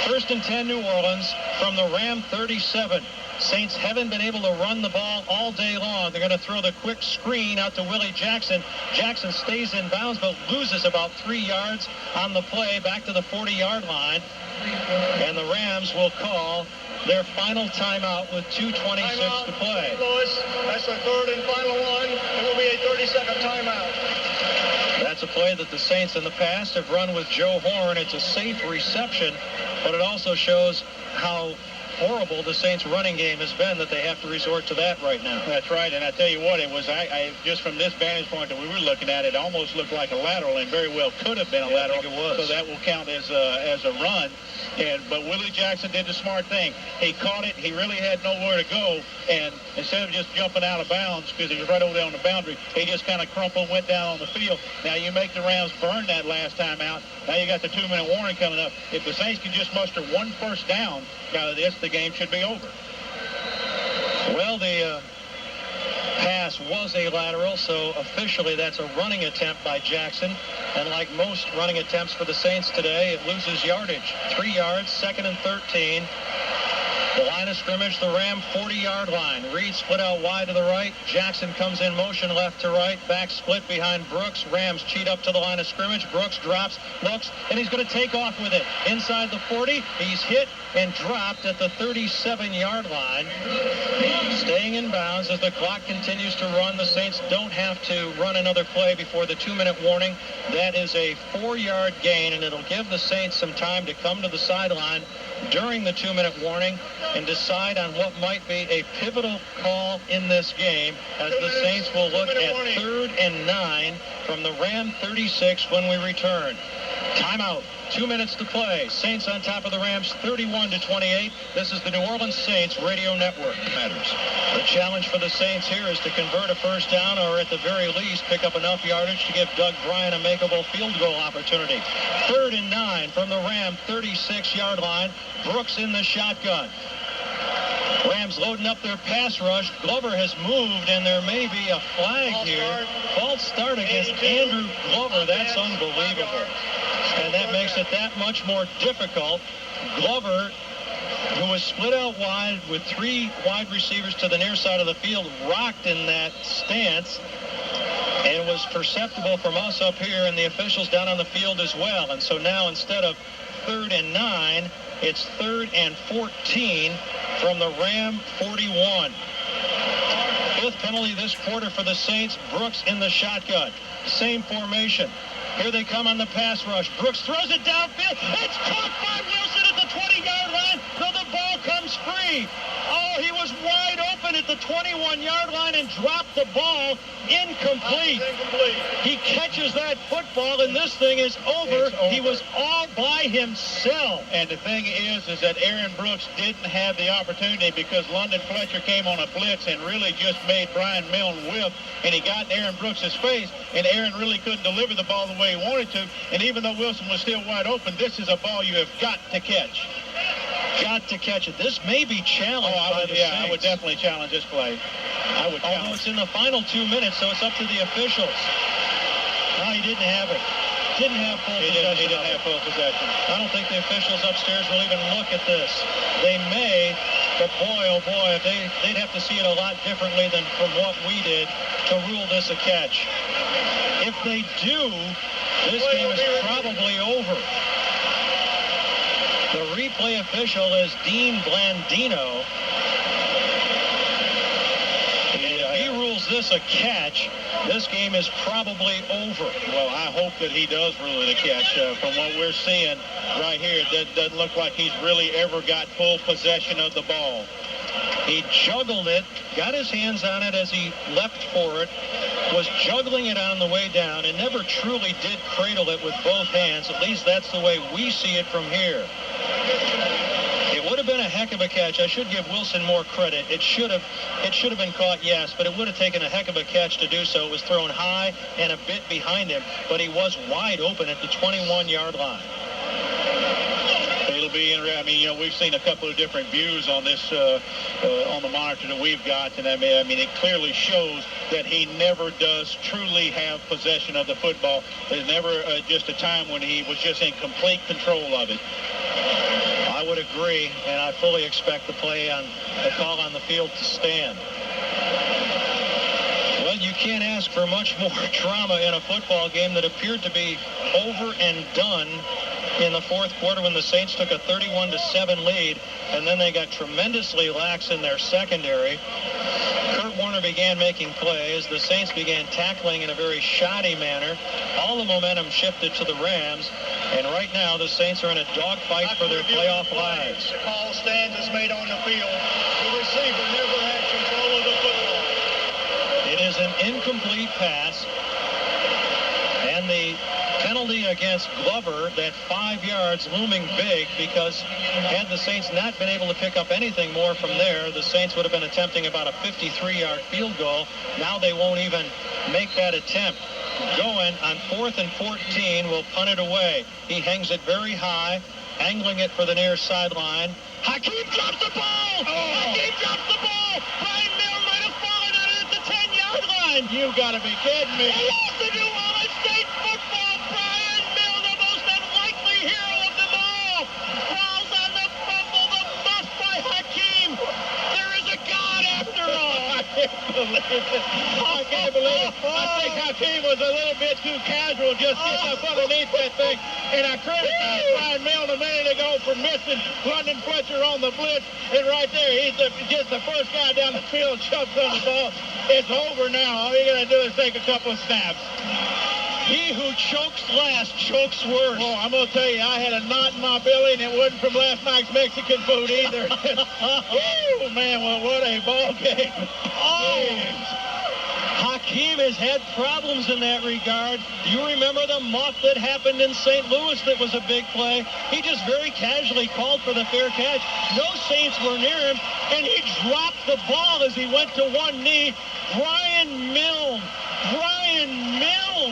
1st and 10 New Orleans from the Ram 37. Saints haven't been able to run the ball all day long. They're going to throw the quick screen out to Willie Jackson. Jackson stays in bounds but loses about 3 yards on the play back to the 40-yard line. And the Rams will call their final timeout with 2:26 to play. Louis, that's the 3rd and final one. It will be a 30-second timeout. That's a play that the Saints in the past have run with Joe Horn. It's a safe reception, but it also shows how horrible the Saints' running game has been that they have to resort to that right now. That's right, and I tell you what, it was, I just from this vantage point that we were looking at, it almost looked like a lateral and very well could have been a lateral. I think it was. So that will count as a run. But Willie Jackson did the smart thing. He caught it. He really had nowhere to go. And instead of just jumping out of bounds because he was right over there on the boundary, he just kind of crumpled, went down on the field. Now you make the Rams burn that last time out. Now you got the 2-minute warning coming up. If the Saints can just muster one first down out of this, the game should be over. Well, the pass was a lateral, so officially that's a running attempt by Jackson. And like most running attempts for the Saints today, it loses yardage. 3 yards, 2nd and 13. The line of scrimmage, the Ram 40-yard line. Reed split out wide to the right. Jackson comes in motion left to right. Back split behind Brooks. Rams cheat up to the line of scrimmage. Brooks drops, looks, and he's going to take off with it. Inside the 40, he's hit and dropped at the 37-yard line. Staying in bounds as the clock continues to run. The Saints don't have to run another play before the 2-minute warning. That is a 4-yard gain, and it'll give the Saints some time to come to the sideline during the 2-minute warning and decide on what might be a pivotal call in this game, as the Saints will look at 3rd and 9 from the Ram 36 when we return. Timeout. 2 minutes to play. Saints on top of the Rams 31-28. This is the New Orleans Saints radio network. Matters. The challenge for the Saints here is to convert a first down, or at the very least pick up enough yardage to give Doug Bryan a makeable field goal opportunity. 3rd and 9 from the Ram 36-yard line. Brooks in the shotgun. Rams loading up their pass rush. Glover has moved, and there may be a flag here. False start against Andrew Glover. That's unbelievable. And that makes it that much more difficult. Glover, who was split out wide with 3 wide receivers to the near side of the field, rocked in that stance. And it was perceptible from us up here and the officials down on the field as well. And so now instead of 3rd and 9, it's 3rd and 14 from the Ram 41. 5th penalty this quarter for the Saints. Brooks in the shotgun. Same formation. Here they come on the pass rush. Brooks throws it downfield. It's caught by Wilson at the 20-yard line. So the ball comes free. Oh, he was wide open at the 21-yard line and dropped the ball. Incomplete. He catches that football, and this thing is over. He was all by himself. And the thing is that Aaron Brooks didn't have the opportunity because London Fletcher came on a blitz and really just made Brian Milne whiff, and he got in Aaron Brooks' face, and Aaron really couldn't deliver the ball the way he wanted to. And even though Wilson was still wide open, this is a ball you have got to catch. Got to catch it. This may be challenged by the Saints. I would definitely challenge this play. Although it's in the final 2 minutes, so it's up to the officials. No, he didn't have it. Didn't have full possession. He didn't have full possession. I don't think the officials upstairs will even look at this. They may, but boy, oh boy, they'd have to see it a lot differently than from what we did to rule this a catch. If they do, this game is probably over. The replay official is Dean Blandino. If he rules this a catch, this game is probably over. Well, I hope that he does rule it a catch. From what we're seeing right here, that doesn't look like he's really ever got full possession of the ball. He juggled it, got his hands on it as he leapt for it, was juggling it on the way down, and never truly did cradle it with both hands. At least that's the way we see it from here. It would have been a heck of a catch. I should give Wilson more credit. It should have been caught, yes, but it would have taken a heck of a catch to do so. It was thrown high and a bit behind him, but he was wide open at the 21-yard line. It'll be interesting. I mean, we've seen a couple of different views on this on the monitor that we've got, and I mean, it clearly shows that he never does truly have possession of the football. There's never just a time when he was just in complete control of it. I would agree, and I fully expect the call on the field to stand. Well, you can't ask for much more drama in a football game that appeared to be over and done in the fourth quarter when the Saints took a 31-7 lead, and then they got tremendously lax in their secondary. Kurt Warner began making plays. The Saints began tackling in a very shoddy manner. All the momentum shifted to the Rams, And right now, the Saints are in a dogfight for their playoff lives. The call stands is made on the field. The receiver never had control of the football. It is an incomplete pass. And the penalty against Glover, that 5 yards, looming big, because had the Saints not been able to pick up anything more from there, the Saints would have been attempting about a 53-yard field goal. Now they won't even make that attempt. Going on 4th and 14, will punt it away. He hangs it very high, angling it for the near sideline. Hakeem drops the ball! Hakeem drops the ball! Brian Milne might have fallen on it at the 10-yard line. You gotta be kidding me. He is the New Orleans State football. Brian Milne, the most unlikely hero of them all, falls on the fumble, the muff by Hakeem. There is a God after all. I can't believe it. I can't believe it. I think Hakeem was a little bit too casual, just getting up underneath that thing. And I criticized Brian Milne a minute ago for missing London Fletcher on the blitz. And right there, he's just the first guy down the field, jumps on the ball. It's over now. All you got to do is take a couple of snaps. He who chokes last chokes worse. Oh, I'm going to tell you, I had a knot in my belly, and it wasn't from last night's Mexican food either. Oh, man, well, what a ball game. Oh! Hakeem has had problems in that regard. Do you remember the muff that happened in St. Louis that was a big play? He just very casually called for the fair catch. No Saints were near him, and he dropped the ball as he went to one knee. Brian Milne,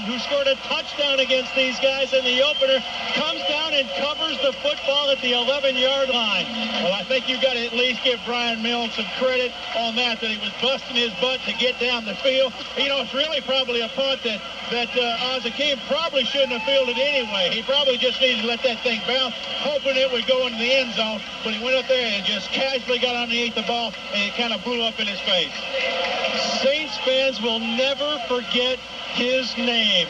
who scored a touchdown against these guys in the opener, comes down and covers the football at the 11-yard line. Well, I think you've got to at least give Brian Milne some credit on that he was busting his butt to get down the field. You know, it's really probably a punt that Hakeem probably shouldn't have fielded anyway. He probably just needed to let that thing bounce, hoping it would go into the end zone. But he went up there and just casually got underneath the ball, and it kind of blew up in his face. Saints fans will never forget his name.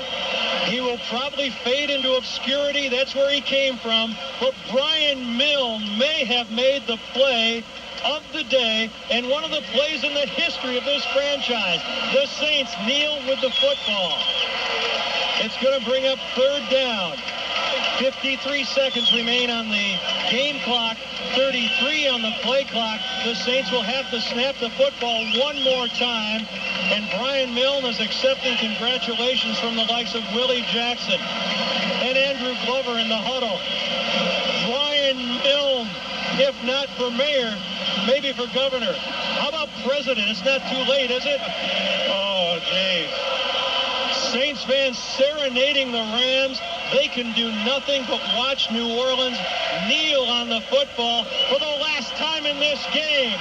He will probably fade into obscurity. That's where he came from. But Brian Milne may have made the play of the day and one of the plays in the history of this franchise. The Saints kneel with the football. It's going to bring up 3rd down. 53 seconds remain on the game clock, 33 on the play clock. The Saints will have to snap the football one more time, and Brian Milne is accepting congratulations from the likes of Willie Jackson and Andrew Glover in the huddle. Brian Milne, if not for mayor, maybe for governor. How about president? It's not too late, is it? Oh, geez. Saints fans serenading the Rams. They can do nothing but watch New Orleans kneel on the football for the last time in this game.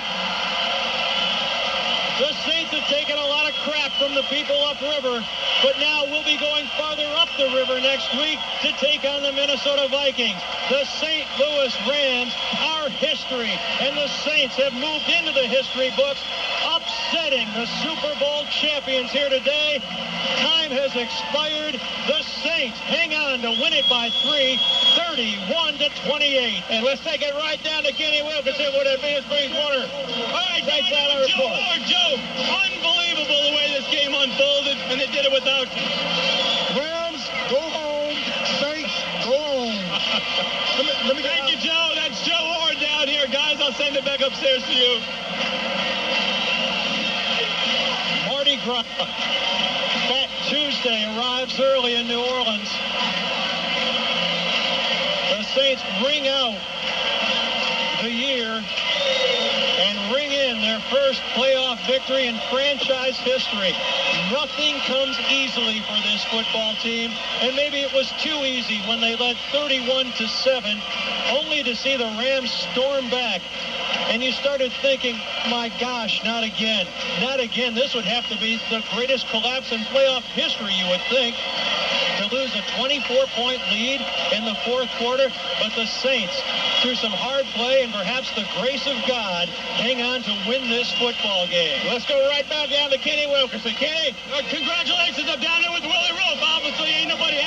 The Saints have taken a lot of crap from the people upriver, but now we'll be going farther up the river next week to take on the Minnesota Vikings. The St. Louis Rams are history, and the Saints have moved into the history books, upsetting the Super Bowl champions here today. Time has expired. The Saints hang on to win it by 3, 31-28. And let's take it right down to Kenny Wilkerson with Advanced Water. All right, thanks, Joe, unbelievable the way this game unfolded, and they did it without you. Rams, go home. Saints, go home. Thank you, Joe. That's Joe Ward down here. Guys, I'll send it back upstairs to you. Mardi Gras. Fat Tuesday arrives early in New Orleans. The Saints ring out the year and ring in their first playoff victory in franchise history. Nothing comes easily for this football team, and maybe it was too easy when they led 31-7, only to see the Rams storm back. And you started thinking, my gosh, not again. Not again. This would have to be the greatest collapse in playoff history, you would think, to lose a 24-point lead in the fourth quarter. But the Saints, through some hard play and perhaps the grace of God, hang on to win this football game. Let's go right back down to Kenny Wilkerson. Kenny, congratulations. I'm down there with Willie Rope. Obviously, there's nobody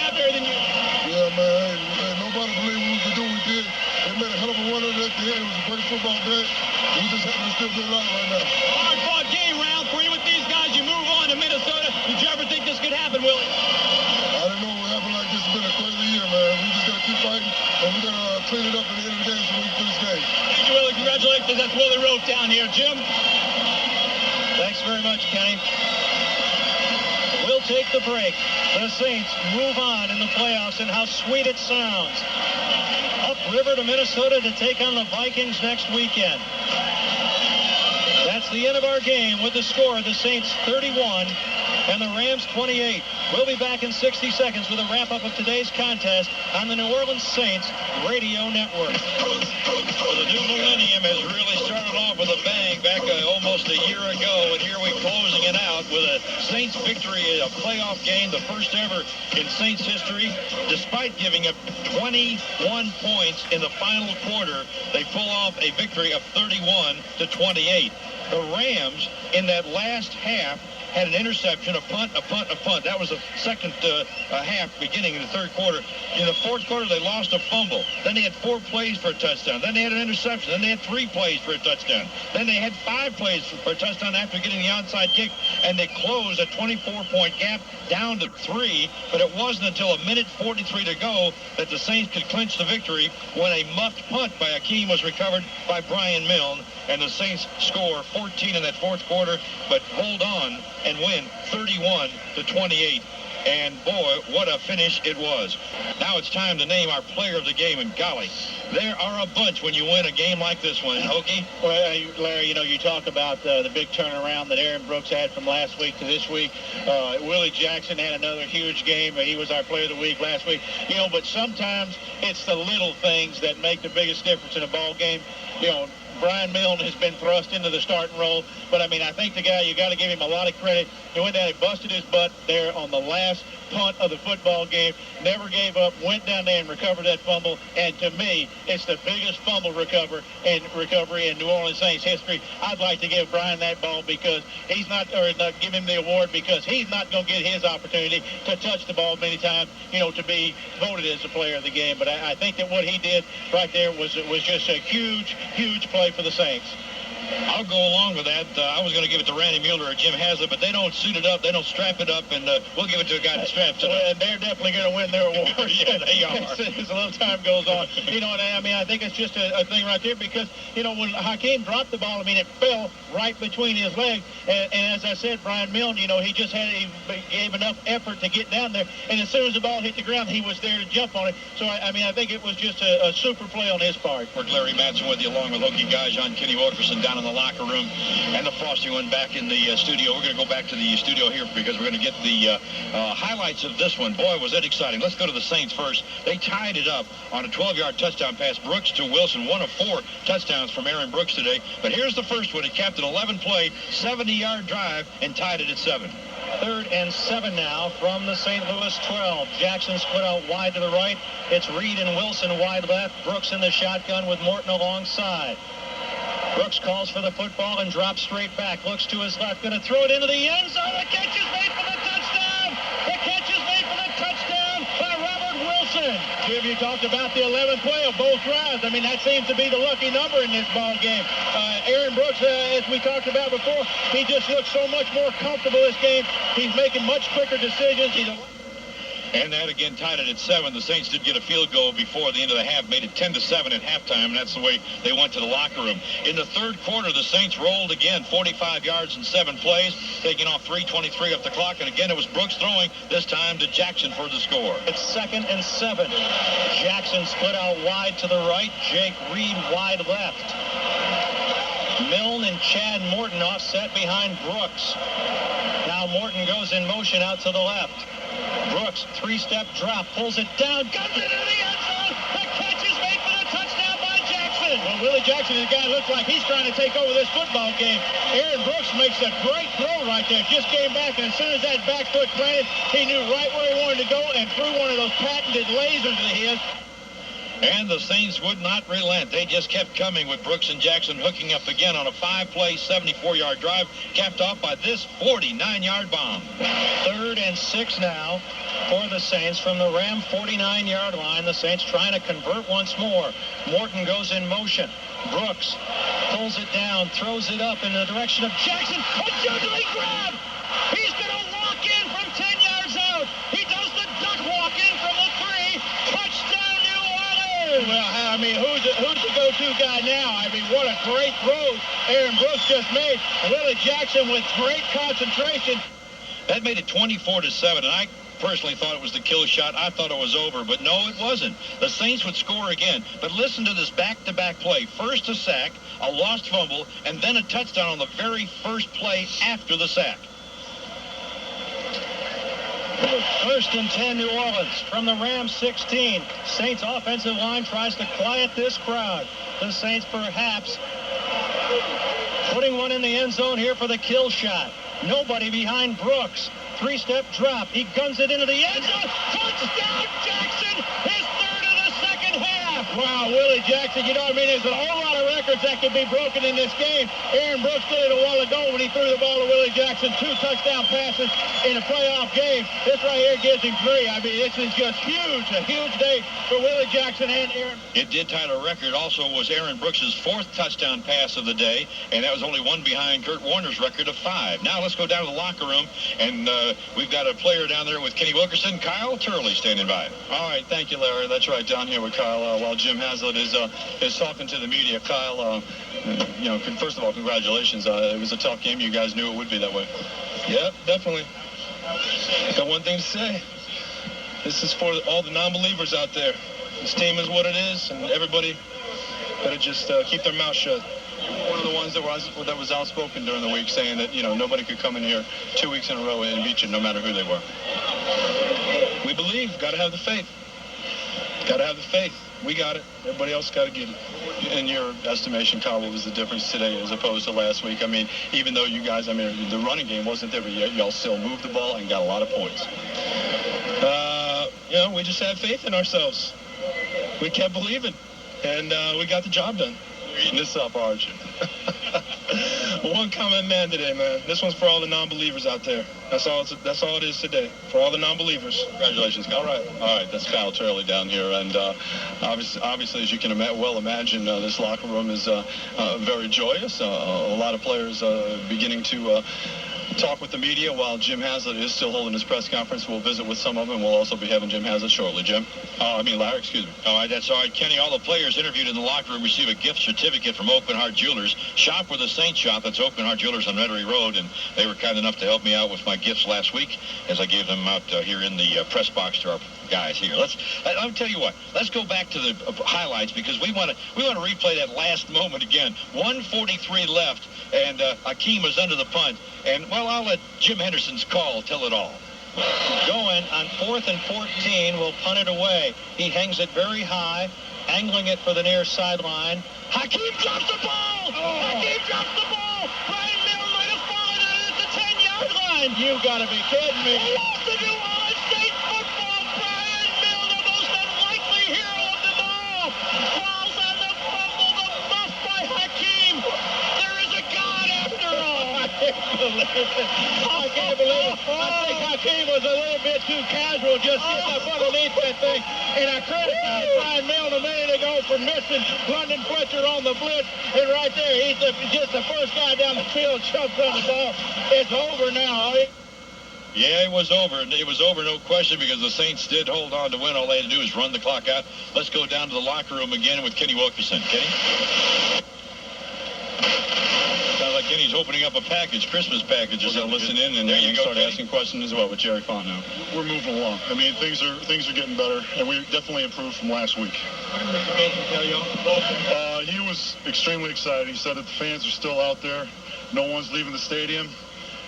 out there than you. Yeah, man. Nobody believed we could do what we did. They made a hell of a run at the end. It was a great football day. We just happen to still be alive right now. Hard-fought game, round 3 with these guys. You move on to Minnesota. Did you ever think this could happen, Willie? I didn't know it would happen like this. It's been a crazy year, man. chances. That's Willie Roaf down here. Jim? Thanks very much, Kenny. We'll take the break. The Saints move on in the playoffs, and how sweet it sounds. Upriver to Minnesota to take on the Vikings next weekend. That's the end of our game with the score. The Saints 31 and the Rams 28. We'll be back in 60 seconds with a wrap-up of today's contest on the New Orleans Saints Radio Network. Well, the new millennium has really started off with a bang back almost a year ago, and here we're closing it out with a Saints victory, a playoff game, the first ever in Saints history. Despite giving up 21 points in the final quarter, they pull off a victory of 31-28. The Rams, in that last half, had an interception, a punt. That was the second half, beginning in the third quarter. In the fourth quarter, they lost a fumble. Then they had 4 plays for a touchdown. Then they had an interception. Then they had 3 plays for a touchdown. Then they had 5 plays for a touchdown after getting the onside kick, and they closed a 24-point gap down to 3. But it wasn't until a minute 43 to go that the Saints could clinch the victory when a muffed punt by Akeem was recovered by Brian Milne, and the Saints score 14 in that fourth quarter, but hold on and win 31-28. And boy, what a finish it was. Now it's time to name our player of the game, and golly, there are a bunch when you win a game like this one, Hokie. Well, Larry, you talk about the big turnaround that Aaron Brooks had from last week to this week. Willie Jackson had another huge game. He was our player of the week last week. But sometimes it's the little things that make the biggest difference in a ball game. Brian Milne has been thrust into the starting role, but I think the guy, you got to give him a lot of credit. He went down and busted his butt there on the last punt of the football game, never gave up, went down there and recovered that fumble, and to me, it's the biggest fumble recovery in New Orleans Saints history. I'd like to give Brian that ball because not give him the award because he's not going to get his opportunity to touch the ball many times, to be voted as the player of the game. But I think that what he did right there was just a huge, huge play for the Saints. I'll go along with that. I was going to give it to Randy Mueller or Jim Haslett, but they don't suit it up. They don't strap it up, and we'll give it to a guy that straps it up. And they're definitely going to win their award. Yeah, they are. As a little time goes on. I think it's just a thing right there because, when Hakeem dropped the ball, it fell right between his legs. And as I said, Brian Milne, he gave enough effort to get down there. And as soon as the ball hit the ground, he was there to jump on it. So, I think it was just a super play on his part. Larry Matson with you, along with Hokie Gajan, Kenny Wilkerson down in the locker room, and the Frosty one back in the studio. We're going to go back to the studio here because we're going to get the highlights of this one. Boy, was that exciting. Let's go to the Saints first. They tied it up on a 12-yard touchdown pass. Brooks to Wilson, 1 of 4 touchdowns from Aaron Brooks today. But here's the first one. It capped an 11-play, 70-yard drive and tied it at 7. 3rd and 7 now from the St. Louis 12. Jackson split out wide to the right. It's Reed and Wilson wide left. Brooks in the shotgun with Morton alongside. Brooks calls for the football and drops straight back. Looks to his left. Going to throw it into the end zone. The catch is made for the touchdown. The catch is made for the touchdown by Robert Wilson. Jim, you talked about the 11th play of both drives. That seems to be the lucky number in this ball game. Aaron Brooks, as we talked about before, he just looks so much more comfortable this game. He's making much quicker decisions. And that again tied it at 7. The Saints did get a field goal before the end of the half, made it 10-7 at halftime, and that's the way they went to the locker room. In the third quarter, the Saints rolled again, 45 yards in 7 plays, taking off 3:23 off the clock, and again it was Brooks throwing, this time to Jackson for the score. It's 2nd and 7. Jackson split out wide to the right, Jake Reed wide left. Milne and Chad Morton offset behind Brooks. Now Morton goes in motion out to the left. Brooks, 3-step drop, pulls it down, guns it into the end zone. The catch is made for the touchdown by Jackson. Well, Willie Jackson, the guy looks like he's trying to take over this football game. Aaron Brooks makes a great throw right there. Just came back, and as soon as that back foot planted, he knew right where he wanted to go and threw one of those patented lasers of his. And the Saints would not relent. They just kept coming with Brooks and Jackson hooking up again on a 5-play, 74-yard drive, capped off by this 49-yard bomb. 3rd and 6 now for the Saints from the Ram 49-yard line. The Saints trying to convert once more. Morton goes in motion. Brooks pulls it down, throws it up in the direction of Jackson. A juggling grab! He's going to walk in from 10 yards out. He does the duck walk in from the 3. Touchdown, New Orleans! Well, who's to go go-to guy now. I mean, what a great throw Aaron Brooks just made. Willie Jackson with great concentration. That made it 24-7, and I personally thought it was the kill shot. I thought it was over, but no, it wasn't. The Saints would score again. But listen to this back-to-back play. First a sack, a lost fumble, and then a touchdown on the very first play after the sack. First and 10, New Orleans from the Rams 16. Saints offensive line tries to quiet this crowd. The Saints perhaps putting one in the end zone here for the kill shot. Nobody behind Brooks. Three-step drop. He guns it into the end zone. Touchdown, Jackson! His third of the second half. Wow, Willie Jackson, you know what I mean? There's a whole lot of records that could be broken in this game. Aaron Brooks did it a while ago when he threw the ball to Willie Jackson. 2 touchdown passes in a playoff game. This right here gives him 3. I mean, this is just huge. A huge day for Willie Jackson and Aaron. It did tie the record. Also was Aaron Brooks' 4th touchdown pass of the day, and that was only one behind Kurt Warner's record of 5. Now let's go down to the locker room, and we've got a player down there with Kenny Wilkerson. Kyle Turley standing by. All right, thank you, Larry. That's right, down here with Kyle while Jim Haslett is talking to the media. Kyle, first of all, congratulations. It was a tough game. You guys knew it would be that way. Yeah, definitely. Got one thing to say. This is for all the non-believers out there. This team is what it is, and everybody better just keep their mouth shut. One of the ones that was outspoken during the week, saying that nobody could come in here 2 weeks in a row and beat you, no matter who they were. We believe. Got to have the faith. Got to have the faith. We got it. Everybody else got to get it. In your estimation, Kyle, what was the difference today as opposed to last week? I mean, even though you guys, the running game wasn't there, but y'all still moved the ball and got a lot of points. We just had faith in ourselves. We kept believing, and we got the job done. You're eating this up, aren't you? One comment man today, man. This one's for all the non-believers out there. That's all it is today. For all the non-believers. Congratulations, Kyle. All right. That's Kyle Turley down here, and obviously, as you can well imagine, this locker room is very joyous. A lot of players beginning to talk with the media while Jim Haslett is still holding his press conference. We'll visit with some of them. We'll also be having Jim Haslett shortly. Jim? Larry, excuse me. All right, that's all right. Kenny, all the players interviewed in the locker room receive a gift certificate from Open Heart Jewelers. Shop with the Saint Shop. That's Open Heart Jewelers on Metairie Road, and they were kind enough to help me out with my gifts last week as I gave them out here in the press box to our guys here. Let me tell you what. Let's go back to the highlights because we want to replay that last moment again. 1:43 left, and Hakeem was under the punt. And, well, I'll let Jim Henderson's call tell it all. Going on 4th and 14, will punt it away. He hangs it very high, angling it for the near sideline. Hakeem drops the ball! Hakeem drops the ball! Brian Milne might have fallen on it at the 10-yard line. You gotta be kidding me. He lost the New Orleans State football. Brian Milne, the most unlikely hero of them all. Falls on the fumble, the muff by Hakeem. There is a God after all. I can't believe it. I think Hakeem was a little bit too casual just getting up underneath that thing. And I criticized Brian Milne a minute ago for missing London Fletcher on the blitz. And right there, he's just the first guy down the field, jumps on the ball. It's over now. Yeah, it was over. It was over, no question, because the Saints did hold on to win. All they had to do is run the clock out. Let's go down to the locker room again with Kenny Wilkerson. Kenny? Sounds like Kenny's opening up a package, Christmas packages. I'll listen in, and there you go. Start asking questions as well with Jerry Font now. We're moving along. I mean, things are getting better, and we definitely improved from last week. He was extremely excited. He said that the fans are still out there. No one's leaving the stadium,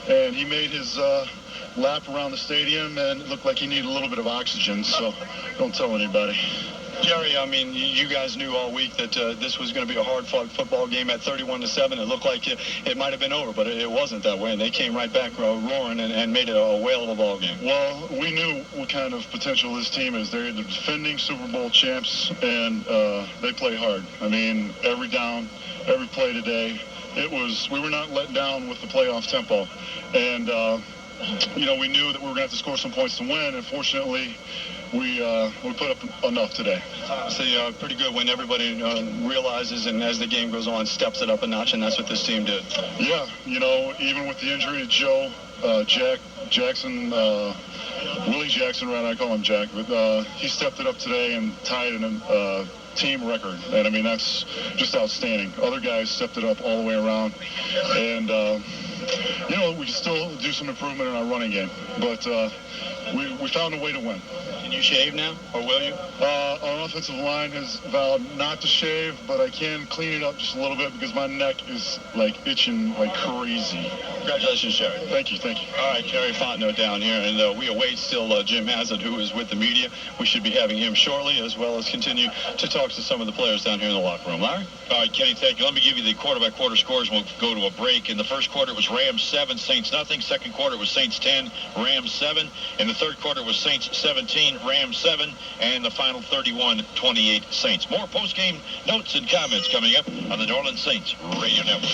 and he made his lap around the stadium, and it looked like he needed a little bit of oxygen. So don't tell anybody. Jerry, I mean, you guys knew all week that this was going to be a hard-fought football game at 31-7. It looked like it might have been over, but it wasn't that way, and they came right back roaring and made it a whale of a ball game. Well, we knew what kind of potential this team is. They're the defending Super Bowl champs, and they play hard. I mean, every down, every play today, we were not let down with the playoff tempo. And, we knew that we were going to have to score some points to win, and fortunately, we put up enough today. Obviously, pretty good when everybody realizes and as the game goes on, steps it up a notch, and that's what this team did. Yeah, even with the injury to Joe, Jackson, Willie Jackson, right? I call him Jack, but he stepped it up today and tied team record. And, I mean, that's just outstanding. Other guys stepped it up all the way around. And, you know, we can still do some improvement in our running game. But we found a way to win. Can you shave now, or will you? Our offensive line has vowed not to shave, but I can clean it up just a little bit because my neck is, like, itching like crazy. Congratulations, Jerry. Thank you, thank you. All right, Jerry Fontenot down here, and we await still Jim Haslett, who is with the media. We should be having him shortly, as well as continue to talk to some of the players down here in the locker room. Larry? All right, Kenny, thank you. Let me give you the quarter-by-quarter scores, and we'll go to a break. In the first quarter, it was Rams 7, Saints nothing. Second quarter, it was Saints 10, Rams 7. In the third quarter, it was Saints 17, Rams 7. And the final 31-28 Saints. More post-game notes and comments coming up on the New Orleans Saints Radio Network.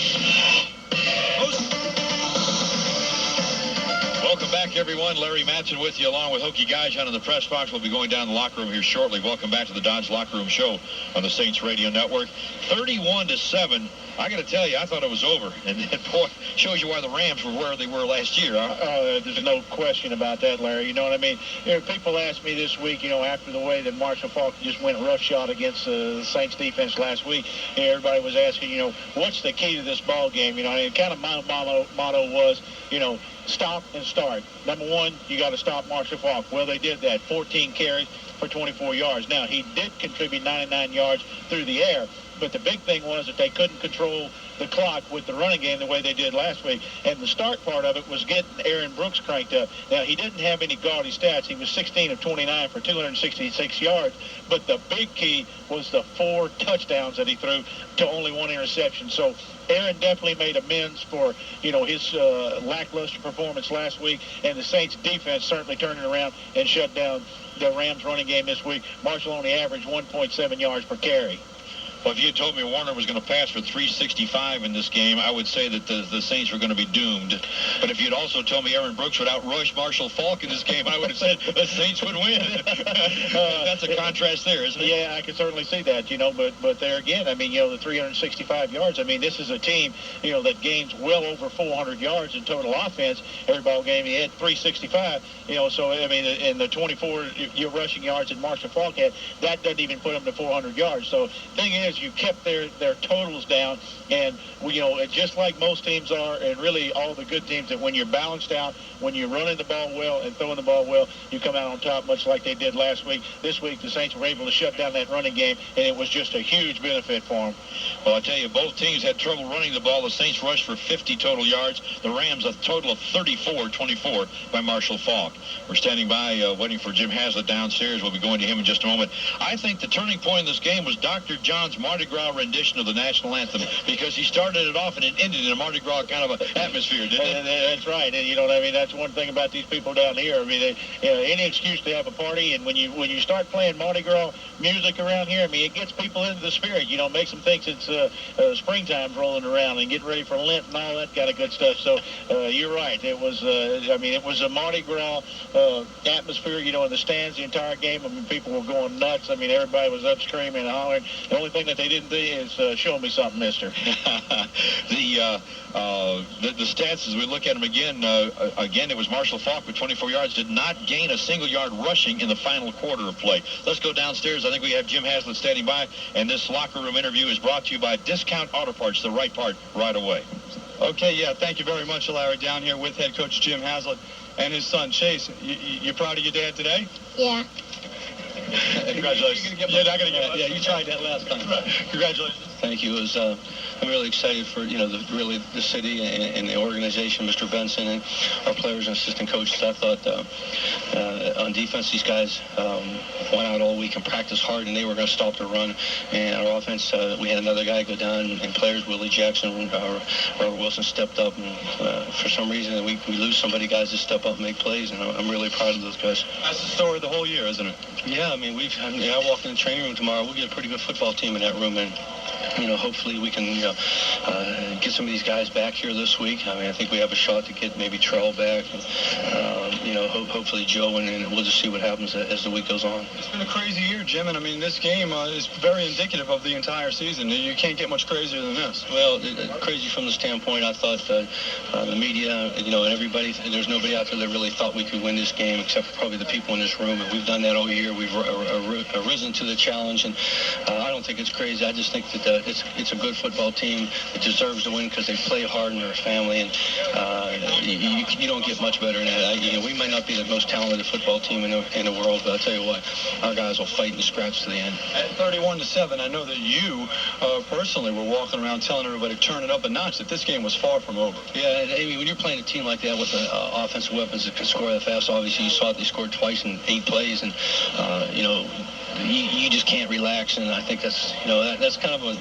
Welcome back, everyone. Larry Matson with you, along with Hokie Gajan in the press box. We'll be going down the locker room here shortly. Welcome back to the Dodge Locker Room Show on the Saints Radio Network. 31-7. I got to tell you, I thought it was over. And boy, shows you why the Rams were where they were last year. Huh? There's no question about that, Larry. You know what I mean? You know, people asked me this week, you know, after the way that Marshall Faulk just went roughshod against the Saints defense last week, you know, everybody was asking, you know, what's the key to this ball game? You know, and kind of my motto was, you know, stop and start. Number one, you got to stop Marshall Faulk. Well, they did that. 14 carries for 24 yards. Now, he did contribute 99 yards through the air, but the big thing was that they couldn't control the clock with the running game the way they did last week. And the start part of it was getting Aaron Brooks cranked up. Now, he didn't have any gaudy stats. He was 16 of 29 for 266 yards. But the big key was the 4 touchdowns that he threw to only 1 interception. So Aaron definitely made amends for, you know, his lackluster performance last week. And the Saints defense certainly turned it around and shut down the Rams running game this week. Marshall only averaged 1.7 yards per carry. Well, if you had told me Warner was going to pass for 365 in this game, I would say that the Saints were going to be doomed. But if you'd also told me Aaron Brooks would outrush Marshall Faulk in this game, I would have said the Saints would win. That's a contrast there, isn't it? Yeah, I can certainly see that, you know, but there again, I mean, you know, the 365 yards, I mean, this is a team, you know, that gains well over 400 yards in total offense. Every ball game he had 365, you know, so, I mean, in the 24 rushing yards that Marshall Faulk had, that doesn't even put him to 400 yards. So, thing is, you kept their totals down, and you know, just like most teams are, and really all the good teams, that when you're balanced out, when you're running the ball well and throwing the ball well, you come out on top, much like they did last week. This week, the Saints were able to shut down that running game, and it was just a huge benefit for them. Well, I tell you, both teams had trouble running the ball. The Saints rushed for 50 total yards. The Rams a total of 34-24 by Marshall Faulk. We're standing by waiting for Jim Haslett downstairs. We'll be going to him in just a moment. I think the turning point in this game was Dr. John's Mardi Gras rendition of the national anthem, because he started it off and it ended in a Mardi Gras kind of an atmosphere, didn't it? That's right. And you know what I mean? That's one thing about these people down here. I mean, they, you know, any excuse to have a party, and when you start playing Mardi Gras music around here, I mean, it gets people into the spirit. You know, makes them think it's springtime rolling around and getting ready for Lent and all that kind of good stuff. So you're right. It was, I mean, it was a Mardi Gras atmosphere, you know, in the stands the entire game. I mean, people were going nuts. I mean, everybody was up screaming and hollering. The only thing that they didn't do is show me something, mister. The stats, as we look at them again, it was Marshall Faulk with 24 yards, did not gain a single yard rushing in the final quarter of play. Let's go downstairs. I think we have Jim Haslett standing by, and this locker room interview is brought to you by Discount Auto Parts, the right part, right away. Okay, yeah, thank you very much, Larry. Down here with head coach Jim Haslett and his son Chase. You proud of your dad today? Yeah. Congratulations. You're not going to get Yeah, you tried that last time. Congratulations. Thank you. It was, I'm really excited for, you know, the city and the organization, Mr. Benson, and our players and assistant coaches. I thought on defense, these guys went out all week and practiced hard, and they were going to stop the run. And our offense, we had another guy go down, and players, Willie Jackson, Robert Wilson stepped up. And for some reason, we lose somebody, guys that step up and make plays, and I'm really proud of those guys. That's the story of the whole year, isn't it? Yeah, I mean, I walk in the training room tomorrow. We'll get a pretty good football team in that room, and hopefully we can get some of these guys back here this week. I mean, I think we have a shot to get maybe Trell back, and hopefully Joe, and we'll just see what happens as the week goes on. It's been a crazy year, Jim, and I mean, this game is very indicative of the entire season. You can't get much crazier than this. Well, crazy from the standpoint, I thought the media, and everybody, there's nobody out there that really thought we could win this game except for probably the people in this room, and we've done that all year. We've risen to the challenge, and I don't think it's crazy. I just think that it's a good football team that deserves to win because they play hard and they're a family, and you don't get much better than that. We might not be the most talented football team in the world, but I'll tell you what, our guys will fight and scratch to the end. At 31-7, I know that you personally were walking around telling everybody turn it up a notch, that this game was far from over. Yeah, I mean, when you're playing a team like that with the offensive weapons that can score that fast, obviously you saw it, they scored twice in 8 plays, and you just can't relax, and I think that's that's kind of a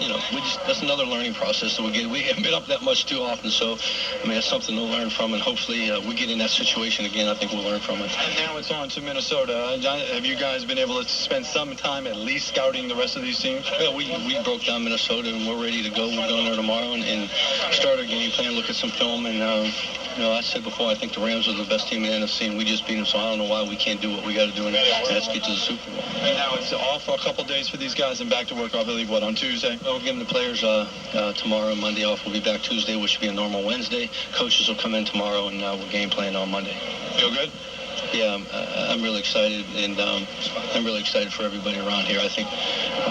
that's another learning process that we get. We haven't been up that much too often, so I mean that's something to learn from, and hopefully we get in that situation again. I think we'll learn from it. And now it's on to Minnesota. Have you guys been able to spend some time at least scouting the rest of these teams? Well, we broke down Minnesota, and we're ready to go. We're going there tomorrow and start our game plan, look at some film, and I said before, I think the Rams are the best team in the NFC, and we just beat them, so I don't know why we can't do what we got to do, and let's get to the Super Bowl. And now it's off for a couple days for these guys and back to work, I believe, on Tuesday? Well, we're giving the players tomorrow and Monday off. We'll be back Tuesday, which will be a normal Wednesday. Coaches will come in tomorrow, and we'll game plan on Monday. Feel good? Yeah, I'm really excited, and I'm really excited for everybody around here. I think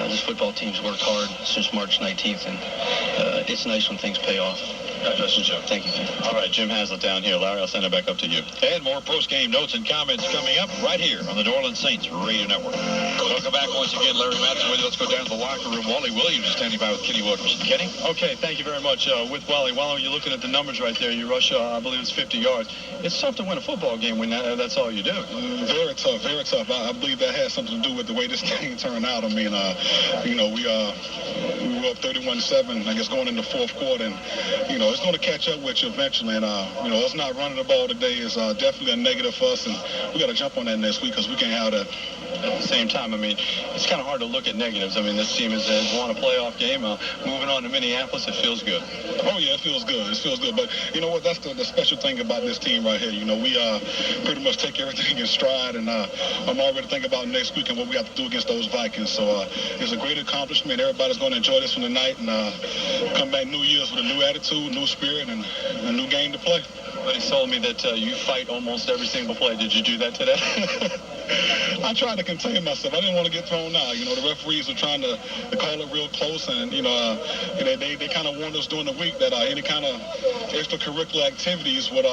this football team's worked hard since March 19th, and it's nice when things pay off. Congratulations, Jim. Thank you, Jim. All right, Jim Haslett down here. Larry, I'll send it back up to you. And more post-game notes and comments coming up right here on the New Orleans Saints Radio Network. Welcome back once again, Larry Matson with you. Let's go down to the locker room. Wally Williams is standing by with Kenny Wilkerson. Kenny? Okay, thank you very much. With Wally, while you're looking at the numbers right there, you rush, I believe it's 50 yards. It's tough to win a football game when that's all you do. Very tough, very tough. I believe that has something to do with the way this thing turned out. I mean, we were up 31-7, I guess, going into fourth quarter, and, it's going to catch up with you eventually, and, us not running the ball today is definitely a negative for us, and we got to jump on that next week because we can't have that. At the same time, I mean, it's kind of hard to look at negatives. I mean, this team has won a playoff game. Moving on to Minneapolis, it feels good. Oh, yeah, it feels good. It feels good. But you know what? That's the special thing about this team right here. We pretty much take everything in stride, and I'm already thinking about next week and what we have to do against those Vikings. So it's a great accomplishment. Everybody's going to enjoy this one tonight and come back New Year's with a new attitude, new spirit, and a new game to play. Everybody told me that you fight almost every single play. Did you do that today? I tried to contain myself. I didn't want to get thrown out. The referees were trying to call it real close, and they kind of warned us during the week that any kind of extracurricular activities would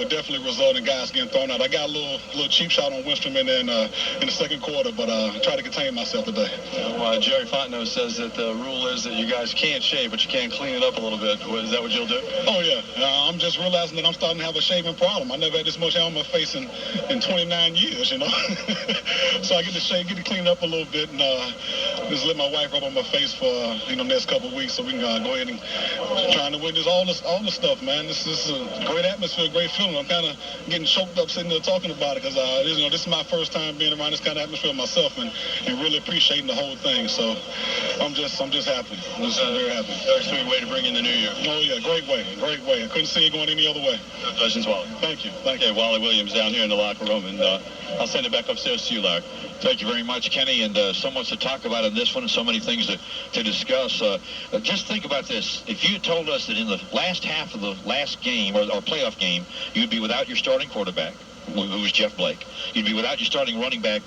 definitely result in guys getting thrown out. I got a little cheap shot on Winstrom in the second quarter, but I tried to contain myself today. Jerry Fontenot says that the rule is that you guys can't shave, but you can clean it up a little bit. Is that what you'll do? Oh yeah, I'm just realizing that I'm starting to have a shaving problem. I never had this much hair on my face in 29 years. So I get to clean it up a little bit, and just let my wife rub on my face for next couple of weeks, so we can go ahead and trying to witness all the stuff, man. This is a great atmosphere, great feeling. I'm kind of getting choked up sitting there talking about it because this is my first time being around this kind of atmosphere myself, and really appreciating the whole thing. So I'm just happy. I'm just very happy. Very sweet way to bring in the new year. Oh yeah, great way. I couldn't see it going any other way. Congratulations, Wally. Thank you. Okay, Wally Williams down here in the locker room, and I'll send it back upstairs to you, Larry. Thank you very much, Kenny, and so much to talk about in this one and so many things to discuss. Just think about this. If you had told us that in the last half of the last game or playoff game, you'd be without your starting quarterback, who was Jeff Blake. You'd be without your starting running back,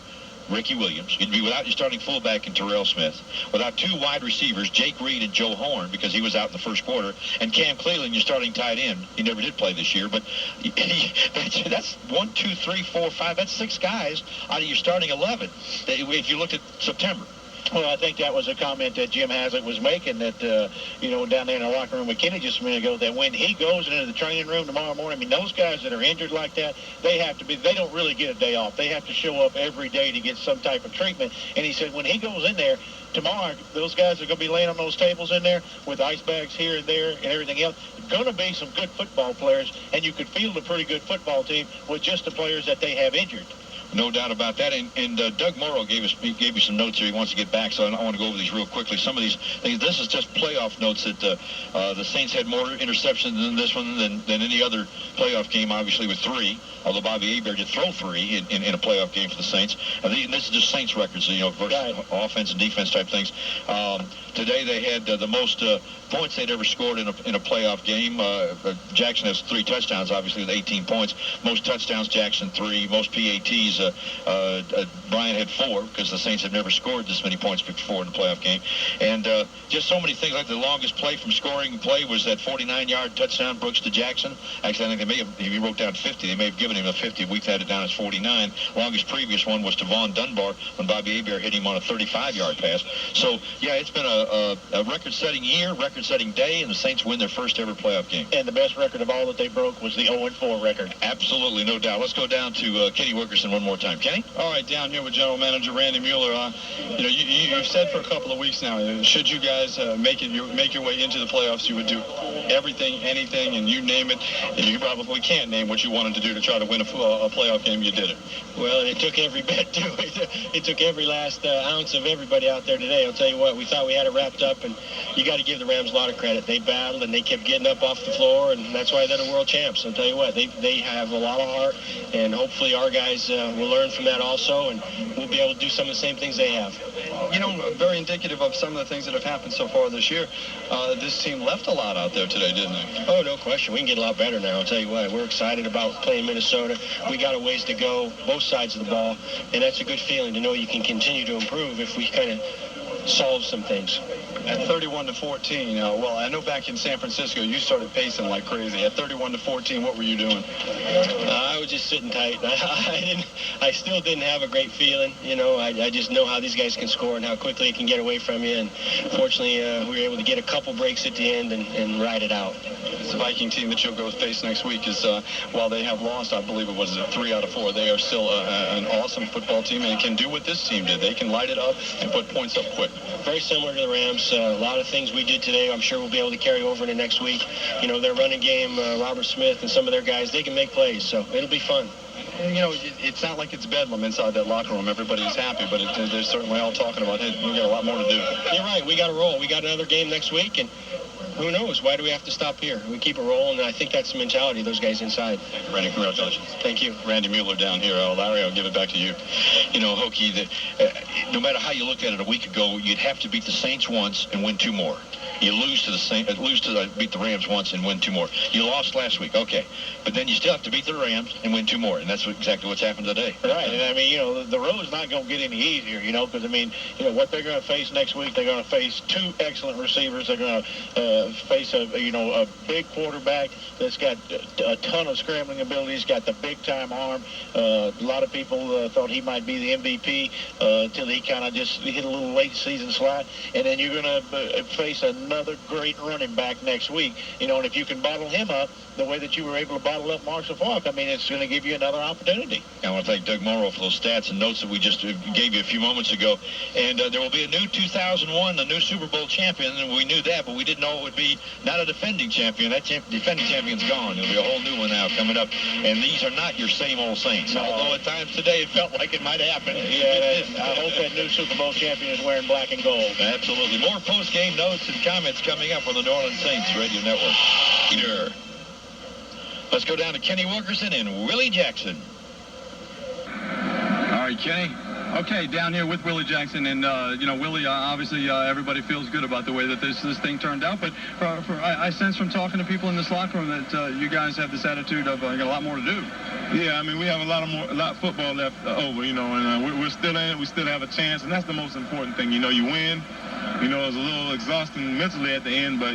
Ricky Williams. You'd be without your starting fullback in Terrell Smith. Without two wide receivers, Jake Reed and Joe Horn, because he was out in the first quarter. And Cam Cleveland, your starting tight end. He never did play this year, but that's 1, 2, 3, 4, 5. That's 6 guys out of your starting 11 if you looked at September. Well, I think that was a comment that Jim Haslett was making that, down there in the locker room with Kenny just a minute ago, that when he goes into the training room tomorrow morning, I mean, those guys that are injured like that, they don't really get a day off. They have to show up every day to get some type of treatment. And he said when he goes in there tomorrow, those guys are going to be laying on those tables in there with ice bags here and there and everything else. Going to be some good football players, and you could field a pretty good football team with just the players that they have injured. No doubt about that. And Doug Morrow gave you some notes here. He wants to get back, so I want to go over these real quickly. Some of these things. This is just playoff notes that the Saints had more interceptions in this one than any other playoff game, obviously with 3. Although Bobby Hebert did throw 3 in a playoff game for the Saints. And this is just Saints records, versus offense and defense type things. Today they had the most points they'd ever scored in a playoff game. Jackson has 3 touchdowns, obviously, with 18 points. Most touchdowns, Jackson 3. Most PATs, Bryant had 4, because the Saints have never scored this many points before in a playoff game. And just so many things, like the longest play from scoring play was that 49-yard touchdown, Brooks to Jackson. Actually, I think he wrote down 50. They may have given him a 50. We've had it down as 49. Longest previous one was to Vaughn Dunbar when Bobby Hebert hit him on a 35-yard pass. So, yeah, it's been a record-setting year, record-setting day, and the Saints win their first ever playoff game. And the best record of all that they broke was the 0-4 record. Absolutely, no doubt. Let's go down to Kenny Wilkerson one more time. Kenny? All right, down here with General Manager Randy Mueller. You've said for a couple of weeks now, should you guys make your way into the playoffs, you would do everything, anything, and you name it. And you probably can't name what you wanted to do to try to win a playoff game. You did it. Well, and it took every bet, too. It took every last ounce of everybody out there today. I'll tell you what, we thought we had it wrapped up, and you got to give the Rams a lot of credit. They battled, and they kept getting up off the floor, and that's why they're the world champs. I'll tell you what, they have a lot of heart, and hopefully our guys will learn from that also, and we'll be able to do some of the same things they have. Very indicative of some of the things that have happened so far this year. This team left a lot out there today, didn't they? Oh, no question. We can get a lot better now. I'll tell you what, we're excited about playing Minnesota. We got a ways to go, both sides of the ball, and that's a good feeling to know you can continue to improve if we kind of solve some things. At 31-14, well, I know back in San Francisco, you started pacing like crazy. At 31-14, what were you doing? I was just sitting tight. I still didn't have a great feeling. I just know how these guys can score and how quickly it can get away from you. And fortunately, we were able to get a couple breaks at the end and ride it out. The Viking team that you'll go face next week is, while they have lost, I believe it was 3 out of 4, they are still an awesome football team and can do what this team did. They can light it up and put points up quick. Very similar to the Rams. A lot of things we did today, I'm sure we'll be able to carry over into next week. Their running game, Robert Smith and some of their guys, they can make plays, so it'll be fun. It's not like it's bedlam inside that locker room. Everybody's happy, but they're certainly all talking about, hey, we got a lot more to do. You're right. We got to roll. We got another game next week, and who knows? Why do we have to stop here? We keep it rolling, and I think that's the mentality of those guys inside. Randy, congratulations. Thank you. Randy Mueller down here. Larry, I'll give it back to you. Hokie, no matter how you look at it a week ago, you'd have to beat the Saints once and win 2 more. You lose to beat the Rams once and win 2 more. You lost last week, okay, but then you still have to beat the Rams and win 2 more, and that's exactly what's happened today. Right, and the road's not going to get any easier, because what they're going to face next week, they're going to face 2 excellent receivers. They're going to face a big quarterback that's got a ton of scrambling abilities, got the big time arm. A lot of people thought he might be the MVP until he kind of just hit a little late season slide, and then you're going to face another great running back next week, and if you can bottle him up the way that you were able to bottle up Marshall Faulk, it's going to give you another opportunity. I want to thank Doug Morrow for those stats and notes that we just gave you a few moments ago. And there will be a new 2001, a new Super Bowl champion, and we knew that, but we didn't know it would be not a defending champion. That defending champion's gone. There'll be a whole new one now coming up. And these are not your same old Saints. No. Although at times today it felt like it might happen. Yeah, I hope that new Super Bowl champion is wearing black and gold. Absolutely. More post-game notes and comments coming up on the New Orleans Saints Radio Network. Peter. Let's go down to Kenny Wilkerson and Willie Jackson. All right, Kenny. Okay, down here with Willie Jackson, and Willie, obviously everybody feels good about the way that this thing turned out, but I sense from talking to people in this locker room that you guys have this attitude of got a lot more to do. Yeah, we have a lot of football left over, and we're still in it. We still have a chance, and that's the most important thing. You win. It was a little exhausting mentally at the end, but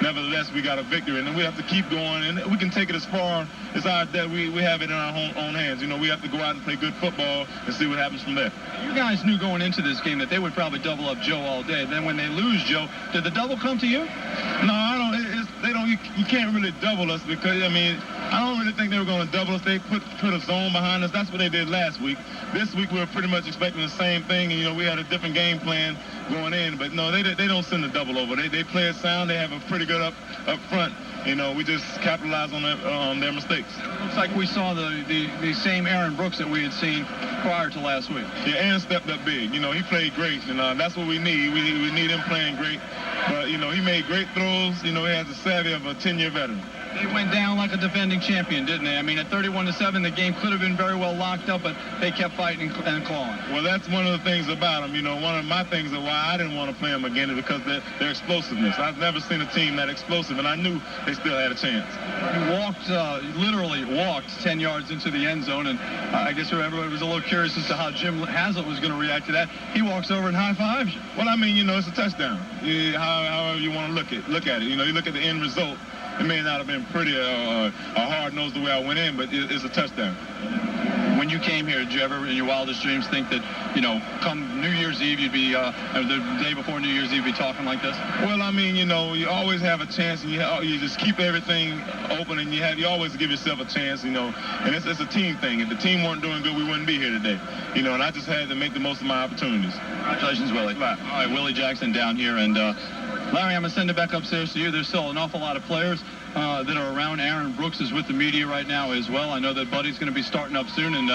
nevertheless, we got a victory, and then we have to keep going, and we can take it as far as that we have it in our own hands. We have to go out and play good football and see what happens from there. You guys knew going into this game that they would probably double up Joe all day. Then when they lose Joe, did the double come to you? No, I don't. They don't. You can't really double us because I don't really think they were going to double us. They put a zone behind us. That's what they did last week. This week we were pretty much expecting the same thing, and we had a different game plan going in. But no, they don't send the double over. They play it sound. They have a pretty good up front we just capitalize on their mistakes. Looks like we saw the same Aaron Brooks that we had seen prior to last week. Yeah, Aaron stepped up big. He played great, and that's what we need. We need him playing great. But, he made great throws. He has the savvy of a 10-year veteran. They went down like a defending champion, didn't they? I mean, at 31-7, the game could have been very well locked up, but they kept fighting and clawing. Well, that's one of the things about them. One of my things of why I didn't want to play them again is because their explosiveness. I've never seen a team that explosive, and I knew they still had a chance. He literally walked 10 yards into the end zone, and I guess everybody was a little curious as to how Jim Haslett was going to react to that. He walks over and high-fives you. Well, I mean, it's a touchdown. However you want to look at it. You look at the end result. It may not have been pretty or hard-nosed the way I went in, but it's a touchdown. When you came here, did you ever, in your wildest dreams, think that, come New Year's Eve, you'd be, the day before New Year's Eve, be talking like this? Well, I mean, you always have a chance, and you just keep everything open, and you always give yourself a chance, and it's a team thing. If the team weren't doing good, we wouldn't be here today, and I just had to make the most of my opportunities. Congratulations, Willie. All right, Willie Jackson down here, and Larry, I'm going to send it back upstairs to you. There's still an awful lot of players that are around. Aaron Brooks is with the media right now as well. I know that Buddy's going to be starting up soon, and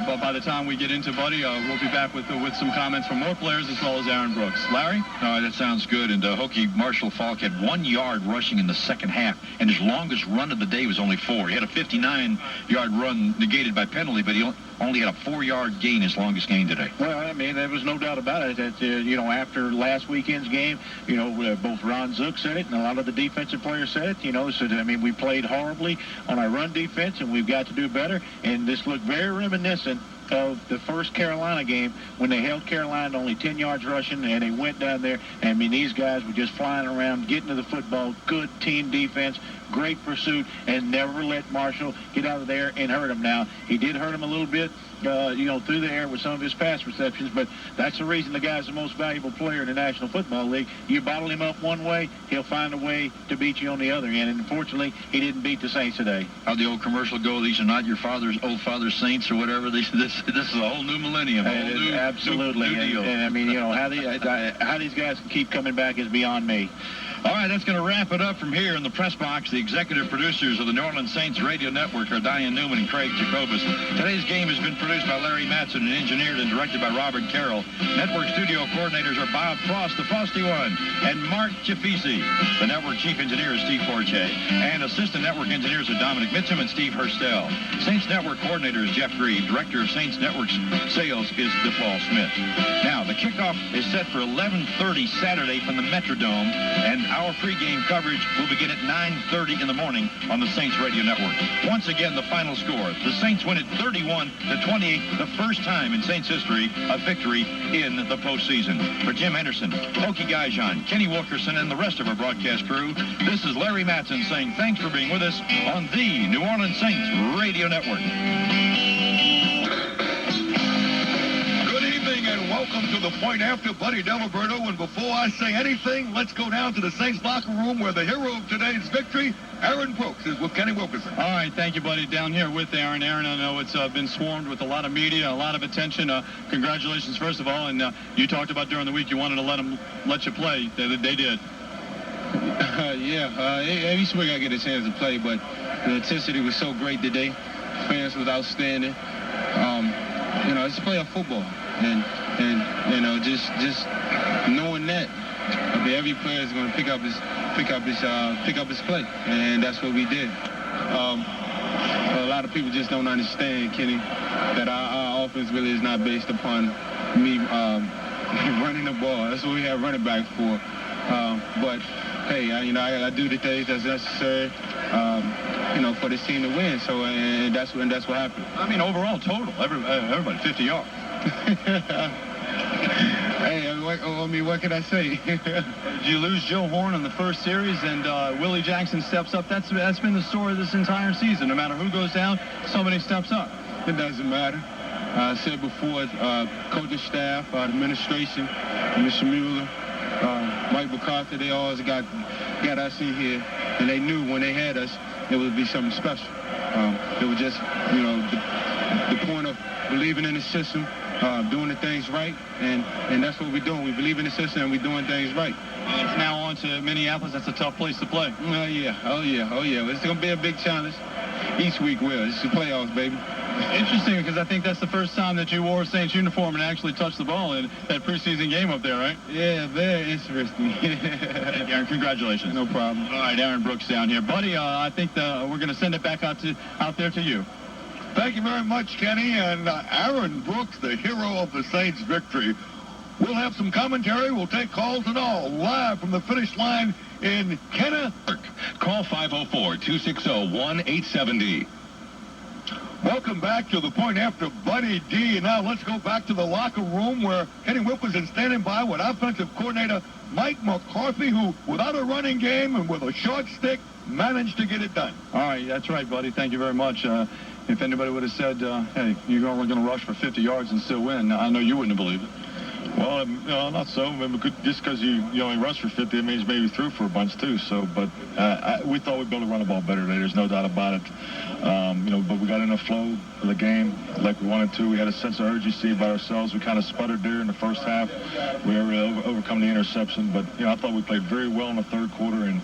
but by the time we get into Buddy, we'll be back with some comments from more players as well as Aaron Brooks. Larry? All right, that sounds good. And Hokie Marshall Falk had 1 yard rushing in the second half, and his longest run of the day was only 4. He had a 59-yard run negated by penalty, but he only had a 4-yard gain, his longest gain today. Well, I mean, there was no doubt about it that, after last weekend's game, both Ron Zook said it and a lot of the defensive players said it, said, I mean, we played horribly on our run defense and we've got to do better. And this looked very reminiscent of the first Carolina game when they held Carolina to only 10 yards rushing, and they went down there. I mean, these guys were just flying around, getting to the football, good team defense, great pursuit, and never let Marshall get out of there and hurt him. Now, he did hurt him a little bit, through the air with some of his pass receptions, but that's the reason the guy's the most valuable player in the National Football League. You bottle him up one way, he'll find a way to beat you on the other end, and unfortunately, he didn't beat the Saints today. How'd the old commercial go? These are not your old father's Saints or whatever. This is a whole new millennium. Absolutely. New deal. And I mean, how these guys can keep coming back is beyond me. All right, that's going to wrap it up from here in the press box. The executive producers of the New Orleans Saints Radio Network are Diane Newman and Craig Jacobus. Today's game has been produced by Larry Matson and engineered and directed by Robert Carroll. Network studio coordinators are Bob Frost, the Frosty One, and Marc Chifici. The network chief engineer is Steve Forche, and assistant network engineers are Dominic Mitchum and Steve Hurstel. Saints Network coordinator is Jeff Grieve. Director of Saints Network sales is DePaul Smith. Now, the kickoff is set for 11:30 Saturday from the Metrodome, and our pregame coverage will begin at 9:30 in the morning on the Saints Radio Network. Once again, the final score. The Saints win it 31-28, the first time in Saints history a victory in the postseason. For Jim Henderson, Hokie Gajan, Kenny Wilkerson, and the rest of our broadcast crew, this is Larry Matson saying thanks for being with us on the New Orleans Saints Radio Network. And welcome to the point after Buddy Diliberto. And before I say anything, let's go down to the Saints locker room where the hero of today's victory, Aaron Brooks, is with Kenny Wilkerson. All right, thank you, buddy. Down here with Aaron. Aaron, I know it's been swarmed with a lot of media, a lot of attention. Congratulations, first of all. And you talked about during the week you wanted to let you play. They did. Every week I get a chance to play, but the intensity was so great today. Fans was outstanding. It's playoff football. And just knowing that, every player is going to pick up his play, and that's what we did. A lot of people just don't understand, Kenny, that our offense really is not based upon me running the ball. That's what we have running back for. But hey, I do the things that's necessary, for this team to win. So, and that's what happened. I mean, overall, total, everybody 50 yards. Hey, what can I say? You lose Joe Horn in the first series, and Willie Jackson steps up. That's been the story of this entire season. No matter who goes down, somebody steps up. It doesn't matter. I said before, coaching staff, administration, Mr. Mueller, Mike McCarthy, they always got us in here, and they knew when they had us, it would be something special. It was just, the point of believing in the system, doing the things right, and that's what we're doing. We believe in the system, and we're doing things right. It's now on to Minneapolis. That's a tough place to play. Oh yeah. It's going to be a big challenge. Each week will. It's the playoffs, baby. Interesting, because I think that's the first time that you wore a Saints uniform and actually touched the ball in that preseason game up there, right? Yeah, very interesting. Aaron, congratulations. No problem. All right, Aaron Brooks down here. Buddy, I think we're going to send it back out there to you. Thank you very much, Kenny. And Aaron Brooks, the hero of the Saints' victory. We'll have some commentary. We'll take calls and all live from the finish line in Kenna. Call 504-260-1870. Welcome back to the point after Buddy D. Now let's go back to the locker room where Kenny Wilkerson standing by with offensive coordinator Mike McCarthy, who, without a running game and with a short stick, managed to get it done. All right, that's right, buddy. Thank you very much. If anybody would have said, hey, you're only going to rush for 50 yards and still win, I know you wouldn't have believed it. Well, not so. I mean, just because you only rush for 50, it means maybe threw for a bunch too. So, but we thought we'd be able to run the ball better today. There's no doubt about it. But we got in a flow of the game like we wanted to. We had a sense of urgency about ourselves. We kind of sputtered there in the first half. We were able to overcome the interception. But I thought we played very well in the third quarter, and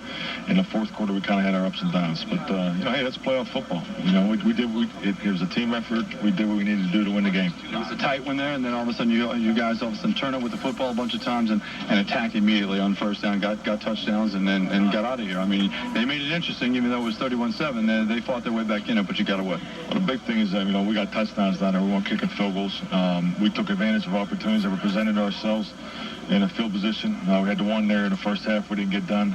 in the fourth quarter we kind of had our ups and downs. But hey, that's playoff football. It was a team effort. We did what we needed to do to win the game. It was a tight one there, and then all of a sudden you guys all of a sudden turn it with the football a bunch of times and attack immediately on first down, got touchdowns, and got out of here. I mean, they made it interesting, even though it was 31-7. They fought their way back in it, but you got away. Well, the big thing is that, we got touchdowns down there. We weren't kicking field goals. We took advantage of opportunities that were presented to ourselves in a field position. We had the one there in the first half we didn't get done.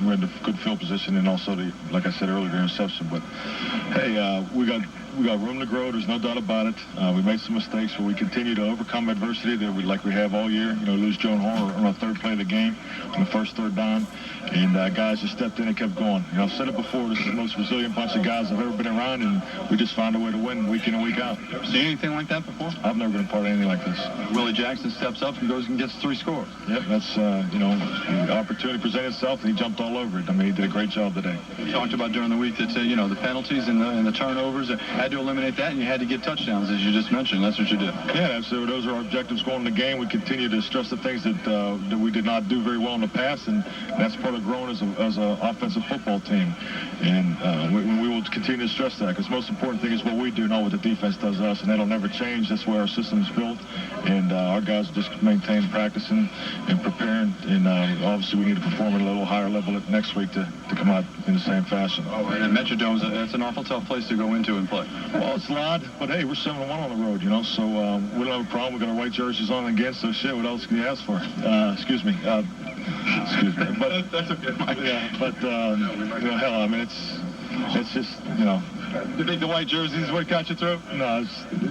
We had a good field position and also like I said earlier, the interception. But hey, we got room to grow. There's no doubt about it. We made some mistakes, but we continue to overcome adversity like we have all year. Lose Giorno on the third play of the game on the first third down, and guys just stepped in and kept going. I've said it before. This is the most resilient bunch of guys I've ever been around, and we just found a way to win week in and week out. Ever seen anything like that before? I've never been a part of anything like this. Willie Jackson steps up and goes and gets 3 scores. Yep, that's the opportunity presented itself, and he jumped all over it. I mean, he did a great job today. We talked about during the week that the penalties and the turnovers had to eliminate that, and you had to get touchdowns, as you just mentioned. That's what you did. Yeah, those are our objectives going into the game. We continue to stress the things that we did not do very well in the past, and that's part of growing as an offensive football team. And we will continue to stress that, because the most important thing is what we do, not what the defense does to us, and that'll never change. That's where our system is built, and our guys just maintain practicing and preparing, and obviously we need to perform at a little higher level next week to come out in the same fashion. Oh, and Metrodome's that's an awful tough place to go into and play. Well, it's a lot, but hey, we're 7-1 on the road, so we don't have a problem. We got our white jerseys on again, so shit, what else can you ask for? Excuse me. But that's okay, Mike. Yeah, but hell, I mean, it's just, You think the white jerseys is what got you through? No,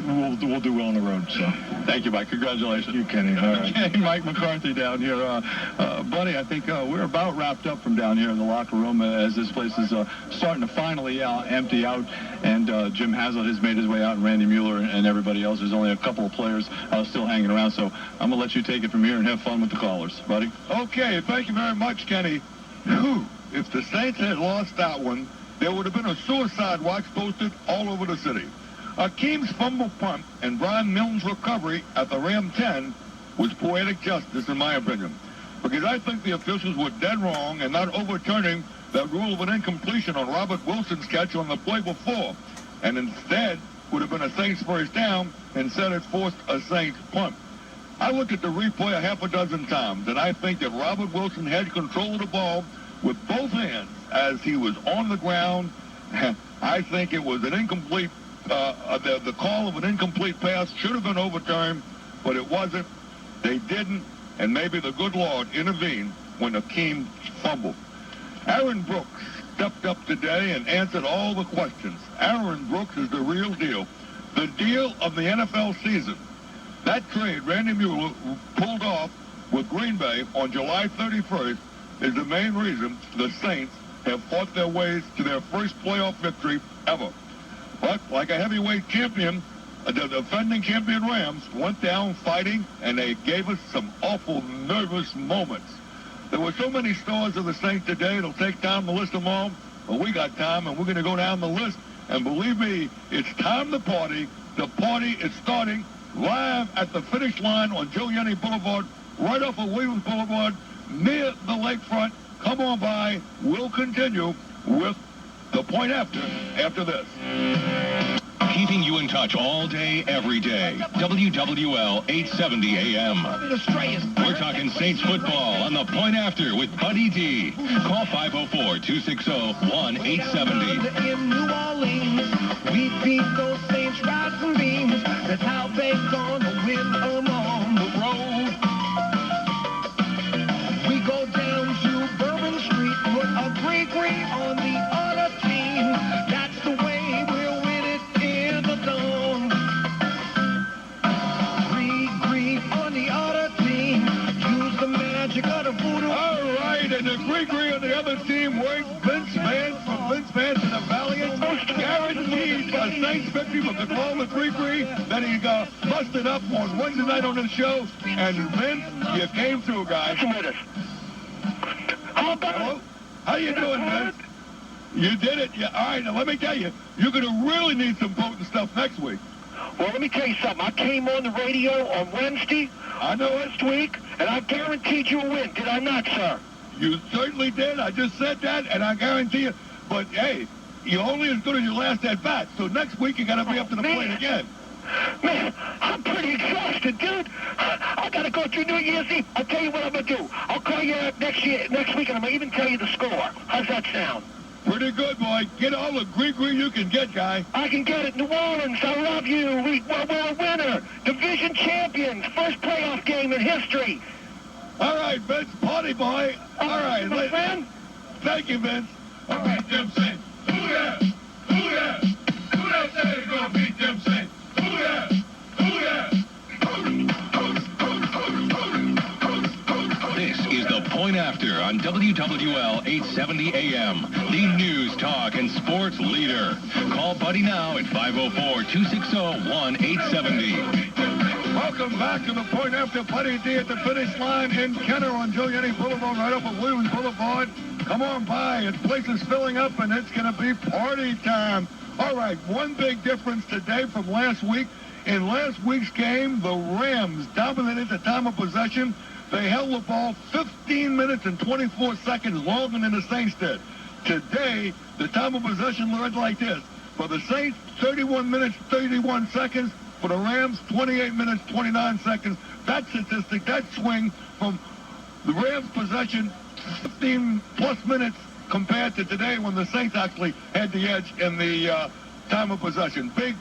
we'll do well on the road. So thank you, Mike. Congratulations. You, Kenny. All right. Okay, Mike McCarthy down here. Buddy, I think we're about wrapped up from down here in the locker room as this place is starting to finally empty out. And Jim Haslett has made his way out, and Randy Mueller and everybody else. There's only a couple of players still hanging around. So I'm going to let you take it from here and have fun with the callers, buddy. Okay, thank you very much, Kenny. Whew. If the Saints had lost that one, there would have been a suicide watch posted all over the city. Akeem's fumble punt and Brian Milne's recovery at the Ram 10 was poetic justice, in my opinion, because I think the officials were dead wrong in not overturning that rule of an incompletion on Robert Wilson's catch on the play before, and instead would have been a Saints first down, instead it forced a Saints punt. I looked at the replay a half a dozen times, and I think that Robert Wilson had control of the ball with both hands as he was on the ground. I think it was an incomplete, the call of an incomplete pass should have been overturned, but it wasn't. They didn't, and maybe the good Lord intervened when Akeem fumbled. Aaron Brooks stepped up today and answered all the questions. Aaron Brooks is the real deal. The deal of the NFL season. That trade Randy Mueller pulled off with Green Bay on July 31st is the main reason the Saints have fought their ways to their first playoff victory ever. But like a heavyweight champion, the defending champion Rams went down fighting, and they gave us some awful nervous moments. There were so many stars of the Saints today, it'll take time to list them all, but we got time, and we're going to go down the list. And believe me, it's time to party. The party is starting live at the finish line on Giuliani Boulevard, right off of Williams Boulevard, near the lakefront. Come on by. We'll continue with the point after this. Keeping you in touch all day, every day. WWL 870 AM. We're talking Saints football on the point after with Buddy D. Call 504-260-1870. In New Orleans, we beat those Saints right from beams. That's how they gonna win them on the road. We go down to Bourbon Street, put a green on the other team. That's the way we'll win it in the dome. Green on the other team. Use the magic of the voodoo. All right, and the green on the other team was Vince Vance from Vince Vance and the Valiant. Guaranteed a Saints victory with the call of green that he got busted up on Wednesday night on the show. And Vince, you came through, guys. Hello? How you doing, Vince? You did it. Yeah. All right, now let me tell you, you're going to really need some potent stuff next week. Well, let me tell you something. I came on the radio on Wednesday. I know last week, and I guaranteed you a win. Did I not, sir? You certainly did. I just said that, and I guarantee you. But, hey, you're only as good as your last at-bat. So next week, you got to be up to the plate again. Man, I'm pretty exhausted, dude. I got to go through New Year's Eve. I'll tell you what I'm going to do. I'll call you next week, and I'm going to even tell you the score. How's that sound? Pretty good, boy. Get all the green you can get, guy. I can get it. New Orleans, I love you. We're a winner. Division champions. First playoff game in history. All right, Vince. Party boy. All right. My friend. Thank you, Vince. All right, Jim Saints. Who that? Who that? Who that said it's going to beat Jim Saints? Who that? Who that? This is the point after on WWL 870 AM, the news, talk, and sports leader. Call Buddy now at 504-260-1870. Welcome back to the point after Buddy D at the finish line in Kenner on Giuliani Boulevard, right off of Williams Boulevard. Come on by. The place is filling up, and it's going to be party time. All right, one big difference today from last week. In last week's game, the Rams dominated the time of possession. They held the ball 15 minutes and 24 seconds longer than the Saints did. Today, the time of possession read like this. For the Saints, 31 minutes, 31 seconds. For the Rams, 28 minutes, 29 seconds. That statistic, that swing from the Rams' possession, 15-plus minutes compared to today when the Saints actually had the edge in the time of possession. Big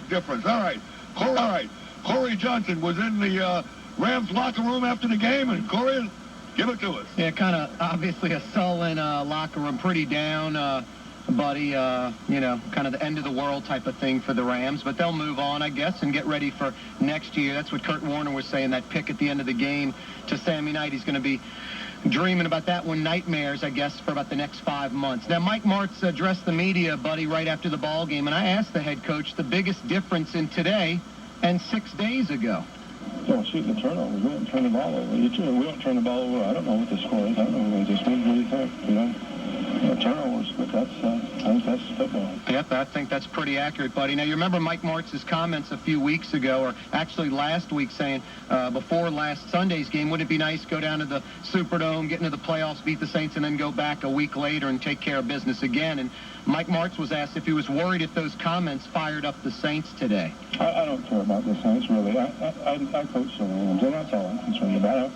difference. All right. Kaare Johnson was in the Rams locker room after the game, and Corey, give it to us. Yeah, kind of obviously a sullen locker room, pretty down, buddy. You know, kind of the end of the world type of thing for the Rams, but they'll move on, I guess, and get ready for next year. That's what Kurt Warner was saying, that pick at the end of the game to Sammy Knight. He's going to be dreaming about that one, nightmares, I guess, for about the next 5 months. Now, Mike Martz addressed the media, buddy, right after the ball game, and I asked the head coach the biggest difference in today and 6 days ago. Well, shooting the turnovers. We don't turn the ball over. We don't turn the ball over. I don't know what the score is. I don't know what this means. What do you think? You know, turnovers, but I think that's football. Yep, I think that's pretty accurate, buddy. Now, you remember Mike Martz's comments a few weeks ago, or actually last week, saying before last Sunday's game, wouldn't it be nice to go down to the Superdome, get into the playoffs, beat the Saints, and then go back a week later and take care of business again? And Mike Martz was asked if he was worried if those comments fired up the Saints today. I don't care about the Saints, really. I coach the Rams, and that's all I'm concerned about.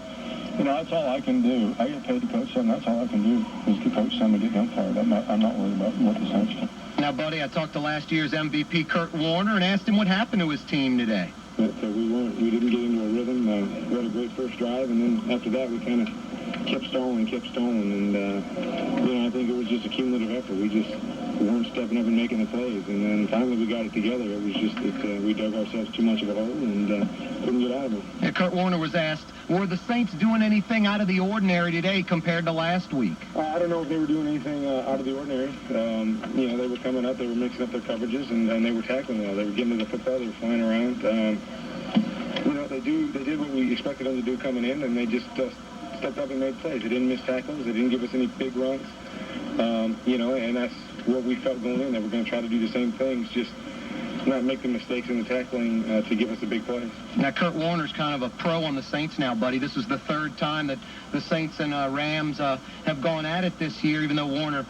You know, that's all I can do. I get paid to coach them. That's all I can do is to coach them and get them fired. I'm not worried about what the Saints do. Now, buddy, I talked to last year's MVP Kurt Warner and asked him what happened to his team today. But we didn't get into a rhythm. We had a great first drive, and then after that we kind of kept stalling. And, you know, I think it was just a cumulative effort. We weren't stepping up and making the plays. And then finally we got it together. It was just that we dug ourselves too much of a hole and couldn't get out of it. And Kurt Warner was asked, were the Saints doing anything out of the ordinary today compared to last week? I don't know if they were doing anything out of the ordinary. You know, they were coming up, they were mixing up their coverages, and they were tackling well. They were getting to the football, they were flying around. You know, they did what we expected them to do coming in, and they just stepped up and made plays. They didn't miss tackles. They didn't give us any big runs. You know, and that's what we felt going in. They were going to try to do the same things, just not make the mistakes in the tackling to give us the big plays. Now, Kurt Warner's kind of a pro on the Saints now, buddy. This is the third time that the Saints and Rams have gone at it this year, even though Warner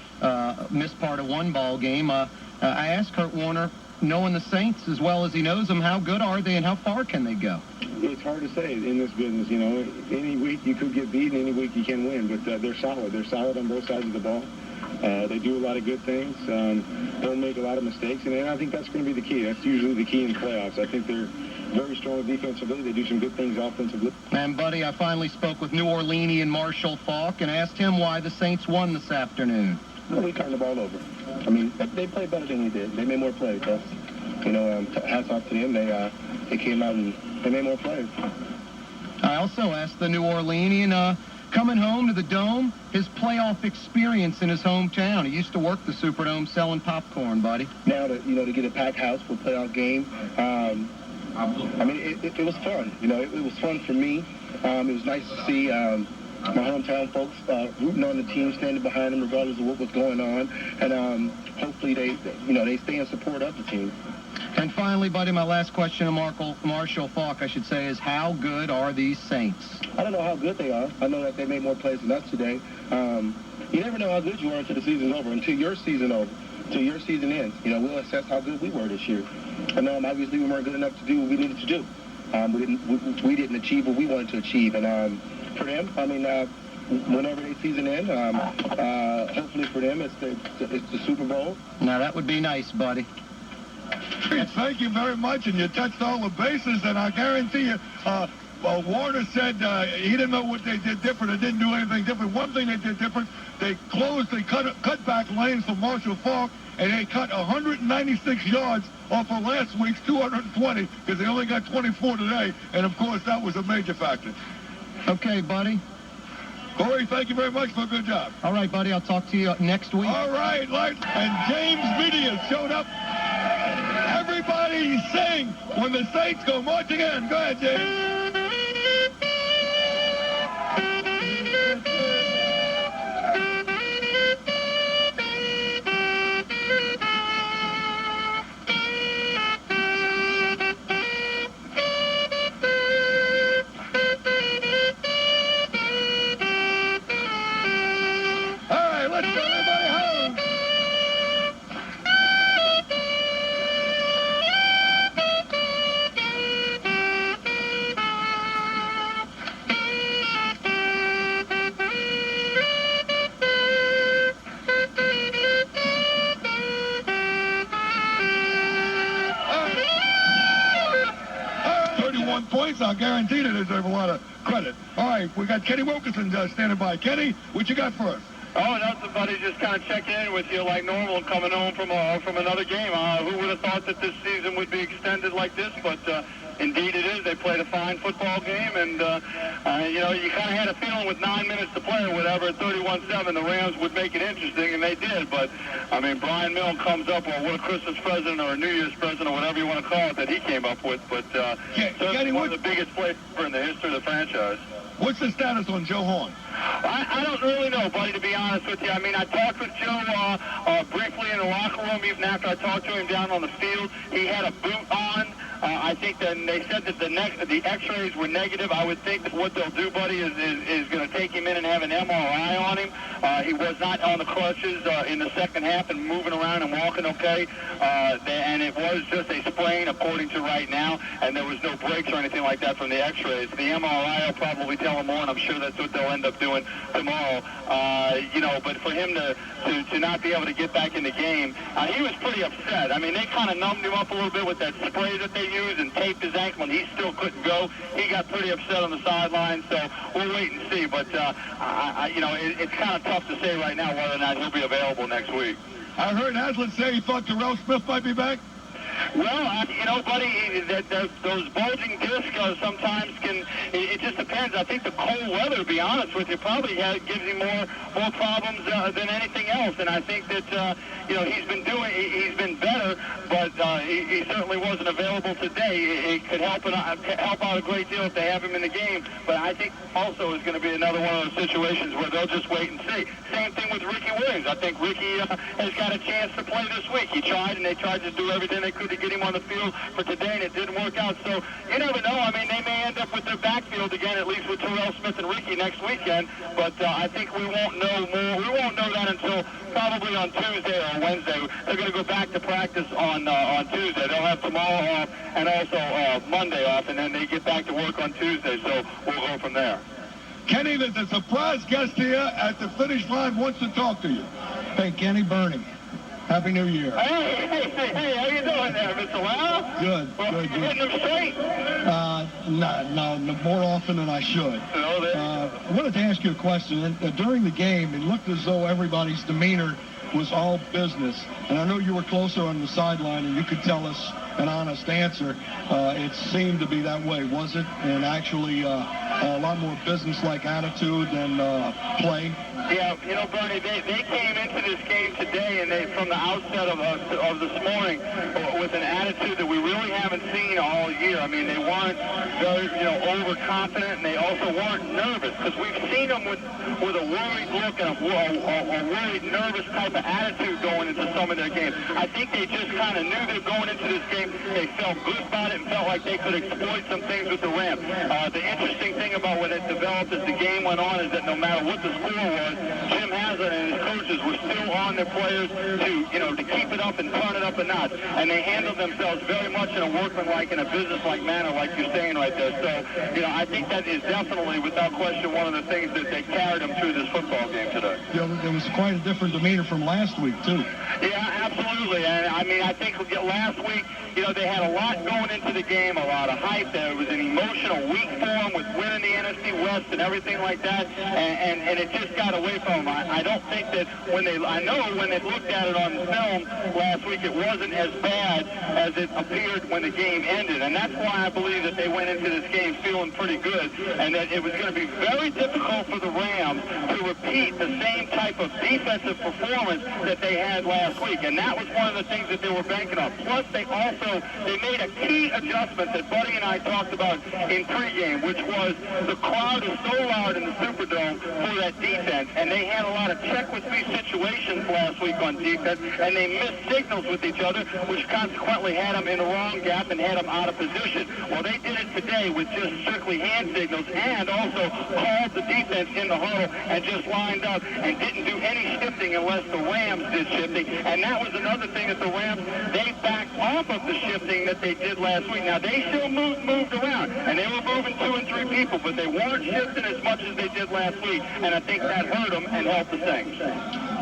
missed part of one ball game. I asked Kurt Warner, knowing the Saints as well as he knows them, how good are they and how far can they go? It's hard to say in this business, you know. Any week you could get beaten, any week you can win, but they're solid. They're solid on both sides of the ball. They do a lot of good things. Don't make a lot of mistakes, and I think that's going to be the key. That's usually the key in playoffs. I think they're very strong defensively. They do some good things offensively. And, buddy, I finally spoke with New Orleanian Marshall Faulk and asked him why the Saints won this afternoon. Well, we turned the ball over. I mean, they played better than we did. They made more plays. You know, hats off to them. They came out and they made more plays. I also asked the New Orleanian, coming home to the Dome, his playoff experience in his hometown. He used to work the Superdome selling popcorn, buddy. Now, to get a packed house for a playoff game, I mean, it was fun. You know, it was fun for me. It was nice to see my hometown folks rooting on the team, standing behind them regardless of what was going on. And hopefully they stay in support of the team. And finally, buddy, my last question to Marshall Faulk, I should say, is how good are these Saints? I don't know how good they are. I know that they made more plays than us today. You never know how good you are until the season's over, until your season ends. You know, we'll assess how good we were this year. And obviously we weren't good enough to do what we needed to do. We didn't achieve what we wanted to achieve. And for them, I mean, whenever their season ends, hopefully for them it's the Super Bowl. Now that would be nice, buddy. Thank you very much, and you touched all the bases, and I guarantee you, Warner said he didn't know what they did different. They didn't do anything different. One thing they did different, they cut back lanes for Marshall Faulk, and they cut 196 yards off of last week's 220, because they only got 24 today, and of course that was a major factor. Okay, buddy. Corey, thank you very much for a good job. All right, buddy, I'll talk to you next week. All right, and James Media showed up. Everybody sing when the Saints go marching in. Go ahead, James. All right, let's go, everybody home. Points, I guarantee they deserve a lot of credit. All right, we got Kenny Wilkerson standing by. Kenny, what you got for us? Oh, nothing, buddy. Just kind of checking in with you like normal, coming home from another game. Who would have thought that this season would be extended like this? But indeed it is. They played a fine football game, and you kind of had a feeling with 9 minutes to play or whatever at 31-7, the Rams would make it interesting, and they did. But I mean, Brian Milne comes up with what a Christmas present or a New Year's present or whatever you want to call it that he came up with. But certainly one of the biggest plays ever in the history of the franchise. What's the status on Joe Horn? I don't really know, buddy, to be honest with you. I mean, I talked with Joe briefly in the locker room, even after I talked to him down on the field. He had a boot on. I think that they said that the x-rays were negative. I would think that what they'll do, buddy, is going to take him in and have an MRI on him. He was not on the crutches in the second half and moving around and walking okay. And it was just a sprain, according to right now, and there was no breaks or anything like that from the x-rays. The MRI will probably tell him more, and I'm sure that's what they'll end up doing tomorrow. But for him to not be able to get back in the game, he was pretty upset. I mean, they kind of numbed him up a little bit with that spray that they used and taped his ankle, and he still couldn't go. He got pretty upset on the sideline, so we'll wait and see. But, it's kind of tough to say right now whether or not he'll be available next week. I heard Haslett say he thought Terrell Smith might be back. Well, buddy, those bulging discs sometimes can. It just depends. I think the cold weather, to be honest with you, probably gives him more problems than anything else. And I think that he's been better, but he certainly wasn't available today. It could help out a great deal if they have him in the game. But I think also is going to be another one of those situations where they'll just wait and see. Same thing with Ricky Williams. I think Ricky has got a chance to play this week. He tried, and they tried to do everything they could to get him on the field for today, and it didn't work out. So you never know. I mean, they may end up with their backfield again, at least with Terrell Smith and Ricky next weekend. But I think we won't know more. We won't know that until probably on Tuesday or Wednesday. They're going to go back to practice on Tuesday. They'll have tomorrow off and also Monday off, and then they get back to work on Tuesday. So we'll go from there. Kenny, there's a surprise guest here at the finish line wants to talk to you. Hey, Kenny, Bernie. Happy New Year. Hey, how you doing there, Mr. Lara? Good. You hitting them straight? No, more often than I should. I wanted to ask you a question. During the game, it looked as though everybody's demeanor was all business. And I know you were closer on the sideline, and you could tell us an honest answer. It seemed to be that way, was it? And actually a lot more business-like attitude than play? Yeah, you know, Bernie, they came into this game today, and they, from the outset of this morning, with an attitude that we really haven't seen all year. I mean, they weren't very, overconfident, and they also weren't nervous, because we've seen them with a worried look and a worried, nervous type of attitude going into some of their games. I think they just kind of knew they're going into this game. They felt good about it and felt like they could exploit some things with the Rams. The interesting thing about what had developed as the game went on is that no matter what the score was, Jim Haslett and his coaches were still on their players to keep it up and turn it up a notch. And they handled themselves very much in a workmanlike and a businesslike manner, like you're saying right there. So, I think that is definitely, without question, one of the things that they carried them through this football game today. There was quite a different demeanor from last week, too. Yeah, absolutely. And, I think last week, they had a lot going into the game, a lot of hype. There was an emotional week for them with winning the NFC West and everything like that. And it just got away from them. I don't think that when they looked at it on film last week, it wasn't as bad as it appeared when the game ended. And that's why I believe that they went into this game feeling pretty good, and that it was going to be very difficult for the Rams to repeat the same type of defensive performance that they had last week. And that was one of the things that they were banking on. Plus, they made a key adjustment that Buddy and I talked about in pregame, which was the crowd is so loud in the Superdome for that defense, and they had a lot of check-with-me situations last week on defense, and they missed signals with each other, which consequently had them in the wrong gap and had them out of position. Well, they did it today with just strictly hand signals, and also called the defense in the huddle and just lined up and didn't do any shifting unless the Rams did shifting. And that was another thing that the Rams, they backed off of the shifting that they did last week. Now, they still moved around, and they were moving 2 and 3 people, but they weren't shifting as much as they did last week, and I think that hurt them and helped the Saints.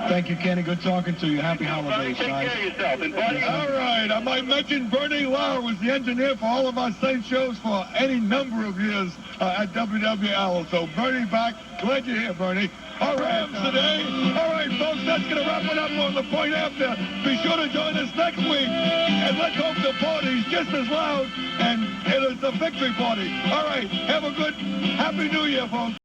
Thank you, Kenny. Good talking to you. Happy holidays, Take care of yourself. And Buddy, all right, I might mention Bernie Lara was the engineer for all of our Saints shows for any number of years at WWL. So Bernie back. Glad you're here, Bernie. All right, today. All right, folks, that's going to wrap it up on The Point After. Be sure to join us next week, and let's hope the party's just as loud and it is a victory party. All right, have a good Happy New Year, folks.